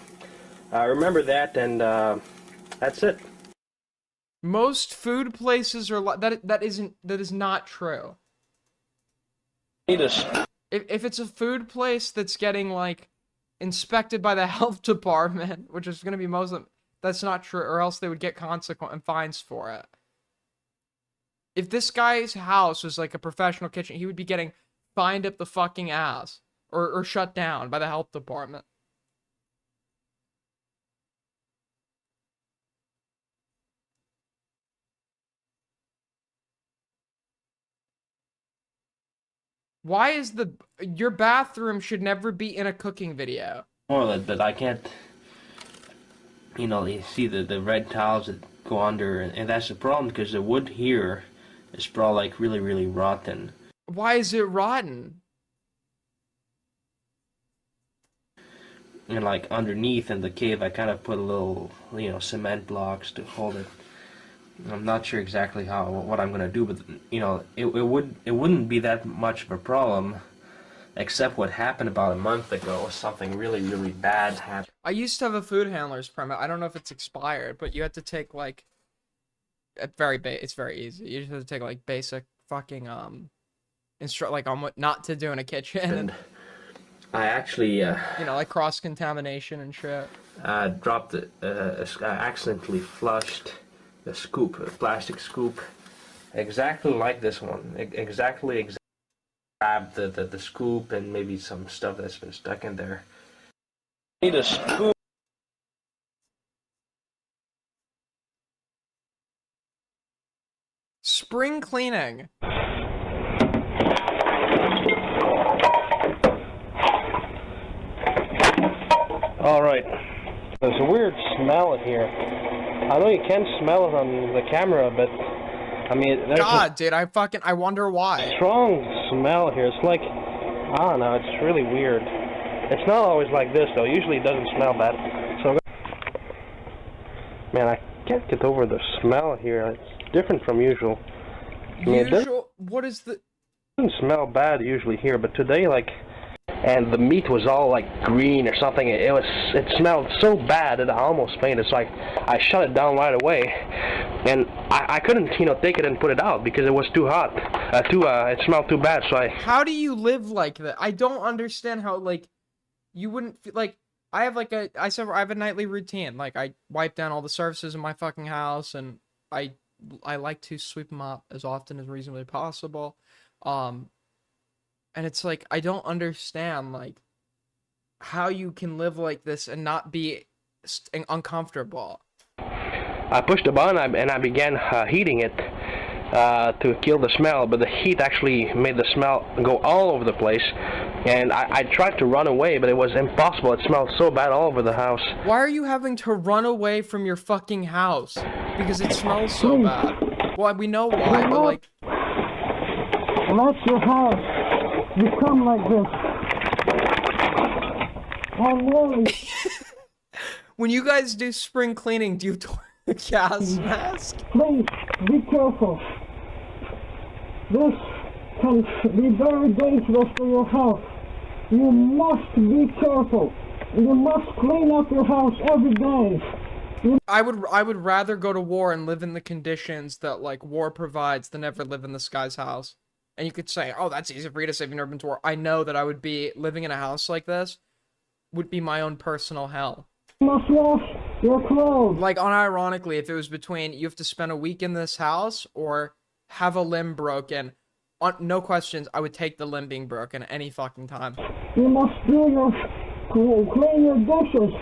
Speaker 2: remember that, and that's it.
Speaker 1: Most food places are like that is not true. If it's a food place that's getting like inspected by the health department, which is going to be most of them, that's not true, or else they would get consequent and fines for it. If this guy's house was like a professional kitchen, he would be getting fined up the fucking ass or shut down by the health department. Why is your bathroom should never be in a cooking video?
Speaker 2: Toilet, but I can't. You know, you see the red tiles that go under, and that's the problem because the wood here is probably like really, really rotten.
Speaker 1: Why is it rotten?
Speaker 2: And like underneath in the cave, I kind of put a little, you know, cement blocks to hold it. I'm not sure exactly what I'm gonna do, but you know, it wouldn't be that much of a problem, except what happened about a month ago. Something really, really bad happened.
Speaker 1: I used to have a food handler's permit. I don't know if it's expired, but you had to take like it's very easy. You just have to take like basic fucking like on what not to do in a kitchen.
Speaker 2: And I actually
Speaker 1: you know, like cross contamination and shit.
Speaker 2: Dropped accidentally flushed a plastic scoop, exactly like this one. Exactly. Grabbed the scoop and maybe some stuff that's been stuck in there. Need a scoop.
Speaker 1: Spring cleaning.
Speaker 2: All right. There's a weird smell in here. I know you can't smell it on the camera, but I mean, there's
Speaker 1: dude, I wonder why.
Speaker 2: Strong smell here. It's like, I don't know. It's really weird. It's not always like this though. Usually it doesn't smell bad. So, man, I can't get over the smell here. It's different from usual. I mean,
Speaker 1: What is the?
Speaker 2: It doesn't smell bad usually here, but today, like. And the meat was all like green or something. It smelled so bad that I almost fainted. So I shut it down right away, and I couldn't take it and put it out because it was too hot. It smelled too bad. So
Speaker 1: How do you live like that? I don't understand how like you wouldn't like. I have like I have a nightly routine. Like I wipe down all the surfaces in my fucking house, and I like to sweep them up as often as reasonably possible. And it's like, I don't understand, like, how you can live like this and not be uncomfortable.
Speaker 2: I pushed the button and I began heating it to kill the smell, but the heat actually made the smell go all over the place. And I tried to run away, but it was impossible. It smelled so bad all over the house.
Speaker 1: Why are you having to run away from your fucking house? Because it smells so bad. Well, we know why, but like...
Speaker 7: let your house become like this. I'm warning.
Speaker 1: When you guys do spring cleaning, do you wear a gas mask?
Speaker 7: Please be careful. This can be very dangerous for your health. You must be careful. You must clean up your house every day.
Speaker 1: I would rather go to war and live in the conditions that like war provides than ever live in this guy's house. And you could say, oh, that's easy for you to say if you've never been to war. I know that I would be living in a house like this would be my own personal hell.
Speaker 7: You must wash your clothes.
Speaker 1: Like, unironically, if it was between you have to spend a week in this house or have a limb broken, no questions, I would take the limb being broken any fucking time.
Speaker 7: You must clean your dishes.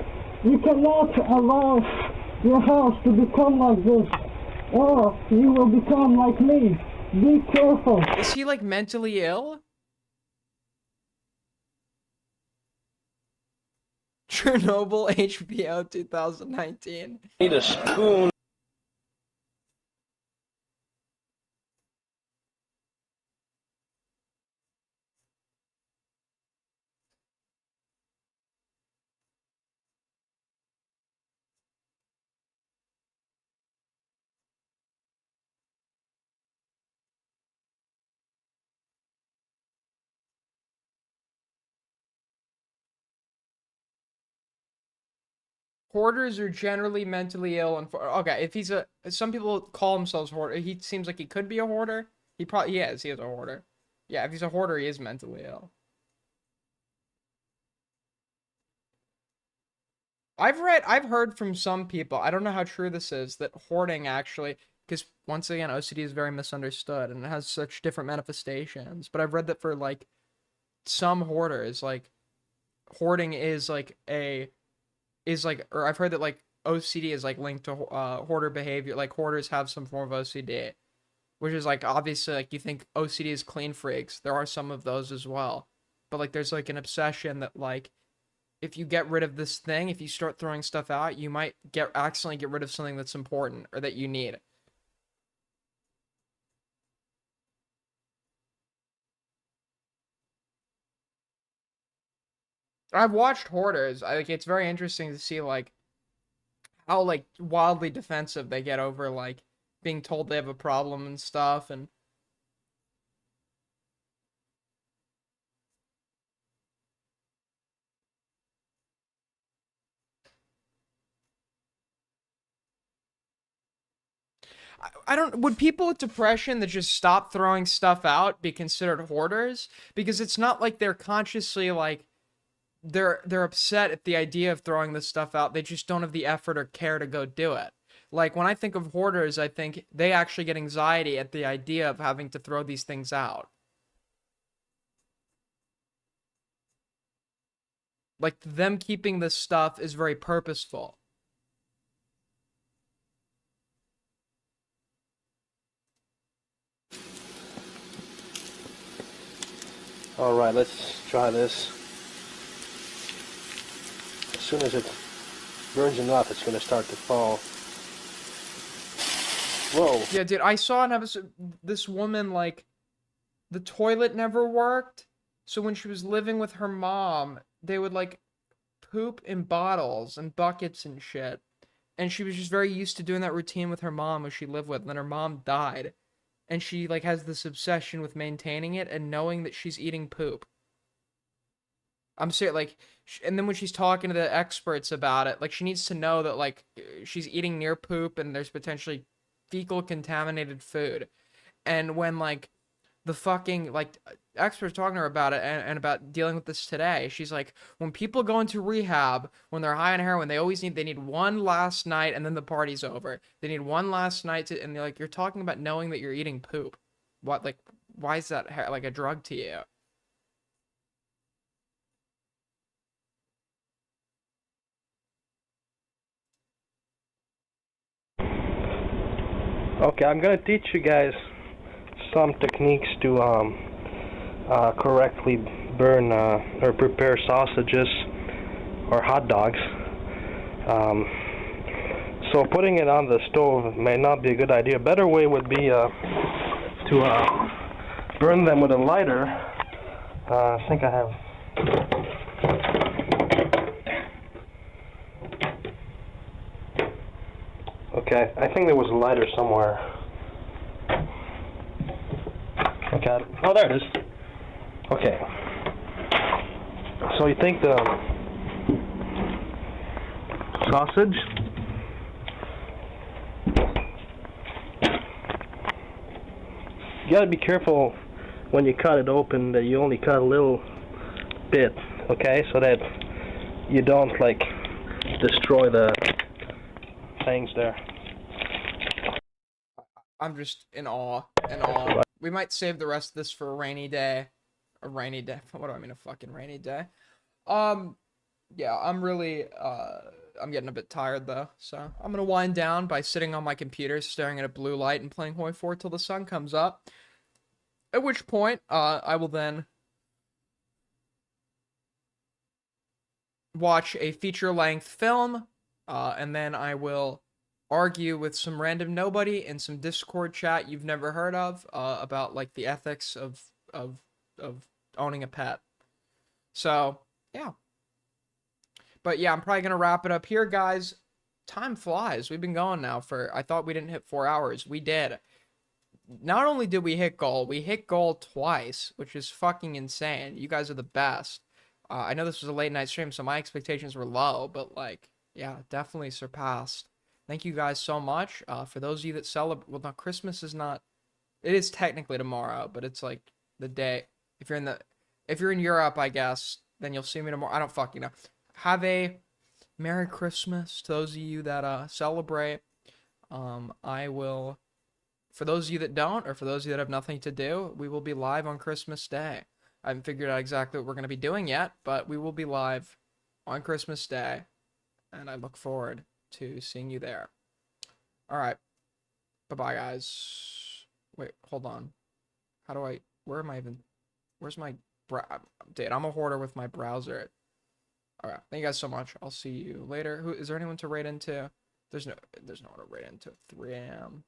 Speaker 7: You cannot allow your house to become like this, or you will become like me. Be careful.
Speaker 1: Is he like mentally ill? Chernobyl HBO 2019.
Speaker 2: Need a spoon.
Speaker 1: Hoarders are generally mentally ill, and okay, if he's some people call themselves hoarder. He seems like he could be a hoarder. He is a hoarder. Yeah, if he's a hoarder, he is mentally ill. I've heard from some people, I don't know how true this is, that hoarding actually, because once again, OCD is very misunderstood and it has such different manifestations, but I've read that for like some hoarders, like hoarding is like or I've heard that like OCD is like linked to hoarder behavior. Like hoarders have some form of OCD, which is like obviously like you think OCD is clean freaks. There are some of those as well, but like there's like an obsession that like if you get rid of this thing, if you start throwing stuff out, you might accidentally get rid of something that's important or that you need. I've watched hoarders. Like it's very interesting to see like how like wildly defensive they get over like being told they have a problem and stuff. And I don't, would people with depression that just stop throwing stuff out be considered hoarders? Because it's not like they're consciously like they're upset at the idea of throwing this stuff out. They just don't have the effort or care to go do it. Like when I think of hoarders, I think they actually get anxiety at the idea of having to throw these things out. Like them keeping this stuff is very purposeful.
Speaker 2: All right, let's try this. As soon as it burns enough, it's gonna start to fall. Whoa.
Speaker 1: Yeah, dude, I saw an episode, this woman, like, the toilet never worked, so when she was living with her mom, they would, like, poop in bottles and buckets and shit, and she was just very used to doing that routine with her mom who she lived with, and then her mom died, and she, like, has this obsession with maintaining it and knowing that she's eating poop. I'm serious, like, and then when she's talking to the experts about it, like, she needs to know that, like, she's eating near poop and there's potentially fecal contaminated food. And when, like, the fucking, like, experts talking to her about it and about dealing with this today, she's like, when people go into rehab, when they're high on heroin, they need one last night and then the party's over. They need one last night to, and they're like, you're talking about knowing that you're eating poop. What, like, why is that, like, a drug to you?
Speaker 2: Okay, I'm gonna teach you guys some techniques to correctly burn or prepare sausages or hot dogs. So putting it on the stove may not be a good idea. A better way would be to burn them with a lighter. I think I have. Okay, I think there was a lighter somewhere. Okay. Oh, there it is. Okay. So you take the sausage. You gotta be careful when you cut it open that you only cut a little bit, okay? So that you don't, like, destroy the things there.
Speaker 1: I'm just in awe, in awe. We might save the rest of this for a rainy day. A rainy day? What do I mean, a fucking rainy day? Yeah, I'm really, I'm getting a bit tired though, so I'm gonna wind down by sitting on my computer, staring at a blue light and playing Hoi 4 till the sun comes up. At which point, I will then watch a feature-length film, and then I will argue with some random nobody in some Discord chat you've never heard of, about like the ethics of owning a pet. So, yeah. But yeah, I'm probably gonna wrap it up here, guys. Time flies. We've been going now for, I thought we didn't hit 4 hours. We did. Not only did we hit goal twice, which is fucking insane. You guys are the best. I know this was a late night stream, so my expectations were low, but like, yeah, definitely surpassed. Thank you guys so much. For those of you that celebrate, well, no, Christmas is not, it is technically tomorrow, but it's like the day, if you're in Europe, I guess, then you'll see me tomorrow. I don't fucking know. Have a Merry Christmas to those of you that celebrate. I will, for those of you that don't, or for those of you that have nothing to do, we will be live on Christmas Day. I haven't figured out exactly what we're going to be doing yet, but we will be live on Christmas Day, and I look forward to seeing you there. All right. Bye-bye, guys. Wait, hold on. How do I, where am I even, where's my, dude, I'm a hoarder with my browser. All right. Thank you guys so much. I'll see you later. Who, is there anyone to raid into? There's no one to raid into at 3 a.m.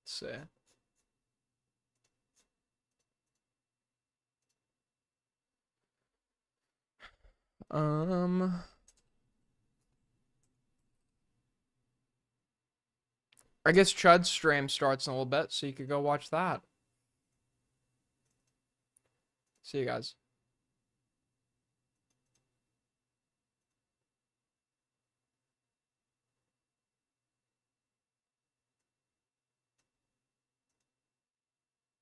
Speaker 1: Let's see. I guess Chud's stream starts in a little bit, so you could go watch that. See you guys.